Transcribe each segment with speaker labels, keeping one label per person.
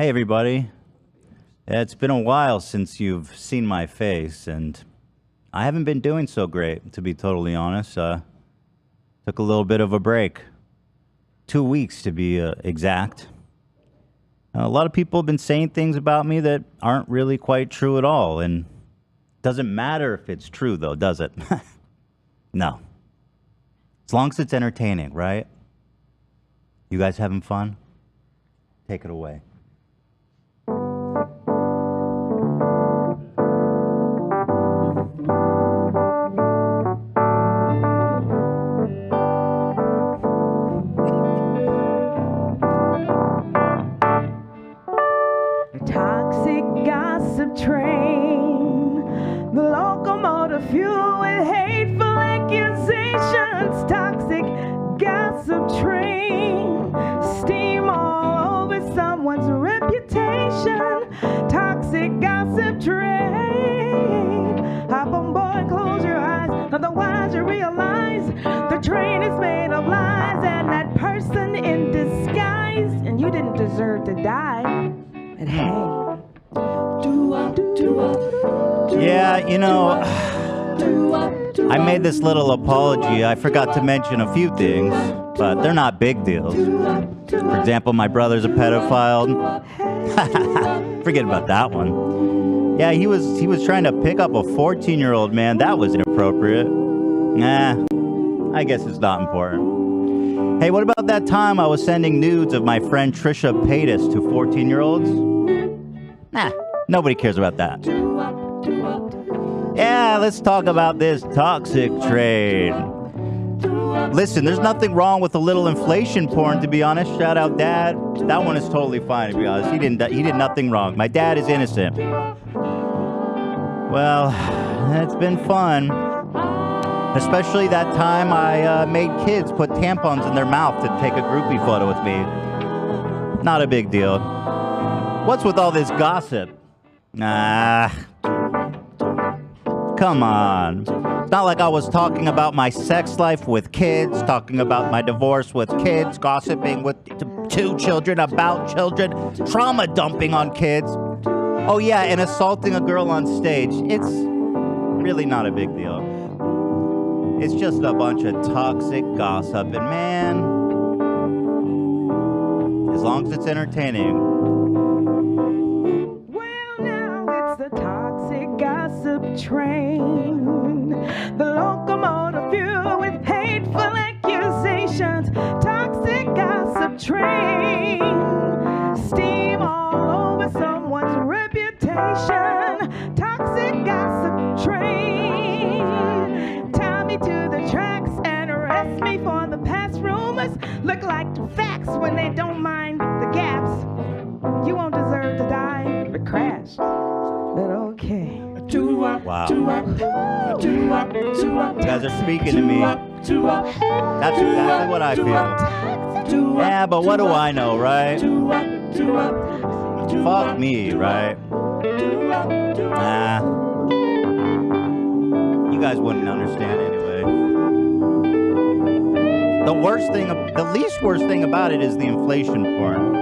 Speaker 1: Hey everybody. Yeah, it's been a while since you've seen my face, and I haven't been doing so great, to be totally honest. Took a little bit of a break. 2 weeks to be exact. A lot of people have been saying things about me that aren't really quite true at all, and it doesn't matter if it's true though, does it? No. As long as it's entertaining, right? You guys having fun? Take it away.
Speaker 2: Train, the locomotive fuel with hateful accusations, toxic gossip train, steam all over someone's reputation, toxic gossip train. Hop on board, close your eyes, otherwise you realize the train is made of lies and that person in disguise, and you didn't deserve to die. And hey,
Speaker 1: yeah, you know, I made this little apology. I forgot to mention a few things, but they're not big deals. For example, my brother's a pedophile. Forget about that one. Yeah, he was trying to pick up a 14-year-old, man. That was inappropriate. Nah, I guess it's not important. Hey, what about that time I was sending nudes of my friend Trisha Paytas to 14-year-olds? Nah, nobody cares about that. Yeah, let's talk about this toxic trade. Listen, there's nothing wrong with a little inflation porn, to be honest. Shout out Dad. That one is totally fine, to be honest. He did nothing wrong. My dad is innocent. Well, it's been fun. Especially that time I made kids put tampons in their mouth to take a groupie photo with me. Not a big deal. What's with all this gossip? Come on. It's not like I was talking about my sex life with kids, talking about my divorce with kids, gossiping with two children about children, trauma dumping on kids. Oh yeah, and assaulting a girl on stage. It's really not a big deal. It's just a bunch of toxic gossip, and man, as long as it's entertaining.
Speaker 2: Train, the locomotive fuel with hateful accusations, toxic gossip train, steam all over someone's reputation, toxic gossip train, tie me to the tracks and arrest me for the past rumors, look like facts when they don't mind the gaps. You won't deserve to die but crash, but okay.
Speaker 1: Wow. You guys are speaking to me. That's exactly what I feel. Yeah, but what do I know, right? Fuck me, right? Nah. You guys wouldn't understand anyway. The least worst thing about it is the inflation porn.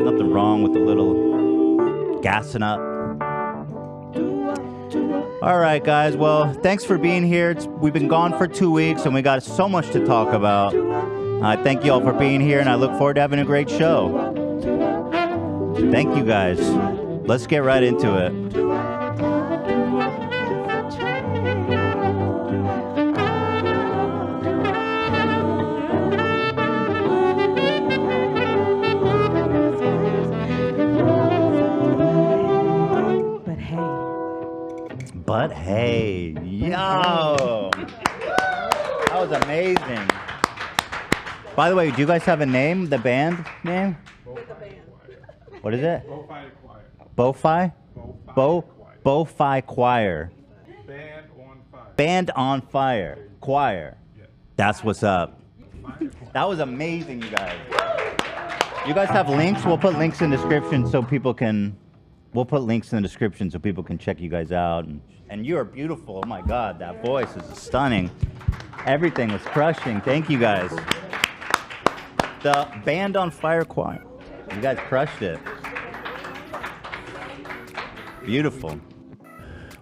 Speaker 1: Nothing wrong with the little gassing up. All right, guys. Well, thanks for being here. We've been gone for 2 weeks, and we got so much to talk about. I thank you all for being here, and I look forward to having a great show. Thank you, guys. Let's get right into it. But hey, yo! That was amazing. By the way, do you guys have a name? The band name? What is it? Bo-Fi? Bo-Fi Choir. Band on Fire. Choir. That's what's up. That was amazing, you guys. You guys have links? We'll put links in the description so people can... We'll put links in the description so people can check you guys out. And you are beautiful. Oh my God, that voice is stunning. Everything was crushing. Thank you guys. The Band on Fire Choir. You guys crushed it. Beautiful.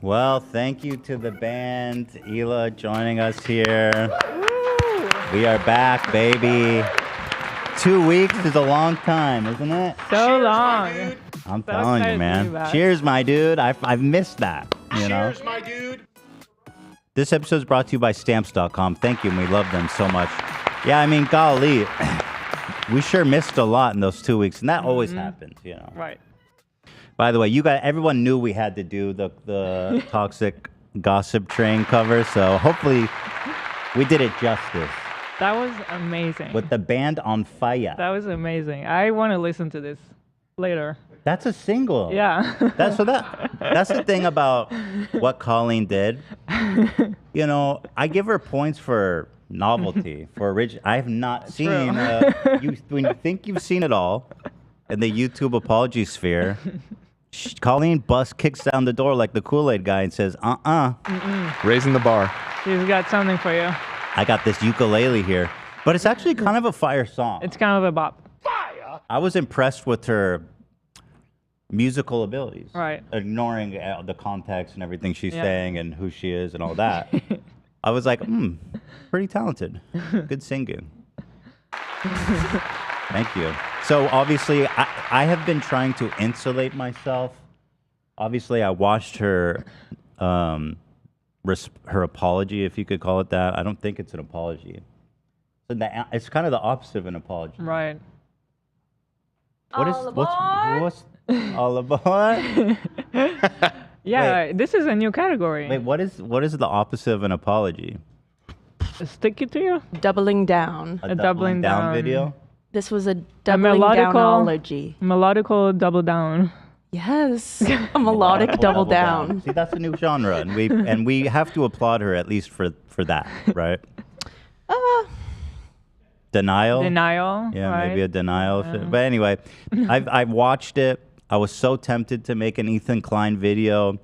Speaker 1: Well, thank you to the band, Hila, joining us here. Woo. We are back, baby. 2 weeks is a long time, isn't it?
Speaker 2: So long.
Speaker 1: I'm telling you, man. Cheers, my dude. I've missed that. You know?
Speaker 3: Cheers, my dude.
Speaker 1: This episode is brought to you by Stamps.com. Thank you, and we love them so much. Yeah, I mean, golly, we sure missed a lot in those 2 weeks, and that always happens, you know.
Speaker 2: Right.
Speaker 1: By the way, everyone knew we had to do the Toxic Gossip Train cover, so hopefully we did it justice.
Speaker 2: That was amazing.
Speaker 1: With the band on fire.
Speaker 2: That was amazing. I want to listen to this later.
Speaker 1: That's a single.
Speaker 2: Yeah.
Speaker 1: That's the thing about what Colleen did. You know, I give her points for novelty, for original. I have not seen when you think you've seen it all in the YouTube apology sphere. Colleen kicks down the door like the Kool-Aid guy and says,
Speaker 3: Raising the bar.
Speaker 2: She's got something for you.
Speaker 1: I got this ukulele here. But it's actually kind of a fire song.
Speaker 2: It's kind of a bop.
Speaker 3: Fire!
Speaker 1: I was impressed with her musical abilities.
Speaker 2: Right.
Speaker 1: Ignoring the context and everything she's saying and who she is and all that. I was like, pretty talented. Good singing. Thank you. So obviously, I have been trying to insulate myself. Obviously, I watched her her apology, if you could call it that. I don't think it's an apology. So it's kind of the opposite of an apology.
Speaker 2: Right.
Speaker 1: What's all aboard?
Speaker 2: Yeah,
Speaker 1: Wait.
Speaker 2: this is a new category.
Speaker 1: Wait, what is the opposite of an apology?
Speaker 2: Stick it to you?
Speaker 4: Doubling down.
Speaker 2: A doubling down
Speaker 1: video?
Speaker 4: This was a doubling downology.
Speaker 2: Melodical double down.
Speaker 4: Yes, a melodic double down.
Speaker 1: See, that's a new genre, and we have to applaud her at least for that, right? Denial.
Speaker 2: Yeah,
Speaker 1: right? Maybe a denial. But anyway, I've watched it. I was so tempted to make an Ethan Klein video.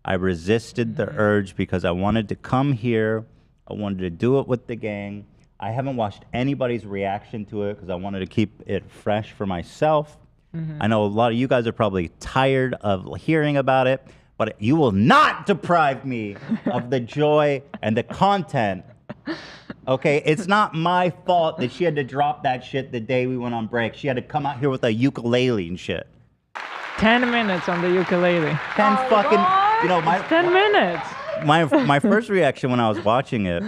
Speaker 1: I resisted the urge because I wanted to come here. I wanted to do it with the gang. I haven't watched anybody's reaction to it because I wanted to keep it fresh for myself. I know a lot of you guys are probably tired of hearing about it, but you will not deprive me of the joy and the content. Okay, it's not my fault that she had to drop that shit the day we went on break. She had to come out here with a ukulele and shit.
Speaker 2: 10 minutes on the ukulele.
Speaker 1: 10 fucking, you know,
Speaker 2: 10 minutes.
Speaker 1: My first reaction when I was watching it,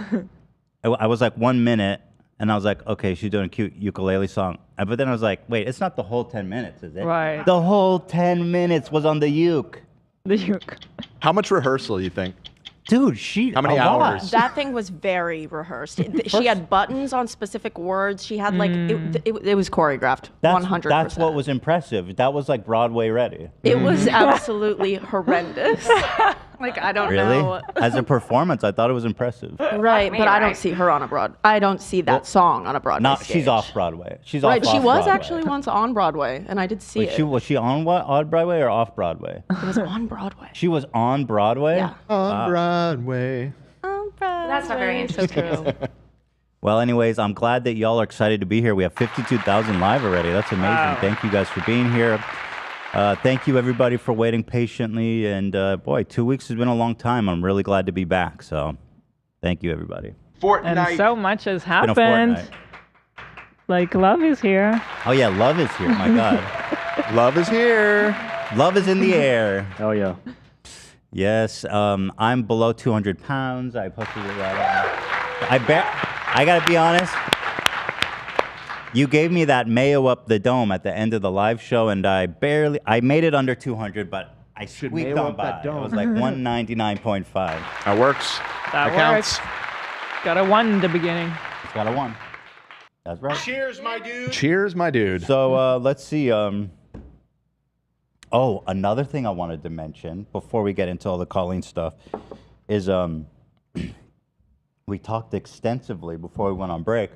Speaker 1: I was like 1 minute, and I was like, okay, she's doing a cute ukulele song. But then I was like, wait, it's not the whole 10 minutes, is it?
Speaker 2: Right.
Speaker 1: The whole 10 minutes was on the uke.
Speaker 2: The uke.
Speaker 3: How much rehearsal you think?
Speaker 1: Dude,
Speaker 3: how many hours?
Speaker 4: That thing was very rehearsed. She had buttons on specific words. She had like, it was choreographed, 100%.
Speaker 1: That's what was impressive. That was like Broadway ready.
Speaker 4: It was absolutely horrendous. Like, I don't know.
Speaker 1: As a performance, I thought it was impressive.
Speaker 4: Right, but I don't see her on I don't see that song on a Broadway stage.
Speaker 1: She's off Broadway. She's
Speaker 4: right,
Speaker 1: off
Speaker 4: she was
Speaker 1: Broadway.
Speaker 4: actually once on Broadway, and I did see it.
Speaker 1: Was she on what? On Broadway or off Broadway?
Speaker 4: It was on Broadway.
Speaker 1: She was on Broadway?
Speaker 4: Yeah.
Speaker 3: On Broadway.
Speaker 4: On Broadway.
Speaker 5: That's not very interesting.
Speaker 4: So true.
Speaker 1: Well, anyways, I'm glad that y'all are excited to be here. We have 52,000 live already. That's amazing. Wow. Thank you guys for being here. Thank you, everybody, for waiting patiently. And, boy, 2 weeks has been a long time. I'm really glad to be back. So thank you, everybody.
Speaker 2: And so much has happened. Like, love is here.
Speaker 1: Oh, yeah, love is here. My God.
Speaker 3: Love is here.
Speaker 1: Love is in the air.
Speaker 6: Oh, yeah.
Speaker 1: Yes. I'm below 200 pounds. I posted that. I got to be honest. You gave me that mayo up the dome at the end of the live show, and I made it under 200, but I squeaked on by. It was like 199.5.
Speaker 3: That works.
Speaker 2: That
Speaker 3: counts.
Speaker 2: Got a 1 in the beginning.
Speaker 1: It's got a 1. That's right.
Speaker 3: Cheers, my dude. Cheers, my dude.
Speaker 1: So let's see. Another thing I wanted to mention before we get into all the Colleen stuff is we talked extensively before we went on break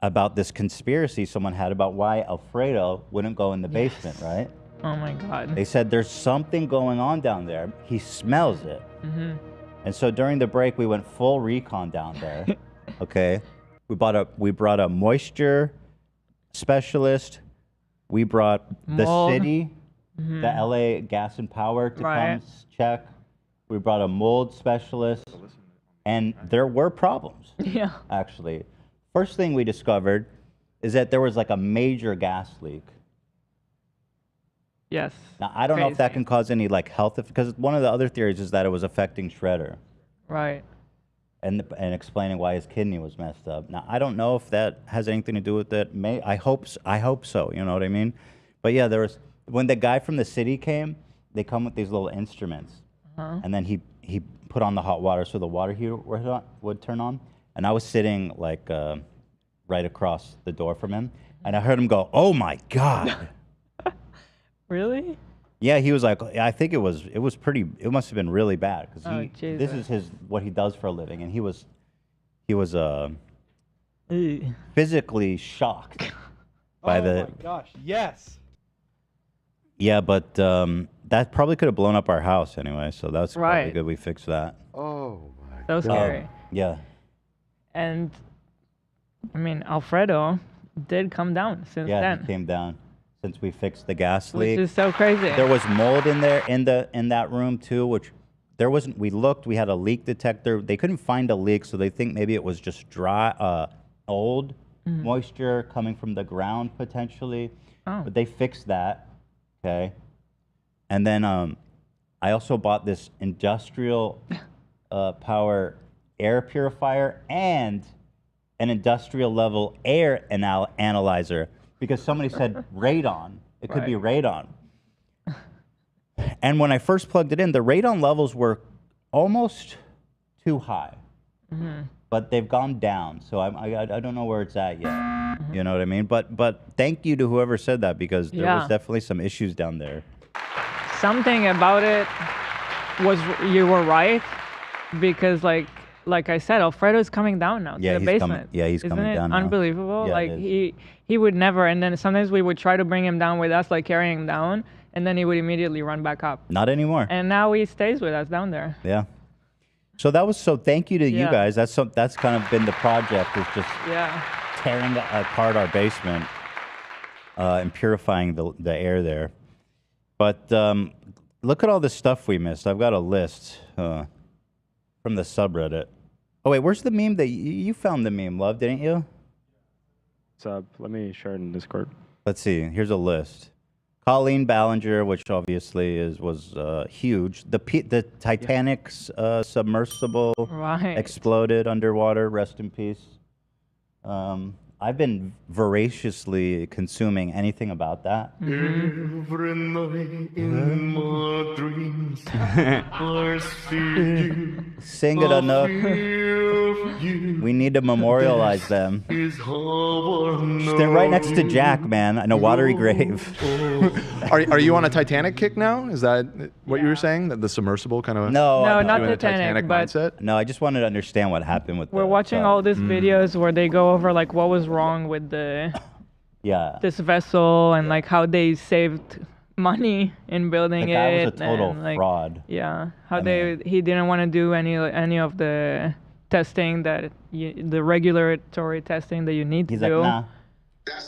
Speaker 1: about this conspiracy someone had about why Alfredo wouldn't go in the basement, right?
Speaker 2: Oh my God.
Speaker 1: They said there's something going on down there. He smells it. And so during the break, we went full recon down there. Okay. We brought a moisture specialist. We brought the
Speaker 5: Mold.
Speaker 1: city, the LA Gas and Power to come check. We brought a mold specialist, and there were problems.
Speaker 5: Yeah.
Speaker 1: Actually, first thing we discovered is that there was like a major gas leak.
Speaker 5: Yes.
Speaker 1: Now I don't know if that can cause any like health, because one of the other theories is that it was affecting Shredder.
Speaker 5: Right.
Speaker 1: And explaining why his kidney was messed up. Now I don't know if that has anything to do with it. I hope so. You know what I mean? But yeah, there was when the guy from the city came. They come with these little instruments, and then he put on the hot water so the water heater would turn on. And I was sitting like right across the door from him, and I heard him go, "Oh my God!"
Speaker 5: Really?
Speaker 1: Yeah, he was like, I think it was pretty. It must have been really bad because this is what he does for a living, and he was physically shocked by the.
Speaker 6: Oh my gosh! Yes.
Speaker 1: Yeah, but that probably could have blown up our house anyway, so that's probably good we fixed that.
Speaker 3: Oh my
Speaker 5: That was scary.
Speaker 1: Yeah.
Speaker 5: And I mean, Alfredo did come down since
Speaker 1: Yeah,
Speaker 5: then.
Speaker 1: he came down since we fixed the gas leak.
Speaker 5: Which is so crazy.
Speaker 1: There was mold in there in that room too, which there wasn't. We looked. We had a leak detector. They couldn't find a leak, so they think maybe it was just dry, old moisture coming from the ground potentially.
Speaker 5: Oh.
Speaker 1: But they fixed that. Okay. And then I also bought this industrial power air purifier and an industrial level air analyzer, because somebody said radon. It could be radon. And when I first plugged it in, the radon levels were almost too high. But they've gone down, so I don't know where it's at yet. You know what I mean? But thank you to whoever said that, because there was definitely some issues down there.
Speaker 5: Something about it was you were right, because like I said, Alfredo's coming down now to the basement.
Speaker 1: He's
Speaker 5: Isn't
Speaker 1: coming
Speaker 5: it
Speaker 1: down now.
Speaker 5: unbelievable?
Speaker 1: Yeah,
Speaker 5: like
Speaker 1: it
Speaker 5: he would never, and then sometimes we would try to bring him down with us, like carrying him down, and then he would immediately run back up.
Speaker 1: Not anymore.
Speaker 5: And now he stays with us down there.
Speaker 1: Yeah. So thank you to you guys. That's kind of been the project, is just tearing apart our basement and purifying the air there. But look at all the stuff we missed. I've got a list from the subreddit. Oh wait, where's the meme that you found the meme, Love, didn't you?
Speaker 6: Sub. Let me share it in Discord.
Speaker 1: Let's see. Here's a list. Colleen Ballinger, which obviously was huge. The Titanic's submersible exploded underwater. Rest in peace. I've been voraciously consuming anything about that.
Speaker 7: Every night in my dreams, I see you.
Speaker 1: Sing it enough. We need to memorialize them. They're right next to Jack, man, in a watery grave.
Speaker 3: Are you on a Titanic kick now? Is that what you were saying? That the submersible kind of
Speaker 1: no,
Speaker 5: not
Speaker 3: doing
Speaker 5: Titanic, but
Speaker 3: mindset?
Speaker 1: No, I just wanted to understand what happened with.
Speaker 5: We're watching all these videos where they go over like what was wrong with this vessel, and like how they saved money in building
Speaker 1: the guy
Speaker 5: it.
Speaker 1: was a total
Speaker 5: and, like,
Speaker 1: fraud.
Speaker 5: Yeah, how he didn't want to do any of the testing the regulatory testing that you need
Speaker 1: He's
Speaker 5: to do.
Speaker 1: like,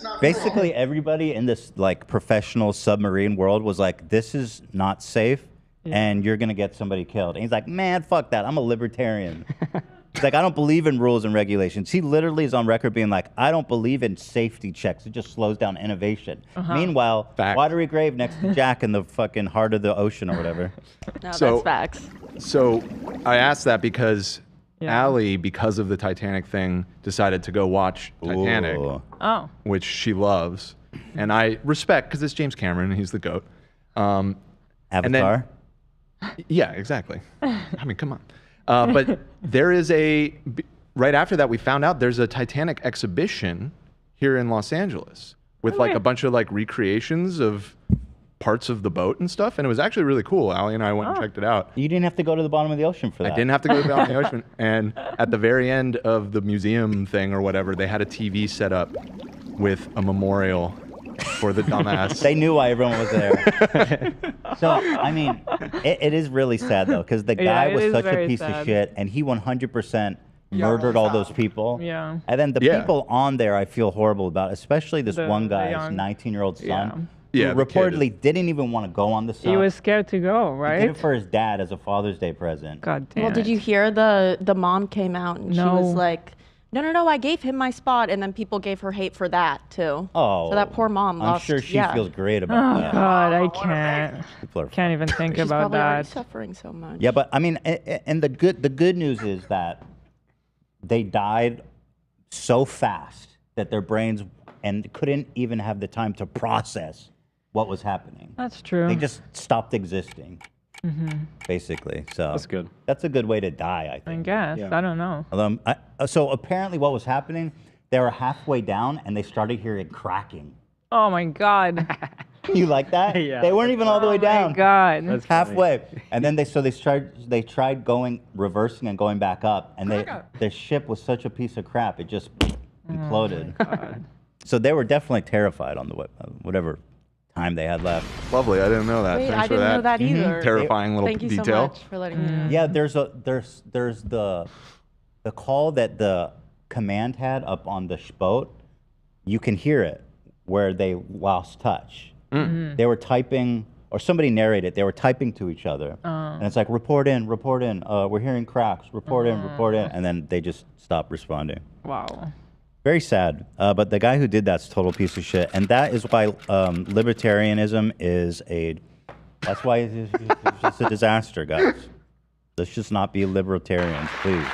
Speaker 1: nah. Basically, everybody in this like professional submarine world was like, "This is not safe, and you're gonna get somebody killed." And he's like, "Man, fuck that! I'm a libertarian." He's like, "I don't believe in rules and regulations." He literally is on record being like, "I don't believe in safety checks. It just slows down innovation." Meanwhile, watery grave next to Jack in the fucking heart of the ocean or whatever.
Speaker 4: No, that's facts.
Speaker 3: So I asked that because Allie, because of the Titanic thing, decided to go watch Titanic, which she loves, and I respect because it's James Cameron and he's the GOAT.
Speaker 1: Avatar?
Speaker 3: Yeah, exactly. I mean, come on. But there is right after that, we found out there's a Titanic exhibition here in Los Angeles with like a bunch of like recreations of parts of the boat and stuff. And it was actually really cool. Allie and I went and checked it out.
Speaker 1: You didn't have to go to the bottom of the ocean for that.
Speaker 3: I didn't have to go to the bottom of the ocean. And at the very end of the museum thing or whatever, they had a TV set up with a memorial for the dumbass.
Speaker 1: They knew why everyone was there. So, I mean, it is really sad, though, because the guy was such a piece of shit, and he 100% murdered all those people.
Speaker 5: Yeah.
Speaker 1: And then the people on there, I feel horrible about, especially this one guy's
Speaker 5: young-
Speaker 1: 19-year-old son.
Speaker 3: Yeah,
Speaker 1: Who
Speaker 3: the kid
Speaker 1: reportedly didn't even want to go on the set.
Speaker 5: He was scared to go,
Speaker 1: He
Speaker 5: right?
Speaker 1: did it for his dad as a Father's Day present.
Speaker 5: God damn
Speaker 4: Well, did you hear the mom came out and she was like, no, I gave him my spot, and then people gave her hate for that too.
Speaker 1: Oh,
Speaker 4: so that poor mom
Speaker 1: I'm
Speaker 4: lost.
Speaker 1: sure she feels great
Speaker 5: Oh
Speaker 1: about that.
Speaker 5: God, I can't. Can't even think
Speaker 4: She's
Speaker 5: about
Speaker 4: probably already
Speaker 5: that.
Speaker 4: suffering so much.
Speaker 1: Yeah, but I mean, and the good news is that they died so fast that their brains and couldn't even have the time to process what was happening.
Speaker 5: That's true.
Speaker 1: They just stopped existing, basically. So
Speaker 6: That's good.
Speaker 1: That's a good way to die, I think.
Speaker 5: I guess. I don't know.
Speaker 1: So apparently, what was happening? They were halfway down, and they started hearing cracking.
Speaker 5: Oh my God.
Speaker 1: You like that?
Speaker 6: Yeah.
Speaker 1: They weren't even all the way down.
Speaker 5: Oh my God.
Speaker 6: That's funny.
Speaker 1: Halfway, and then they tried going reversing and going back up, and their ship was such a piece of crap, it just imploded. So they were definitely terrified on the whatever time they had left.
Speaker 3: Lovely. I didn't know that.
Speaker 4: Wait,
Speaker 3: Thanks
Speaker 4: I
Speaker 3: for
Speaker 4: didn't
Speaker 3: that.
Speaker 4: know that either.
Speaker 3: Terrifying little
Speaker 4: Thank you
Speaker 3: detail.
Speaker 4: so much for letting me know.
Speaker 1: Yeah, there's the call that the command had up on the boat. You can hear it where they lost touch. They were typing, or somebody narrated. They were typing to each other, and it's like report in. We're hearing cracks. Report in, and then they just stopped responding.
Speaker 5: Wow.
Speaker 1: Very sad. But the guy who did that's a total piece of shit, and that is why libertarianism is that's why it's just a disaster, guys. Let's just not be libertarians, please.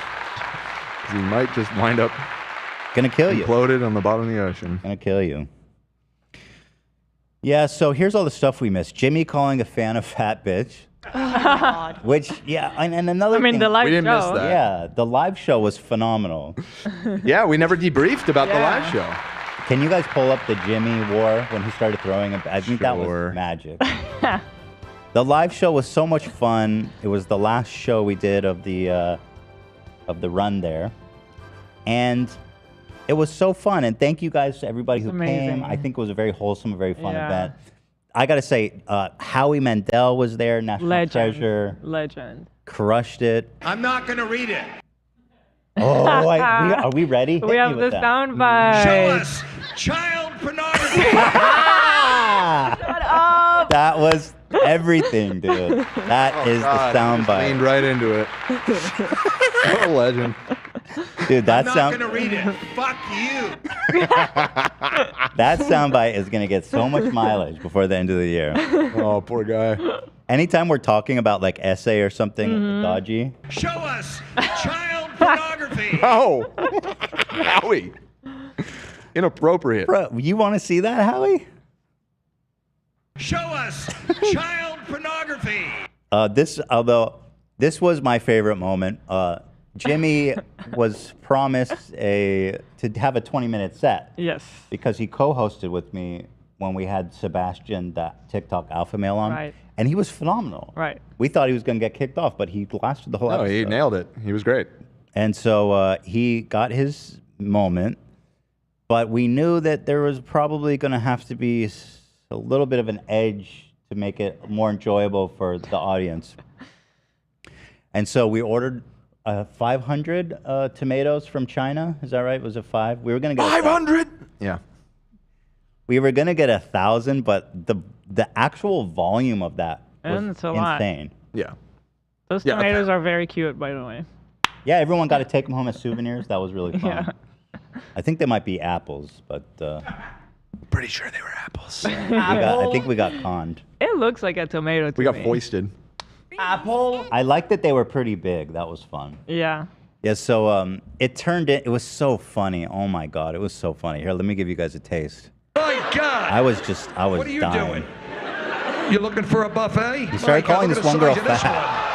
Speaker 3: You might just wind up
Speaker 1: Gonna kill you.
Speaker 3: imploded on the bottom of the ocean.
Speaker 1: Gonna kill you. Yeah, so here's all the stuff we missed. Jimmy calling a fan a fat bitch.
Speaker 4: Oh, God.
Speaker 1: Which, yeah, and another
Speaker 5: I mean,
Speaker 1: thing,
Speaker 5: the live
Speaker 3: We didn't miss
Speaker 5: show.
Speaker 3: that.
Speaker 1: yeah, the live show was phenomenal.
Speaker 3: Yeah, we never debriefed about the live show.
Speaker 1: Can you guys pull up the Jimmy war when he started throwing him? I think that
Speaker 3: Sure.
Speaker 1: was magic. The live show was so much fun. It was the last show we did of the run there, and it was so fun. And thank you guys to everybody who came. I think it was a very wholesome, very fun event. I gotta say, Howie Mandel was there, National Treasure.
Speaker 5: Legend.
Speaker 1: Crushed it.
Speaker 8: I'm not gonna read it.
Speaker 1: Oh, are we ready?
Speaker 5: We have the sound bite.
Speaker 8: Show us child pornography.
Speaker 4: Shut up.
Speaker 1: That was everything, dude. That is the sound bite.
Speaker 3: Leaned right into it. What a legend.
Speaker 1: Dude, that
Speaker 8: I'm not
Speaker 1: sound
Speaker 8: gonna read it. Fuck you.
Speaker 1: that soundbite is gonna get so much mileage before the end of the year.
Speaker 3: Oh, poor guy.
Speaker 1: Anytime we're talking about like essay or something dodgy,
Speaker 8: Show us child pornography.
Speaker 3: Oh, Howie. Inappropriate.
Speaker 1: bro, you want to see that, Howie?
Speaker 8: Show us child pornography.
Speaker 1: This was my favorite moment. Jimmy was promised to have a 20-minute set.
Speaker 5: Yes.
Speaker 1: Because he co-hosted with me when we had Sebastian, that TikTok alpha male on.
Speaker 5: Right.
Speaker 1: And he was phenomenal.
Speaker 5: Right.
Speaker 1: We thought he was going to get kicked off, but he lasted the whole
Speaker 3: No,
Speaker 1: episode.
Speaker 3: he nailed it. He was great.
Speaker 1: And so he got his moment, but we knew that there was probably going to have to be a little bit of an edge to make it more enjoyable for the audience. And so we ordered 500 tomatoes from China. Is that right? Was it 5? We were going to get
Speaker 3: 500? Yeah.
Speaker 1: We were going to get 1,000, but the actual volume of that was
Speaker 5: And it's a lot.
Speaker 1: insane.
Speaker 3: Yeah.
Speaker 5: Those tomatoes are very cute, by the way.
Speaker 1: Yeah, everyone got to take them home as souvenirs. That was really fun.
Speaker 5: Yeah.
Speaker 1: I think they might be apples, but
Speaker 3: Pretty sure they were apples.
Speaker 1: I think we got conned.
Speaker 5: It looks like a tomato to
Speaker 3: We got
Speaker 5: me.
Speaker 3: foisted.
Speaker 8: Apple.
Speaker 1: I liked that they were pretty big. That was fun.
Speaker 5: Yeah.
Speaker 1: Yeah, so it was so funny. Oh my God, it was so funny. Here, let me give you guys a taste.
Speaker 8: My God.
Speaker 1: I was
Speaker 8: What are you
Speaker 1: dying.
Speaker 8: doing? You looking for a buffet?
Speaker 1: He started calling this one girl fat.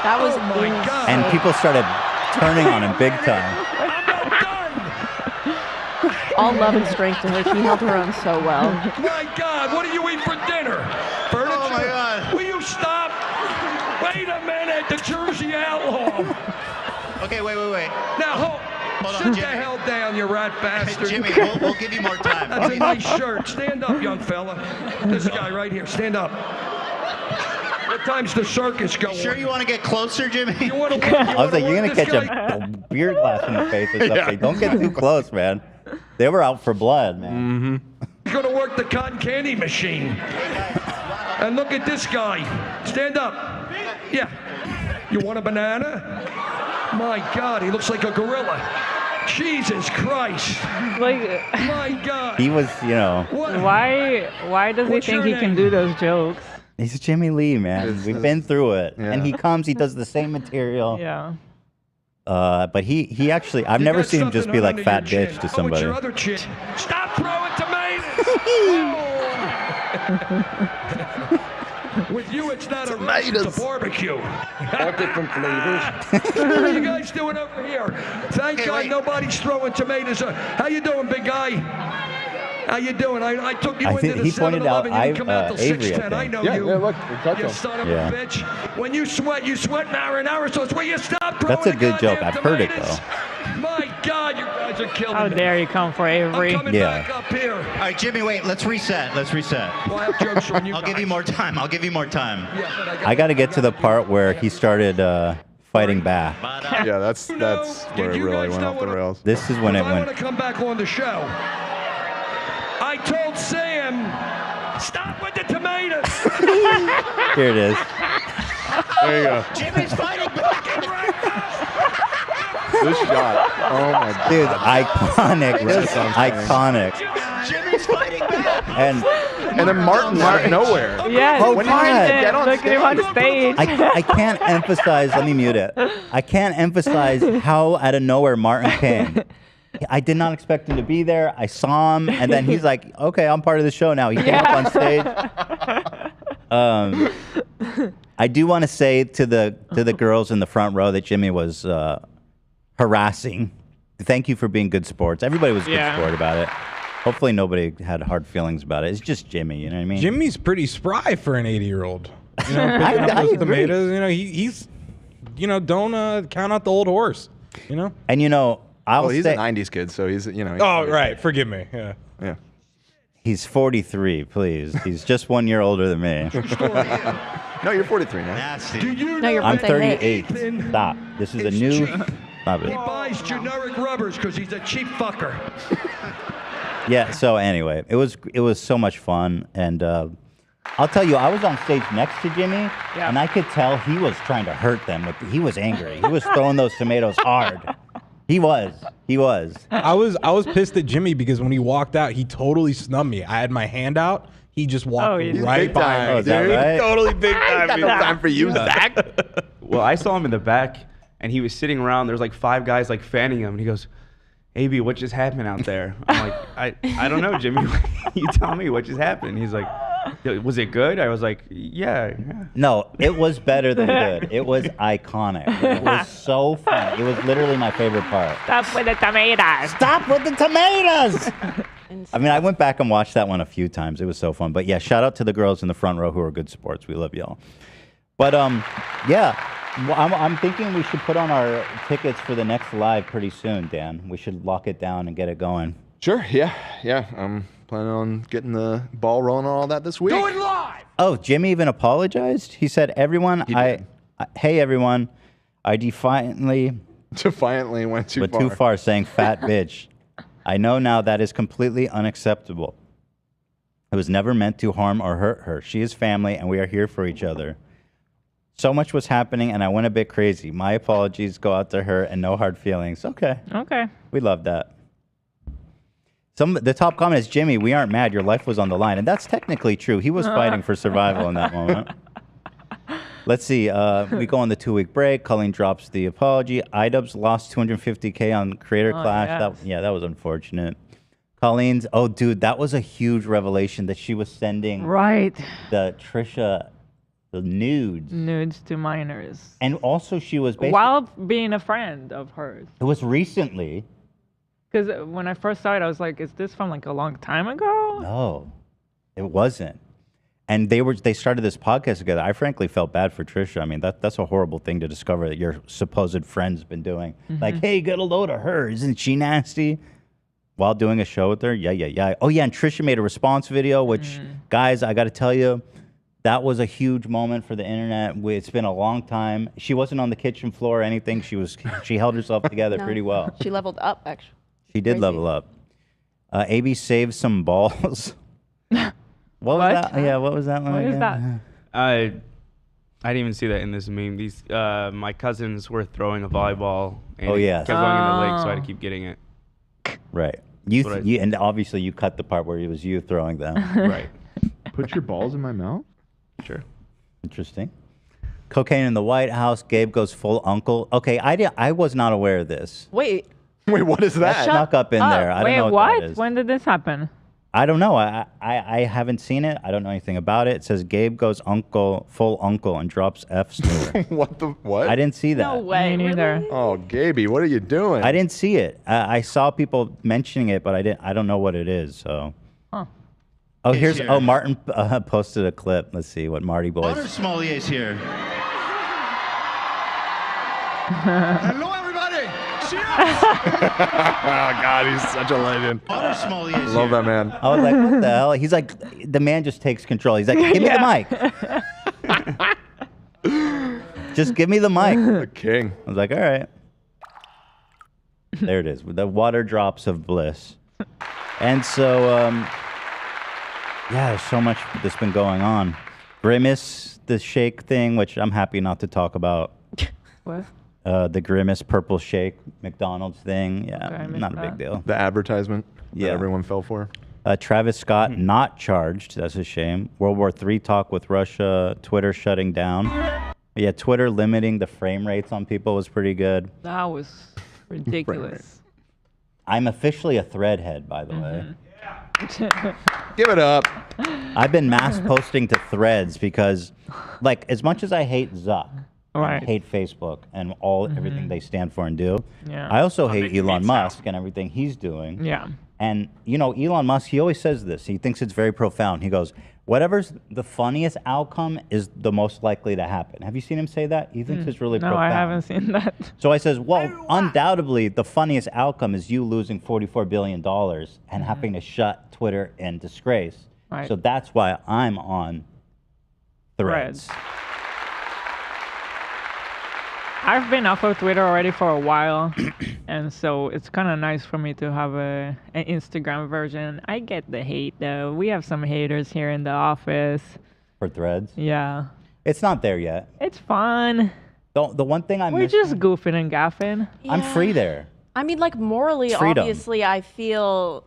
Speaker 4: That was
Speaker 8: my God.
Speaker 1: And people started turning on him big time.
Speaker 4: all love and strength to her. She held her own so well.
Speaker 8: My God, what do you eat for dinner? Furniture?
Speaker 7: Oh, my God.
Speaker 8: Will you stop? Wait a minute, the Jersey Outlaw.
Speaker 7: Okay, wait.
Speaker 8: Now,
Speaker 7: Hold on,
Speaker 8: sit the
Speaker 7: Jimmy.
Speaker 8: hell down, you rat bastard.
Speaker 7: Hey, Jimmy, we'll give you more time.
Speaker 8: That's a nice shirt. Stand up, young fella. This guy right here, stand up. What time's the circus going?
Speaker 7: Sure you want to get closer, Jimmy?
Speaker 8: You want to
Speaker 1: I was like, you're going to catch a beer glass in the face or something.
Speaker 3: Yeah.
Speaker 1: Don't get too close, man. They were out for blood, man.
Speaker 8: He's going to work the cotton candy machine. And look at this guy. Stand up. Yeah. You want a banana? My God, he looks like a gorilla. Jesus Christ.
Speaker 5: Like,
Speaker 8: My God.
Speaker 1: He was, you know.
Speaker 5: why does he
Speaker 8: What's
Speaker 5: think
Speaker 8: your
Speaker 5: he can
Speaker 8: name?
Speaker 5: do those jokes?
Speaker 1: He's Jimmy Lee, man. We've been through it.
Speaker 3: Yeah.
Speaker 1: And he comes, he does the same material.
Speaker 5: Yeah.
Speaker 1: But he actually, I've
Speaker 8: You
Speaker 1: never
Speaker 8: got
Speaker 1: seen him just
Speaker 8: something
Speaker 1: be like
Speaker 8: under
Speaker 1: fat
Speaker 8: your
Speaker 1: bitch
Speaker 8: chin.
Speaker 1: to
Speaker 8: Oh,
Speaker 1: somebody.
Speaker 8: it's your other chin. Stop throwing tomatoes. With you, it's not a rice, it's a barbecue. All different flavors. What are you guys doing over here? Thank God nobody's throwing tomatoes. How you doing, big guy? How you doing? I took you
Speaker 1: I
Speaker 8: into
Speaker 1: think
Speaker 8: the
Speaker 1: he pointed out
Speaker 8: 7-Eleven. You didn't come out till
Speaker 1: Avery, I
Speaker 8: 6:10. I
Speaker 1: think.
Speaker 8: know
Speaker 3: Yeah,
Speaker 8: you.
Speaker 3: yeah, look, we touched
Speaker 8: You
Speaker 3: him.
Speaker 8: son of
Speaker 1: Yeah.
Speaker 8: a bitch. When you sweat marinara sauce. Will you stop throwing
Speaker 1: That's a
Speaker 8: the
Speaker 1: good joke.
Speaker 8: goddamn
Speaker 1: I've heard it,
Speaker 8: tomatoes? My God, you guys are killing
Speaker 5: How
Speaker 8: me.
Speaker 5: dare you come for Avery?
Speaker 8: I'm coming
Speaker 1: Yeah.
Speaker 8: back up here.
Speaker 7: All right, Jimmy, wait. Let's reset. Let's reset.
Speaker 8: Well, I have jokes on you
Speaker 7: I'll give
Speaker 8: guys.
Speaker 7: you more time. I'll give you more time.
Speaker 8: Yeah, but
Speaker 1: I got to get to the part where he started fighting back.
Speaker 7: But,
Speaker 3: Yeah, that's where it really went off the rails.
Speaker 1: This is when it
Speaker 8: I want
Speaker 1: went.
Speaker 8: to come back on the show. I told Sam, stop with the tomatoes.
Speaker 1: Here it is.
Speaker 3: There you go.
Speaker 7: Jimmy's fighting back.
Speaker 3: This shot. Oh my God.
Speaker 1: Dude, iconic. Just iconic.
Speaker 7: Jimmy's fighting back.
Speaker 1: And
Speaker 3: And then Martin out of nowhere.
Speaker 5: Yes,
Speaker 1: Oh,
Speaker 3: When
Speaker 1: God.
Speaker 3: you get on
Speaker 5: look at him on
Speaker 3: stage.
Speaker 5: stage.
Speaker 1: I can't emphasize, let me mute it. I can't emphasize how out of nowhere Martin came. I did not expect him to be there. I saw him, and then he's like, okay, I'm part of the show now. He came up on stage. I do want to say to the girls in the front row that Jimmy was harassing. Thank you for being good sports. Everybody was a good sport about it. Hopefully nobody had hard feelings about it. It's just Jimmy, you know what I mean?
Speaker 9: Jimmy's pretty spry for an 80-year-old. You know, picking
Speaker 1: I
Speaker 9: up those
Speaker 1: agree.
Speaker 9: tomatoes. You know, he's, you know, don't count out the old horse. You know.
Speaker 1: And you know, I'll
Speaker 3: Well, he's
Speaker 1: say
Speaker 3: a 90s kid, so he's, you know.
Speaker 9: Oh, right. Forgive me. Yeah.
Speaker 3: Yeah.
Speaker 1: he's 43, please. He's just 1 year older than me.
Speaker 3: No, you're 43 now.
Speaker 7: Nasty.
Speaker 8: Do you
Speaker 4: No, you're
Speaker 8: know
Speaker 1: I'm
Speaker 4: birthday
Speaker 1: 38.
Speaker 8: Ethan,
Speaker 1: Stop. This is a
Speaker 8: it's
Speaker 1: new.
Speaker 8: cheap.
Speaker 1: Stop
Speaker 8: He
Speaker 1: it.
Speaker 8: buys generic rubbers because he's a cheap fucker.
Speaker 1: Yeah. So anyway, it was so much fun, and I'll tell you, I was on stage next to Jimmy, and I could tell he was trying to hurt them. He was angry. He was throwing those tomatoes hard. He was.
Speaker 9: I was pissed at Jimmy because when he walked out, he totally snubbed me. I had my hand out. He just walked
Speaker 5: he's
Speaker 9: right
Speaker 3: big
Speaker 9: by
Speaker 3: time.
Speaker 9: me.
Speaker 1: Oh, is that
Speaker 9: dude.
Speaker 1: right?
Speaker 9: Totally big time.
Speaker 3: Got no time for you, Zach.
Speaker 10: Well, I saw him in the back, and he was sitting around. There was like 5 guys like fanning him, and he goes, "AB, what just happened out there?" I'm like, I don't know, Jimmy. You tell me what just happened. He's like, "Was it good?" I was like, "Yeah."
Speaker 1: No, it was better than good. It was iconic. It was so fun. It was literally my favorite part.
Speaker 5: Stop with the tomatoes.
Speaker 1: Stop with the tomatoes! I mean, I went back and watched that one a few times. It was so fun. But yeah, shout out to the girls in the front row who are good sports. We love y'all. But yeah, well, I'm thinking we should put on our tickets for the next live pretty soon, Dan. We should lock it down and get it going.
Speaker 3: Sure, yeah. I'm planning on getting the ball rolling on all that this week.
Speaker 8: Do it live.
Speaker 1: Oh, Jimmy even apologized? He said, everyone, hey, everyone, I defiantly
Speaker 3: went too
Speaker 1: but
Speaker 3: far.
Speaker 1: too far saying fat bitch. I know now that is completely unacceptable. It was never meant to harm or hurt her. She is family, and we are here for each other. So much was happening, and I went a bit crazy. My apologies go out to her, and no hard feelings. Okay. We love that. The top comment is, Jimmy, we aren't mad. Your life was on the line. And that's technically true. He was fighting for survival in that moment. Let's see. We go on the 2-week break. Colleen drops the apology. iDubbbz lost $250K on Creator Clash.
Speaker 5: Yes.
Speaker 1: That was unfortunate. Colleen's, oh, dude, that was a huge revelation that she was sending the Trisha the nudes
Speaker 5: to minors.
Speaker 1: And also she was basically...
Speaker 5: While being a friend of hers.
Speaker 1: It was recently.
Speaker 5: Because when I first saw it, I was like, is this from like a long time ago?
Speaker 1: No, it wasn't. And they started this podcast together. I frankly felt bad for Trisha. I mean, that's a horrible thing to discover that your supposed friend's been doing.
Speaker 5: Mm-hmm.
Speaker 1: Like, hey, get a load of her. Isn't she nasty? While doing a show with her. Yeah. Oh, yeah, and Trisha made a response video, which, guys, I got to tell you, That was a huge moment for the internet. It's been a long time. She wasn't on the kitchen floor or anything. She held herself together pretty well.
Speaker 4: She leveled up, actually.
Speaker 1: She did level up. AB saved some balls. What was that? Yeah, what was that one?
Speaker 5: What is that?
Speaker 10: I didn't even see that in this meme. These my cousins were throwing a volleyball and it kept going in the lake, so I had to keep getting it.
Speaker 1: Right. And obviously you cut the part where it was you throwing them.
Speaker 10: Right.
Speaker 3: Put your balls in my mouth?
Speaker 10: Sure.
Speaker 1: Interesting. Cocaine in the White House. Gabe goes full uncle. Okay, I was not aware of this.
Speaker 4: Wait,
Speaker 3: what is that?
Speaker 1: That snuck up in there. I don't know what that is.
Speaker 5: When did this happen?
Speaker 1: I don't know. I haven't seen it. I don't know anything about it. It says Gabe goes full uncle and drops F's.
Speaker 3: What?
Speaker 1: I didn't see that.
Speaker 4: no way.
Speaker 5: Me neither.
Speaker 4: Really?
Speaker 3: Oh, Gaby, what are you doing?
Speaker 1: I didn't see it. I saw people mentioning it, but I don't know what it is. So.
Speaker 5: Huh.
Speaker 1: Oh, Martin posted a clip. Let's see what Marty Boy.
Speaker 7: Honor Smolier's here. Hello, everybody. Cheers.
Speaker 3: Oh, God, he's such a legend.
Speaker 7: Honor Smolier's
Speaker 3: Love that man.
Speaker 1: I was like, what the hell? He's like, the man just takes control. He's like, give me the mic. Just give me the mic.
Speaker 3: The king.
Speaker 1: I was like, all right. There it is. The water drops of bliss. And so, yeah, there's so much that's been going on. Grimace, the shake thing, which I'm happy not to talk about.
Speaker 5: What?
Speaker 1: The Grimace purple shake McDonald's thing. Yeah,
Speaker 5: Okay, I missed
Speaker 1: not a big
Speaker 5: that.
Speaker 1: deal.
Speaker 3: The advertisement that everyone fell for.
Speaker 1: Travis Scott not charged. That's a shame. World War III talk with Russia. Twitter shutting down. Yeah, Twitter limiting the frame rates on people was pretty good.
Speaker 5: That was ridiculous.
Speaker 1: I'm officially a thread head, by the way.
Speaker 3: Give it up.
Speaker 1: I've been mass posting to threads because, like, as much as I hate Zuck,
Speaker 5: Right.
Speaker 1: I hate Facebook and everything they stand for and do,
Speaker 5: Yeah.
Speaker 1: I also hate Elon Musk and everything he's doing.
Speaker 5: Yeah.
Speaker 1: And, you know, Elon Musk, he always says this. He thinks it's very profound. He goes, whatever's the funniest outcome is the most likely to happen. Have you seen him say that? He thinks it's really
Speaker 5: No,
Speaker 1: profound.
Speaker 5: I haven't seen that.
Speaker 1: So I says, well, undoubtedly, the funniest outcome is you losing $44 billion and having to shut Twitter in disgrace.
Speaker 5: Right.
Speaker 1: So that's why I'm on Threads.
Speaker 5: I've been off of Twitter already for a while, and so it's kind of nice for me to have an Instagram version. I get the hate, though. We have some haters here in the office.
Speaker 1: For Threads?
Speaker 5: Yeah.
Speaker 1: It's not there yet.
Speaker 5: It's fun.
Speaker 1: The one thing I'm
Speaker 5: We're just goofing and gaffing.
Speaker 1: I'm free there.
Speaker 4: I mean, like, morally,
Speaker 1: It's freedom.
Speaker 4: obviously, I feel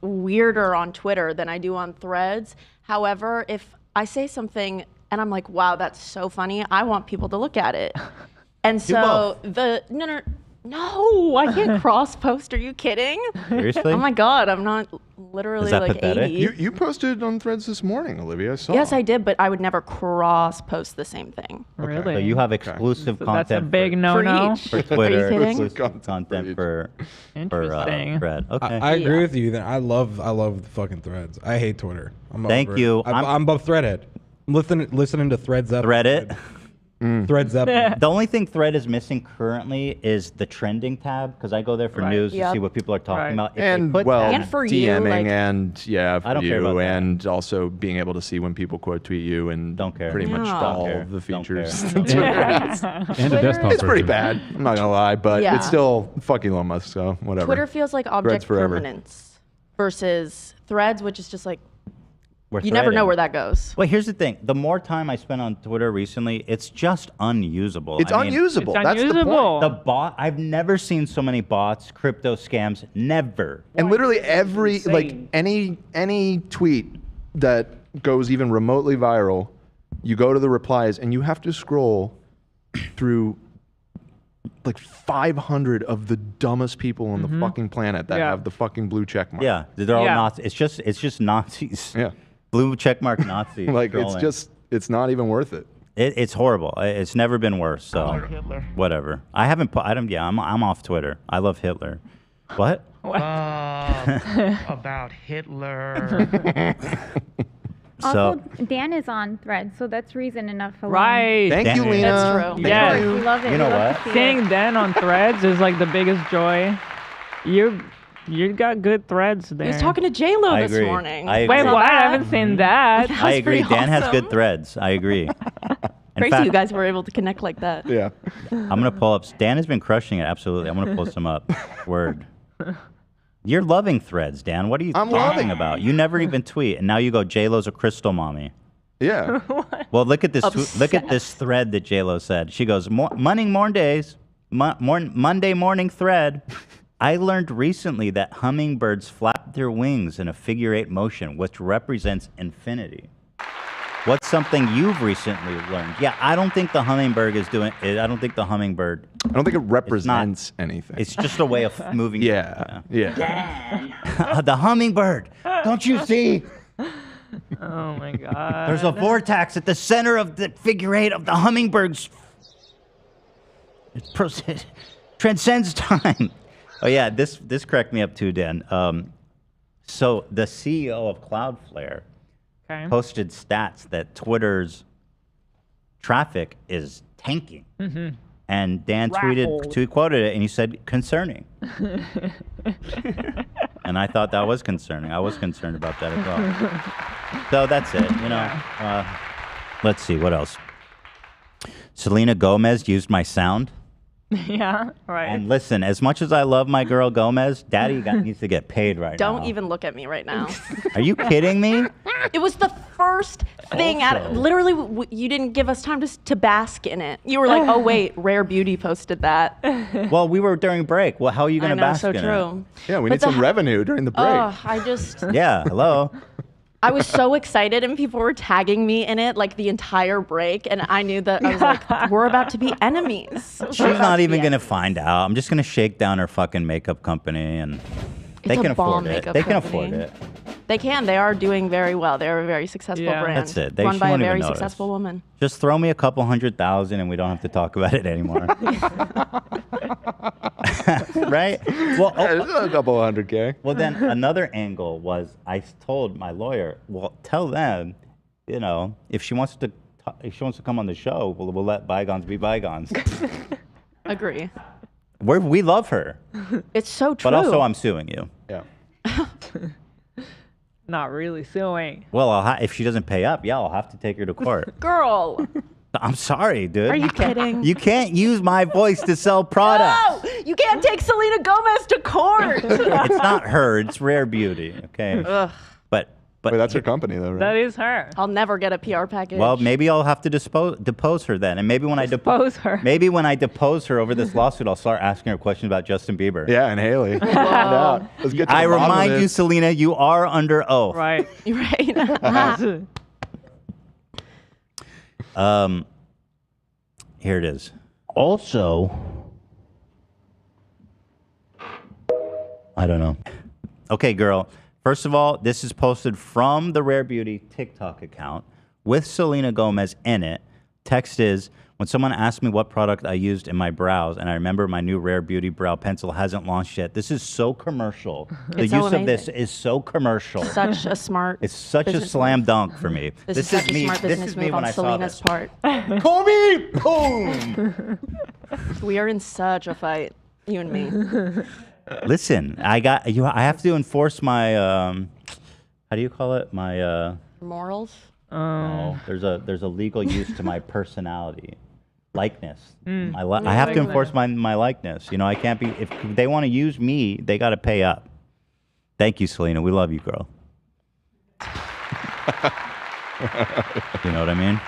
Speaker 4: weirder on Twitter than I do on Threads. However, if I say something and I'm like, wow, that's so funny, I want people to look at it. And so no, I can't cross post. Are you kidding?
Speaker 1: Seriously?
Speaker 4: Oh my God, I'm not literally
Speaker 1: Is that
Speaker 4: like
Speaker 1: pathetic?
Speaker 4: 80.
Speaker 3: You posted on Threads this morning, Olivia. I saw.
Speaker 4: Yes, I did, but I would never cross post the same thing.
Speaker 5: Really?
Speaker 1: So you have exclusive
Speaker 5: So
Speaker 1: content.
Speaker 5: that's a big
Speaker 4: For
Speaker 5: no-no.
Speaker 4: each.
Speaker 1: for Twitter.
Speaker 4: Are you kidding?
Speaker 1: Exclusive content for
Speaker 5: Interesting.
Speaker 1: Thread. Okay.
Speaker 9: I agree with you. That I love the fucking Threads. I hate Twitter.
Speaker 1: Thank
Speaker 9: over it.
Speaker 1: you.
Speaker 9: I'm a Threadhead. I'm listening to Threads up.
Speaker 1: Reddit.
Speaker 9: Threads up.
Speaker 1: The only thing Thread is missing currently is the trending tab because I go there for news to see what people are talking about. If they
Speaker 3: And
Speaker 1: put
Speaker 3: well,
Speaker 1: that-
Speaker 4: And for you,
Speaker 3: DMing
Speaker 4: like-
Speaker 3: and
Speaker 1: I don't care about that.
Speaker 3: and also being able to see when people quote tweet you and
Speaker 1: Don't care.
Speaker 3: pretty much
Speaker 4: No.
Speaker 3: all
Speaker 1: care.
Speaker 3: of the
Speaker 1: Don't
Speaker 3: features.
Speaker 1: care.
Speaker 11: And a desktop
Speaker 3: It's pretty
Speaker 11: version.
Speaker 3: bad. I'm not gonna lie, but
Speaker 4: Yeah.
Speaker 3: it's still fuck Elon Musk, so whatever.
Speaker 4: Twitter feels like object
Speaker 3: forever.
Speaker 4: permanence versus Threads, which is just like,
Speaker 1: We're
Speaker 4: you never know
Speaker 1: threading.
Speaker 4: where that goes.
Speaker 1: Well, here's the thing. The more time I spend on Twitter recently, it's just unusable.
Speaker 3: It's
Speaker 1: I mean,
Speaker 3: unusable.
Speaker 5: It's
Speaker 3: That's the
Speaker 5: unusable.
Speaker 3: point.
Speaker 1: The bot. I've never seen so many bots, crypto scams. Never.
Speaker 3: And literally every like any tweet that goes even remotely viral, you go to the replies and you have to scroll through like 500 of the dumbest people on the fucking planet that have the fucking blue check mark.
Speaker 1: Yeah, they're all
Speaker 5: Yeah.
Speaker 1: Nazis. It's just Nazis.
Speaker 3: Yeah.
Speaker 1: Blue checkmark Nazis.
Speaker 3: Like
Speaker 1: scrolling.
Speaker 3: it's not even worth it.
Speaker 1: It's horrible. It's never been worse. So whatever. I haven't. Yeah, I'm off Twitter. I love Hitler. What?
Speaker 12: About Hitler.
Speaker 13: Also, Dan is on Threads, so that's reason enough alone.
Speaker 5: Right.
Speaker 3: Thank you,
Speaker 1: Dan-
Speaker 3: Lena.
Speaker 4: That's true.
Speaker 3: Thank
Speaker 5: Yes.
Speaker 3: you.
Speaker 13: We love it.
Speaker 1: You know
Speaker 13: We love
Speaker 1: what?
Speaker 13: to see it.
Speaker 5: Seeing Dan on Threads is like the biggest joy. You got good threads there.
Speaker 4: He was talking to J-Lo
Speaker 1: I
Speaker 4: this
Speaker 1: agree.
Speaker 4: morning.
Speaker 1: I
Speaker 5: Wait,
Speaker 1: agree.
Speaker 5: what? I haven't seen that.
Speaker 1: I agree.
Speaker 4: pretty
Speaker 1: Dan has
Speaker 4: awesome.
Speaker 1: good threads. I agree. In
Speaker 4: Crazy
Speaker 1: fact,
Speaker 4: you guys were able to connect like that.
Speaker 3: Yeah.
Speaker 1: I'm gonna pull up. Dan has been crushing it. Absolutely. I'm gonna pull some up. Word. You're loving threads, Dan. What are you
Speaker 3: I'm
Speaker 1: talking
Speaker 3: loving it.
Speaker 1: about? You never even tweet, and now you go. J-Lo's a crystal mommy.
Speaker 3: Yeah.
Speaker 1: Well, look at this.
Speaker 4: Obsessed.
Speaker 1: Look at this thread that J-Lo said. She goes, Monday morning thread. I learned recently that hummingbirds flap their wings in a figure 8 motion, which represents infinity. What's something you've recently learned? Yeah, I don't think the hummingbird is doing it. I don't think the hummingbird.
Speaker 3: I don't think it represents anything.
Speaker 1: It's just a way of moving.
Speaker 3: Yeah.
Speaker 1: The hummingbird. Don't you see?
Speaker 5: Oh my god.
Speaker 1: There's a vortex at the center of the figure 8 of the hummingbird's. It transcends time. Oh yeah, this cracked me up too, Dan. So the CEO of Cloudflare posted stats that Twitter's traffic is tanking.
Speaker 5: Mm-hmm.
Speaker 1: And Dan quoted it, and he said, concerning. And I thought that was concerning. I was concerned about that as well. So that's it, you know. Let's see, what else? Selena Gomez used my sound.
Speaker 5: Yeah, right.
Speaker 1: And listen, as much as I love my girl Gomez, Daddy needs to get paid right now.
Speaker 4: Don't even look at me right now.
Speaker 1: Are you kidding me?
Speaker 4: It was the first thing literally you didn't give us time to bask in it. You were like, oh wait, Rare Beauty posted that.
Speaker 1: Well, we were during break. Well, how are you going to bask
Speaker 4: so
Speaker 1: in
Speaker 4: true.
Speaker 1: it?
Speaker 3: Yeah, we need some revenue during the break.
Speaker 4: I just
Speaker 1: Yeah, hello.
Speaker 4: I was so excited and people were tagging me in it like the entire break and I knew that I was like, we're about to be enemies.
Speaker 1: She's not even going to find out. I'm just going to shake down her fucking makeup company and they can afford it. They can afford it.
Speaker 4: They can. They are doing very well. They're a very successful brand.
Speaker 1: That's it.
Speaker 4: Run by a
Speaker 1: won't even
Speaker 4: very
Speaker 1: notice.
Speaker 4: successful woman.
Speaker 1: Just throw me a couple 100,000 and we don't have to talk about it anymore. Right? Well,
Speaker 3: a couple 100K.
Speaker 1: Well, then another angle was I told my lawyer, well, tell them, you know, if she wants to come on the show, we'll let bygones be bygones.
Speaker 4: Agree.
Speaker 1: We love her.
Speaker 4: It's so true.
Speaker 1: But also, I'm suing you.
Speaker 3: Yeah.
Speaker 5: Not really suing.
Speaker 1: Well, if she doesn't pay up, I'll have to take her to court.
Speaker 4: Girl.
Speaker 1: I'm sorry, dude.
Speaker 4: Are you kidding?
Speaker 1: You can't use my voice to sell products.
Speaker 4: No! You can't take Selena Gomez to court.
Speaker 1: It's not her. It's Rare Beauty. Okay.
Speaker 4: Ugh.
Speaker 1: But
Speaker 3: Wait, that's her company, though, right?
Speaker 5: That is her.
Speaker 4: I'll never get a PR package.
Speaker 1: Well, maybe I'll have to depose her then, and maybe when I depose
Speaker 5: her,
Speaker 1: maybe when I depose her over this lawsuit, I'll start asking her questions about Justin Bieber.
Speaker 3: Yeah, and Haley.
Speaker 4: Wow.
Speaker 3: Let's get to
Speaker 1: I
Speaker 3: the bottom of
Speaker 1: remind you,
Speaker 3: this.
Speaker 1: Selena, you are under oath.
Speaker 5: Right.
Speaker 4: Right.
Speaker 1: Here it is. Also, I don't know. Okay, girl. First of all, this is posted from the Rare Beauty TikTok account with Selena Gomez in it. Text is, when someone asks me what product I used in my brows, and I remember my new Rare Beauty brow pencil hasn't launched yet. This is so commercial. The
Speaker 4: It's
Speaker 1: use
Speaker 4: so
Speaker 1: of this
Speaker 4: amazing.
Speaker 1: is so commercial.
Speaker 4: Such a smart.
Speaker 1: It's such a
Speaker 4: business
Speaker 1: slam
Speaker 4: move.
Speaker 1: dunk for me.
Speaker 4: This is such a smart business move on Selena's part.
Speaker 1: Kobe! Boom!
Speaker 4: We are in such a fight, you and me.
Speaker 1: Listen, I have to enforce my how do you call it? My
Speaker 4: Morals.
Speaker 1: no, there's a legal use to my personality, likeness.
Speaker 5: Mm.
Speaker 1: I have to enforce my likeness. You know, I can't be. If they want to use me, they got to pay up. Thank you, Selena. We love you, girl. You know what I mean?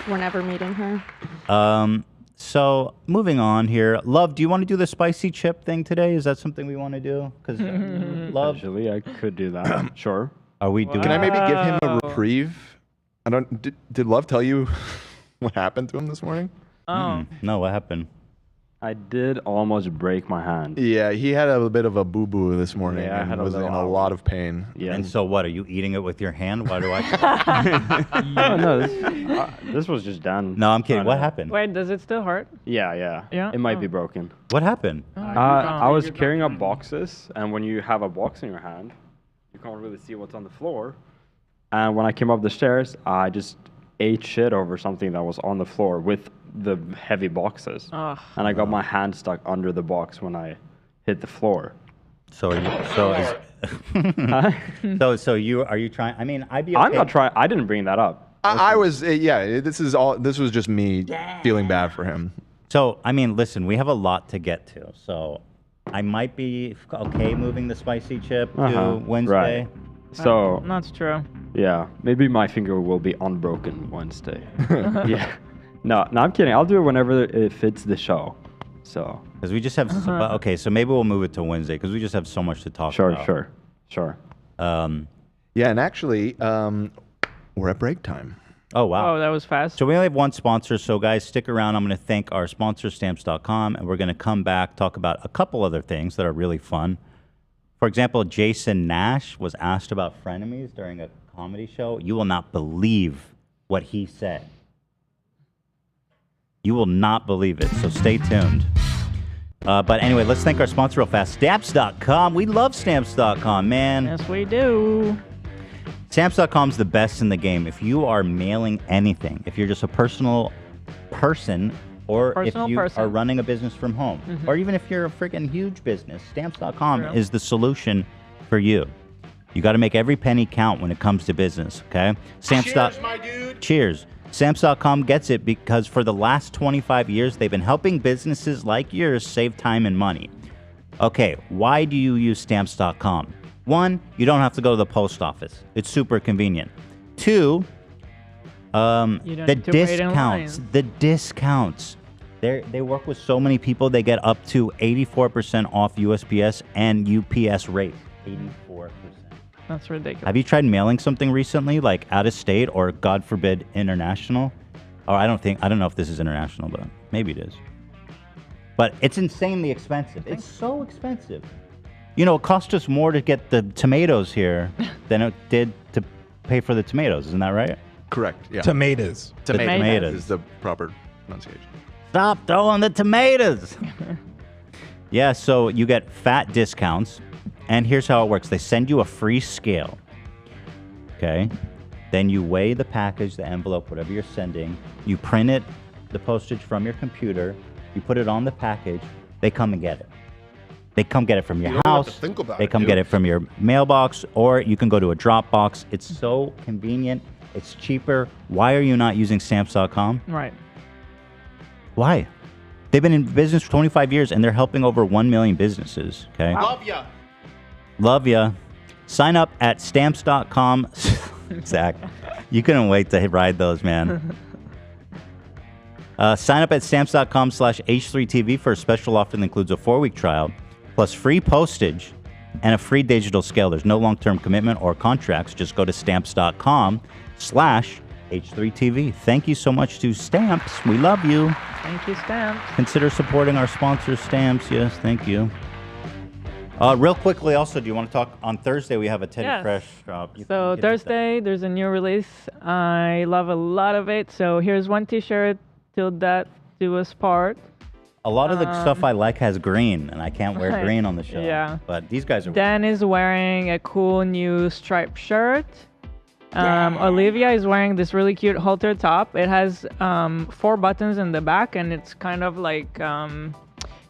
Speaker 4: We're never meeting her.
Speaker 1: So moving on here, Love. Do you want to do the spicy chip thing today? Is that something we want to do? Because Love.
Speaker 6: Actually, I could do that. Sure.
Speaker 1: Are we doing?
Speaker 3: Can I maybe give him a reprieve? I don't. Did Love tell you what happened to him this morning?
Speaker 1: No, what happened?
Speaker 6: I did almost break my hand.
Speaker 3: Yeah, he had a bit of a boo-boo this morning
Speaker 6: Yeah, I
Speaker 3: and
Speaker 6: had a
Speaker 3: was in
Speaker 6: little
Speaker 3: a lot of pain.
Speaker 6: Yeah.
Speaker 1: And so what? Are you eating it with your hand? Why do I?
Speaker 6: No, this was just done.
Speaker 1: No, I'm kidding. What happened?
Speaker 5: Wait, does it still hurt?
Speaker 6: Yeah.
Speaker 5: Yeah?
Speaker 6: It might be broken.
Speaker 1: What happened?
Speaker 6: I was carrying up boxes, and when you have a box in your hand, you can't really see what's on the floor. And when I came up the stairs, I just ate shit over something that was on the floor with the heavy boxes.
Speaker 5: Ugh.
Speaker 6: And I got my hand stuck under the box when I hit the floor.
Speaker 1: So are you? So are you trying? I mean, I'd be. Okay.
Speaker 6: I'm not trying. I didn't bring that up.
Speaker 3: I was. Yeah. This was just me feeling bad for him.
Speaker 1: So I mean, listen, we have a lot to get to. So I might be okay moving the spicy chip to Wednesday.
Speaker 6: Right. So
Speaker 5: that's true.
Speaker 6: Yeah, maybe my finger will be unbroken Wednesday. Yeah. No, I'm kidding. I'll do it whenever it fits the show. So.
Speaker 1: Because we just have. Okay, so maybe we'll move it to Wednesday because we just have so much to talk about.
Speaker 6: Sure.
Speaker 3: Yeah, and actually, we're at break time.
Speaker 1: Oh, wow.
Speaker 5: Oh, that was fast.
Speaker 1: So we only have one sponsor. So, guys, stick around. I'm going to thank our sponsor, Stamps.com, and we're going to come back, talk about a couple other things that are really fun. For example, Jason Nash was asked about frenemies during a comedy show. You will not believe what he said. You will not believe it. So stay tuned. But anyway, let's thank our sponsor real fast, Stamps.com. We love Stamps.com, man.
Speaker 5: Yes, we do.
Speaker 1: Stamps.com is the best in the game. If you are mailing anything, if you're just a personal person, or if you are running a business from home, or even if you're a freaking huge business, Stamps.com is the solution for you. You got to make every penny count when it comes to business, okay?
Speaker 7: Cheers, my dude.
Speaker 1: Cheers. Stamps.com gets it because for the last 25 years, they've been helping businesses like yours save time and money. Okay, why do you use Stamps.com? One, you don't have to go to the post office. It's super convenient. Two, the discounts. The discounts. They work with so many people. They get up to 84% off USPS and UPS rates. 84%.
Speaker 5: That's ridiculous.
Speaker 1: Have you tried mailing something recently, like out of state or, God forbid, international? Or I don't know if this is international, but maybe it is. But it's insanely expensive. It's so expensive. You know, it cost us more to get the tomatoes here than it did to pay for the tomatoes. Isn't that right?
Speaker 3: Correct. Yeah.
Speaker 9: Tomatoes.
Speaker 3: Tomatoes is the proper pronunciation.
Speaker 1: Stop throwing the tomatoes. Yeah, so you get fat discounts. And here's how it works. They send you a free scale. Okay? Then you weigh the package, the envelope, whatever you're sending. You print it, the postage from your computer. You put it on the package. They come and get it. They come get it from your house. They come get it from your mailbox, or you can go to a drop box. It's so convenient. It's cheaper. Why are you not using Stamps.com?
Speaker 5: Right.
Speaker 1: Why? They've been in business for 25 years, and they're helping over 1 million businesses. Okay.
Speaker 7: Love ya.
Speaker 1: Love ya. Sign up at Stamps.com. Zach, you couldn't wait to ride those, man. Sign up at Stamps.com/H3TV for a special offer that includes a 4-week trial, plus free postage and a free digital scale. There's no long-term commitment or contracts. Just go to Stamps.com/H3TV. Thank you so much to Stamps. We love you.
Speaker 5: Thank you, Stamps.
Speaker 1: Consider supporting our sponsor, Stamps. Yes, thank you. Real quickly, also, do you want to talk on Thursday? We have a Teddy Fresh drop.
Speaker 5: So Thursday, there's a new release. I love a lot of it. So here's one T-shirt, Till Death Do Us Part.
Speaker 1: A lot of the stuff I like has green, and I can't wear green on the show.
Speaker 5: Yeah.
Speaker 1: But these guys are.
Speaker 5: Dan is wearing a cool new striped shirt. Olivia is wearing this really cute halter top. It has 4 buttons in the back, and it's kind of like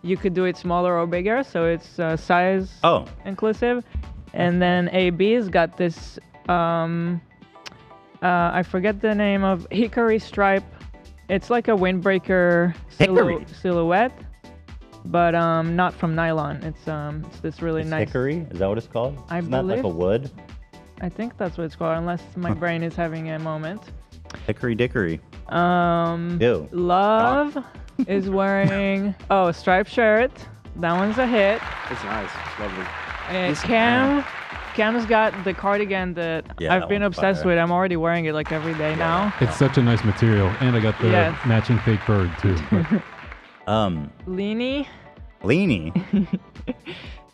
Speaker 5: you could do it smaller or bigger, so it's size inclusive. And then AB's got this I forget the name of hickory stripe. It's like a windbreaker silhouette, but not from nylon. It's this really nice
Speaker 1: hickory. Is that what it's called? Isn't that like a wood?
Speaker 5: I think that's what it's called, unless my brain is having a moment.
Speaker 1: Hickory dickory.
Speaker 5: Ew. Love is wearing a striped shirt. That one's a hit.
Speaker 6: It's nice. It's lovely.
Speaker 5: Cam's got the cardigan that I've been obsessed with. I'm already wearing it like every day now.
Speaker 11: It's such a nice material, and I got the matching fake bird too.
Speaker 5: Leanie.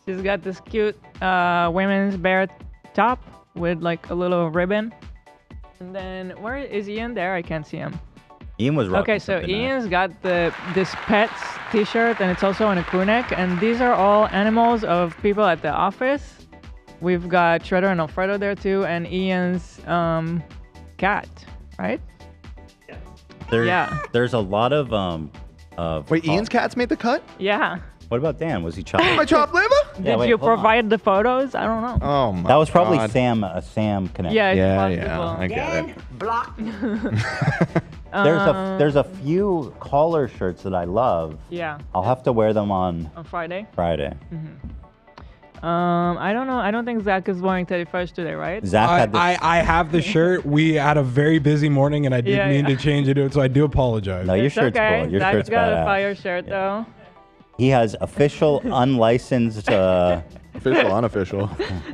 Speaker 5: She's got this cute women's bear top with like a little ribbon. And then where is Ian? There, I can't see him.
Speaker 1: Ian was rocking.
Speaker 5: Okay, so Ian's got this Pets T-shirt, and it's also on a crew neck. And these are all animals of people at the office. We've got Shredder and Alfredo there too, and Ian's cat, right?
Speaker 1: There's a lot of
Speaker 3: Wait, Ian's cats made the cut?
Speaker 5: Yeah.
Speaker 1: What about Dan? Was he chopped?
Speaker 3: My chopped liver?
Speaker 5: Did you provide the photos? I don't know.
Speaker 3: Oh my.
Speaker 1: That was probably
Speaker 3: God.
Speaker 1: Sam, a Sam connection.
Speaker 5: Yeah, it's
Speaker 3: Yeah,
Speaker 5: possible.
Speaker 3: I get it.
Speaker 12: Block.
Speaker 1: There's a few collar shirts that I love.
Speaker 5: Yeah.
Speaker 1: I'll have to wear them on
Speaker 5: Friday.
Speaker 1: Friday.
Speaker 5: I don't know. I don't think Zach is wearing 31st today, right?
Speaker 1: Zach had the
Speaker 9: I have the shirt. We had a very busy morning, and I didn't mean to change it, so I do apologize.
Speaker 1: No, your
Speaker 5: It's
Speaker 1: shirt's
Speaker 5: okay.
Speaker 1: cool. Your
Speaker 5: Zach's
Speaker 1: shirt's
Speaker 5: got a
Speaker 1: badass.
Speaker 5: fire shirt though.
Speaker 1: He has official, unlicensed,
Speaker 3: Official, unofficial.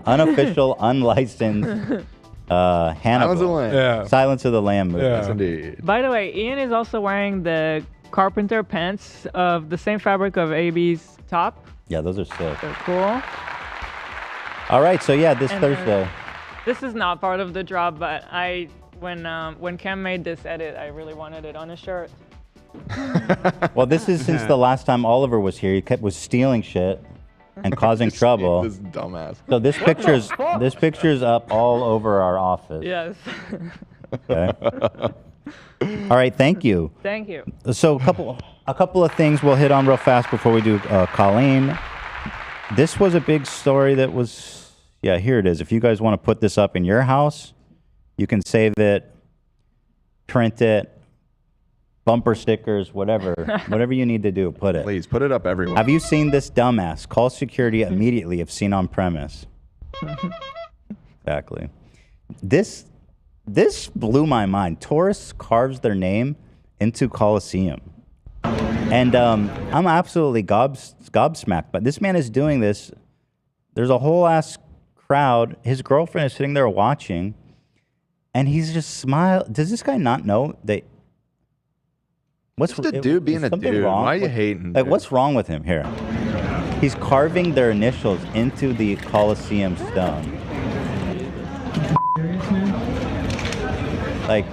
Speaker 1: unofficial, unlicensed Hannibal. Silence of the Lamb movie.
Speaker 3: Yes, indeed.
Speaker 5: By the way, Ian is also wearing the carpenter pants of the same fabric of AB's top.
Speaker 1: Yeah, those are sick.
Speaker 5: They're cool.
Speaker 1: All right, so yeah, this
Speaker 5: And,
Speaker 1: Thursday.
Speaker 5: This is not part of the drop, but when Cam made this edit, I really wanted it on a shirt.
Speaker 1: Well, this is since the last time Oliver was here. He was stealing shit and causing trouble.
Speaker 3: This dumbass.
Speaker 1: So this picture's up all over our office.
Speaker 5: Yes.
Speaker 1: Okay. All right, thank you.
Speaker 5: Thank you.
Speaker 1: So a couple of things we'll hit on real fast before we do Colleen. This was a big story that was, yeah, here it is. If you guys want to put this up in your house, you can save it, print it, bumper stickers, whatever you need to do, put it.
Speaker 3: Please put it up everywhere.
Speaker 1: Have you seen this dumbass? Call security immediately if seen on premise. Exactly. This blew my mind. Tourists carves their name into Colosseum. And I'm absolutely gobsmacked. But this man is doing this. There's a whole ass crowd. His girlfriend is sitting there watching. And he's just smiling. Does this guy not know that...
Speaker 3: What's the dude being a dude?
Speaker 1: Wrong
Speaker 3: Why are you
Speaker 1: with,
Speaker 3: hating?
Speaker 1: Like,
Speaker 3: dude?
Speaker 1: what's wrong with him here? He's carving their initials into the Colosseum stone. Like,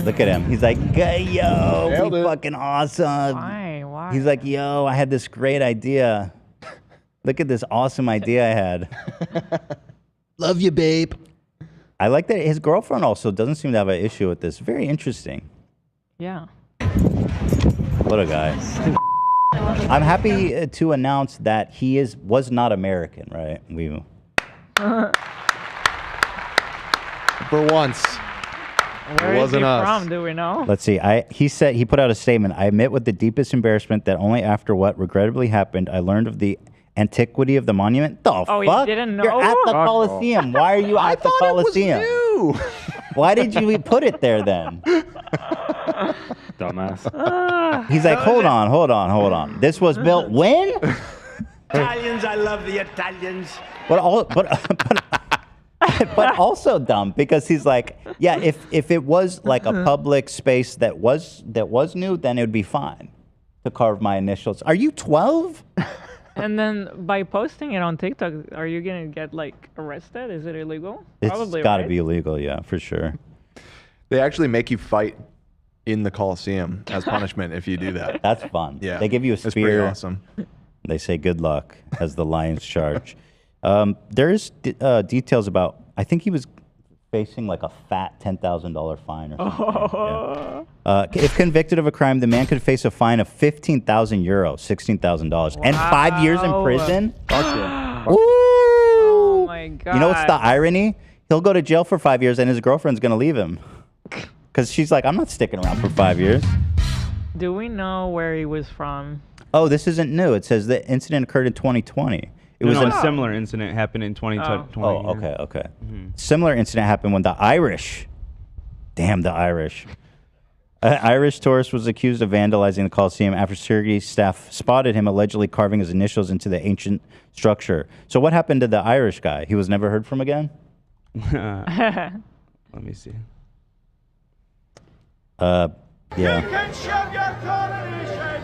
Speaker 1: look at him. He's like, yo,
Speaker 3: Nailed
Speaker 1: we
Speaker 3: it.
Speaker 1: fucking awesome.
Speaker 5: Why?
Speaker 1: He's like, yo, I had this great idea. Look at this awesome idea I had. Love you, babe. I like that his girlfriend also doesn't seem to have an issue with this. Very interesting.
Speaker 5: Yeah.
Speaker 1: What a guy. I'm happy to announce that he was not American, right?
Speaker 3: For once.
Speaker 5: Where is he from? Do we know?
Speaker 1: Let's see. He put out a statement. I admit with the deepest embarrassment that only after what regrettably happened, I learned of the antiquity of the monument. The fuck?
Speaker 5: You didn't know?
Speaker 1: You're at the Colosseum. Why are you at the Colosseum? Why did you put it there then?
Speaker 6: Dumbass.
Speaker 1: He's like, hold on. This was built when?
Speaker 12: Italians, I love the Italians.
Speaker 1: But also dumb because he's like, yeah, if it was like a public space that was new, then it would be fine to carve my initials. Are you 12?
Speaker 5: And then by posting it on TikTok, are you gonna get like arrested? Is it illegal? Probably,
Speaker 1: It's got to
Speaker 5: right?
Speaker 1: be illegal, yeah, for sure.
Speaker 3: They actually make you fight in the Colosseum as punishment if you do that.
Speaker 1: That's fun.
Speaker 3: Yeah.
Speaker 1: They give you a
Speaker 3: That's pretty
Speaker 1: spear.
Speaker 3: awesome.
Speaker 1: They say good luck as the lions charge. There's details about, I think he was facing like a fat $10,000 fine or something. Yeah. If convicted of a crime, the man could face a fine of 15,000 euro, $16,000, and 5 years in prison. Woo!
Speaker 5: Oh my god.
Speaker 1: You know what's the irony? He'll go to jail for 5 years, and his girlfriend's gonna leave him because she's like, I'm not sticking around for 5 years.
Speaker 5: Do we know where he was from?
Speaker 1: Oh, this isn't new. It says the incident occurred in 2020. It was
Speaker 10: a similar incident happened in 2020.
Speaker 1: Oh, okay. Similar incident happened when the Irish, Irish tourist was accused of vandalizing the Colosseum after security staff spotted him allegedly carving his initials into the ancient structure. So what happened to the Irish guy? He was never heard from again?
Speaker 10: Let me see.
Speaker 1: Yeah.
Speaker 12: You can shove your coronation,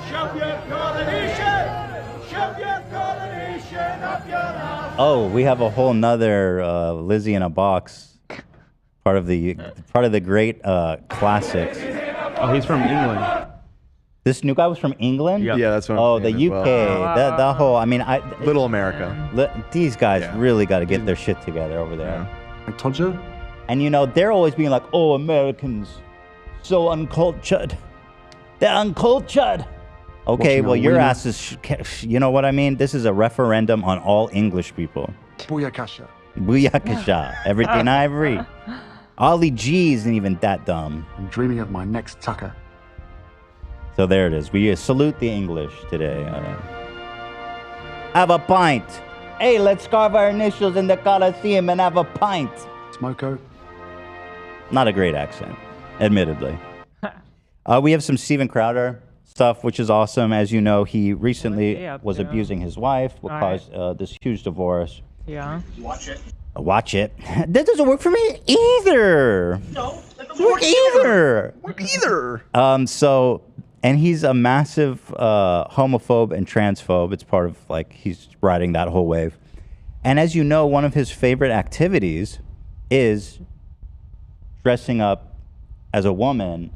Speaker 12: shove your coronation, shove your coronation up your ass.
Speaker 1: Oh, we have a whole nother Lizzie in a box, part of the great classics.
Speaker 10: Oh, he's from England.
Speaker 1: This new guy was from England?
Speaker 3: Yeah, that's what I'm
Speaker 1: Oh, the
Speaker 3: saying
Speaker 1: UK.
Speaker 3: as well.
Speaker 1: The whole, I mean,
Speaker 3: Little America.
Speaker 1: These guys really got to get their shit together over there.
Speaker 14: I told you.
Speaker 1: And you know, they're always being like, oh, Americans, so uncultured. They're uncultured. Okay,
Speaker 3: Watching
Speaker 1: well, your
Speaker 3: Arena.
Speaker 1: ass is, you know what I mean? This is a referendum on all English people.
Speaker 14: Booyakasha.
Speaker 1: Booyakasha. Everything ivory. Ollie G isn't even that dumb.
Speaker 14: I'm dreaming of my next Tucker.
Speaker 1: So there it is. We salute the English today. Have a pint. Hey, let's carve our initials in the Colosseum and have a pint.
Speaker 14: Smoko.
Speaker 1: Not a great accent, admittedly. We have some Steven Crowder stuff, which is awesome. As you know, he recently was abusing his wife, what caused this huge divorce.
Speaker 5: Yeah.
Speaker 7: Watch it.
Speaker 1: Watch it. That doesn't work for me either.
Speaker 7: No, that doesn't
Speaker 1: Work either.
Speaker 3: Work either.
Speaker 1: And he's a massive homophobe and transphobe. It's part of, like, he's riding that whole wave. And as you know, one of his favorite activities is dressing up as a woman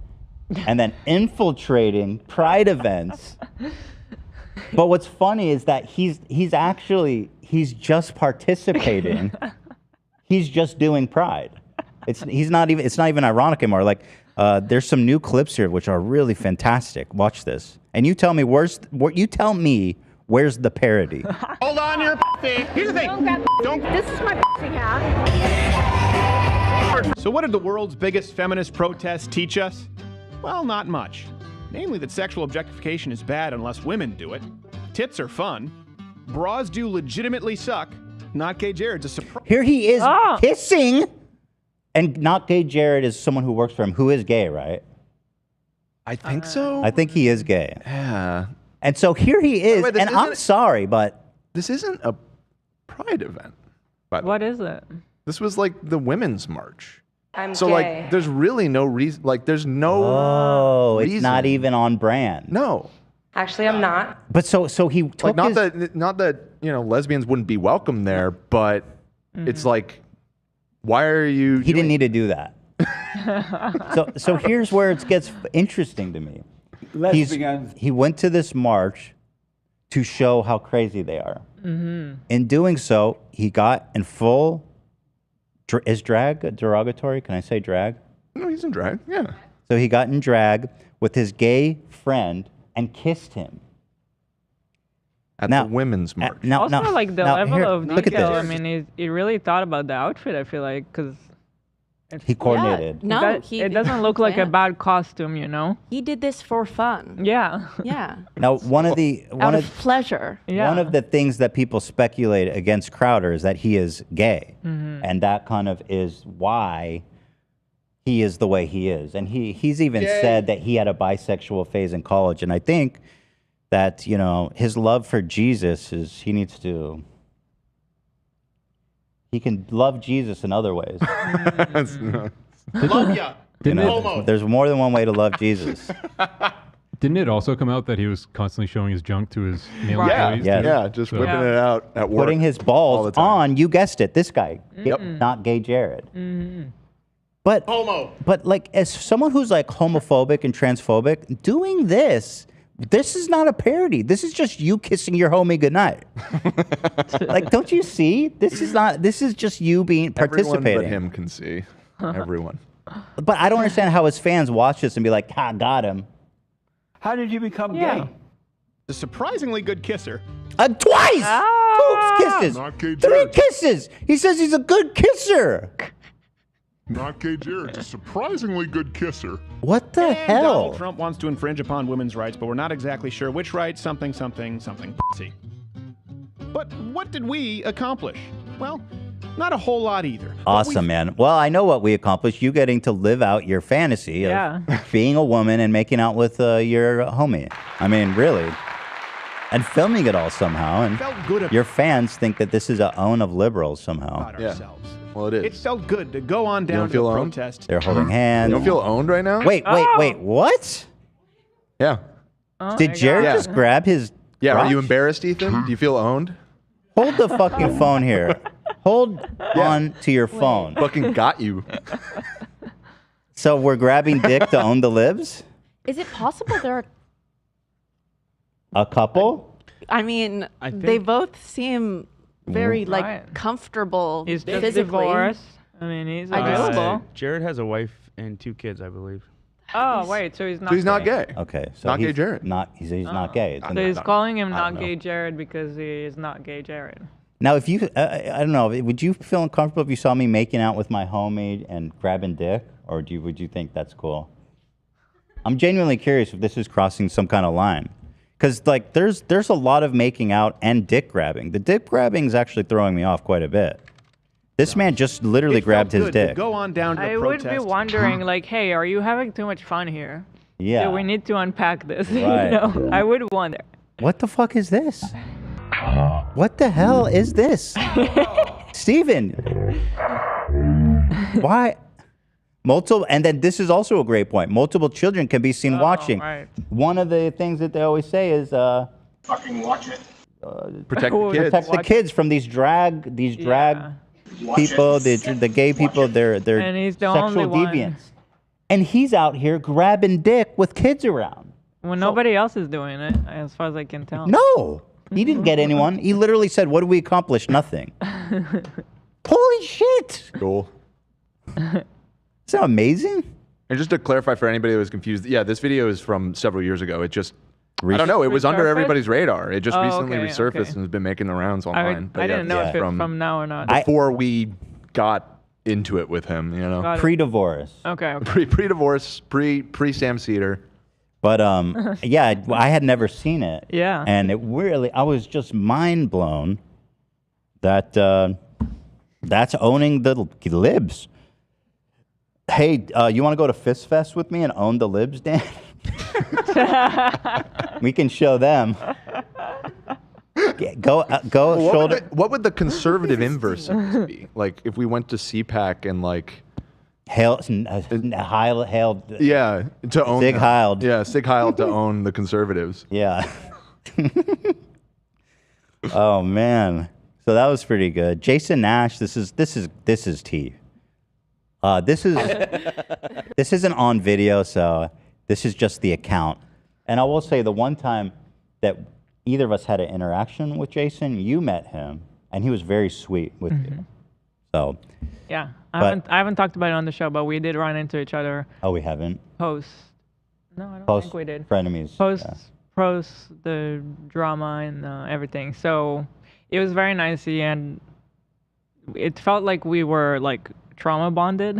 Speaker 1: and then infiltrating pride events. But what's funny is that he's just participating. He's just doing pride. It's not even ironic anymore. Like, there's some new clips here which are really fantastic. Watch this, and you tell me where's the parody.
Speaker 7: Hold on to your pussy. Here's the thing. Don't.
Speaker 15: This is my pussy hat.
Speaker 16: So what did the world's biggest feminist protest teach us? Well, not much. Namely that sexual objectification is bad unless women do it. Tits are fun. Bras do legitimately suck. Not gay Jared's a surprise.
Speaker 1: Here he is kissing, and not gay Jared is someone who works for him, who is gay, right?
Speaker 3: I think so.
Speaker 1: I think he is gay.
Speaker 3: Yeah.
Speaker 1: And so here he is,
Speaker 3: Wait,
Speaker 1: and I'm sorry, but
Speaker 3: this isn't a pride event.
Speaker 5: What is it?
Speaker 3: This was like the women's march.
Speaker 15: I'm
Speaker 3: So
Speaker 15: gay.
Speaker 3: like, there's really no reason. Like, there's no.
Speaker 1: Oh, it's
Speaker 3: reason.
Speaker 1: not even on brand.
Speaker 3: No.
Speaker 15: Actually, I'm not.
Speaker 1: But so he took
Speaker 3: Like, not
Speaker 1: his,
Speaker 3: that lesbians wouldn't be welcome there, but it's like, why are you?
Speaker 1: he didn't need to do that. So here's where it gets interesting to me. He went to this march to show how crazy they are.
Speaker 5: Mm-hmm.
Speaker 1: In doing so, he got in full. Is drag derogatory? Can I say drag?
Speaker 3: No, he's in drag. Yeah.
Speaker 1: So he got in drag with his gay friend and kissed him.
Speaker 3: At the women's march.
Speaker 5: Also, like the level of
Speaker 1: look at
Speaker 5: detail.
Speaker 1: this.
Speaker 5: I mean, he really thought about the outfit. I feel like because
Speaker 1: he coordinated.
Speaker 4: Yeah, no,
Speaker 5: it doesn't look like a bad costume, you know.
Speaker 4: He did this for fun.
Speaker 5: Yeah.
Speaker 4: Yeah.
Speaker 1: Now, one of
Speaker 4: pleasure.
Speaker 1: One of the things that people speculate against Crowder is that he is gay,
Speaker 5: Mhm.
Speaker 1: and that kind of is why he is the way he is. And he's even said that he had a bisexual phase in college, and I think that his love for Jesus is he can love Jesus in other ways.
Speaker 7: Love ya.
Speaker 1: There's more than one way to love Jesus.
Speaker 11: Didn't it also come out that he was constantly showing his junk to his male
Speaker 3: Yeah,
Speaker 11: employees?
Speaker 1: Yes.
Speaker 3: yeah, just whipping it out at work.
Speaker 1: Putting his balls on, you guessed it, this guy,
Speaker 3: Yep.
Speaker 1: not gay Jared.
Speaker 5: Mm-hmm.
Speaker 1: But
Speaker 7: Homo.
Speaker 1: But like, as someone who's like homophobic and transphobic, doing this is not a parody. This is just you kissing your homie goodnight. Like, don't you see? This is just you participating.
Speaker 3: Everyone but him can see. Everyone.
Speaker 1: But I don't understand how his fans watch this and be like, got him.
Speaker 12: How did you become
Speaker 16: gay? A surprisingly good kisser.
Speaker 1: Twice!
Speaker 5: Ah!
Speaker 1: 2 kisses!
Speaker 7: Not gay
Speaker 1: 3
Speaker 7: Jared.
Speaker 1: kisses! He says he's a good kisser!
Speaker 7: Not gay Jared's a surprisingly good kisser.
Speaker 1: What the
Speaker 16: And
Speaker 1: hell?
Speaker 16: Donald Trump wants to infringe upon women's rights, but we're not exactly sure which rights, something, pussy. But what did we accomplish? Well, not a whole lot either.
Speaker 1: Awesome, man. Well, I know what we accomplished. You getting to live out your fantasy of being a woman and making out with your homie. I mean, really. And filming it all somehow. And
Speaker 16: Felt good
Speaker 1: your fans think that this is a own of liberals somehow.
Speaker 16: about ourselves.
Speaker 3: Well, it is.
Speaker 16: It felt good to go on down to the
Speaker 3: feel owned?
Speaker 16: protest.
Speaker 1: They're holding hands.
Speaker 3: You don't feel owned right now?
Speaker 1: Wait, what?
Speaker 3: Yeah.
Speaker 1: Did Jared just grab his
Speaker 3: Yeah,
Speaker 1: crotch?
Speaker 3: are you embarrassed, Ethan? Do you feel owned?
Speaker 1: Hold the fucking phone here. Hold on to your phone.
Speaker 3: Fucking got you.
Speaker 1: So we're grabbing dick to own the libs?
Speaker 4: Is it possible there are?
Speaker 1: A couple?
Speaker 4: I mean,
Speaker 5: I
Speaker 4: they
Speaker 5: think-
Speaker 4: both seem very like
Speaker 5: Right.
Speaker 4: comfortable
Speaker 5: He's just
Speaker 4: physically.
Speaker 5: divorced. I mean, he's
Speaker 4: I guess-
Speaker 5: available.
Speaker 10: Jared has a wife and 2 kids, I believe.
Speaker 5: Oh, wait, so he's not
Speaker 3: So he's not gay.
Speaker 1: Okay, so
Speaker 3: Not gay
Speaker 1: he's
Speaker 3: Jared.
Speaker 1: Not he's not gay. It's
Speaker 5: So he's calling him
Speaker 1: I don't
Speaker 5: not
Speaker 1: know.
Speaker 5: gay Jared because he is not gay Jared.
Speaker 1: Now, if you, I don't know, would you feel uncomfortable if you saw me making out with my homie and grabbing dick, or would you think that's cool? I'm genuinely curious if this is crossing some kind of line, because like there's a lot of making out and dick grabbing. The dick grabbing is actually throwing me off quite a bit. This man just literally grabbed his dick.
Speaker 16: Go on down to the
Speaker 5: I would be wondering, like, hey, are you having too much fun here?
Speaker 1: Yeah.
Speaker 5: Do we need to unpack this?
Speaker 1: Right.
Speaker 5: You know, I would wonder.
Speaker 1: What the fuck is this? What the hell is this? Steven. Why? Multiple, and then this is also a great point. Multiple children can be seen watching.
Speaker 5: Right.
Speaker 1: One of the things that they always say is,
Speaker 12: Fucking watch it.
Speaker 3: Protect the kids.
Speaker 1: protect the kids from these drag people, the gay people, they're
Speaker 5: And he's the only
Speaker 1: sexual
Speaker 5: one.
Speaker 1: deviants. And he's out here grabbing dick with kids around.
Speaker 5: When nobody else is doing it, as far as I can tell.
Speaker 1: No, he didn't get anyone. He literally said, "What did we accomplish? Nothing." Holy shit!
Speaker 3: Cool.
Speaker 1: Isn't that amazing?
Speaker 3: And just to clarify for anybody that was confused, yeah, this video is from several years ago. It just, I don't know, it was under
Speaker 5: Resurfaced?
Speaker 3: everybody's radar. It just
Speaker 5: Oh,
Speaker 3: recently
Speaker 5: okay,
Speaker 3: resurfaced
Speaker 5: okay.
Speaker 3: and has been making the rounds online. But
Speaker 5: I
Speaker 3: yeah,
Speaker 5: didn't know
Speaker 3: this
Speaker 5: if
Speaker 3: is
Speaker 5: it's from now or not.
Speaker 3: before we got into it with him, you know.
Speaker 5: Got it.
Speaker 1: Pre-divorce.
Speaker 5: Okay. Okay.
Speaker 3: Pre-divorce, pre Sam Cedar.
Speaker 1: But yeah, I had never seen it.
Speaker 5: Yeah.
Speaker 1: And it really, I was just mind blown that that's owning the libs. Hey, you want to go to Fist Fest with me and own the libs, Dan? We can show them. Go
Speaker 3: Well,
Speaker 1: shoulder.
Speaker 3: what would the conservative inverse of this be? Like if we went to CPAC and like
Speaker 1: hail,
Speaker 3: yeah, to own
Speaker 1: Sig
Speaker 3: them.
Speaker 1: Heiled.
Speaker 3: Yeah, Sig Heiled to own the conservatives.
Speaker 1: Yeah. Oh man. So that was pretty good. Jason Nash, this is tea. This isn't on video, so this is just the account. And I will say the one time that either of us had an interaction with Jason, you met him, and he was very sweet with you. So.
Speaker 5: Yeah,
Speaker 1: But-
Speaker 5: I haven't talked about it on the show, but we did run into each other
Speaker 1: Oh, we haven't.
Speaker 5: post. No, I don't
Speaker 1: Post
Speaker 5: think we did.
Speaker 1: frenemies.
Speaker 5: Post
Speaker 1: yeah.
Speaker 5: post the drama and everything. So it was very nice, and it felt like we were like trauma bonded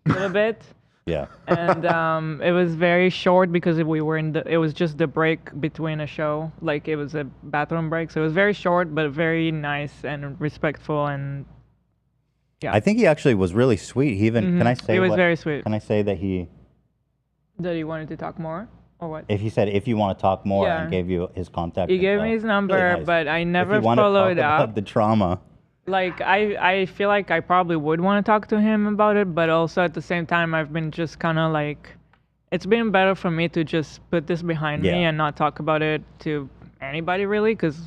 Speaker 5: a little bit.
Speaker 1: Yeah.
Speaker 5: And it was very short because we were it was just the break between a show, like it was a bathroom break. So it was very short, but very nice and respectful, and yeah.
Speaker 1: I think he actually was really sweet. He even, can I say
Speaker 5: He was
Speaker 1: what-
Speaker 5: very sweet.
Speaker 1: Can I say that he,
Speaker 5: That he wanted to talk more, or what?
Speaker 1: if he said, if you want to talk more,
Speaker 5: Yeah.
Speaker 1: and gave you his contact
Speaker 5: He gave
Speaker 1: info.
Speaker 5: me his
Speaker 1: Really
Speaker 5: number,
Speaker 1: nice.
Speaker 5: but I
Speaker 1: If
Speaker 5: never
Speaker 1: you want to
Speaker 5: followed
Speaker 1: talk
Speaker 5: up.
Speaker 1: about the trauma.
Speaker 5: Like I feel like I probably would want to talk to him about it, but also at the same time I've been just kind of like, it's been better for me to just put this behind me
Speaker 1: Yeah.
Speaker 5: and not talk about it to anybody really, because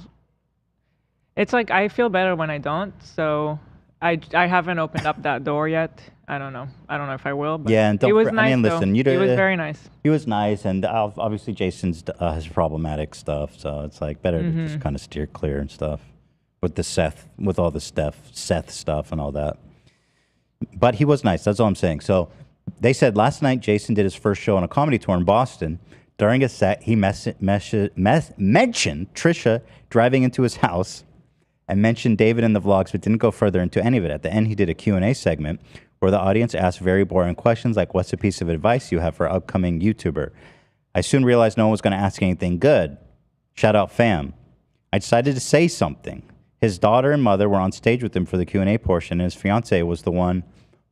Speaker 5: it's like I feel better when I don't. So I haven't opened up that door yet. I don't know if I will. But
Speaker 1: Yeah, and don't
Speaker 5: he was
Speaker 1: fr-
Speaker 5: nice.
Speaker 1: I mean,
Speaker 5: though.
Speaker 1: listen, you
Speaker 5: He was
Speaker 1: did-
Speaker 5: very nice.
Speaker 1: He was nice, and obviously Jason's has problematic stuff, so it's like better to just kind of steer clear and stuff with all the Seth stuff and all that. But he was nice. That's all I'm saying. So they said last night Jason did his first show on a comedy tour in Boston. During a set, he mentioned Trisha driving into his house and mentioned David in the vlogs, but didn't go further into any of it. At the end, he did a Q&A segment where the audience asked very boring questions like, what's a piece of advice you have for an upcoming YouTuber? I soon realized no one was going to ask anything good. Shout out fam. I decided to say something. His daughter and mother were on stage with him for the Q&A portion, and his fiance was the one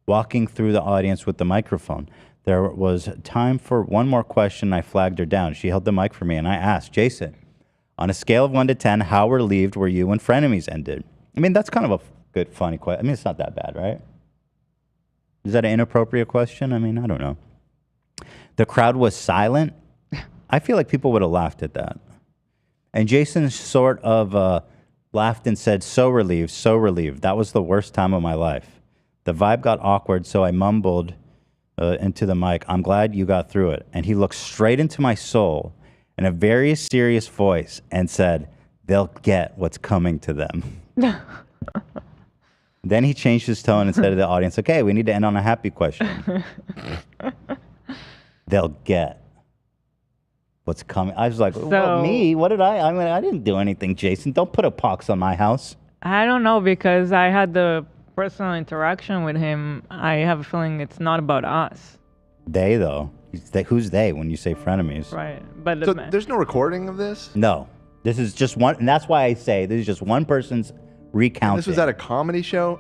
Speaker 1: walking through the audience with the microphone. There was time for one more question. I flagged her down. She held the mic for me, and I asked, Jason, on a scale of 1 to 10, how relieved were you when Frenemies ended? I mean, that's kind of a good, funny question. I mean, it's not that bad, right? Is that an inappropriate question? I mean, I don't know. The crowd was silent. I feel like people would have laughed at that. And Jason sort of laughed and said, so relieved, so relieved. That was the worst time of my life. The vibe got awkward, so I mumbled into the mic, I'm glad you got through it. And he looked straight into my soul in a very serious voice and said, they'll get what's coming to them. Then he changed his tone and said to the audience, okay, we need to end on a happy question. they'll get what's coming. I was like, well,
Speaker 5: So-
Speaker 1: me? What did I mean, I didn't do anything, Jason. Don't put a pox on my house.
Speaker 5: I don't know because I had the personal interaction with him. I have a feeling it's not about us.
Speaker 1: They, though. Who's they when you say frenemies?
Speaker 5: Right. But
Speaker 3: So there's no recording of this?
Speaker 1: No. This is just one, and that's why I say this is just one person's recounting.
Speaker 3: This was at a comedy show?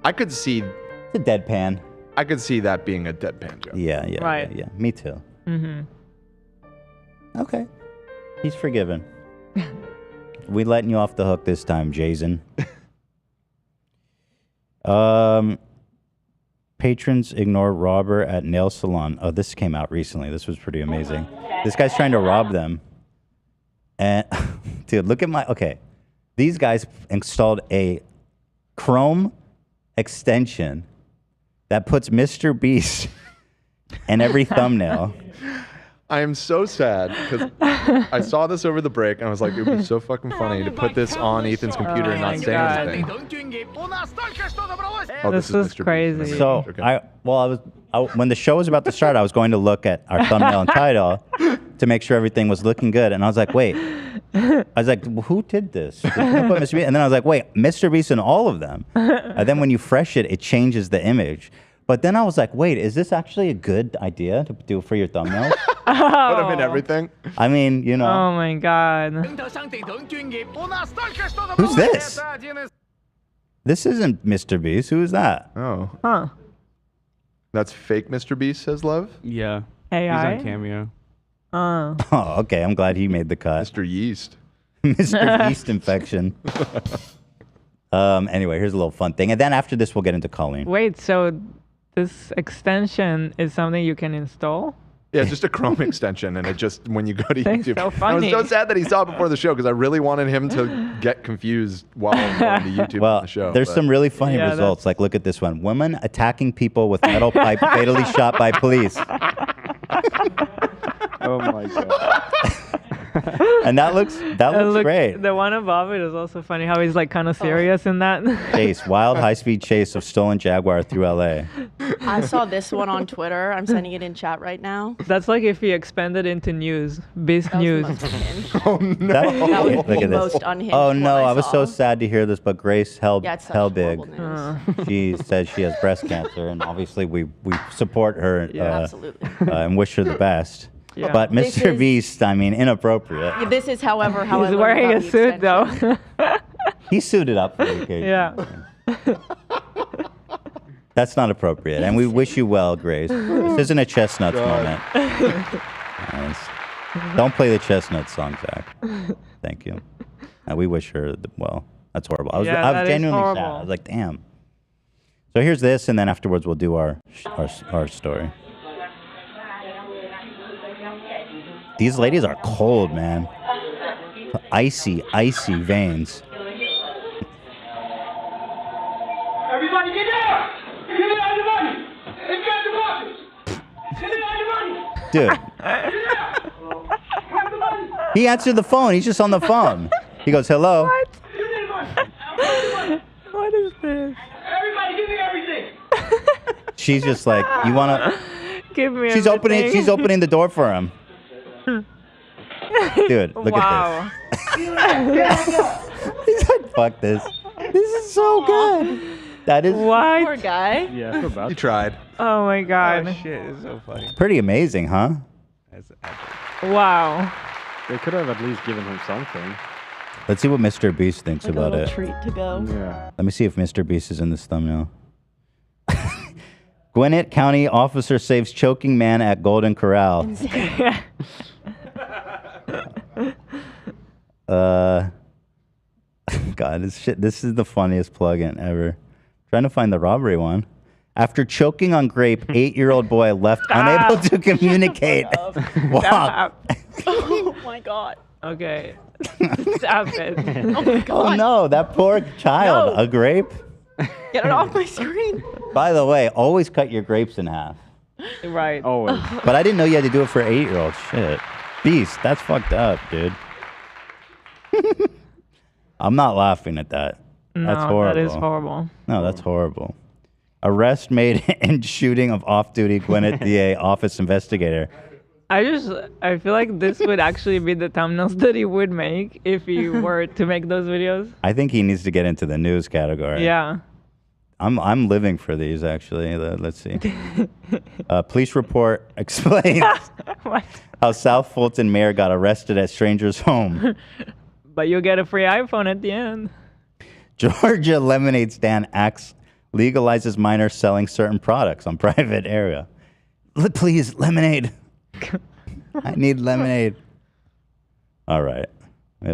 Speaker 3: I could see...
Speaker 1: It's a deadpan.
Speaker 3: I could see that being a deadpan joke.
Speaker 1: Yeah, yeah,
Speaker 5: Right.
Speaker 1: yeah. Me too.
Speaker 5: Mm-hmm.
Speaker 1: Okay. He's forgiven. We letting you off the hook this time, Jason. Patrons ignore robber at nail salon. Oh, this came out recently. This was pretty amazing. This guy's trying to rob them. And, dude, look at my... Okay. These guys installed a Chrome extension that puts MrBeast in every thumbnail.
Speaker 3: I am so sad because I saw this over the break and I was like, it would be so fucking funny to put this on Ethan's computer and not say anything. Oh,
Speaker 5: This is
Speaker 3: Mr.
Speaker 5: crazy.
Speaker 3: Beast.
Speaker 1: So when the show was about to start, I was going to look at our thumbnail and title to make sure everything was looking good. And I was like, wait. I was like, well, who did this? Who put Mr. Beast? And then I was like, wait, MrBeast in all of them. And then when you fresh it, it changes the image. But then I was like, wait, is this actually a good idea to do for your thumbnails?
Speaker 3: Put him in everything.
Speaker 1: I mean, you know.
Speaker 5: Oh my God.
Speaker 1: Who's this? This isn't MrBeast. Who is that?
Speaker 3: Oh.
Speaker 5: Huh.
Speaker 3: That's fake MrBeast, says Love?
Speaker 10: Yeah.
Speaker 5: AI?
Speaker 10: He's on Cameo.
Speaker 1: Oh, okay. I'm glad he made the cut.
Speaker 3: Mr. Yeast.
Speaker 1: Mr. Yeast infection. Anyway, here's a little fun thing. And then after this, we'll get into Colleen.
Speaker 5: Wait, so this extension is something you can install?
Speaker 3: Yeah, it's just a Chrome extension, and it just, when you go to
Speaker 5: That's
Speaker 3: YouTube.
Speaker 5: so
Speaker 3: I was
Speaker 5: funny.
Speaker 3: so sad that he saw it before the show because I really wanted him to get confused while going to YouTube
Speaker 1: Well,
Speaker 3: on the show.
Speaker 1: there's
Speaker 3: but-
Speaker 1: some really funny
Speaker 5: Yeah,
Speaker 1: results. Like, look at this one. Woman attacking people with metal pipe fatally shot by police.
Speaker 6: Oh my God.
Speaker 1: And that looks great.
Speaker 5: The one above it is also funny how he's like kind of serious in that.
Speaker 1: Chase, wild high-speed chase of stolen Jaguar through LA.
Speaker 4: I saw this one on Twitter. I'm sending it in chat right now.
Speaker 5: That's like if he expanded into news, Beast News.
Speaker 3: Oh no!
Speaker 4: That was
Speaker 1: Look
Speaker 4: the
Speaker 1: at this.
Speaker 4: most unhinged
Speaker 1: Oh
Speaker 4: one
Speaker 1: no, I
Speaker 4: I
Speaker 1: was so
Speaker 4: saw.
Speaker 1: sad to hear this, but Grace held
Speaker 4: Yeah, it's such
Speaker 1: held big.
Speaker 4: horrible news.
Speaker 1: She says she has breast cancer, and obviously we support her
Speaker 4: Absolutely.
Speaker 1: And wish her the best.
Speaker 5: Yeah.
Speaker 1: But
Speaker 4: This
Speaker 1: Mr.
Speaker 4: is-
Speaker 1: Beast, I mean, inappropriate.
Speaker 4: Yeah, this is, however, how I
Speaker 5: He's
Speaker 4: learned
Speaker 5: wearing
Speaker 4: about
Speaker 5: a
Speaker 4: the
Speaker 5: suit
Speaker 4: extension.
Speaker 5: though.
Speaker 1: He suited up for the occasion.
Speaker 5: Yeah.
Speaker 1: That's not appropriate. And we wish you well, Grace. This isn't a chestnuts moment. Nice. Don't play the chestnuts song, Zach. Thank you. We wish her well. That's horrible. I was
Speaker 5: that is
Speaker 1: genuinely sad.
Speaker 5: horrible.
Speaker 1: I was like, damn. So here's this, and then afterwards we'll do our story. These ladies are cold, man. Icy, icy veins.
Speaker 12: Everybody get down! Give me all your money! It's got the boxes! Give me all your money!
Speaker 1: Dude,
Speaker 12: Get down! Have the money!
Speaker 1: he answered the phone. He's just on the phone. He goes, hello.
Speaker 12: Give me the money!
Speaker 5: What is this?
Speaker 12: Everybody give me everything!
Speaker 1: She's just like, you wanna?
Speaker 5: Give me
Speaker 1: She's
Speaker 5: everything.
Speaker 1: She's opening the door for him. Dude, look
Speaker 5: Wow.
Speaker 1: at this. He's like, fuck this. This is so good. That is
Speaker 5: What?
Speaker 4: Poor guy.
Speaker 6: Yeah, I feel bad.
Speaker 3: He tried.
Speaker 5: Oh my God.
Speaker 10: Oh shit, it's so funny.
Speaker 1: pretty amazing, huh?
Speaker 10: That's epic.
Speaker 5: Wow.
Speaker 6: They could have at least given him something.
Speaker 1: Let's see what MrBeast thinks
Speaker 4: Like a
Speaker 1: about
Speaker 4: little
Speaker 1: it.
Speaker 4: treat to go.
Speaker 6: Yeah.
Speaker 1: Let me see if MrBeast is in this thumbnail. Gwinnett County officer saves choking man at Golden Corral. God, this is the funniest plugin ever. Trying to find the robbery one. After choking on grape, 8-year-old boy left unable to communicate. Wow.
Speaker 4: Oh my God.
Speaker 5: Okay. Stop it.
Speaker 4: Oh my God.
Speaker 1: Oh no, that poor child.
Speaker 4: No.
Speaker 1: A grape?
Speaker 4: Get it off my screen.
Speaker 1: By the way, always cut your grapes in half.
Speaker 5: Right.
Speaker 6: Always.
Speaker 1: But I didn't know you had to do it for 8-year-olds. Shit. Beast, that's fucked up, dude. I'm not laughing at that.
Speaker 5: No,
Speaker 1: That's horrible.
Speaker 5: that is horrible.
Speaker 1: No, that's horrible. Arrest made in shooting of off-duty Gwinnett DA office investigator.
Speaker 5: I feel like this would actually be the thumbnails that he would make if he were to make those videos.
Speaker 1: I think he needs to get into the news category.
Speaker 5: Yeah.
Speaker 1: I'm living for these, actually. Let's see. Police report explains how South Fulton mayor got arrested at stranger's home.
Speaker 5: But you'll get a free iPhone at the end.
Speaker 1: Georgia lemonade stand acts legalizes minors selling certain products on private area. Please, lemonade. I need lemonade. All right.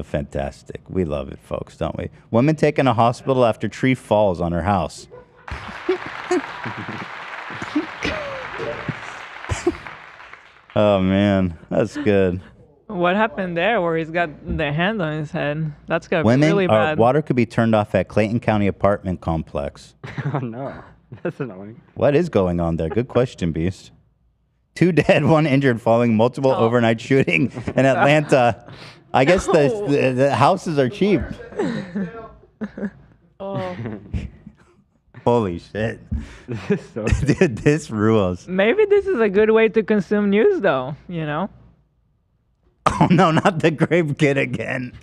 Speaker 1: Fantastic. We love it, folks, don't we? Woman taken to hospital after tree falls on her house. Oh, man. That's good.
Speaker 5: What happened there where he's got the hand on his head? That's got to be really bad.
Speaker 1: Water could be turned off at Clayton County apartment complex.
Speaker 6: Oh, no. That's annoying.
Speaker 1: What is going on there? Good question, Beast. 2 dead, 1 injured following multiple overnight shooting in Atlanta. I guess the houses are cheap.
Speaker 5: Oh.
Speaker 1: Holy shit. Dude, this rules.
Speaker 5: Maybe this is a good way to consume news, though, you know?
Speaker 1: Oh, no, not the grape kid again.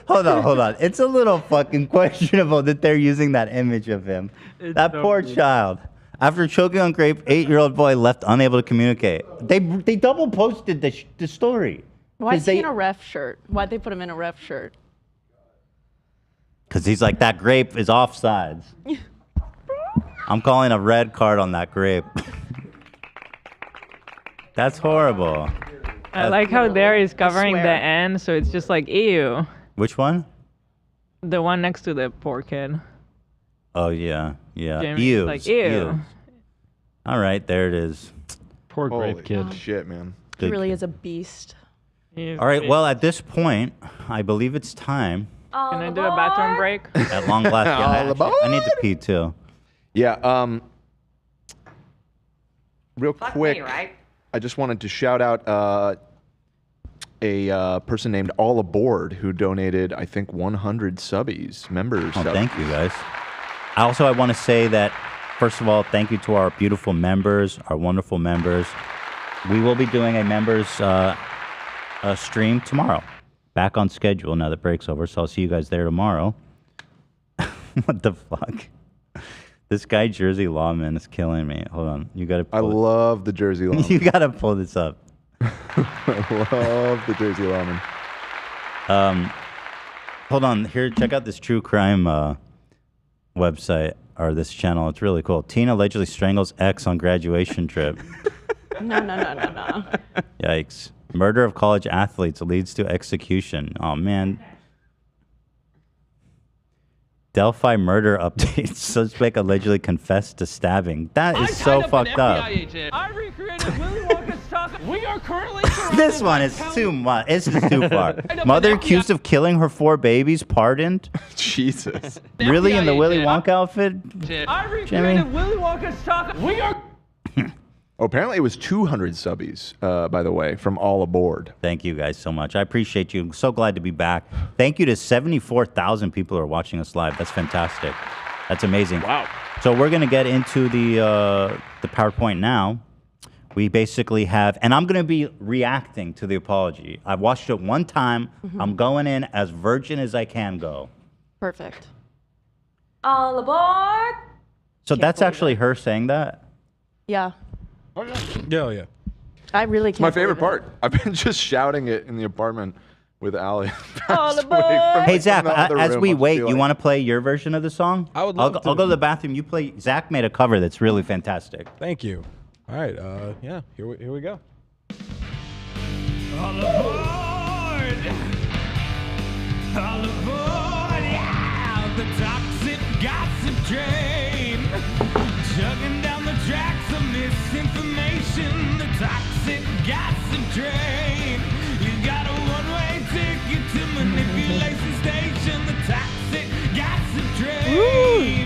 Speaker 1: Hold on. It's a little fucking questionable that they're using that image of him. That so poor child. After choking on grape, 8-year-old boy left unable to communicate. They double posted the story.
Speaker 4: Why is he in a ref shirt? Why'd they put him in a ref shirt?
Speaker 1: Because he's like, that grape is offsides. I'm calling a red card on that grape. That's horrible.
Speaker 5: I like how there is covering the end, so it's just like, ew.
Speaker 1: Which one?
Speaker 5: The one next to the poor kid.
Speaker 1: Oh, yeah.
Speaker 5: Ew. Like, ew.
Speaker 1: All right, there it is.
Speaker 11: Poor grape kid.
Speaker 3: Shit, man.
Speaker 4: He really is a beast.
Speaker 1: All right, well, at this point, I believe it's time.
Speaker 5: Can I do a bathroom break?
Speaker 1: At long last, I need to pee, too.
Speaker 3: Yeah, real
Speaker 17: Fuck
Speaker 3: quick,
Speaker 17: me, right?
Speaker 3: I just wanted to shout out a person named All Aboard who donated, I think, 100 subbies, members.
Speaker 1: Oh, thank you, guys. I want to say that, first of all, thank you to our beautiful members, our wonderful members. We will be doing a members stream tomorrow. Back on schedule now that break's over, so I'll see you guys there tomorrow. What the fuck? This guy, Jersey Lawman, is killing me. Hold on. You got to
Speaker 3: I love the Jersey Lawman.
Speaker 1: You got to pull this up.
Speaker 3: I love the Jersey Lawman.
Speaker 1: Hold on. Here, check out this true crime website or this channel. It's really cool. Teen allegedly strangles ex on graduation trip.
Speaker 4: No.
Speaker 1: Yikes. Murder of college athletes leads to execution. Oh, man. Delphi murder updates. Suspect allegedly confessed to stabbing. That is so fucked up.
Speaker 12: I recreated Willy Wonka's chocolate. We are currently
Speaker 1: This one is too much. It's just too far. Mother accused of killing her 4 babies pardoned.
Speaker 3: Jesus.
Speaker 1: Really, in the Willy Wonka outfit?
Speaker 12: I recreated
Speaker 1: Jimmy?
Speaker 12: Willy Wonka's chocolate. We are.
Speaker 3: Oh, apparently it was 200 subbies, by the way, from All Aboard.
Speaker 1: Thank you guys so much. I appreciate you. I'm so glad to be back. Thank you to 74,000 people who are watching us live. That's fantastic. That's amazing.
Speaker 3: Wow.
Speaker 1: So we're going to get into the PowerPoint now. We basically have, and I'm going to be reacting to the apology. I've watched it one time. I'm going in as virgin as I can go.
Speaker 4: Perfect.
Speaker 15: All aboard!
Speaker 1: So that's actually her saying that?
Speaker 4: Yeah.
Speaker 9: Yeah.
Speaker 4: I really
Speaker 3: It's
Speaker 4: can't.
Speaker 3: my favorite
Speaker 4: believe
Speaker 3: part. I've been just shouting it in the apartment with Allie.
Speaker 4: All aboard!
Speaker 1: Hey, Zach, as we wait, you want to play your version of the song?
Speaker 9: I would love to.
Speaker 1: I'll go to the bathroom. You play. Zach made a cover that's really fantastic.
Speaker 9: Thank you. All right. Yeah. Here we go.
Speaker 12: All aboard! All aboard! Yeah! The toxic gossip train, chugging down the tracks of misinformation. The toxic gossip train. You got a one-way ticket to manipulation station. The toxic gossip train,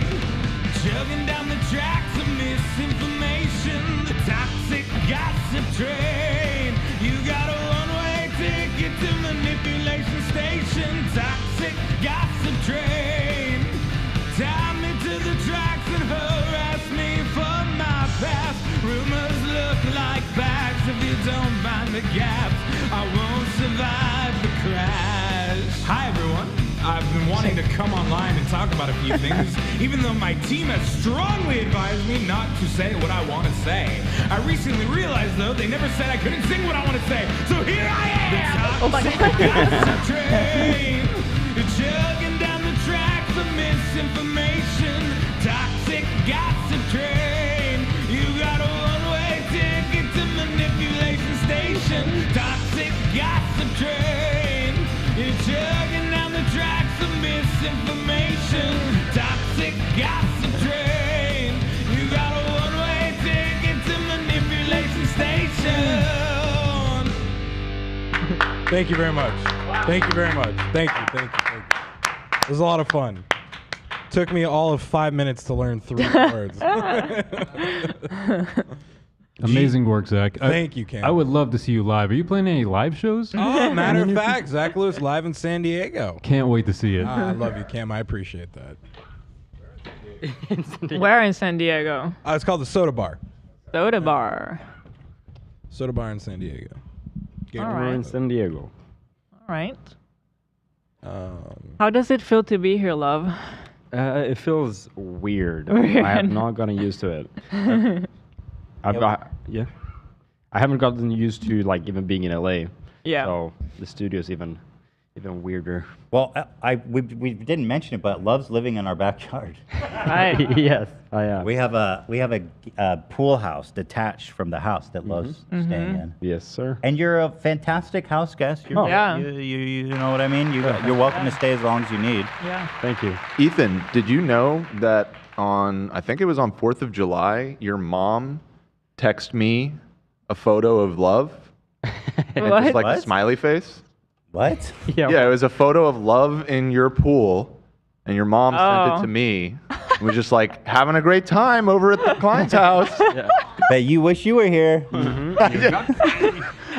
Speaker 12: chugging down the tracks of misinformation. The toxic gossip train. You got a one-way ticket to manipulation station. Toxic gossip train.
Speaker 17: don't find the gaps, I won't survive the crash. Hi, everyone. I've been wanting to come online and talk about a few things, even though my team has strongly advised me not to say what I want to say. I recently realized, though, they never said I couldn't sing what I want to say, so here I am! Oh my God. Train, chugging down the tracks of misinformation, toxic gossip train. You got a one-way ticket to manipulation station, toxic gossip train. You're chugging down the tracks of misinformation, toxic gossip train. You got a one-way ticket to manipulation station.
Speaker 9: Thank you very much. Thank you very much. Thank you. It was a lot of fun. Took me all of 5 minutes to learn 3 words.
Speaker 11: Amazing work, Zach.
Speaker 9: Thank you, Cam.
Speaker 11: I would love to see you live. Are you planning any live shows?
Speaker 9: Oh, matter of fact, Zach Lewis live in San Diego.
Speaker 11: Can't wait to see it.
Speaker 9: I love you, Cam. I appreciate that.
Speaker 5: Where in San Diego?
Speaker 9: It's called the Soda Bar.
Speaker 5: Soda Bar.
Speaker 9: Soda Bar in San Diego.
Speaker 5: All right.
Speaker 6: We're in San Diego.
Speaker 5: All right. How does it feel to be here, love?
Speaker 6: It feels weird.
Speaker 5: Weird.
Speaker 6: I have not gotten used to it. Yeah. I haven't gotten used to like even being in LA.
Speaker 5: Yeah.
Speaker 6: So the studio's even weirder.
Speaker 1: Well, we didn't mention it, but Love's living in our backyard.
Speaker 5: Right.
Speaker 6: Yes, I am.
Speaker 1: We have a pool house detached from the house that Love's staying in.
Speaker 6: Yes, sir.
Speaker 1: And you're a fantastic house guest. You're,
Speaker 5: Yeah.
Speaker 1: You know what I mean? You're welcome to stay as long as you need.
Speaker 5: Yeah.
Speaker 6: Thank you.
Speaker 3: Ethan, did you know that I think it was on 4th of July, your mom texted me a photo of Love? And
Speaker 5: What?
Speaker 3: just like
Speaker 1: What?
Speaker 3: a smiley face?
Speaker 1: What?
Speaker 3: Yeah, it was a photo of Love in your pool, and your mom sent it
Speaker 5: Oh.
Speaker 3: to me. It was just like having a great time over at the client's house.
Speaker 1: Bet you wish you were here.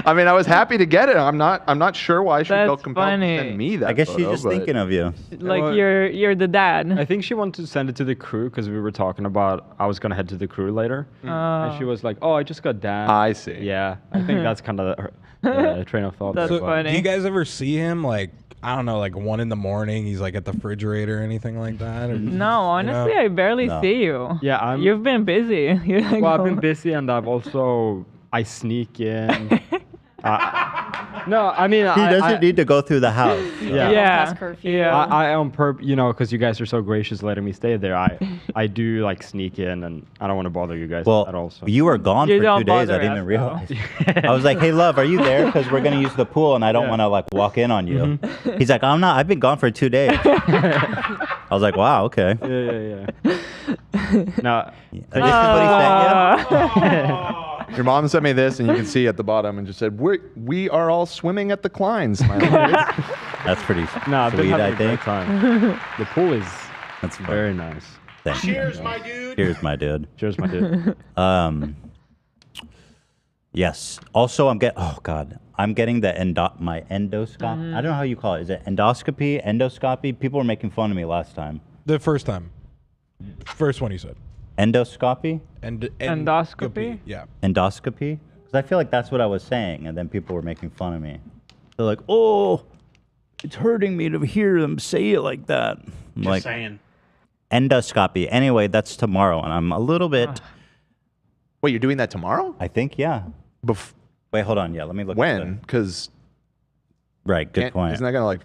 Speaker 3: I mean, I was happy to get it. I'm not sure why she
Speaker 5: That's
Speaker 3: felt compelled
Speaker 5: funny.
Speaker 3: to send me that.
Speaker 1: I guess she's
Speaker 3: photo,
Speaker 1: just
Speaker 3: but-
Speaker 1: thinking of you.
Speaker 5: Like
Speaker 6: Well,
Speaker 5: you're the dad.
Speaker 6: I think she wanted to send it to the crew because we were talking about I was gonna head to the crew later, and she was like, "Oh, I just got dad."
Speaker 3: I see.
Speaker 6: Yeah, I think that's kind of the train of thought.
Speaker 5: That's
Speaker 6: there,
Speaker 9: So,
Speaker 6: but-
Speaker 5: funny.
Speaker 9: do you guys ever see him like, I don't know, like 1 in the morning? He's like at the refrigerator or anything like that? Or,
Speaker 5: No, honestly, I barely
Speaker 1: No.
Speaker 5: see you.
Speaker 6: Yeah,
Speaker 5: You've been busy. You're like,
Speaker 6: Well, I've been
Speaker 5: oh.
Speaker 6: busy, and I sneak in. No, I mean,
Speaker 1: He doesn't need to go through the house.
Speaker 6: Yeah.
Speaker 4: Past curfew.
Speaker 5: Yeah.
Speaker 6: I on because you guys are so gracious letting me stay there. I do like sneak in, and I don't want to bother you guys
Speaker 1: Well,
Speaker 6: at all. So.
Speaker 1: you were gone
Speaker 5: You
Speaker 1: for
Speaker 5: don't
Speaker 1: 2 days. I
Speaker 5: bother
Speaker 1: didn't
Speaker 5: us,
Speaker 1: even realize. I was like, "Hey, Love, are you there? Because we're gonna use the pool, and I don't want to like walk in on you." He's like, "I'm not. I've been gone for 2 days." I was like, "Wow, okay."
Speaker 6: Yeah. No.
Speaker 1: This is what he sent you.
Speaker 3: Your mom sent me this, and you can see at the bottom, and just said, "We are all swimming at the Kleins." Smiley face.
Speaker 1: That's pretty
Speaker 6: No, I've been
Speaker 1: sweet,
Speaker 6: having
Speaker 1: I
Speaker 6: a great
Speaker 1: think.
Speaker 6: time. The pool is
Speaker 1: That's fun.
Speaker 6: very nice.
Speaker 1: Thank you.
Speaker 7: Cheers, my dude.
Speaker 1: Cheers, my dude.
Speaker 6: Cheers, my dude.
Speaker 1: Yes. Also, I'm getting my endoscopy. I don't know how you call it. Is it endoscopy? Endoscopy? People were making fun of me last time.
Speaker 9: The first time. First one you said.
Speaker 1: Endoscopy?
Speaker 5: Endoscopy?
Speaker 9: Yeah.
Speaker 1: Endoscopy? Because I feel like that's what I was saying, and then people were making fun of me. They're like, "Oh, it's hurting me to hear them say it like that." I'm like,
Speaker 12: saying.
Speaker 1: Endoscopy. Anyway, that's tomorrow, and I'm a little bit.
Speaker 3: Wait, you're doing that tomorrow?
Speaker 1: I think, yeah. Wait, hold on. Yeah, let me look.
Speaker 3: When? Because
Speaker 1: right, good point.
Speaker 3: Isn't that gonna like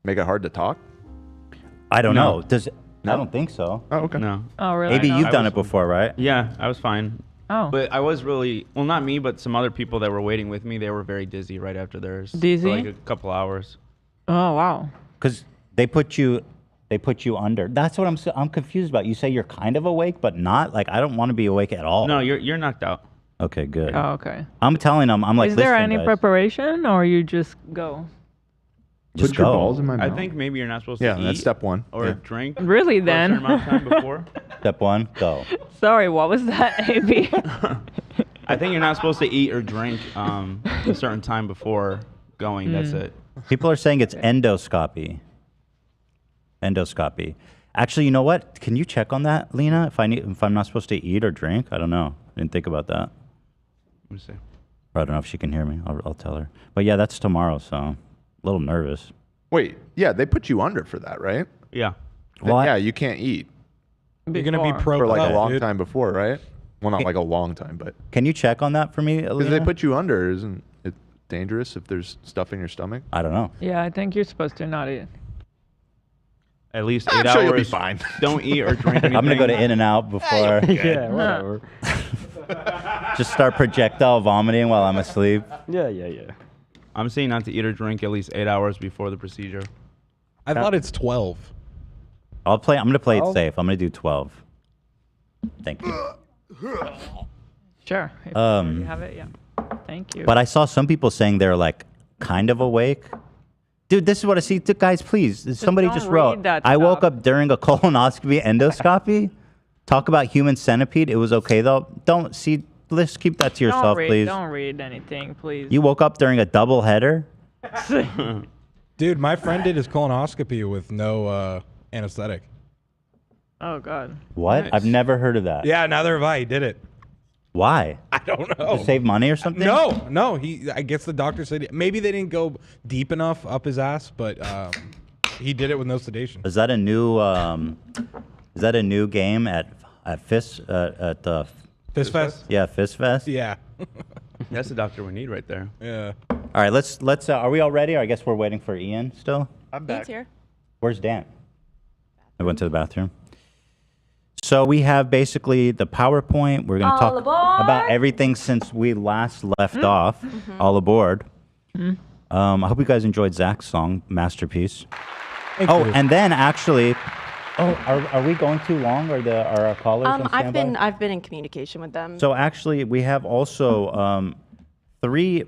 Speaker 3: make it hard to talk?
Speaker 1: I don't
Speaker 10: No.
Speaker 1: know. I don't think so.
Speaker 3: Oh, okay.
Speaker 10: No.
Speaker 5: Oh, really?
Speaker 1: Maybe
Speaker 5: No.
Speaker 1: you've done it before, right?
Speaker 10: Yeah, I was fine.
Speaker 5: Oh.
Speaker 10: But I was really, well, not me, but some other people that were waiting with me, they were very dizzy right after theirs.
Speaker 5: Dizzy?
Speaker 10: For like a couple hours.
Speaker 5: Oh, wow.
Speaker 1: Because they put you under. That's what I'm confused about. You say you're kind of awake, but not. Like, I don't want to be awake at all.
Speaker 10: No, you're knocked out.
Speaker 1: Okay, good.
Speaker 5: Oh, okay.
Speaker 1: I'm telling them, I'm like,
Speaker 5: Is there
Speaker 1: "Listen,
Speaker 5: any
Speaker 1: guys,
Speaker 5: preparation, or you just go?
Speaker 1: just
Speaker 3: Put your
Speaker 1: go."
Speaker 3: balls in my mouth.
Speaker 10: I think maybe you're not supposed to
Speaker 3: Yeah,
Speaker 10: eat
Speaker 3: that's step one.
Speaker 10: or
Speaker 3: Yeah.
Speaker 10: drink
Speaker 5: Really,
Speaker 10: for a
Speaker 5: then?
Speaker 10: certain amount of time before.
Speaker 1: Step 1, go.
Speaker 5: Sorry, what was that, AB?
Speaker 10: I think you're not supposed to eat or drink a certain time before going. That's it.
Speaker 1: People are saying it's endoscopy. Endoscopy. Actually, you know what? Can you check on that, Lena? If I'm not supposed to eat or drink? I don't know. I didn't think about that.
Speaker 10: Let me see.
Speaker 1: I don't know if she can hear me. I'll tell her. But yeah, that's tomorrow, so a little nervous.
Speaker 3: Wait, yeah, they put you under for that, right?
Speaker 10: Yeah.
Speaker 1: Well,
Speaker 3: yeah, you can't eat.
Speaker 9: You're gonna be pro
Speaker 3: for like a long
Speaker 9: dude.
Speaker 3: time before, right? Well, not like a long time, but
Speaker 1: Can you check on that for me,
Speaker 3: because
Speaker 1: Alina?
Speaker 3: they put you under, isn't it dangerous if there's stuff in your stomach?
Speaker 1: I don't know.
Speaker 5: Yeah, I think you're supposed to not eat.
Speaker 10: At least 8
Speaker 3: I'm
Speaker 10: hours.
Speaker 3: sure you'll be fine.
Speaker 10: Don't eat or drink anything.
Speaker 1: I'm gonna go to In-N-Out before.
Speaker 6: Yeah, whatever.
Speaker 1: Just start projectile vomiting while I'm asleep.
Speaker 6: Yeah.
Speaker 10: I'm saying not to eat or drink at least 8 hours before the procedure.
Speaker 9: I thought it's 12.
Speaker 1: I'm gonna play it safe. I'm gonna do 12. Thank you.
Speaker 5: Sure. If you have it, yeah. Thank you.
Speaker 1: But I saw some people saying they're like kind of awake. Dude, this is what I see. Guys, please. Somebody
Speaker 5: don't
Speaker 1: just
Speaker 5: read
Speaker 1: wrote.
Speaker 5: that
Speaker 1: I woke
Speaker 5: stuff.
Speaker 1: up during a colonoscopy endoscopy. Talk about human centipede. It was okay though. Don't see. Let's keep that to yourself, please.
Speaker 5: Don't read anything, please.
Speaker 1: You woke up during a double header.
Speaker 9: Dude, my friend did his colonoscopy with no anesthetic.
Speaker 5: Oh God.
Speaker 1: What?
Speaker 10: Nice.
Speaker 1: I've never heard of that.
Speaker 9: Yeah, neither have I. He did it.
Speaker 1: Why?
Speaker 9: I don't know.
Speaker 1: To save money or something?
Speaker 9: No. I guess the doctor said maybe they didn't go deep enough up his ass, but he did it with no sedation.
Speaker 1: Is that a new? Is that a new game at Fist at the?
Speaker 9: Fist Fest?
Speaker 1: Yeah, Fist Fest.
Speaker 9: Yeah.
Speaker 10: That's the doctor we need right there.
Speaker 9: Yeah.
Speaker 1: All right, let's. Are we all ready? Or I guess we're waiting for Ian still.
Speaker 3: I'm
Speaker 4: Ian's here.
Speaker 1: Where's Dan? I went to the bathroom. So we have basically the PowerPoint. We're going to talk about everything since we last left off. All aboard. I hope you guys enjoyed Zach's song, Masterpiece.
Speaker 9: Thank you.
Speaker 1: And then actually, are we going too long? Or are our callers on standby?
Speaker 4: I've been in communication with them.
Speaker 1: So actually, we have also three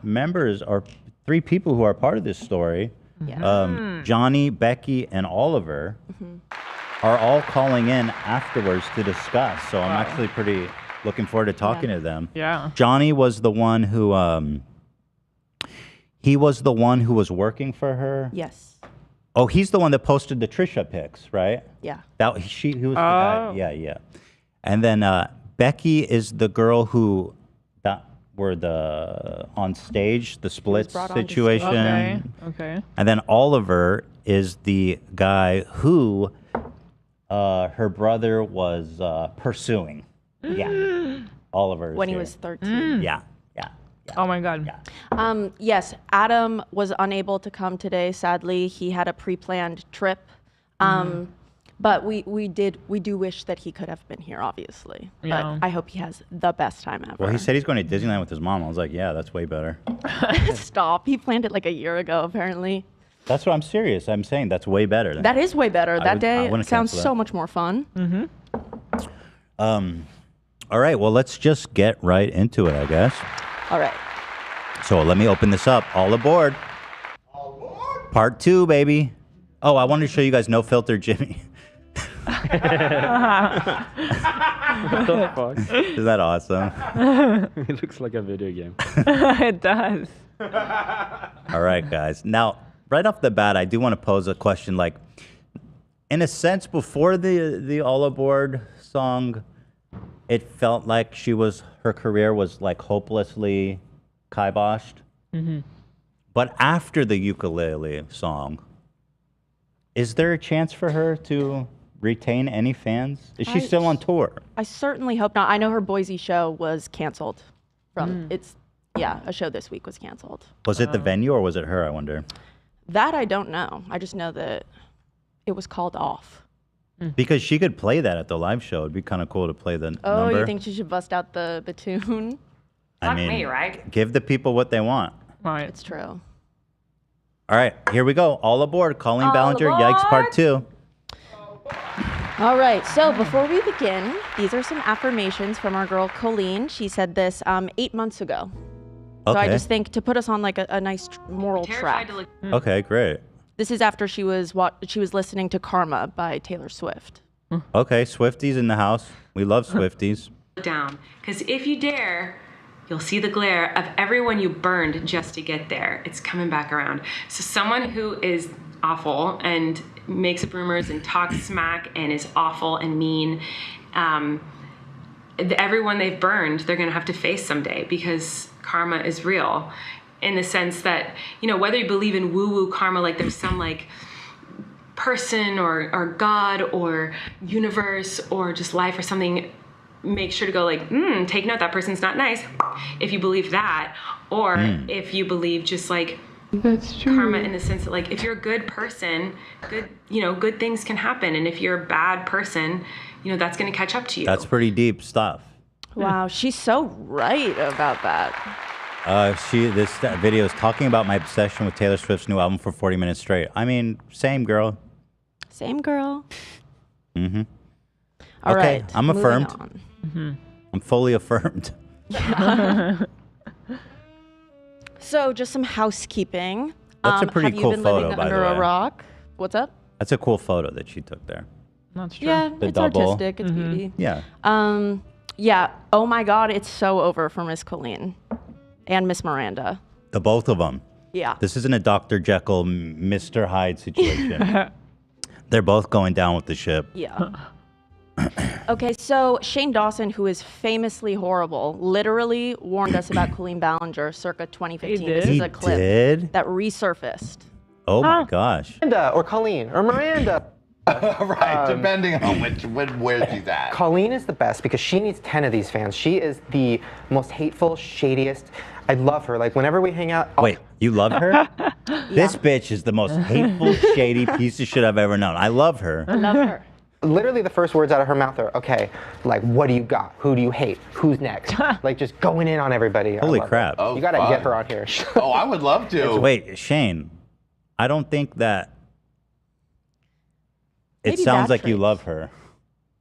Speaker 1: members or three people who are part of this story.
Speaker 4: Yeah.
Speaker 1: Johnny, Becky, and Oliver are all calling in afterwards to discuss. So I'm actually pretty looking forward to talking to them.
Speaker 5: Yeah.
Speaker 1: Johnny was the one who he was the one who was working for her.
Speaker 4: Yes.
Speaker 1: Oh, he's the one that posted the Trisha pics, right?
Speaker 4: Yeah.
Speaker 1: He was the guy. Yeah. And then Becky is the girl who were on stage, the split situation.
Speaker 5: Okay.
Speaker 1: And then Oliver is the guy who her brother was pursuing. Yeah. Oliver.
Speaker 4: When he was 13.
Speaker 1: Yeah.
Speaker 5: Oh my God.
Speaker 4: Yes, Adam was unable to come today. Sadly, he had a pre-planned trip. But we do wish that he could have been here, obviously.
Speaker 5: Yeah.
Speaker 4: But I hope he has the best time ever.
Speaker 1: Well, he said he's going to Disneyland with his mom. I was like, yeah, that's way better.
Speaker 4: Stop. He planned it like a year ago, apparently.
Speaker 1: That's what I'm serious. I'm saying that's way better.
Speaker 4: That is way better. That
Speaker 1: I
Speaker 4: day
Speaker 1: wouldn't
Speaker 4: sounds
Speaker 1: cancel that.
Speaker 4: so much more fun.
Speaker 1: All right, well, let's just get right into it, I guess.
Speaker 4: All right.
Speaker 1: So let me open this up. All aboard. Part 2, baby. Oh, I wanted to show you guys No Filter Jimmy.
Speaker 6: What the fuck?
Speaker 1: Is that awesome?
Speaker 6: It looks like a video game.
Speaker 5: It does.
Speaker 1: All right, guys. Now, right off the bat, I do want to pose a question. Like, in a sense, before the All Aboard song, it felt like her career was like hopelessly kiboshed. But after the ukulele song, is there a chance for her to retain any fans? Is she still on tour?
Speaker 4: I certainly hope not. I know her Boise show was canceled. A show this week was canceled.
Speaker 1: Was it the venue or was it her, I wonder?
Speaker 4: That I don't know. I just know that it was called off.
Speaker 1: Because she could play that at the live show. It'd be kind of cool to play the number.
Speaker 4: Oh, you think she should bust out the tune?
Speaker 1: I mean, give the people what they want.
Speaker 5: Right.
Speaker 4: It's true.
Speaker 1: All right, here we go. All aboard. Colleen Ballinger, Yikes Part 2.
Speaker 4: All right, so before we begin, these are some affirmations from our girl Colleen. She said this 8 months ago. So I
Speaker 1: Okay.
Speaker 4: just think to put us on like a nice moral track.
Speaker 1: Okay, great.
Speaker 4: This is after she was listening to Karma by Taylor Swift.
Speaker 1: Okay, Swifties in the house. We love Swifties.
Speaker 18: Down, because if you dare, you'll see the glare of everyone you burned just to get there. It's coming back around. So someone who is awful and makes up rumors and talks smack and is awful and mean, everyone they've burned, they're going to have to face someday because karma is real in the sense that, you know, whether you believe in woo-woo karma, like there's some like person or God or universe or just life or something, make sure to go like, take note, that person's not nice. If you believe that, or if you believe just like
Speaker 5: that's true.
Speaker 18: Karma in the sense that like, if you're a good person, good things can happen. And if you're a bad person, you know, that's going to catch up to you.
Speaker 1: That's pretty deep stuff.
Speaker 4: Wow, she's so right about that.
Speaker 1: This video is talking about my obsession with Taylor Swift's new album for 40 minutes straight. I mean, same girl.
Speaker 4: Same girl.
Speaker 1: Mm-hmm.
Speaker 4: All
Speaker 1: okay,
Speaker 4: right,
Speaker 1: I'm
Speaker 4: moving
Speaker 1: affirmed.
Speaker 4: on.
Speaker 1: I'm fully affirmed.
Speaker 4: So, just some housekeeping.
Speaker 1: That's a pretty cool
Speaker 4: Have you been
Speaker 1: photo,
Speaker 4: living
Speaker 1: by the
Speaker 4: under a
Speaker 1: way.
Speaker 4: rock? What's up?
Speaker 1: That's a cool photo that she took there.
Speaker 5: That's true.
Speaker 4: Yeah,
Speaker 1: The
Speaker 4: it's
Speaker 1: double.
Speaker 4: artistic. It's beauty.
Speaker 1: Yeah.
Speaker 4: Yeah. Oh my God, it's so over for Miss Colleen and Miss Miranda.
Speaker 1: The both of them.
Speaker 4: Yeah.
Speaker 1: This isn't a Dr. Jekyll, Mr. Hyde situation. They're both going down with the ship.
Speaker 4: Yeah. Okay, so Shane Dawson, who is famously horrible, literally warned us about Colleen Ballinger circa 2015. This is a clip
Speaker 1: did?
Speaker 4: that resurfaced.
Speaker 1: Oh my gosh.
Speaker 19: Miranda or Colleen or Miranda.
Speaker 20: Right, depending on where she's at.
Speaker 19: Colleen is the best because she needs 10 of these fans. She is the most hateful, shadiest. I love her. Like, whenever we hang out...
Speaker 1: Wait, you love her? This bitch is the most hateful, shady piece of shit I've ever known. I love her.
Speaker 4: I love her.
Speaker 19: Literally, the first words out of her mouth are, okay, like, what do you got? Who do you hate? Who's next? Like, just going in on everybody.
Speaker 1: Holy crap.
Speaker 20: Oh,
Speaker 19: You got to
Speaker 20: fun.
Speaker 19: get her on here.
Speaker 20: Oh, I would love to.
Speaker 1: Wait, Shane, I don't think that... It
Speaker 4: Maybe
Speaker 1: sounds
Speaker 4: bad
Speaker 1: like you
Speaker 4: traits.
Speaker 1: love her.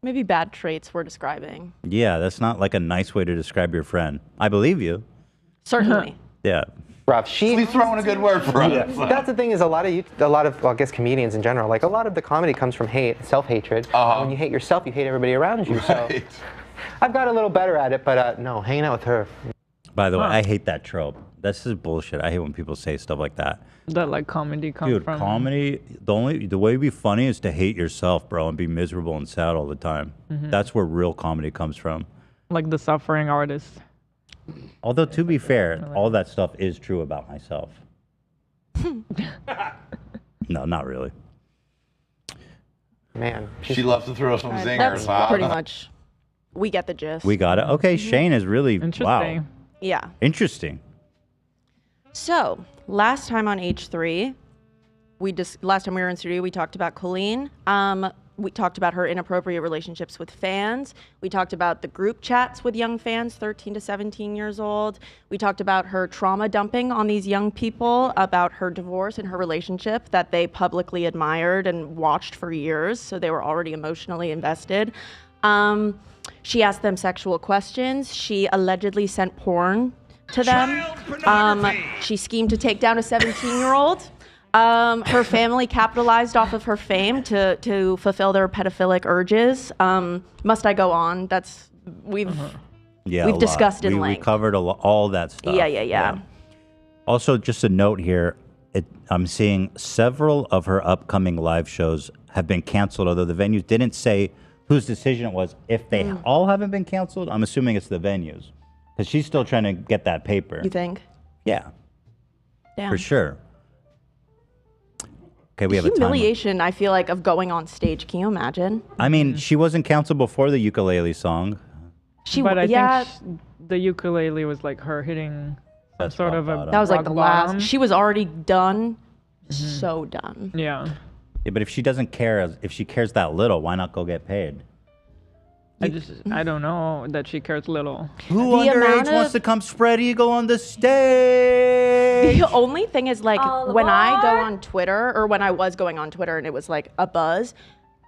Speaker 4: Maybe bad traits we're describing.
Speaker 1: Yeah, that's not like a nice way to describe your friend. I believe you.
Speaker 4: Certainly.
Speaker 1: Yeah.
Speaker 19: Rough. She's
Speaker 20: throwing a good word for us.
Speaker 19: That's the thing is a lot of, well, I guess comedians in general, like a lot of the comedy comes from hate, self-hatred. When you hate yourself, you hate everybody around you. So I've got a little better at it, but no, hanging out with her.
Speaker 1: By the way, I hate that trope. This is bullshit. I hate when people say stuff like that.
Speaker 5: That like comedy comes
Speaker 1: Dude,
Speaker 5: from.
Speaker 1: comedy, the way to be funny is to hate yourself, bro, and be miserable and sad all the time. That's where real comedy comes from.
Speaker 5: Like the suffering artist.
Speaker 1: Although, to be fair, all that stuff is true about myself. No, not really.
Speaker 19: Man.
Speaker 20: She loves to throw some zingers.
Speaker 4: That's
Speaker 20: huh?
Speaker 4: pretty much. We get the gist.
Speaker 1: We got it. Okay, Shane is really, wow.
Speaker 5: Interesting.
Speaker 4: Yeah.
Speaker 1: Interesting.
Speaker 4: So, last time on H3, last time we were in studio, we talked about Colleen. We talked about her inappropriate relationships with fans. We talked about the group chats with young fans, 13 to 17 years old. We talked about her trauma dumping on these young people, about her divorce and her relationship that they publicly admired and watched for years, so they were already emotionally invested. She asked them sexual questions. She allegedly sent porn to them. She schemed to take down a 17-year-old. Her family capitalized off of her fame to fulfill their pedophilic urges. Must I go on? We've discussed in length.
Speaker 1: We covered all that stuff.
Speaker 4: Yeah.
Speaker 1: Also, just a note here, I'm seeing several of her upcoming live shows have been canceled, although the venues didn't say whose decision it was. If they all haven't been canceled, I'm assuming it's the venues. Because she's still trying to get that paper.
Speaker 4: You think?
Speaker 1: Yeah.
Speaker 4: Damn.
Speaker 1: For sure. Okay, we have a time.
Speaker 4: Humiliation, I feel like, of going on stage. Can you imagine?
Speaker 1: I mean, she wasn't canceled before the ukulele song.
Speaker 5: But I think the ukulele was like her hitting some sort of a
Speaker 4: That was like the
Speaker 5: rock
Speaker 4: last.
Speaker 5: bottom.
Speaker 4: She was already done. So done.
Speaker 5: Yeah.
Speaker 1: Yeah, but if she doesn't care, if she cares that little, why not go get paid?
Speaker 5: I don't know that she cares little.
Speaker 1: Who underage wants to come spread eagle on the stage?
Speaker 4: The only thing is, like, when I go on Twitter, or when I was going on Twitter and it was like a buzz,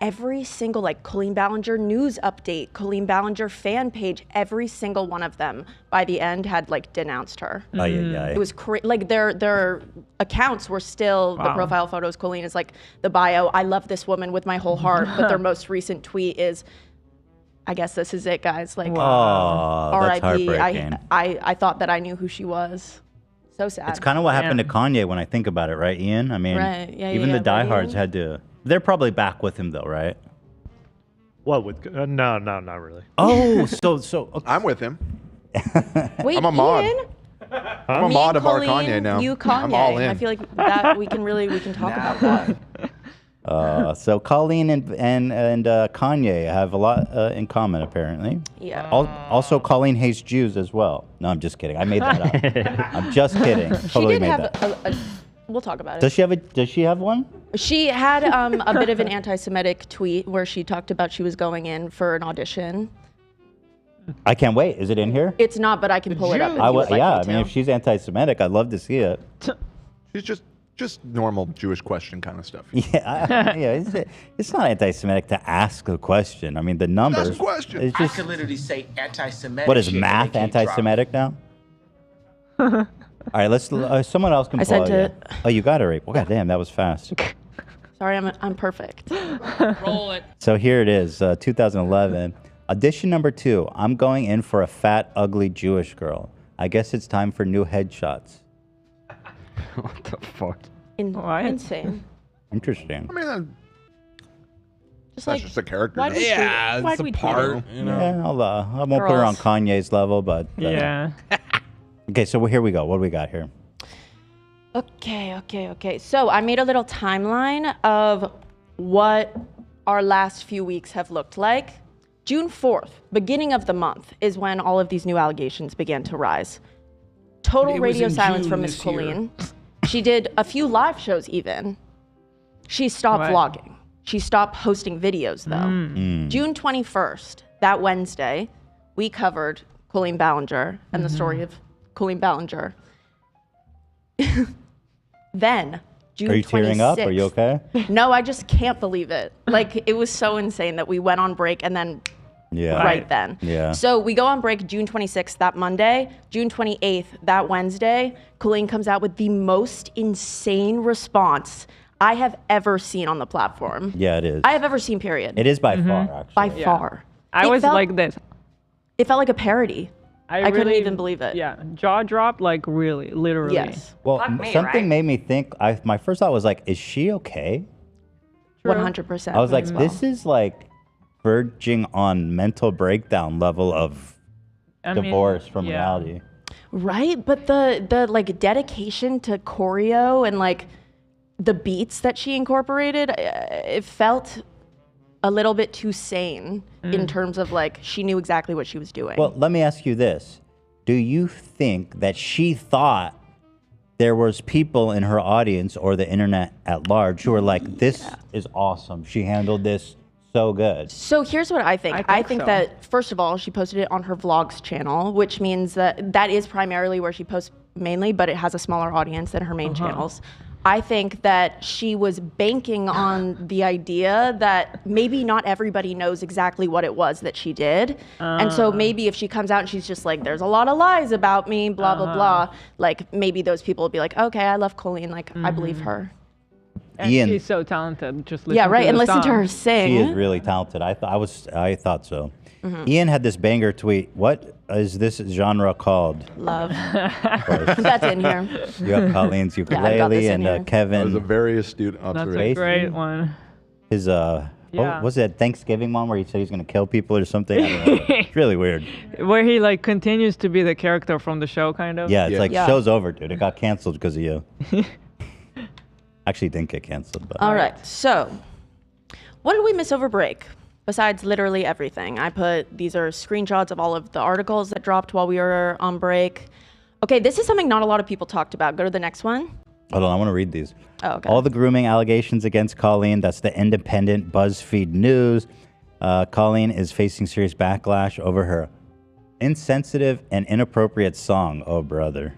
Speaker 4: every single, like, Colleen Ballinger news update, Colleen Ballinger fan page, every single one of them by the end had, like, denounced her. It was like their accounts were still, the profile photos, Colleen is like, the bio, I love this woman with my whole heart, but their most recent tweet is, I guess this is it, guys. Like,
Speaker 1: that's
Speaker 4: R.I.P.
Speaker 1: heartbreaking.
Speaker 4: I thought that I knew who she was. So sad.
Speaker 1: It's kind of what happened to Kanye when I think about it, right, Ian? I mean,
Speaker 4: Right. Yeah,
Speaker 1: even
Speaker 4: yeah,
Speaker 1: the
Speaker 4: but
Speaker 1: diehards
Speaker 4: Ian-
Speaker 1: had to. They're probably back with him though, right?
Speaker 21: What would? No, not really.
Speaker 1: Oh, so okay.
Speaker 3: I'm with him.
Speaker 4: Wait,
Speaker 3: I'm a mod.
Speaker 4: Ian?
Speaker 3: I'm a
Speaker 4: Me
Speaker 3: mod
Speaker 4: and
Speaker 3: of our
Speaker 4: Colleen,
Speaker 3: Kanye now.
Speaker 4: You Kanye.
Speaker 3: I'm all in.
Speaker 4: I feel like that we can talk about that.
Speaker 1: So Colleen and Kanye have a lot in common, apparently.
Speaker 4: Yeah.
Speaker 1: Also, Colleen hates Jews as well. No, I'm just kidding. I made that up. I'm just kidding. Totally
Speaker 4: She did
Speaker 1: made
Speaker 4: have
Speaker 1: that.
Speaker 4: we'll talk about it.
Speaker 1: Does she have one?
Speaker 4: She had a bit of an anti-Semitic tweet where she talked about she was going in for an audition.
Speaker 1: I can't wait. Is it in here?
Speaker 4: It's not, but I can pull it up. If you would like
Speaker 1: yeah,
Speaker 4: me
Speaker 1: I mean,
Speaker 4: to.
Speaker 1: if she's anti-Semitic, I'd love to see it.
Speaker 3: She's just normal Jewish question kind of stuff.
Speaker 1: Yeah, it's not anti-Semitic to ask a question. I mean, the numbers.
Speaker 3: Ask a question.
Speaker 1: It's
Speaker 22: I
Speaker 1: just,
Speaker 22: could literally say anti-Semitic.
Speaker 1: what is
Speaker 22: shit and
Speaker 1: math
Speaker 22: they keep
Speaker 1: anti-Semitic now? All right, let's. Someone else can
Speaker 4: I
Speaker 1: pull
Speaker 4: said
Speaker 1: it.
Speaker 4: to-
Speaker 1: Oh, you got it right. Well, goddamn, that was fast.
Speaker 4: Sorry, I'm perfect.
Speaker 22: Roll it.
Speaker 1: So here it is, 2011. Audition number 2. I'm going in for a fat, ugly Jewish girl. I guess it's time for new headshots.
Speaker 6: What the fuck?
Speaker 4: Insane.
Speaker 1: Interesting.
Speaker 3: I mean,
Speaker 4: Just
Speaker 3: that's
Speaker 4: like,
Speaker 3: just a character.
Speaker 4: why'd we tweet- why'd we tweet her?
Speaker 1: Yeah, I won't put her on
Speaker 4: Girls.
Speaker 1: Kanye's level, but
Speaker 5: Yeah.
Speaker 1: Okay, so here we go. What do we got here?
Speaker 4: Okay. So I made a little timeline of what our last few weeks have looked like. June 4th, beginning of the month, is when all of these new allegations began to rise. Total
Speaker 22: It was
Speaker 4: radio
Speaker 22: in
Speaker 4: silence
Speaker 22: June
Speaker 4: from Miss
Speaker 22: this year.
Speaker 4: Colleen. She did a few live shows even. She stopped vlogging. She stopped posting videos though. June 21st, that Wednesday, we covered Colleen Ballinger and the story of Colleen Ballinger. Then, June 26th.
Speaker 1: Are you tearing up? Are you okay?
Speaker 4: No, I just can't believe it. Like, it was so insane that we went on break and then
Speaker 1: Yeah.
Speaker 4: right then.
Speaker 1: Yeah.
Speaker 4: So we go on break June 26th, that Monday. June 28th, that Wednesday, Colleen comes out with the most insane response I have ever seen on the platform.
Speaker 1: Yeah, it is.
Speaker 4: I have ever seen, period.
Speaker 1: It is by far, actually.
Speaker 4: By far.
Speaker 5: I
Speaker 4: It
Speaker 5: was
Speaker 4: felt-
Speaker 5: like this.
Speaker 4: It felt like a parody. I couldn't
Speaker 5: really-
Speaker 4: even believe it.
Speaker 5: Yeah, jaw dropped, like really, literally.
Speaker 4: Yes.
Speaker 1: Well,
Speaker 4: Fuck me,
Speaker 1: something
Speaker 4: right?
Speaker 1: made me think. My first thought was like, is she okay?
Speaker 4: 100%.
Speaker 1: I was like,
Speaker 4: as well.
Speaker 1: this is like verging on mental breakdown level of
Speaker 4: I mean,
Speaker 1: divorce from
Speaker 4: yeah.
Speaker 1: reality.
Speaker 4: Right, but the like dedication to choreo and like the beats that she incorporated, it felt a little bit too sane in terms of like she knew exactly what she was doing.
Speaker 1: Well, let me ask you this. Do you think that she thought there was people in her audience or the internet at large who were like, this is awesome. She handled this so good.
Speaker 4: So here's what I think. I think
Speaker 1: so.
Speaker 4: that, first of all, she posted it on her vlogs channel, which means that that is primarily where she posts mainly, but it has a smaller audience than her main channels. I think that she was banking on the idea that maybe not everybody knows exactly what it was that she did. And so maybe if she comes out and she's just like, there's a lot of lies about me, blah, blah, blah, like maybe those people will be like, okay, I love Colleen. Like, I believe her.
Speaker 5: And
Speaker 1: Ian.
Speaker 5: she's so talented. Just
Speaker 4: Yeah,
Speaker 5: listen
Speaker 4: right,
Speaker 5: to
Speaker 4: and
Speaker 5: the
Speaker 4: listen to
Speaker 5: song.
Speaker 4: her sing.
Speaker 1: She is really talented. I thought so.
Speaker 4: Mhm.
Speaker 1: Ian had this banger tweet. What is this genre called?
Speaker 4: Love. That's in here.
Speaker 1: You have Colleen's
Speaker 4: Yeah, I got this
Speaker 1: ukulele
Speaker 4: in
Speaker 1: and
Speaker 4: here.
Speaker 1: Kevin.
Speaker 3: That was a very astute
Speaker 5: That's
Speaker 3: observation.
Speaker 5: a great one.
Speaker 1: His
Speaker 5: Yeah.
Speaker 1: what was that Thanksgiving one where he said he's gonna kill people or something? I don't know. It's really weird.
Speaker 5: Where he like continues to be the character from the show, kind of.
Speaker 1: Yeah, it's like show's over, dude. It got canceled because of you. Actually, didn't get canceled, but
Speaker 4: All right. So, what did we miss over break? Besides literally everything. I put, these are screenshots of all of the articles that dropped while we were on break. Okay, this is something not a lot of people talked about. Go to the next one.
Speaker 1: Hold on, I want to read these.
Speaker 4: Oh, okay.
Speaker 1: All the grooming allegations against Colleen. That's the independent BuzzFeed News. Colleen is facing serious backlash over her insensitive and inappropriate song. Oh, brother.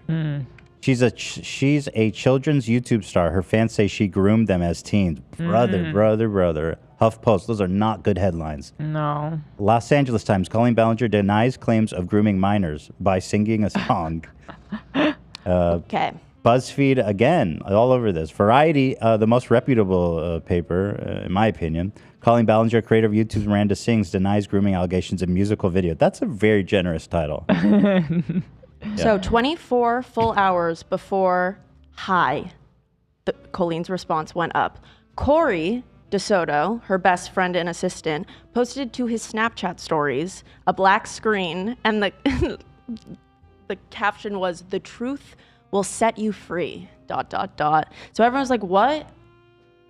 Speaker 1: She's a children's YouTube star. Her fans say she groomed them as teens. Brother. HuffPost. Those are not good headlines.
Speaker 5: No.
Speaker 1: Los Angeles Times. Colleen Ballinger denies claims of grooming minors by singing a song.
Speaker 4: Okay.
Speaker 1: BuzzFeed, again, all over this. Variety, the most reputable paper, in my opinion. Colleen Ballinger, creator of YouTube's Miranda Sings, denies grooming allegations in musical video. That's a very generous title.
Speaker 4: So 24 full hours before Colleen's response went up. Corey DeSoto, her best friend and assistant, posted to his Snapchat stories a black screen, and the the caption was, "The truth will set you free, ... So everyone's like, what?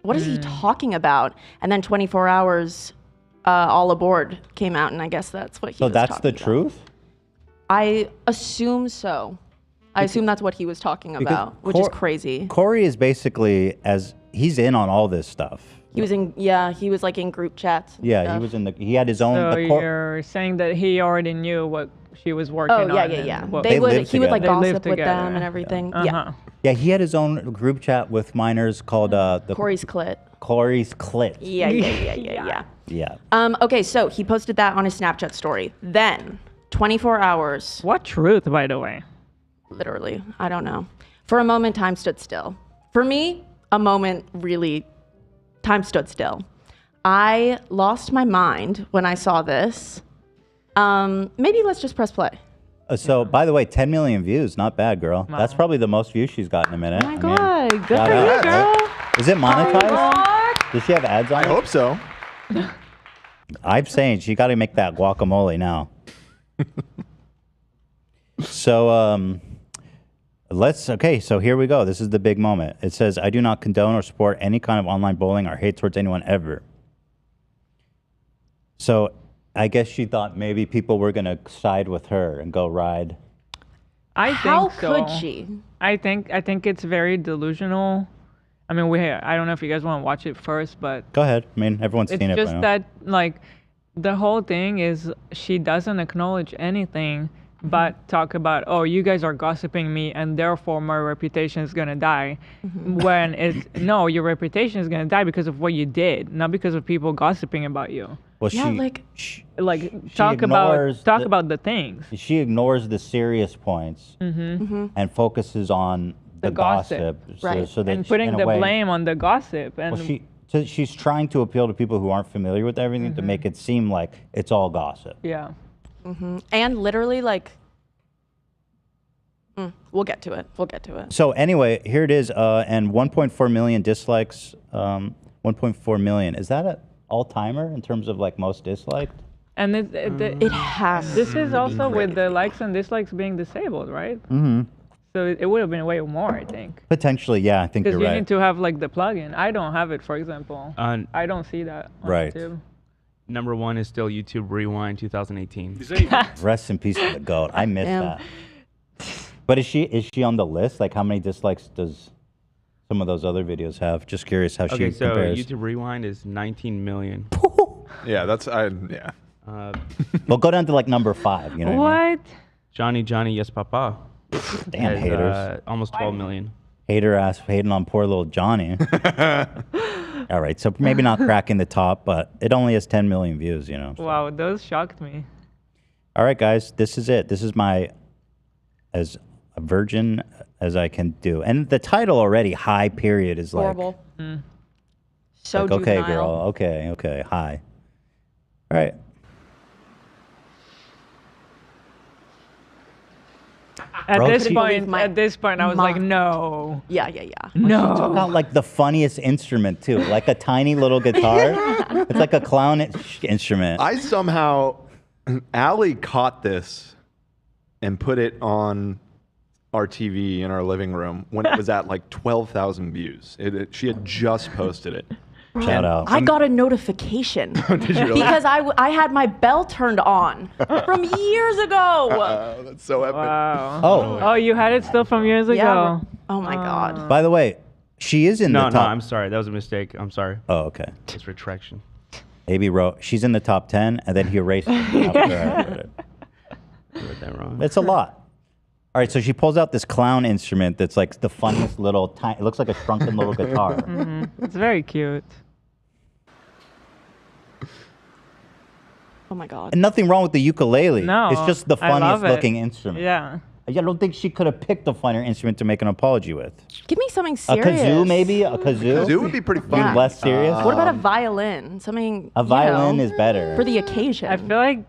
Speaker 4: What is he talking about? And then 24 hours, All Aboard came out, and I guess that's what he was talking about. So
Speaker 1: that's the truth?
Speaker 4: I assume so. I assume that's what he was talking about, which is crazy.
Speaker 1: Corey is basically, he's in on all this stuff.
Speaker 4: He was he was like in group chats.
Speaker 1: Yeah, he was he had his own.
Speaker 5: So you're saying that he already knew what she was working on.
Speaker 4: Oh, yeah. He would like gossip with them and everything. Yeah.
Speaker 1: Yeah, he had his own group chat with minors called
Speaker 4: Corey's Clit.
Speaker 1: Corey's Clit.
Speaker 4: Yeah. Okay, so he posted that on his Snapchat story. Then, 24 hours.
Speaker 5: What truth, by the way?
Speaker 4: Literally, I don't know. For a moment, time stood still. For me, a moment really, time stood still. I lost my mind when I saw this. Maybe let's just press play.
Speaker 1: So, by the way, 10 million views. Not bad, girl. Wow. That's probably the most views she's gotten in a minute.
Speaker 4: Oh my God. Good for you, girl.
Speaker 1: Is it monetized? Does she have ads on it?
Speaker 3: I hope so.
Speaker 1: I'm saying she got to make that guacamole now. So, so here we go. This is the big moment. It says, I do not condone or support any kind of online bullying or hate towards anyone ever. So, I guess she thought maybe people were going to side with her and go ride.
Speaker 4: How could she?
Speaker 5: I think it's very delusional. I mean, I don't know if you guys want to watch it first, but
Speaker 1: go ahead. I mean, everyone's seen it.
Speaker 5: It's just that, like, the whole thing is she doesn't acknowledge anything but talk about, oh, you guys are gossiping me and therefore my reputation is going to die. When no, your reputation is going to die because of what you did, not because of people gossiping about you.
Speaker 1: Well,
Speaker 5: talk about the things.
Speaker 1: She ignores the serious points and focuses on the gossip.
Speaker 5: Right.
Speaker 1: So that
Speaker 5: and putting the blame on the gossip. And
Speaker 1: so she's trying to appeal to people who aren't familiar with everything to make it seem like it's all gossip.
Speaker 5: Yeah.
Speaker 4: And literally, like, we'll get to it.
Speaker 1: So anyway, here it is, and 1.4 million dislikes. 1.4 million. Is that an all-timer in terms of like most disliked?
Speaker 5: And
Speaker 4: it has.
Speaker 5: This is also with the likes and dislikes being disabled, right? So it would have been way more, I think.
Speaker 1: Potentially, yeah. I think you're right.
Speaker 5: Because you need to have like the plugin. I don't have it, for example. I don't see that on YouTube.
Speaker 10: Number one is still YouTube Rewind 2018.
Speaker 1: Rest in peace to the GOAT. I missed that. But is she on the list? Like, how many dislikes does some of those other videos have? Just curious how she compares.
Speaker 10: Okay, so YouTube Rewind is 19 million.
Speaker 3: Yeah,
Speaker 1: We'll go down to like number 5. You know what I mean?
Speaker 10: Johnny, yes, Papa.
Speaker 1: Damn haters.
Speaker 10: Almost 12 million.
Speaker 1: Hater ass hating on poor little Johnny. All right, so maybe not cracking the top, but it only has 10 million views, you know. So.
Speaker 5: Wow, those shocked me.
Speaker 1: All right, guys, this is it. This is my as a virgin as I can do. And the title already, High Period, is
Speaker 4: horrible.
Speaker 1: Like...
Speaker 4: So
Speaker 1: like, okay,
Speaker 4: juvenile.
Speaker 1: girl, okay, hi. All right.
Speaker 5: At this point, I was like, no.
Speaker 4: Yeah.
Speaker 5: No.
Speaker 1: She took out like the funniest instrument too, like a tiny little guitar. It's like a clown instrument.
Speaker 3: I somehow, Allie caught this and put it on our TV in our living room when it was at like 12,000 views. She had just posted it.
Speaker 1: Shout out.
Speaker 4: I got a notification
Speaker 3: Did you really?
Speaker 4: because I had my bell turned on from years ago.
Speaker 3: That's so epic.
Speaker 5: Wow.
Speaker 1: Oh,
Speaker 5: you had it still from years ago.
Speaker 4: Oh my God.
Speaker 1: By the way, she is in the top.
Speaker 10: No, I'm sorry. That was a mistake. I'm sorry.
Speaker 1: Oh, okay.
Speaker 10: It's retraction.
Speaker 1: AB wrote, she's in the top 10, and then he erased it after I wrote it.
Speaker 10: I read that wrong.
Speaker 1: It's a lot. All right, so she pulls out this clown instrument that's like the funniest little tiny. It looks like a shrunken little guitar.
Speaker 5: It's very cute.
Speaker 4: Oh my God.
Speaker 1: And nothing wrong with the ukulele.
Speaker 5: No,
Speaker 1: it's just the
Speaker 5: I love
Speaker 1: funniest
Speaker 5: it.
Speaker 1: looking instrument.
Speaker 5: Yeah.
Speaker 1: I don't think she could have picked a funnier instrument to make an apology with.
Speaker 4: Give me something
Speaker 1: A
Speaker 4: serious.
Speaker 1: kazoo, maybe? A kazoo?
Speaker 3: Kazoo would be pretty fun.
Speaker 4: Yeah.
Speaker 1: Less serious?
Speaker 4: What about a violin? Something.
Speaker 1: A violin is better.
Speaker 4: For the occasion.
Speaker 5: I feel like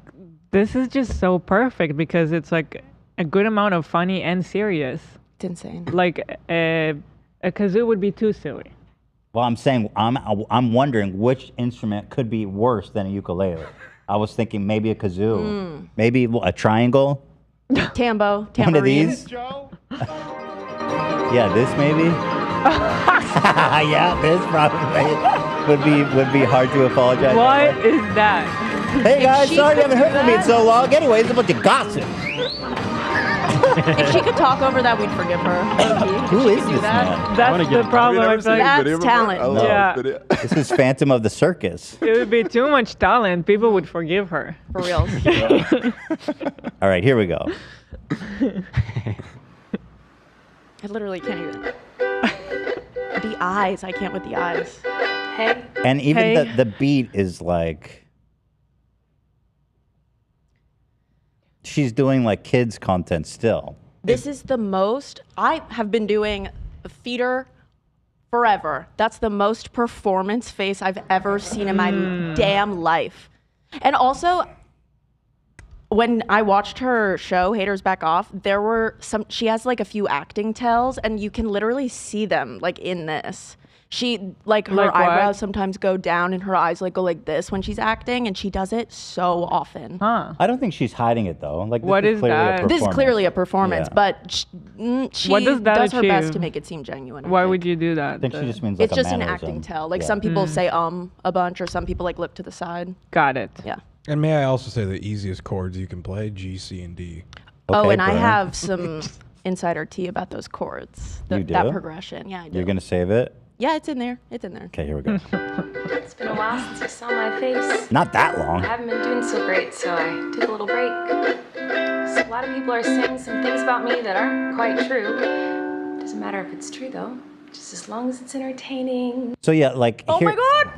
Speaker 5: this is just so perfect because it's like a good amount of funny and serious.
Speaker 4: It's insane.
Speaker 5: Like a kazoo would be too silly.
Speaker 1: Well, I'm saying I'm wondering which instrument could be worse than a ukulele. I was thinking maybe a kazoo, maybe a triangle.
Speaker 4: Tambo,
Speaker 1: One of
Speaker 4: tambourine.
Speaker 1: these. Yeah, this maybe. Yeah, this probably would be hard to apologize.
Speaker 5: What is that?
Speaker 1: Hey guys,
Speaker 4: she
Speaker 1: sorry you
Speaker 4: could
Speaker 1: haven't heard
Speaker 4: do
Speaker 1: from me in
Speaker 4: that-
Speaker 1: so long. Anyways, it's a bunch of gossip.
Speaker 4: If she could talk over that, we'd forgive her.
Speaker 1: Who is this man?
Speaker 5: That's the problem. I feel like
Speaker 4: That's talent.
Speaker 5: Yeah.
Speaker 1: This is Phantom of the Circus.
Speaker 5: It would be too much talent. People would forgive her.
Speaker 4: For real.
Speaker 1: All right, here we go.
Speaker 4: I literally can't even. The eyes. I can't with the eyes.
Speaker 15: Hey.
Speaker 1: And even
Speaker 4: Hey.
Speaker 1: the beat is like, she's doing like kids content still.
Speaker 4: This is the most. I have been doing theater forever. That's the most performance face I've ever seen in my damn life. And also, when I watched her show, Haters Back Off, there were some, she has like a few acting tells, and you can literally see them like in this. She, like her
Speaker 5: Like what?
Speaker 4: eyebrows sometimes go down and her eyes like go like this when she's acting, and she does it so often.
Speaker 5: Huh.
Speaker 1: I don't think she's hiding it though. Like this
Speaker 5: What is
Speaker 1: clearly
Speaker 5: that?
Speaker 1: A
Speaker 4: This is
Speaker 1: performance.
Speaker 4: clearly a performance,
Speaker 1: Yeah.
Speaker 4: but she
Speaker 5: What does that
Speaker 4: does her best
Speaker 5: achieve?
Speaker 4: to make it seem genuine. I
Speaker 5: Why
Speaker 4: think.
Speaker 5: would you do that?
Speaker 1: I think she just means like
Speaker 4: It's
Speaker 1: a
Speaker 4: just an
Speaker 1: mannerism.
Speaker 4: acting tell. Like
Speaker 1: Yeah.
Speaker 4: some people say a bunch, or some people like look to the side.
Speaker 5: Got it.
Speaker 4: Yeah.
Speaker 9: And may I also say the easiest chords you can play, G, C, and D.
Speaker 4: Oh, and I
Speaker 1: Brian.
Speaker 4: have some insider tea about those chords.
Speaker 1: You do?
Speaker 4: That progression. Yeah, I do.
Speaker 1: You're gonna save it?
Speaker 4: Yeah, it's in there. It's in there.
Speaker 1: Okay, here we go.
Speaker 15: It's been a while since you saw my face.
Speaker 1: Not that long.
Speaker 15: I haven't been doing so great, so I took a little break. So a lot of people are saying some things about me that aren't quite true. Doesn't matter if it's true though, just as long as it's entertaining.
Speaker 1: So yeah, like
Speaker 4: Oh
Speaker 1: here,
Speaker 4: my God!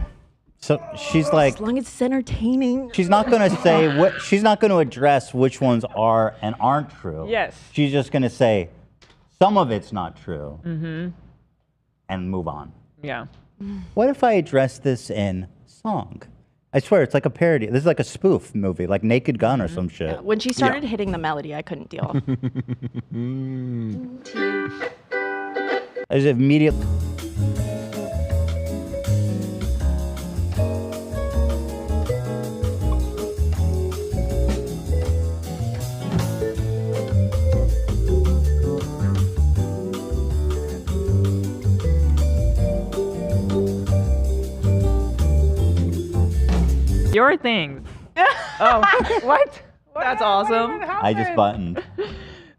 Speaker 1: So she's like,
Speaker 4: As long as it's entertaining.
Speaker 1: she's not gonna say what. She's not gonna address which ones are and aren't true.
Speaker 5: Yes.
Speaker 1: She's just gonna say some of it's not true
Speaker 5: Mm-hmm.
Speaker 1: and move on.
Speaker 5: Yeah.
Speaker 1: What if I address this in song? I swear it's like a parody. This is like a spoof movie, like Naked Gun or some shit.
Speaker 4: When she started hitting the melody, I couldn't deal.
Speaker 1: I just immediately.
Speaker 5: Your things. Oh, what?
Speaker 4: That's awesome.
Speaker 1: I just buttoned.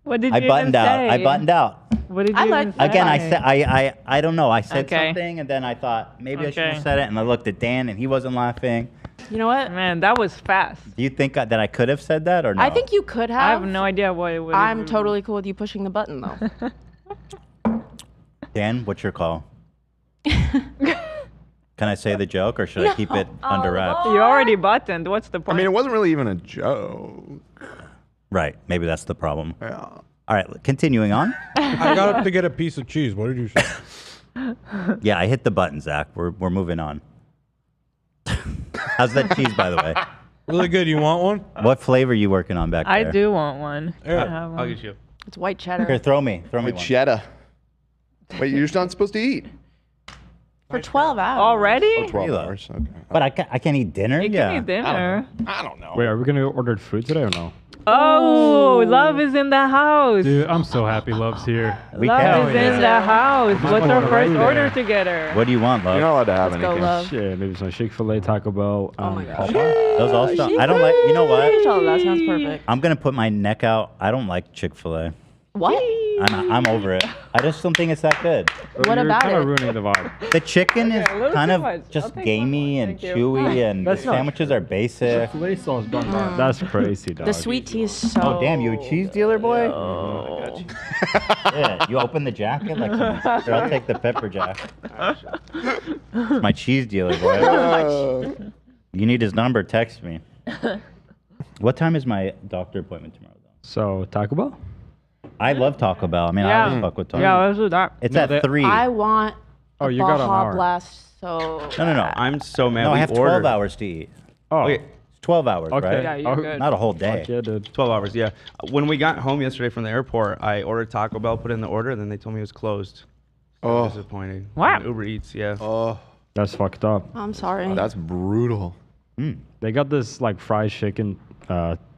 Speaker 5: What did
Speaker 1: I
Speaker 5: you
Speaker 1: buttoned
Speaker 5: even
Speaker 1: out.
Speaker 5: say?
Speaker 1: I buttoned out.
Speaker 5: What did
Speaker 4: I
Speaker 5: you
Speaker 4: like
Speaker 5: even say?
Speaker 1: Again, I said I don't know. I said
Speaker 5: Okay.
Speaker 1: something and then I thought maybe I shouldn't
Speaker 5: Okay.
Speaker 1: have said it, and I looked at Dan and he wasn't laughing.
Speaker 4: You know what?
Speaker 5: Man, that was fast.
Speaker 1: Do you think that I could have said that or no?
Speaker 4: I think you could have.
Speaker 5: I have no idea what it would.
Speaker 4: I'm totally cool with you pushing the button though.
Speaker 1: Dan, what's your call? Can I say the joke or should I keep it under wraps?
Speaker 5: You already buttoned. What's the
Speaker 3: I
Speaker 5: point?
Speaker 3: mean, it wasn't really even a joke.
Speaker 1: Right. Maybe that's the problem.
Speaker 3: Yeah.
Speaker 1: All right. Continuing on.
Speaker 9: I got up to get a piece of cheese. What did you say?
Speaker 1: Yeah, I hit the button, Zach. We're moving on. How's that cheese, by the way?
Speaker 9: Really good. You want one?
Speaker 1: What flavor are you working on back
Speaker 5: I
Speaker 1: there?
Speaker 5: do want one.
Speaker 9: Yeah.
Speaker 5: I have
Speaker 10: I'll
Speaker 5: one.
Speaker 10: get you.
Speaker 4: It's white cheddar.
Speaker 1: Here, throw me
Speaker 3: With
Speaker 1: one.
Speaker 3: cheddar. Wait, you're just not supposed to eat.
Speaker 4: For 12 hours.
Speaker 5: Already?
Speaker 3: Oh, 12
Speaker 1: Hila.
Speaker 3: hours. Okay.
Speaker 1: But I can't eat dinner?
Speaker 5: You
Speaker 1: yeah.
Speaker 5: can eat dinner.
Speaker 3: I don't know.
Speaker 21: Wait, are we gonna order food today or no?
Speaker 5: Oh, love is in the house.
Speaker 11: Dude, I'm so happy Love's here.
Speaker 1: We
Speaker 5: Love
Speaker 1: can.
Speaker 5: is in the house.
Speaker 21: Might
Speaker 5: What's our
Speaker 21: wanna
Speaker 5: first
Speaker 21: write
Speaker 5: order
Speaker 21: there.
Speaker 5: together?
Speaker 1: What do you want, love?
Speaker 3: You're not allowed to have
Speaker 4: Let's go,
Speaker 3: anything.
Speaker 4: love.
Speaker 21: Shit, maybe some Chick-fil-A, Taco Bell,
Speaker 4: Oh my gosh.
Speaker 21: Popeye.
Speaker 1: Those also. I don't like. You know what?
Speaker 4: Oh, that sounds perfect.
Speaker 1: I'm gonna put my neck out. I don't like Chick-fil-A.
Speaker 4: What?
Speaker 1: I'm over it. I just don't think it's that good.
Speaker 4: What
Speaker 21: You're
Speaker 4: about
Speaker 21: kind of
Speaker 4: it?
Speaker 21: ruining the vibe.
Speaker 1: The chicken is
Speaker 5: Okay, a little
Speaker 1: kind
Speaker 5: too
Speaker 1: of
Speaker 5: much. I'll
Speaker 1: just
Speaker 5: take
Speaker 1: gamey
Speaker 5: one more,
Speaker 1: and
Speaker 5: thank you.
Speaker 1: chewy, and the
Speaker 21: That's not
Speaker 1: sandwiches are basic.
Speaker 21: Chick-fil-A sauce done right. That's crazy, dog.
Speaker 4: The sweet tea is so.
Speaker 1: Oh damn, you a cheese dealer, boy?
Speaker 4: Oh.
Speaker 1: Yeah, you open the jacket like. Here, I'll take the pepper jack. It's my cheese dealer, boy. You need his number? Text me. What time is my doctor appointment tomorrow, though?
Speaker 21: So Taco Bell?
Speaker 1: I love Taco Bell. I mean, I
Speaker 5: Yeah.
Speaker 1: always fuck with Taco.
Speaker 5: Yeah, let's do that.
Speaker 1: It's
Speaker 21: No,
Speaker 1: at
Speaker 21: they-
Speaker 1: 3.
Speaker 4: I want
Speaker 21: Oh,
Speaker 4: a
Speaker 21: you got an
Speaker 4: Baja
Speaker 21: hour.
Speaker 4: Blast so.
Speaker 1: No.
Speaker 10: I'm so mad.
Speaker 1: No,
Speaker 10: we
Speaker 1: I have 12
Speaker 10: ordered.
Speaker 1: hours to eat.
Speaker 21: Oh,
Speaker 10: Okay,
Speaker 1: It's 12 hours,
Speaker 21: okay.
Speaker 1: right?
Speaker 5: Yeah, you're good.
Speaker 1: Not a whole day.
Speaker 21: Fuck yeah, dude.
Speaker 10: 12 hours, yeah. When we got home yesterday from the airport, I ordered Taco Bell, put in the order, and then they told me it was closed. So disappointing.
Speaker 5: What?
Speaker 10: Uber Eats, yeah.
Speaker 3: Oh,
Speaker 21: That's fucked up.
Speaker 4: I'm sorry.
Speaker 3: that's brutal.
Speaker 21: They got this like fried chicken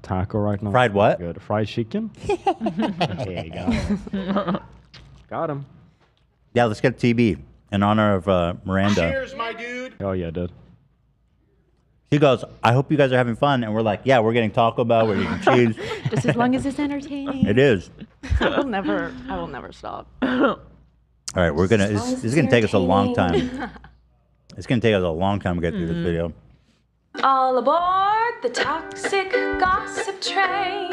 Speaker 21: taco right now.
Speaker 1: Fried what?
Speaker 21: Good. Fried chicken. There you go. Got him.
Speaker 1: Yeah, let's get TB in honor of Miranda.
Speaker 22: Cheers, my dude.
Speaker 21: Oh yeah, dude.
Speaker 1: He goes, I hope you guys are having fun. And we're like, yeah, we're getting Taco Bell, we're eating cheese.
Speaker 4: Just as long as it's entertaining.
Speaker 1: It is.
Speaker 4: I will never stop.
Speaker 1: All right, we're gonna. This is gonna take us a long time. It's gonna take us a long time to get through this video.
Speaker 15: All aboard the toxic gossip train.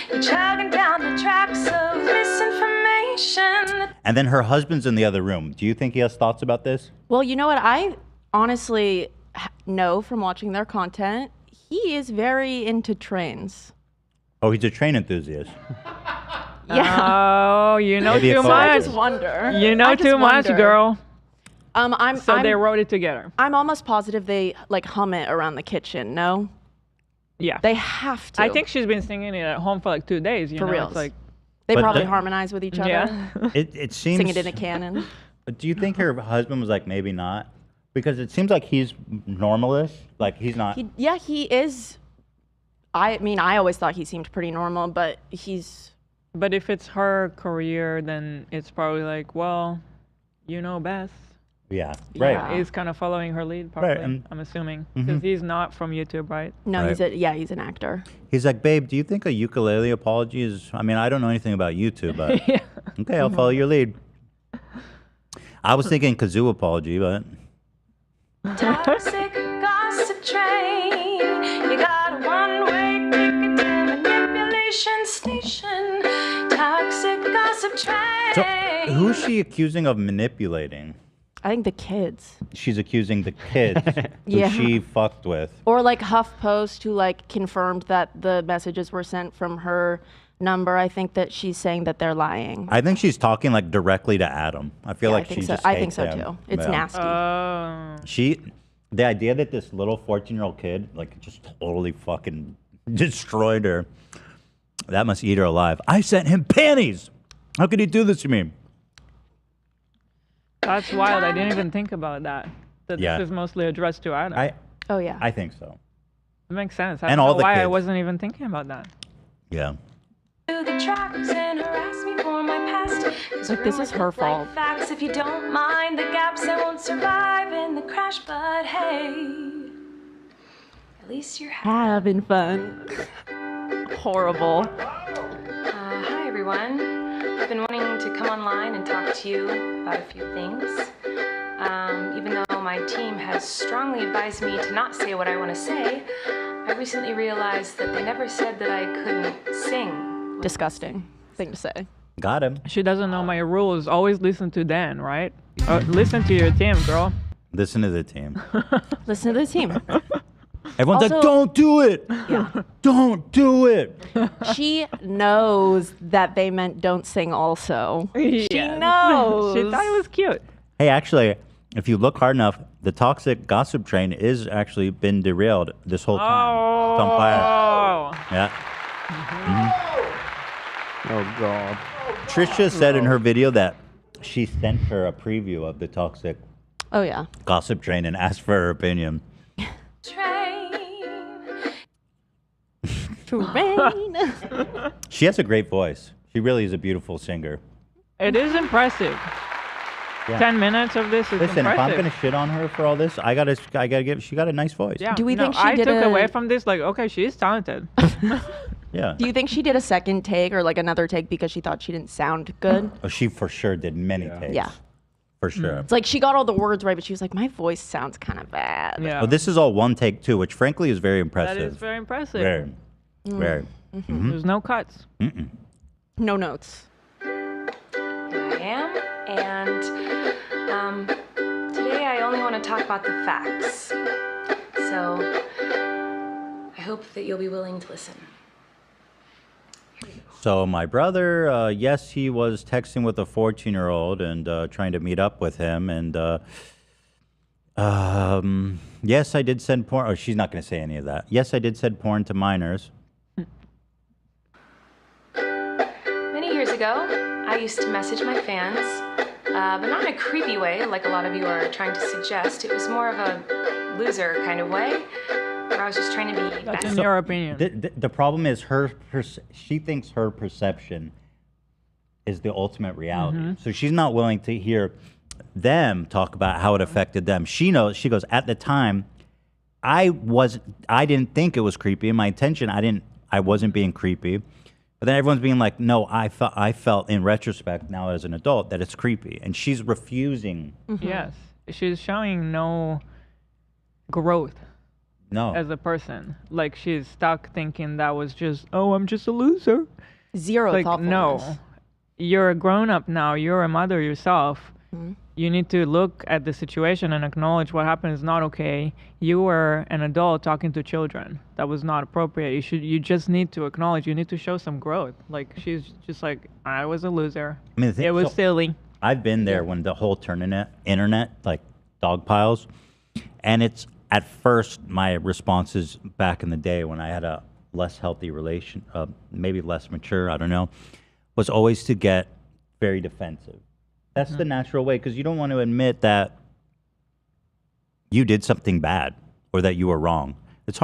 Speaker 15: You're chugging down the tracks of misinformation.
Speaker 1: And then her husband's in the other room. Do you think he has thoughts about this?
Speaker 4: Well, you know what? I honestly know from watching their content, he is very into trains.
Speaker 1: Oh, he's a train enthusiast.
Speaker 4: Yeah.
Speaker 5: Oh, you know
Speaker 1: Maybe a
Speaker 5: too
Speaker 1: photo.
Speaker 5: much.
Speaker 4: I just wonder.
Speaker 5: You know
Speaker 4: I just
Speaker 5: too much,
Speaker 4: wonder.
Speaker 5: girl.
Speaker 4: So
Speaker 5: they wrote it together.
Speaker 4: I'm almost positive they like hum it around the kitchen. No.
Speaker 5: Yeah.
Speaker 4: They have to.
Speaker 5: I think she's been singing it at home for like 2 days. You
Speaker 4: For
Speaker 5: know,
Speaker 4: reals.
Speaker 5: It's like
Speaker 4: They
Speaker 1: But
Speaker 4: probably
Speaker 1: the-
Speaker 4: harmonize with each other.
Speaker 5: Yeah.
Speaker 1: It seems.
Speaker 4: Sing it in a canon.
Speaker 1: But do you think her husband was like, maybe not? Because it seems like he's normalish. Like he's not.
Speaker 4: He is. I mean, I always thought he seemed pretty normal, but he's.
Speaker 5: But if it's her career, then it's probably like, well, you know best.
Speaker 1: Yeah. Right.
Speaker 5: He's kind of following her lead, probably.
Speaker 1: and-
Speaker 5: I'm assuming because he's not from YouTube, right?
Speaker 4: No,
Speaker 1: Right.
Speaker 4: he's an actor.
Speaker 1: He's like, babe, do you think a ukulele apology is? I mean, I don't know anything about YouTube, but okay, I'll follow your lead. I was thinking kazoo apology, but
Speaker 15: Toxic gossip train. You got a one-way ticket to manipulation station. Toxic gossip train.
Speaker 1: so who's she accusing of manipulating?
Speaker 4: I think the kids.
Speaker 1: She's accusing the kids
Speaker 4: Yeah.
Speaker 1: who she fucked with.
Speaker 4: Or like HuffPost, who like confirmed that the messages were sent from her number. I think that she's saying that they're lying.
Speaker 1: I think she's talking like directly to Adam. I feel
Speaker 4: Yeah,
Speaker 1: like
Speaker 4: I think
Speaker 1: she
Speaker 4: so.
Speaker 1: just
Speaker 4: I think
Speaker 1: hates
Speaker 4: so
Speaker 1: him.
Speaker 4: too. It's
Speaker 1: Yeah.
Speaker 4: nasty.
Speaker 1: The idea that this little 14-year-old kid like just totally fucking destroyed her. That must eat her alive. I sent him panties. How could he do this to me?
Speaker 5: That's wild. I didn't even think about that. That
Speaker 1: Yeah.
Speaker 5: this is mostly addressed to Adam.
Speaker 4: Oh yeah.
Speaker 1: I think so.
Speaker 5: It makes sense. I
Speaker 1: And
Speaker 5: don't
Speaker 1: all
Speaker 5: know
Speaker 1: the
Speaker 5: why I
Speaker 1: kids.
Speaker 5: wasn't even thinking about that.
Speaker 1: Yeah.
Speaker 15: To the tracks and harass me for my past. 'Cause
Speaker 4: Like, this is
Speaker 15: rumors
Speaker 4: her
Speaker 15: look like
Speaker 4: fault.
Speaker 15: Facts. If you don't mind the gaps, I won't survive in the crash. But hey, at least you're
Speaker 4: Having fun. Horrible.
Speaker 15: Hi everyone. I've been wanting to come online and talk to you about a few things. Even though my team has strongly advised me to not say what I want to say, I recently realized that they never said that I couldn't sing.
Speaker 4: Disgusting thing to say.
Speaker 1: Got him.
Speaker 5: She doesn't know my rules. Always listen to Dan, right? Listen to your team, girl.
Speaker 1: Listen to the team.
Speaker 4: Listen to the team.
Speaker 1: Everyone's like,
Speaker 4: Also-
Speaker 1: don't do it.
Speaker 4: Yeah.
Speaker 1: Don't do it.
Speaker 4: She knows that they meant don't sing also. She
Speaker 5: Yes.
Speaker 4: knows.
Speaker 5: She thought it was cute.
Speaker 1: Hey, actually, if you look hard enough, the toxic gossip train is actually been derailed this whole time. It's on fire. Yeah.
Speaker 21: Oh God.
Speaker 1: Trisha said in her video that she sent her a preview of the toxic
Speaker 4: Oh yeah.
Speaker 1: gossip train and asked for her opinion.
Speaker 4: Train.
Speaker 1: She has a great voice. She really is a beautiful singer.
Speaker 5: It is impressive.
Speaker 1: Yeah.
Speaker 5: 10 minutes of this is
Speaker 1: Listen, if I'm
Speaker 5: impressive.
Speaker 1: gonna shit on her for all this, I gotta give. She got a nice voice.
Speaker 5: Yeah.
Speaker 4: Do we
Speaker 5: no,
Speaker 4: think she
Speaker 5: I
Speaker 4: did
Speaker 5: took
Speaker 4: a-
Speaker 5: away from this like, okay, she's talented.
Speaker 1: Yeah.
Speaker 4: Do you think she did a second take or like another take because she thought she didn't sound good?
Speaker 1: Oh, she for sure did many takes.
Speaker 4: Yeah.
Speaker 1: For sure.
Speaker 4: It's like she got all the words right, but she was like, my voice sounds kind of bad.
Speaker 5: Yeah.
Speaker 1: Well, this is all one take too, which frankly is very impressive.
Speaker 5: That is very impressive.
Speaker 1: Very. Very. Mhm.
Speaker 5: There's no cuts.
Speaker 1: Mm-mm.
Speaker 4: No notes.
Speaker 15: Here I am, and today I only want to talk about the facts. So I hope that you'll be willing to listen.
Speaker 1: So my brother, yes, he was texting with a 14-year-old and trying to meet up with him. And yes, I did send porn. Oh, she's not going to say any of that. Yes, I did send porn to minors.
Speaker 15: Many years ago, I used to message my fans but not in a creepy way, like a lot of you are trying to suggest. It was more of a loser kind of way, where I was just trying to be best.
Speaker 5: In your opinion.
Speaker 1: The problem is she thinks her perception is the ultimate reality. So she's not willing to hear them talk about how it affected them. She knows, she goes, at the time, I didn't think it was creepy. My intention, I wasn't being creepy. But then everyone's being like, no, I felt in retrospect now as an adult that it's creepy. And she's refusing.
Speaker 5: Yes. She's showing no growth.
Speaker 1: No.
Speaker 5: As a person. Like she's stuck thinking that was just, oh, I'm just a loser.
Speaker 4: Zero
Speaker 5: like,
Speaker 4: thoughtfulness.
Speaker 5: No. You're a grown up now. You're a mother yourself. You need to look at the situation and acknowledge what happened is not okay. You were an adult talking to children. That was not appropriate. You just need to acknowledge. You need to show some growth. Like she's just like, I was a loser.
Speaker 1: I mean,
Speaker 5: it was silly.
Speaker 1: I've been there when the whole internet like dog piles, and it's at first my responses back in the day when I had a less healthy relation, maybe less mature, I don't know, was always to get very defensive. That's the natural way, because you don't want to admit that you did something bad or that you were wrong. It's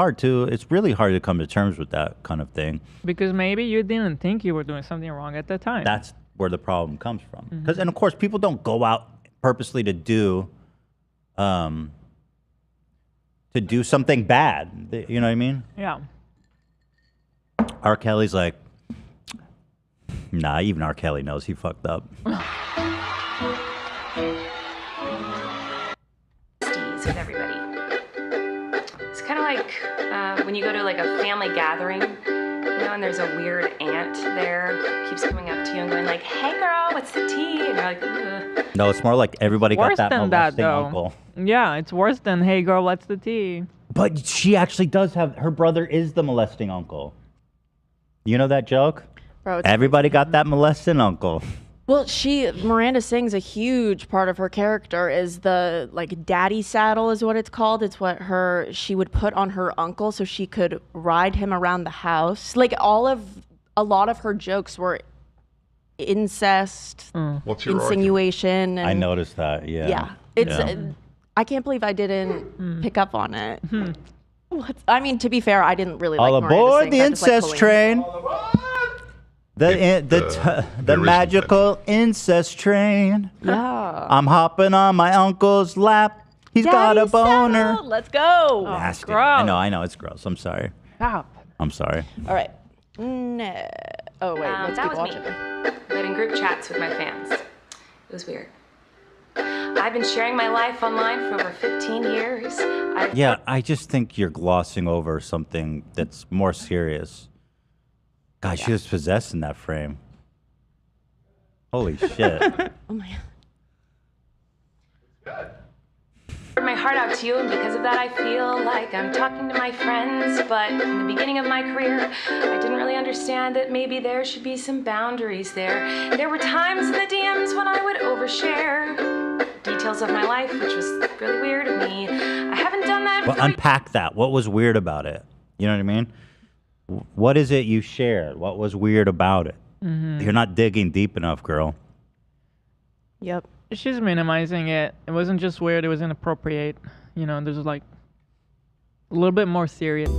Speaker 1: really hard to come to terms with that kind of thing.
Speaker 5: Because maybe you didn't think you were doing something wrong at the time.
Speaker 1: That's where the problem comes from. And of course, people don't go out purposely to do something bad. You know what I mean?
Speaker 5: Yeah.
Speaker 1: R. Kelly's like, nah, even R. Kelly knows he fucked up.
Speaker 15: With everybody. It's kind of like when you go to like a family gathering, and there's a weird aunt there, keeps coming up to you and going like, "Hey girl, what's the tea?" And you're like, ugh.
Speaker 1: No, it's more like everybody got
Speaker 5: Worse
Speaker 1: that
Speaker 5: than that,
Speaker 1: molesting
Speaker 5: though.
Speaker 1: uncle.
Speaker 5: Yeah, it's worse than, hey girl, what's the tea?
Speaker 1: But she actually does have, her brother is the molesting uncle. You know that joke?
Speaker 4: Bro,
Speaker 1: Everybody got that molesting uncle.
Speaker 4: Well, Miranda Sings, a huge part of her character is the like daddy saddle is what it's called. It's what she would put on her uncle so she could ride him around the house. Like a lot of her jokes were incest,
Speaker 7: What's your
Speaker 4: insinuation.
Speaker 1: I noticed that. Yeah.
Speaker 4: Yeah, it's. I can't believe I didn't pick up on it. I mean, to be fair, I didn't really like
Speaker 1: All
Speaker 4: Miranda
Speaker 1: aboard
Speaker 4: Sings.
Speaker 1: the
Speaker 4: I just like
Speaker 1: incest
Speaker 4: Colleen.
Speaker 1: train. The magical incest train.
Speaker 4: Yeah.
Speaker 1: I'm hopping on my uncle's lap. He's got a boner.
Speaker 4: Saddle, let's go.
Speaker 1: Nasty.
Speaker 4: Gross.
Speaker 1: I know, it's gross. I'm sorry.
Speaker 4: Stop.
Speaker 1: I'm sorry.
Speaker 4: All right. No. Oh wait, let's
Speaker 15: that
Speaker 4: keep
Speaker 15: was
Speaker 4: watching.
Speaker 15: me, but in group chats with my fans. It was weird. I've been sharing my life online for over 15 years.
Speaker 1: Yeah, I just think you're glossing over something that's more serious. God, she was possessed in that frame. Holy shit.
Speaker 4: Oh my
Speaker 15: poured my heart out to you, and because of that I feel like I'm talking to my friends. But in the beginning of my career, I didn't really understand that maybe there should be some boundaries there. There were times in the DMs when I would overshare details of my life, which was really weird of me. I haven't done that
Speaker 1: Well, unpack that. What was weird about it? You know what I mean? What is it you shared? What was weird about it? You're not digging deep enough, girl.
Speaker 4: Yep.
Speaker 5: She's minimizing it. It wasn't just weird, it was inappropriate. There's like a little bit more serious.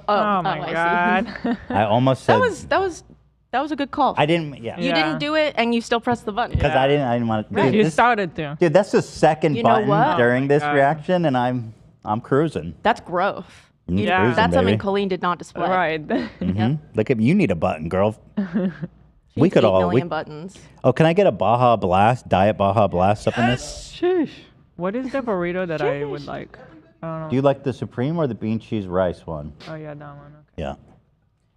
Speaker 4: Oh
Speaker 5: my
Speaker 4: I see.
Speaker 5: God.
Speaker 1: I almost said
Speaker 4: that was a good call.
Speaker 1: I didn't. Yeah.
Speaker 4: You didn't do it, and you still pressed the button.
Speaker 1: Because I didn't want to.
Speaker 5: You started to.
Speaker 1: Dude, that's the second
Speaker 4: You know
Speaker 1: button
Speaker 4: what?
Speaker 1: during
Speaker 5: Oh my
Speaker 1: this
Speaker 5: God.
Speaker 1: reaction, and I'm cruising.
Speaker 4: That's growth.
Speaker 1: Yeah,
Speaker 4: That's something Colleen did not display.
Speaker 5: Right.
Speaker 1: Mm-hmm. Look at you. Need a button, girl. We
Speaker 4: Needs
Speaker 1: could
Speaker 4: 8
Speaker 1: all.
Speaker 4: million buttons.
Speaker 1: Oh, can I get a Baja Blast, Diet Baja Blast up in this?
Speaker 5: Sheesh. What is the burrito that I would like? I don't know.
Speaker 1: Do you like the Supreme or the bean cheese rice one?
Speaker 5: Oh yeah, that one. Okay.
Speaker 1: Yeah.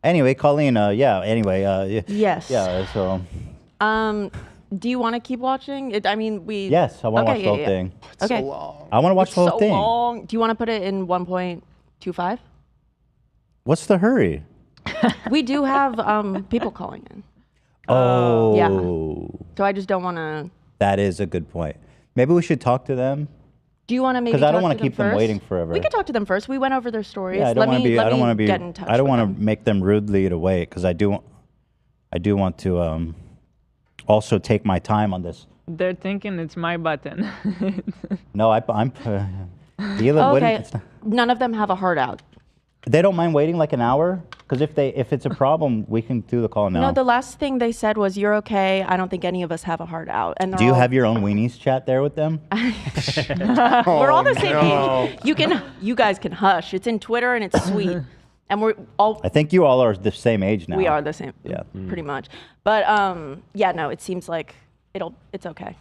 Speaker 1: Anyway, Colleen. Yeah. Anyway.
Speaker 4: Yes.
Speaker 1: Yeah. So.
Speaker 4: Do you want to keep watching? We.
Speaker 1: Yes, I want to watch the whole thing.
Speaker 4: Okay.
Speaker 1: I want to watch the whole thing.
Speaker 4: Long. Do you want to put it in 1.25?
Speaker 1: What's the hurry?
Speaker 4: We do have people calling in.
Speaker 1: Oh.
Speaker 4: Yeah. So I just don't want to.
Speaker 1: That is a good point. Maybe we should talk to them.
Speaker 4: Do you want to maybe?
Speaker 1: Because I don't
Speaker 4: want
Speaker 1: to keep them waiting forever.
Speaker 4: We could talk to them first. We went over their stories.
Speaker 1: Yeah, I don't want to be. I don't want to be.
Speaker 4: Get in touch
Speaker 1: I don't
Speaker 4: with
Speaker 1: want to make them rudely to wait because I do want to also take my time on this.
Speaker 5: They're thinking it's my button.
Speaker 1: No, I'm. Hila,
Speaker 4: okay. None of them have a heart out.
Speaker 1: They don't mind waiting like an hour because if it's a problem, we can do the call now.
Speaker 4: No, the last thing they said was, "You're okay. I don't think any of us have a heart out." And
Speaker 1: do you have your own weenies chat there with them?
Speaker 4: We're all the same age. You guys can hush. It's in Twitter and it's sweet, and we're all.
Speaker 1: I think you all are the same age now.
Speaker 4: We are the same.
Speaker 1: Yeah.
Speaker 4: Pretty much. But yeah, no, it seems like it's okay.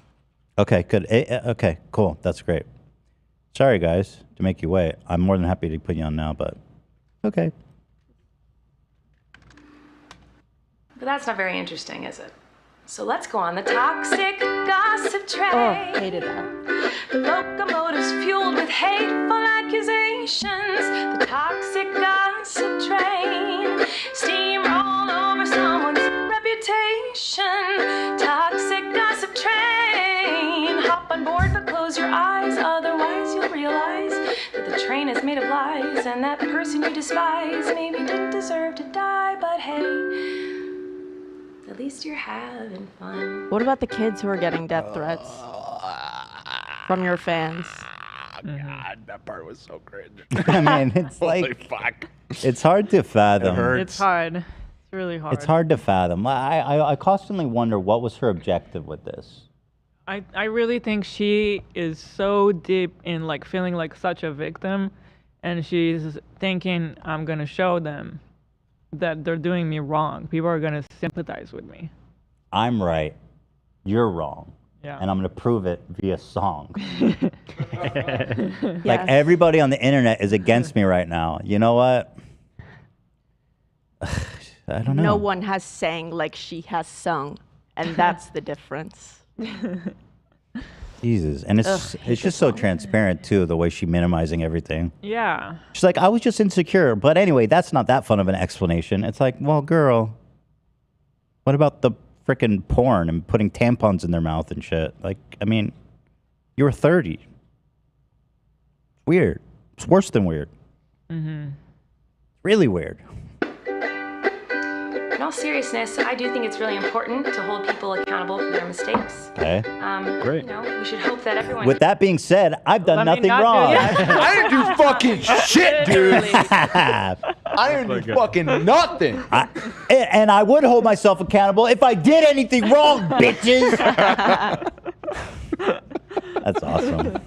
Speaker 1: Okay, good. Okay, cool. That's great. Sorry, guys, to make you wait. I'm more than happy to put you on now, but okay.
Speaker 15: But that's not very interesting, is it? So let's go on the toxic gossip train.
Speaker 4: Oh, hated that.
Speaker 15: The locomotive's fueled with hateful accusations. The toxic gossip train. Steamroll over someone's reputation. Toxic gossip train. Hop on board but close your eyes, otherwise you'll realize that the train is made of lies, and that person you despise maybe didn't deserve to die, but hey, at least you're having fun.
Speaker 4: What about the kids who are getting death threats from your fans?
Speaker 3: God, that part was so cringe.
Speaker 1: I mean, it's
Speaker 3: Holy
Speaker 1: like
Speaker 3: fuck.
Speaker 1: It's hard to fathom.
Speaker 5: It's hard. It's really hard.
Speaker 1: It's hard to fathom. I constantly wonder what was her objective with this.
Speaker 5: I really think she is so deep in like feeling like such a victim, and she's thinking, I'm gonna show them that they're doing me wrong. People are gonna sympathize with me.
Speaker 1: I'm right. You're wrong.
Speaker 5: Yeah.
Speaker 1: And I'm going to prove it via song. Like everybody on the internet is against me right now. You know what? I don't know.
Speaker 4: No one has sang like she has sung, and that's the difference.
Speaker 1: Jesus. And it's just so transparent too, the way she's minimizing everything.
Speaker 5: Yeah.
Speaker 1: She's like, I was just insecure. But anyway, that's not that fun of an explanation. It's like, well, girl, what about the freaking porn and putting tampons in their mouth and shit? Like, I mean, you were 30. It's weird. It's worse than weird.
Speaker 5: Mm-hmm.
Speaker 1: Really weird.
Speaker 15: In all seriousness, I do think it's really important to hold people accountable for their mistakes.
Speaker 1: Okay.
Speaker 15: Great. You know, we should hope that everyone.
Speaker 1: With that being said, I've done nothing wrong.
Speaker 3: I didn't do fucking shit, dude. I didn't do fucking nothing.
Speaker 1: And I would hold myself accountable if I did anything wrong, bitches. That's awesome.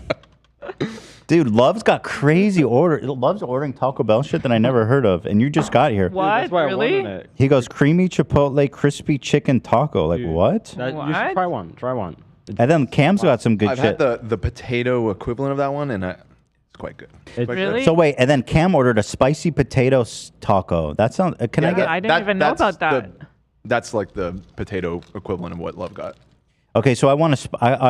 Speaker 1: Dude, Love's got crazy order. Love's ordering Taco Bell shit that I never heard of, and you just got here.
Speaker 5: What? That's why really? I wanted it.
Speaker 1: He goes, creamy chipotle crispy chicken taco. Like, what?
Speaker 6: You should try one. Try one.
Speaker 1: And then Cam's got some good
Speaker 3: I've
Speaker 1: shit.
Speaker 3: had the potato equivalent of that one, and it's quite good.
Speaker 5: Really?
Speaker 1: So wait, and then Cam ordered a spicy potato taco. That sounds. Can I get?
Speaker 5: I didn't even know about that.
Speaker 3: That's like the potato equivalent of what Love got.
Speaker 1: Okay, so I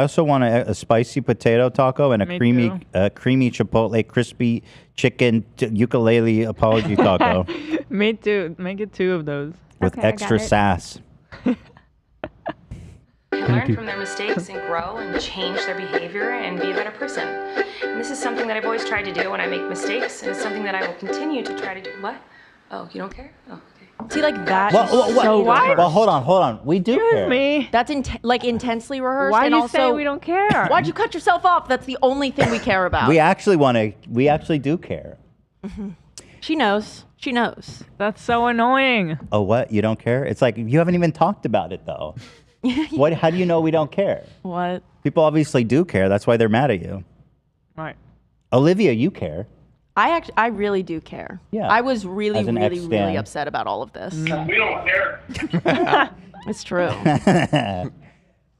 Speaker 1: also want a spicy potato taco and a
Speaker 5: Me
Speaker 1: creamy
Speaker 5: too.
Speaker 1: creamy chipotle crispy chicken ukulele apology taco
Speaker 5: Me too. Make it 2 of those.
Speaker 1: with extra sass.
Speaker 15: Learn from their mistakes and grow and change their behavior and be a better person. And this is something that I've always tried to do when I make mistakes, and it's something that I will continue to try to do. What? Oh, you don't care? Oh, okay.
Speaker 4: See, like that.
Speaker 1: Well, hold on. We do care.
Speaker 5: Me.
Speaker 4: That's like intensely rehearsed.
Speaker 5: Why
Speaker 4: and
Speaker 5: you
Speaker 4: also,
Speaker 5: say we don't care?
Speaker 4: Why'd you cut yourself off? That's the only thing we care about.
Speaker 1: We actually do care.
Speaker 4: Mm-hmm. She knows. She knows.
Speaker 5: That's so annoying.
Speaker 1: Oh, what? You don't care? It's like you haven't even talked about it though. What? How do you know we don't care?
Speaker 4: What?
Speaker 1: People obviously do care. That's why they're mad at you.
Speaker 5: Right.
Speaker 1: Olivia, you care.
Speaker 4: I really do care.
Speaker 1: Yeah.
Speaker 4: I was really,
Speaker 1: As an
Speaker 4: really,
Speaker 1: ex-stan.
Speaker 4: really upset about all of this.
Speaker 22: We don't care.
Speaker 4: It's true.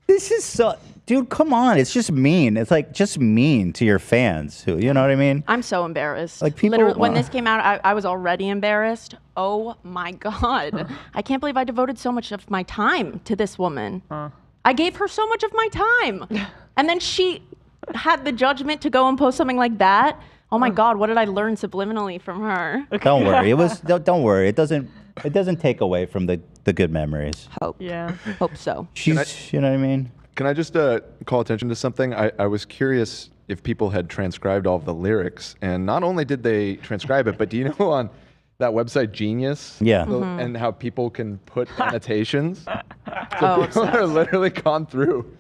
Speaker 1: This is so, dude. Come on, it's just mean. It's like just mean to your fans. Who, you know what I mean?
Speaker 4: I'm so embarrassed.
Speaker 1: Like people.
Speaker 4: Literally, when this came out, I was already embarrassed. Oh my god! I can't believe I devoted so much of my time to this woman. I gave her so much of my time, and then she had the judgment to go and post something like that. Oh my god! What did I learn subliminally from her?
Speaker 1: Don't worry. It was. Don't worry. It doesn't. It doesn't take away from the good memories.
Speaker 4: Hope so.
Speaker 1: She's, you know what I mean?
Speaker 3: Can I just call attention to something? I was curious if people had transcribed all of the lyrics, and not only did they transcribe it, but do you know on that website Genius?
Speaker 1: Yeah.
Speaker 3: And how people can put annotations? So
Speaker 4: Oh,
Speaker 3: people are literally gone through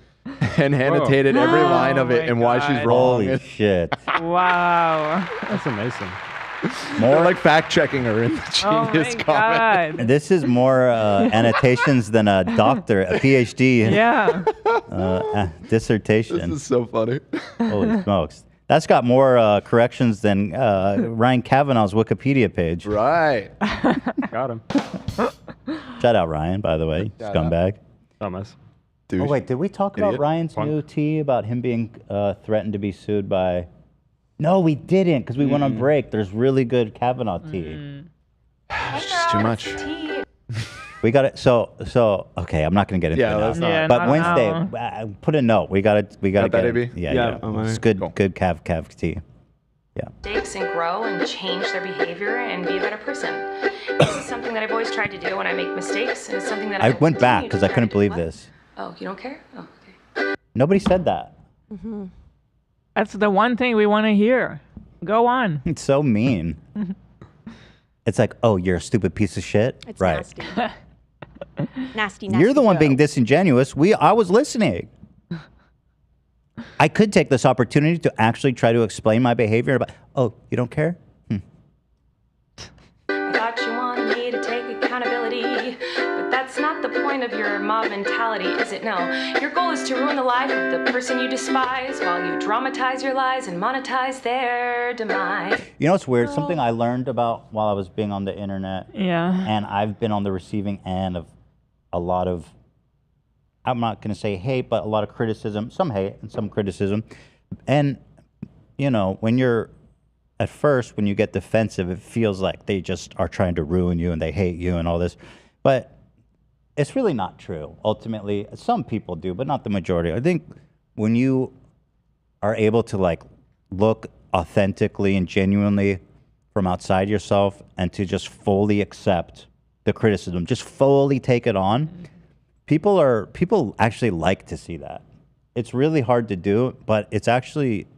Speaker 3: and annotated every line of it and why she's wrong.
Speaker 1: Holy shit.
Speaker 5: Wow.
Speaker 6: That's amazing.
Speaker 3: More like fact checking her in the Genius comment.
Speaker 1: This is more annotations than a doctor, a PhD. Dissertation.
Speaker 3: This is so funny.
Speaker 1: Holy smokes. That's got more corrections than Ryan Kavanaugh's Wikipedia page.
Speaker 3: Right.
Speaker 6: Got him.
Speaker 1: Shout out Ryan, by the way.
Speaker 6: Shout
Speaker 1: Scumbag.
Speaker 6: Dumbass.
Speaker 1: Oh, wait, did we talk about Ryan's new tea about him being threatened to be sued by... No, we didn't, because we went on break. There's really good Kavanaugh tea.
Speaker 3: It's too much.
Speaker 1: We got it. So okay, I'm not going to get into it now.
Speaker 3: let's not. Yeah,
Speaker 1: But
Speaker 3: not
Speaker 1: Wednesday,
Speaker 3: now.
Speaker 1: Put a note. We got to
Speaker 3: Got that,
Speaker 1: get
Speaker 3: AB?
Speaker 1: it. Yeah,
Speaker 3: Yeah,
Speaker 1: yeah. It's good Cav tea.
Speaker 15: Mistakes and grow and change their behavior and be a better person. This is something that I've always tried to do when I make mistakes, and it's something that
Speaker 1: I
Speaker 15: I've
Speaker 1: went back
Speaker 15: continued
Speaker 1: because
Speaker 15: to
Speaker 1: I
Speaker 15: try
Speaker 1: couldn't
Speaker 15: to
Speaker 1: believe
Speaker 15: do.
Speaker 1: this.
Speaker 15: Oh, you don't care? Oh.
Speaker 1: Nobody said that.
Speaker 5: That's the one thing we want to hear. Go on.
Speaker 1: It's so mean. It's like, oh, you're a stupid piece of shit.
Speaker 4: It's
Speaker 1: right.
Speaker 4: Nasty.
Speaker 1: You're the one being disingenuous. I was listening. I could take this opportunity to actually try to explain my behavior. About, oh, you don't care?
Speaker 15: I thought you wanted me to take accountability, but that's not the point of your mob mentality, is it? No. Your goal is to ruin the life of the person you despise while you dramatize your lies and monetize their demise.
Speaker 1: You know what's weird? Something I learned about while I was being on the internet.
Speaker 5: Yeah.
Speaker 1: And I've been on the receiving end of a lot of, I'm not going to say hate, but a lot of criticism, some hate and some criticism. And, you know, when you're, at first, when you get defensive, it feels like they just are trying to ruin you and they hate you and all this. But it's really not true. Ultimately, some people do, but not the majority. I think when you are able to like look authentically and genuinely from outside yourself and to just fully accept the criticism, just fully take it on, people actually like to see that. It's really hard to do, but it's actually,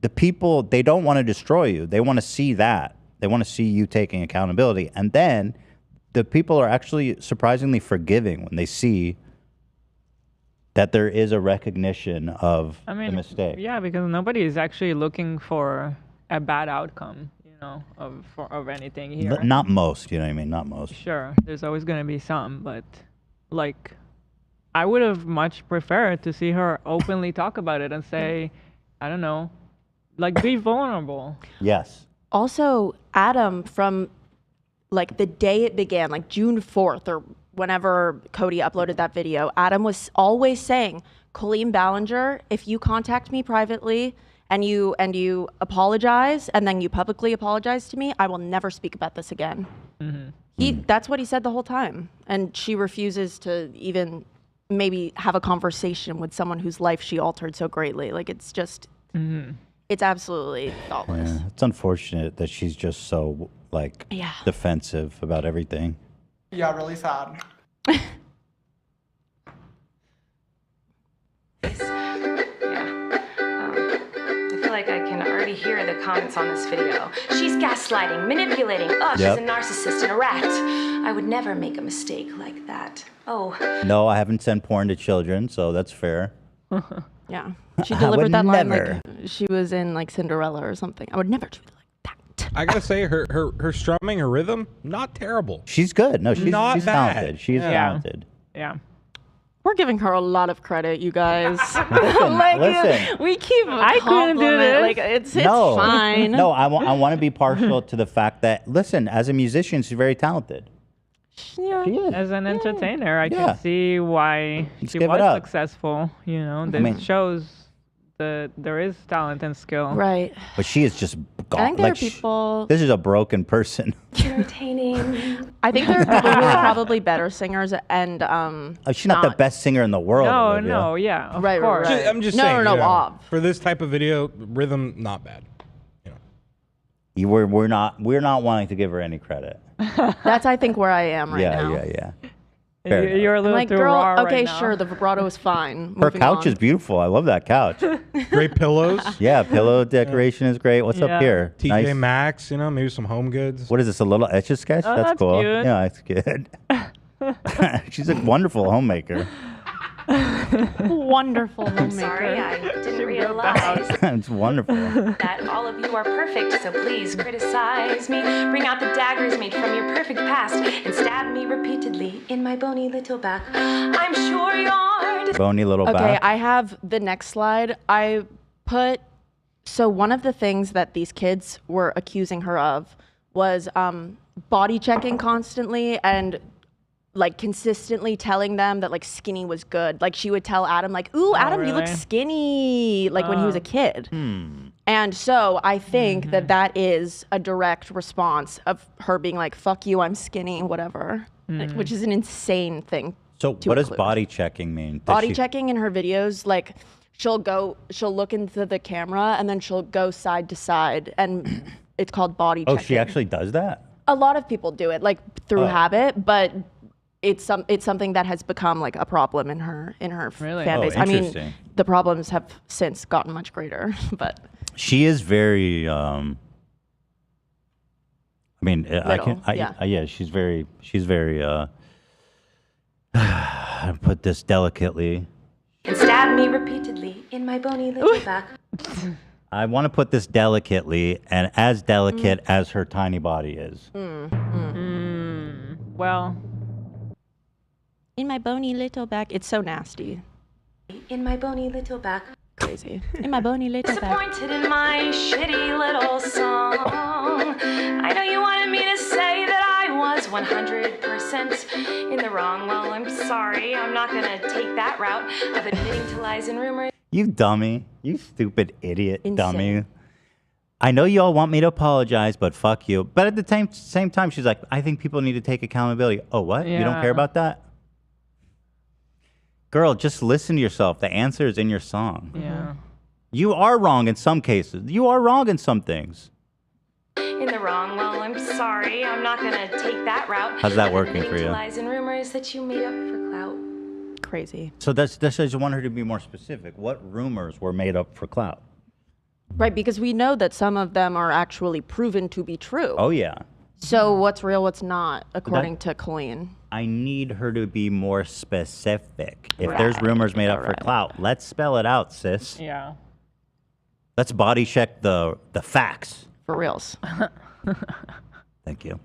Speaker 1: the people, they don't want to destroy you. They want to see that. They want to see you taking accountability. And then the people are actually surprisingly forgiving when they see that there is a recognition of the mistake.
Speaker 5: Yeah, because nobody is actually looking for a bad outcome, you know, of anything here.
Speaker 1: Not most, you know what I mean? Not most.
Speaker 5: Sure, there's always going to be some, but like, I would have much preferred to see her openly talk about it and say, I don't know, like be vulnerable.
Speaker 1: Yes.
Speaker 4: Also, Adam, from like the day it began, like June 4th or whenever Cody uploaded that video, Adam was always saying, Colleen Ballinger, if you contact me privately and you apologize and then you publicly apologize to me, I will never speak about this again. That's what he said the whole time. And she refuses to even maybe have a conversation with someone whose life she altered so greatly. Like, it's just, it's absolutely thoughtless.
Speaker 1: Yeah, it's unfortunate that she's just so like defensive about everything.
Speaker 22: Yeah, really sad.
Speaker 15: I feel like I can already hear the comments on this video. She's gaslighting, manipulating. Oh, she's a narcissist and a rat. I would never make a mistake like that. Oh.
Speaker 1: No, I haven't sent porn to children, so that's fair.
Speaker 4: Yeah. She delivered that line like she was in like Cinderella or something. I would never do it like that.
Speaker 9: I gotta say, her strumming, her rhythm, not terrible.
Speaker 1: She's good. No, she's
Speaker 9: not bad.
Speaker 1: talented. She's talented.
Speaker 5: Yeah.
Speaker 4: We're giving her a lot of credit, you guys.
Speaker 1: Listen.
Speaker 4: We keep
Speaker 5: I couldn't do this.
Speaker 4: Like it's fine.
Speaker 1: No, I want to be partial to the fact that, listen, as a musician, she's very talented.
Speaker 4: Yeah.
Speaker 1: She is.
Speaker 5: As an entertainer, I can see why she
Speaker 1: give it
Speaker 5: was
Speaker 1: up.
Speaker 5: successful. You know, this shows that there is talent and skill.
Speaker 4: Right.
Speaker 1: But she is just gone.
Speaker 4: I think there are people.
Speaker 1: This is a broken person.
Speaker 15: Entertaining.
Speaker 4: I think there are people who are probably better singers and
Speaker 1: She's not the best singer in the world.
Speaker 5: No,
Speaker 1: Olivia.
Speaker 5: no, yeah, of
Speaker 4: Right,
Speaker 5: course.
Speaker 4: right.
Speaker 9: I'm just
Speaker 4: No,
Speaker 9: saying.
Speaker 4: no,
Speaker 9: you know,
Speaker 4: Ob.
Speaker 9: for this type of video, rhythm not bad.
Speaker 1: we're not wanting to give her any credit.
Speaker 4: That's I think where I am right
Speaker 1: yeah,
Speaker 4: now.
Speaker 1: yeah. Fair enough.
Speaker 5: You're a little
Speaker 4: Like,
Speaker 5: too
Speaker 4: girl,
Speaker 5: raw
Speaker 4: okay,
Speaker 5: right now.
Speaker 4: sure, the vibrato is fine.
Speaker 1: Her
Speaker 4: Moving
Speaker 1: couch
Speaker 4: on.
Speaker 1: is beautiful. I love that couch.
Speaker 9: Great pillows.
Speaker 1: Yeah, pillow decoration is great. What's up here?
Speaker 9: TJ Maxx, you know, maybe some home goods.
Speaker 1: What is this? A little Etch-a-Sketch?
Speaker 9: Oh,
Speaker 1: that's
Speaker 9: that's
Speaker 1: cool.
Speaker 9: cute.
Speaker 1: Yeah, that's good. She's a wonderful homemaker.
Speaker 4: Wonderful
Speaker 15: I'm
Speaker 4: homemaker.
Speaker 15: sorry, I didn't realize
Speaker 1: It's wonderful.
Speaker 15: that all of you are perfect, so please criticize me. Bring out the daggers made from your perfect past and stab me repeatedly in my bony little back. I'm sure you're
Speaker 1: Bony little
Speaker 4: Okay,
Speaker 1: back.
Speaker 4: I have the next slide. I put so one of the things that these kids were accusing her of was body checking constantly and like consistently telling them that like skinny was good. Like she would tell Adam like, "Ooh, Adam, you look
Speaker 5: really?
Speaker 4: skinny," like when he was a kid.
Speaker 1: Hmm.
Speaker 4: And so I think that that is a direct response of her being like, "Fuck you, I'm skinny, whatever," like, which is an insane thing.
Speaker 1: So
Speaker 4: to
Speaker 1: what does
Speaker 4: include.
Speaker 1: body checking mean? Does
Speaker 4: Body
Speaker 1: she-
Speaker 4: checking in her videos, like she'll look into the camera and then she'll go side to side, and it's called body
Speaker 1: Oh,
Speaker 4: checking.
Speaker 1: she actually does that?
Speaker 4: A lot of people do it, like through
Speaker 1: Oh.
Speaker 4: habit, but it's something that has become like a problem in her
Speaker 5: Really?
Speaker 4: fan
Speaker 1: Oh,
Speaker 4: base. I mean,
Speaker 1: interesting.
Speaker 4: the problems have since gotten much greater, but
Speaker 1: She is very. I mean, I can.
Speaker 4: Little, yeah.
Speaker 1: Yeah, she's very. I put this delicately.
Speaker 15: and stab me repeatedly in my bony little back.
Speaker 1: I want to put this delicately, and as delicate as her tiny body is.
Speaker 5: Well,
Speaker 4: in my bony little back, it's so nasty.
Speaker 15: In my bony little back.
Speaker 4: Crazy. In my bony little back.
Speaker 15: Disappointed in my shitty little song. I know you wanted me to say that I was 100% in the wrong. Well, I'm sorry. I'm not going to take that route of admitting to lies and rumors.
Speaker 1: You dummy. You stupid idiot dummy. I know you all want me to apologize, but fuck you. But at the same time, she's like, I think people need to take accountability. Oh, what? You don't
Speaker 5: Yeah.
Speaker 1: care about that? Girl, just listen to yourself. The answer is in your song.
Speaker 5: yeah.
Speaker 1: You are wrong in some cases. You are wrong in some things.
Speaker 15: In the wrong. Well, I'm sorry. I'm not going to take that route.
Speaker 1: How's that
Speaker 15: of
Speaker 1: working
Speaker 15: admitting
Speaker 1: for
Speaker 15: to
Speaker 1: you?
Speaker 15: lies and rumors that you made up for clout.
Speaker 4: Crazy.
Speaker 1: So that's I just want her to be more specific. What rumors were made up for clout?
Speaker 4: Right, because we know that some of them are actually proven to be true.
Speaker 1: Oh, yeah.
Speaker 4: So what's real, what's not, according to Colleen?
Speaker 1: I need her to be more specific. If there's rumors made up for clout, let's spell it out, sis.
Speaker 5: Yeah.
Speaker 1: Let's body check the facts.
Speaker 4: For reals.
Speaker 1: Thank you.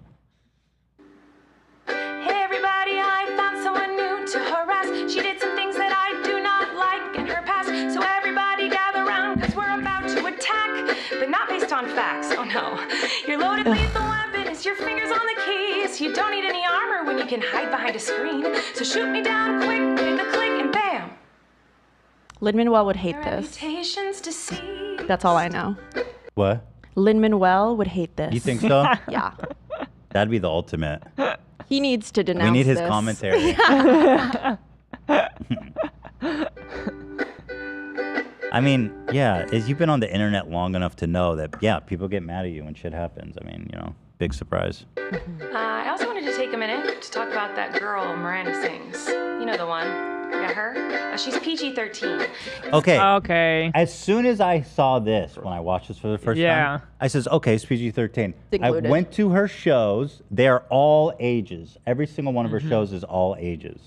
Speaker 15: Hey everybody, I found someone new to harass. She did some things that I do not like in her past. So everybody gather around, cause we're about to attack. But not based on facts, oh no. Your loaded lethal weapon is your fingers on the keys. You don't need any armor when you can hide behind a screen. So shoot me down quick with a click and bam.
Speaker 4: Lin-Manuel would hate
Speaker 15: Your
Speaker 4: this.
Speaker 15: reputation's deceived.
Speaker 4: That's all I know.
Speaker 1: What?
Speaker 4: Lin-Manuel would hate this.
Speaker 1: You think so?
Speaker 4: Yeah.
Speaker 1: That'd be the ultimate.
Speaker 4: He needs to denounce
Speaker 1: We need his
Speaker 4: this.
Speaker 1: commentary. I mean, yeah, you've been on the internet long enough to know that, yeah, people get mad at you when shit happens. I mean, you know, big surprise.
Speaker 15: I also wanted to take a minute to talk about that girl Miranda sings. You know the one. Yeah, her. She's PG-13.
Speaker 1: Okay.
Speaker 5: Okay.
Speaker 1: As soon as I saw this, when I watched this for the first
Speaker 5: Yeah.
Speaker 1: time, I says, okay, it's PG-13. I
Speaker 4: Included.
Speaker 1: went to her shows. They're all ages. Every single one of her shows is all ages.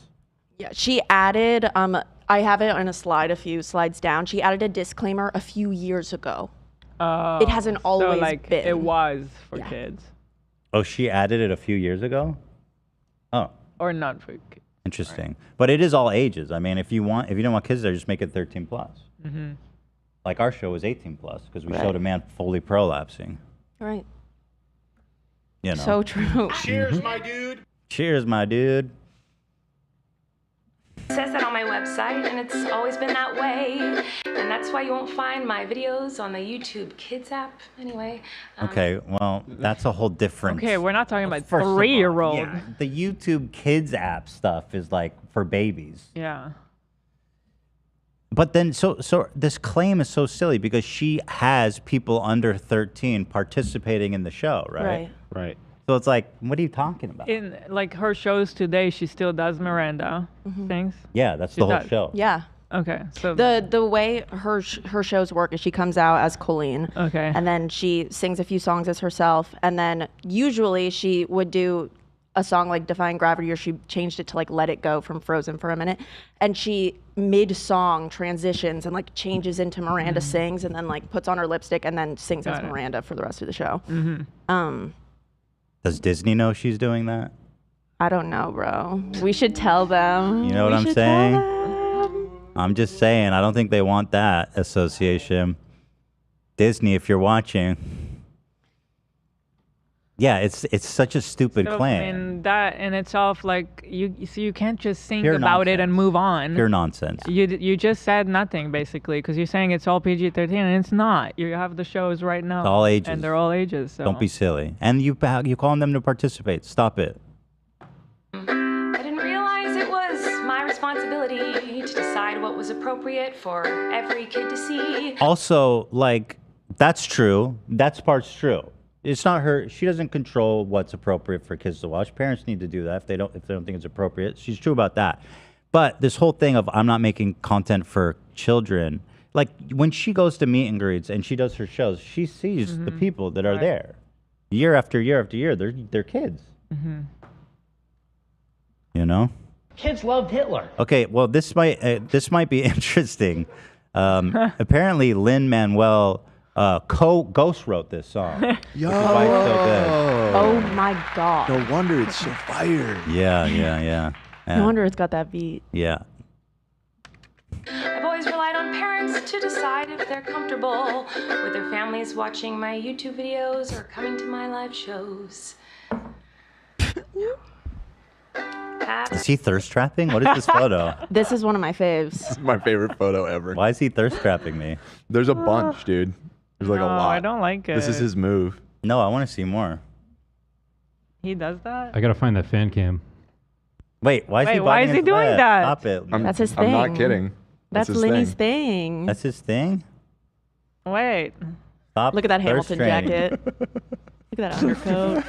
Speaker 4: Yeah, she added, I have it on a slide, a few slides down. She added a disclaimer a few years ago. It hasn't always
Speaker 5: so, like,
Speaker 4: been.
Speaker 5: It was for kids.
Speaker 1: Oh, she added it a few years ago? Oh,
Speaker 5: Or not for kids.
Speaker 1: interesting. But it is all ages. I mean, if you don't want kids there, just make it 13 plus.
Speaker 5: Mm-hmm.
Speaker 1: Like our show was 18 plus because we
Speaker 4: Right.
Speaker 1: showed a man fully prolapsing.
Speaker 4: Right.
Speaker 1: You know.
Speaker 4: So true.
Speaker 12: Cheers, my dude.
Speaker 1: Cheers, my dude.
Speaker 15: It says that on my website, and it's always been that way. And that's why you won't find my videos on the YouTube Kids app. Anyway.
Speaker 1: Okay, well, that's a whole different.
Speaker 5: Okay, we're not talking about
Speaker 1: First of all,
Speaker 5: 3-year-old.
Speaker 1: yeah, the YouTube Kids app stuff is like for babies.
Speaker 5: Yeah.
Speaker 1: But then, so this claim is so silly because she has people under 13 participating in the show, right?
Speaker 5: Right.
Speaker 1: So it's like, what are you talking about?
Speaker 5: In like her shows today, she still does Miranda things.
Speaker 1: Yeah, that's
Speaker 5: She
Speaker 1: the whole
Speaker 5: does.
Speaker 1: show.
Speaker 4: Yeah.
Speaker 5: Okay, so
Speaker 4: The way her shows work is she comes out as Colleen.
Speaker 5: Okay.
Speaker 4: And then she sings a few songs as herself, and then usually she would do a song like Defying Gravity, or she changed it to like Let It Go from Frozen for a minute, and she mid-song transitions and like changes into Miranda sings, and then like puts on her lipstick and then sings as
Speaker 5: Got it.
Speaker 4: Miranda for the rest of the show.
Speaker 1: Does Disney know she's doing that?
Speaker 4: I don't know, bro. We should tell them.
Speaker 1: You know what
Speaker 4: We
Speaker 1: I'm
Speaker 4: should
Speaker 1: saying?
Speaker 4: tell them.
Speaker 1: I'm just saying, I don't think they want that association. Disney, if you're watching. Yeah, it's such a stupid
Speaker 5: so,
Speaker 1: claim.
Speaker 5: and that in itself, like you can't just sing
Speaker 1: Pure
Speaker 5: about it and move on.
Speaker 1: Pure nonsense.
Speaker 5: You just said nothing basically because you're saying it's all PG-13 and it's not. You have the shows right now.
Speaker 1: It's all ages.
Speaker 5: And they're all ages. So.
Speaker 1: Don't be silly. And you calling them to participate. Stop it.
Speaker 15: I didn't realize it was my responsibility to decide what was appropriate for every kid to see.
Speaker 1: Also, like, that's true. That part's true. It's not her. She doesn't control what's appropriate for kids to watch. Parents need to do that if they don't think it's appropriate. She's true about that. But this whole thing of I'm not making content for children, like when she goes to meet and greets and she does her shows, she sees the people that are there, year after year after year. They're kids. You know.
Speaker 2: Kids loved Hitler.
Speaker 1: Okay, well, this might be interesting. Apparently, Lin-Manuel ghost wrote this song.
Speaker 3: Yo.
Speaker 1: Which is why it's so good.
Speaker 4: Oh my God.
Speaker 3: No wonder it's so fire.
Speaker 1: Yeah.
Speaker 4: No wonder it's got that beat.
Speaker 1: Yeah.
Speaker 15: I've always relied on parents to decide if they're comfortable with their families watching my YouTube videos or coming to my live shows.
Speaker 1: Is he thirst trapping? What is this photo?
Speaker 4: This is one of my faves.
Speaker 3: This is my favorite photo ever.
Speaker 1: Why is he thirst trapping me?
Speaker 3: There's a bunch, dude. There's like a
Speaker 5: No,
Speaker 3: lot.
Speaker 5: I don't like
Speaker 3: This is
Speaker 5: it.
Speaker 3: his move.
Speaker 1: No, I want to see more.
Speaker 5: He does that.
Speaker 11: I gotta find that fan cam.
Speaker 1: Wait, why is he?
Speaker 5: Why is
Speaker 1: biting
Speaker 5: he
Speaker 1: his
Speaker 5: doing
Speaker 1: lip?
Speaker 5: that?
Speaker 1: Stop it.
Speaker 4: That's his
Speaker 3: I'm not
Speaker 4: thing.
Speaker 3: kidding.
Speaker 4: That's
Speaker 3: his
Speaker 4: Lenny's thing.
Speaker 1: That's his thing.
Speaker 5: Wait.
Speaker 1: Stop.
Speaker 4: Look at that
Speaker 1: thirst
Speaker 4: Hamilton
Speaker 1: training.
Speaker 4: jacket. Look at that undercoat.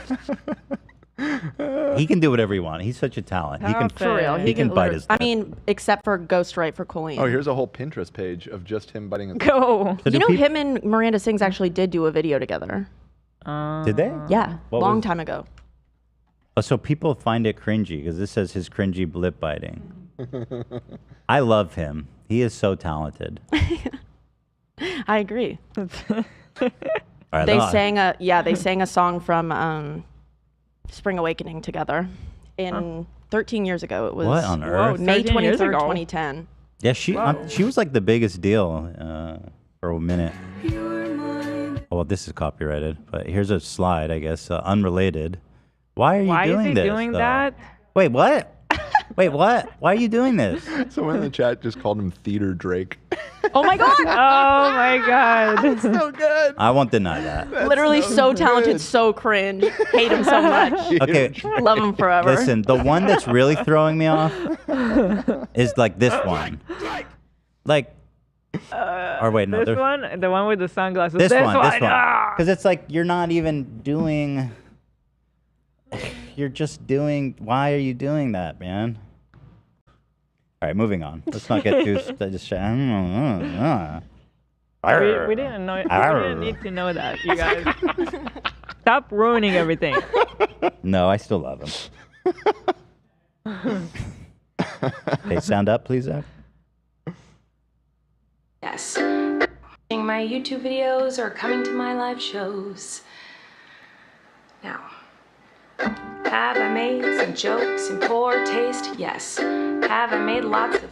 Speaker 1: He can do whatever he wants. He's such a talent. He can
Speaker 4: For real.
Speaker 1: He can bite his
Speaker 4: I
Speaker 1: lip.
Speaker 4: mean, except for Ghostwrite for Colleen.
Speaker 3: Oh, here's a whole Pinterest page of just him biting his lip.
Speaker 5: Go.
Speaker 1: So
Speaker 4: You
Speaker 1: do
Speaker 4: know,
Speaker 1: peop-
Speaker 4: him and Miranda Sings actually did do a video together.
Speaker 1: Did they?
Speaker 4: Yeah,
Speaker 1: What
Speaker 4: long
Speaker 1: was-
Speaker 4: time ago.
Speaker 1: Oh, so people find it cringy because this says his cringy lip biting. I love him. He is so talented.
Speaker 4: I agree.
Speaker 1: All right,
Speaker 4: They
Speaker 1: no,
Speaker 4: sang a song from Spring Awakening together in 13 years ago. It was
Speaker 1: What on earth?
Speaker 4: May
Speaker 5: 13 years
Speaker 4: 23rd,
Speaker 5: ago.
Speaker 4: 2010.
Speaker 1: Yeah, she was like the biggest deal for a minute. Oh, well, this is copyrighted, but here's a slide, I guess, unrelated. Why are you
Speaker 5: Why
Speaker 1: doing
Speaker 5: is he
Speaker 1: this?
Speaker 5: doing
Speaker 1: though?
Speaker 5: that?
Speaker 1: Wait, what? Wait, what? Why are you doing this?
Speaker 3: Someone in the chat just called him Theater Drake.
Speaker 4: Oh my God!
Speaker 5: Oh my God.
Speaker 3: So good.
Speaker 1: I won't deny that.
Speaker 4: Literally so talented, so cringe. Hate him so much.
Speaker 1: Okay,
Speaker 4: Love him forever.
Speaker 1: listen, the one that's really throwing me off is like this one. Like, or wait, no,
Speaker 5: This
Speaker 1: there's
Speaker 5: one, the one with the sunglasses.
Speaker 1: this one.
Speaker 5: Ah!
Speaker 1: Because it's like you're not even doing. You're just doing. Why are you doing that, man? All right, moving on. Let's not get too distracted.
Speaker 5: We didn't know. We didn't need to know that, you guys. Stop ruining everything.
Speaker 1: No, I still love him. Okay, sound up, please, Zach.
Speaker 15: Yes. Watching my YouTube videos or coming to my live shows. Now, have I made some jokes in poor taste? Yes. Have I made lots of